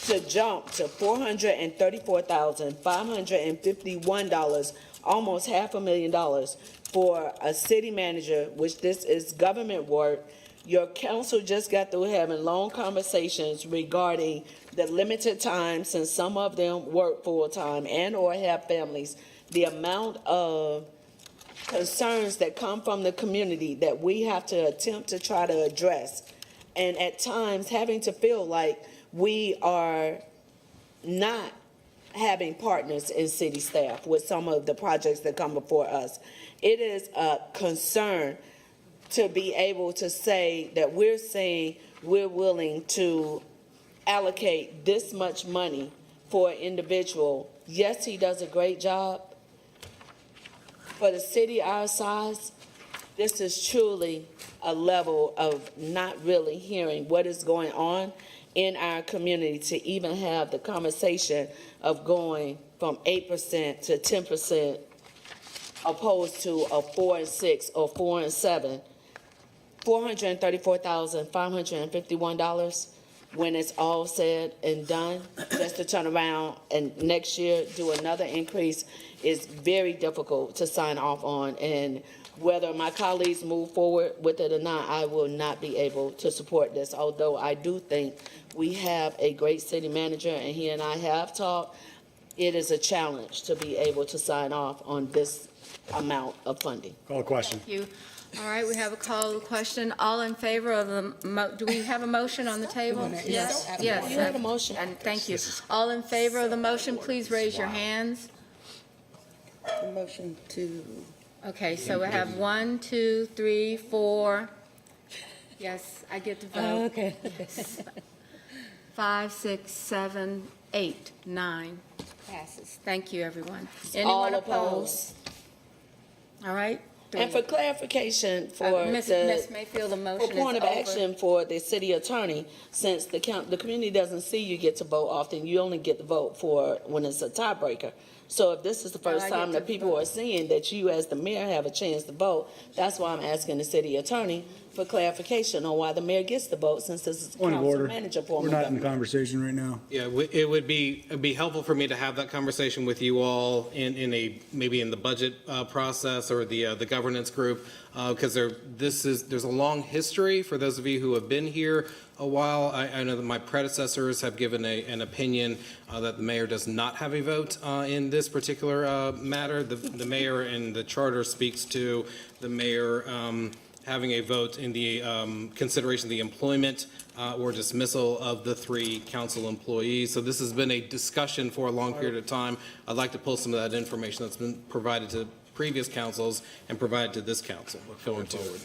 to jump to $434,551, almost $500,000 for a city manager, which this is government work. Your council just got through having long conversations regarding the limited time, since some of them work full-time and or have families, the amount of concerns that come from the community that we have to attempt to try to address. And at times having to feel like we are not having partners in city staff with some of the projects that come before us. It is a concern to be able to say that we're saying we're willing to allocate this much money for an individual. Yes, he does a great job. For the city our size, this is truly a level of not really hearing what is going on in our community to even have the conversation of going from 8% to 10% opposed to a 4 and 6 or 4 and 7. $434,551 when it's all said and done, just to turn around and next year do another increase is very difficult to sign off on. And whether my colleagues move forward with it or not, I will not be able to support this. Although I do think we have a great city manager and he and I have talked, it is a challenge to be able to sign off on this amount of funding. Call a question. Thank you. All right, we have a call to question. All in favor of the, do we have a motion on the table? Yes, yes. You have a motion. And thank you. All in favor of the motion, please raise your hands. Motion to. Okay, so we have 1, 2, 3, 4. Yes, I get to vote. Okay. 5, 6, 7, 8, 9. Passes. Thank you, everyone. All Anyone opposed? opposed? All right. And for clarification for Ms. Mayfield, the for motion is point of over. action for the city attorney, since the community doesn't see you get to vote often, you only get to vote for when it's a tiebreaker. So if this is the first I time get that to people are seeing that you as the mayor have a chance to vote, that's why I'm asking the city attorney for clarification on why the mayor gets the vote, since this is a Point of council order. manager form We're of not in government. conversation right now. Yeah, it'd be helpful for me to have that conversation with you all maybe in the budget process or the governance group, because there's a long history for those of you who have been here a while. I know that my predecessors have given an opinion that the mayor does not have a vote in this particular matter. The mayor and the charter speaks to the mayor having a vote in the consideration of the employment or dismissal of the 3 council employees. So this has been a discussion for a long period of time. I'd like to pull some of that information that's been provided to previous councils and provided to this council going forward.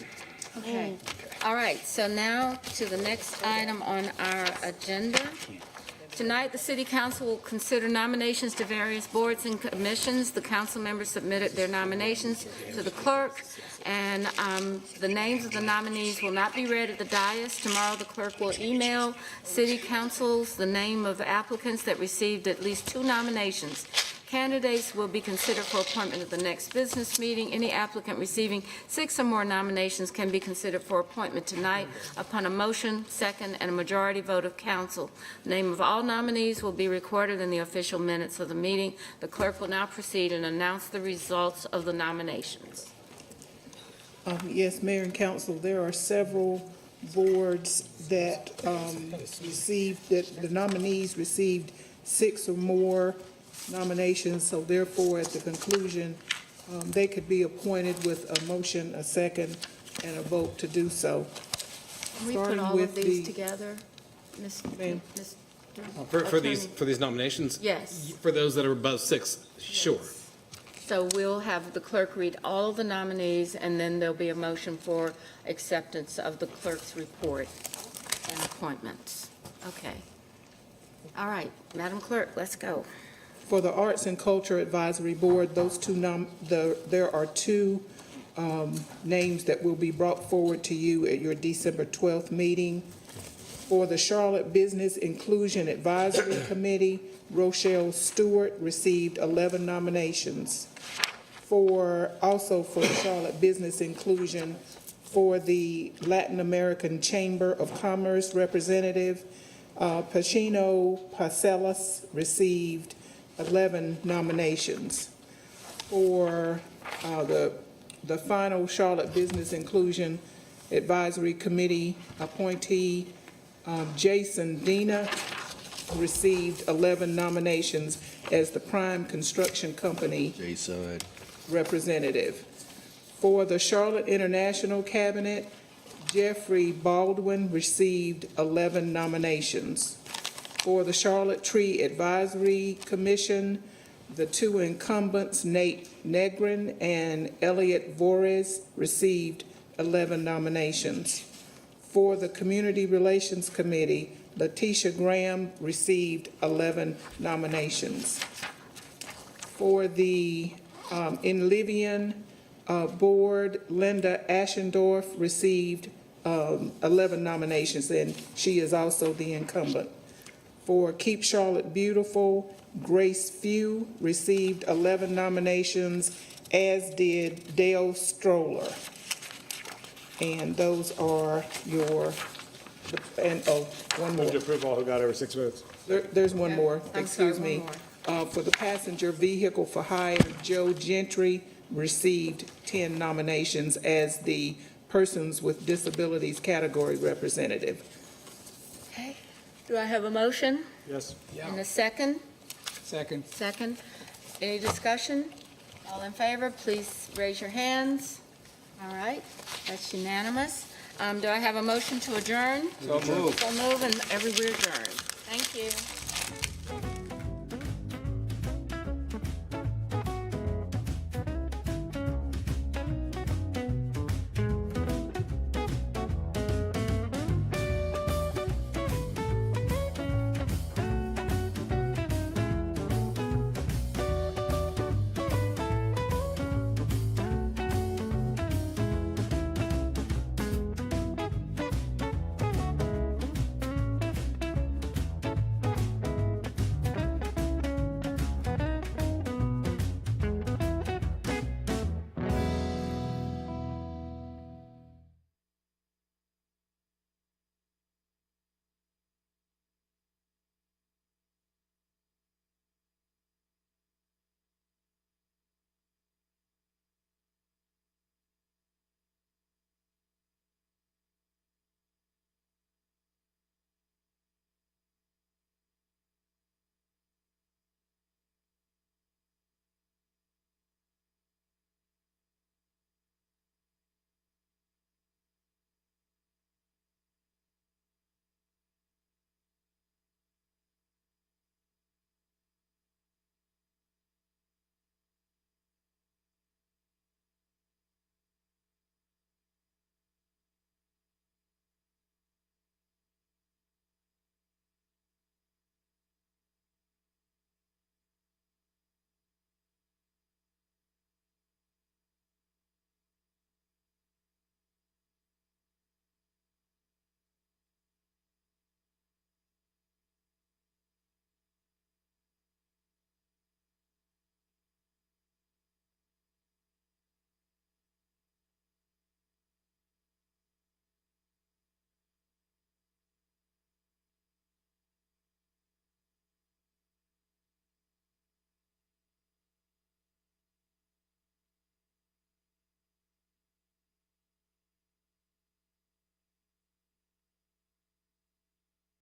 Okay. All right, so now to the next item on our agenda. Tonight, the city council will consider nominations to various boards and commissions. The council members submitted their nominations to the clerk, and the names of the nominees will not be read at the dais. Tomorrow, the clerk will email city councils the name of applicants that received at least 2 nominations. Candidates will be considered for appointment at the next business meeting. Any applicant receiving 6 or more nominations can be considered for appointment tonight upon a motion, second, and a majority vote of council. The name of all nominees will be recorded in the official minutes of the meeting. The clerk will now proceed and announce the results of the nominations. Yes, Mayor and Council, there are several boards that the nominees received 6 or more nominations, so therefore, at the conclusion, they could be appointed with a motion, a second, and a vote to do so. Can we put Starting all with of these the- together? Ms. Ma'am. For these nominations? Yes. For those that are above 6, sure. So we'll have the clerk read all of the nominees, and then there'll be a motion for acceptance of the clerk's report and appointments. Okay. All right, Madam Clerk, let's go. For the Arts and Culture Advisory Board, those there are 2 names that will be brought forward to you at your December 12th meeting. For the Charlotte Business Inclusion Advisory Committee, Rochelle Stewart received 11 nominations. Also for the Charlotte Business Inclusion, for the Latin American Chamber of Commerce representative, Pacino Parcelas received 11 nominations. For the final Charlotte Business Inclusion Advisory Committee appointee, Jason Dina received 11 nominations as the Prime Construction Company representative. For the Charlotte International Cabinet, Jeffrey Baldwin received 11 nominations. For the Charlotte Tree Advisory Commission, the 2 incumbents, Nate Negrin and Elliot Vorez, received 11 nominations. For the Community Relations Committee, Letitia Graham received 11 nominations. For the Inlivian Board, Linda Ashendorf received 11 nominations, and she is also the incumbent. For Keep Charlotte Beautiful, Grace Few received 11 nominations, as did Dale Stroller. And those are one more. Move to approve all who got over 6 votes. There's one more, I'm sorry, excuse me. one For the Passenger Vehicle for Hire, Joe Gentry received 10 nominations as the Persons with Disabilities Category Representative. Okay. Do I have a motion? Yes. And a second? Second. Second. Any discussion? All in favor, please raise your hands. All right, that's unanimous. Do I have a motion to adjourn? So moved. So move, and we're adjourned. Thank you.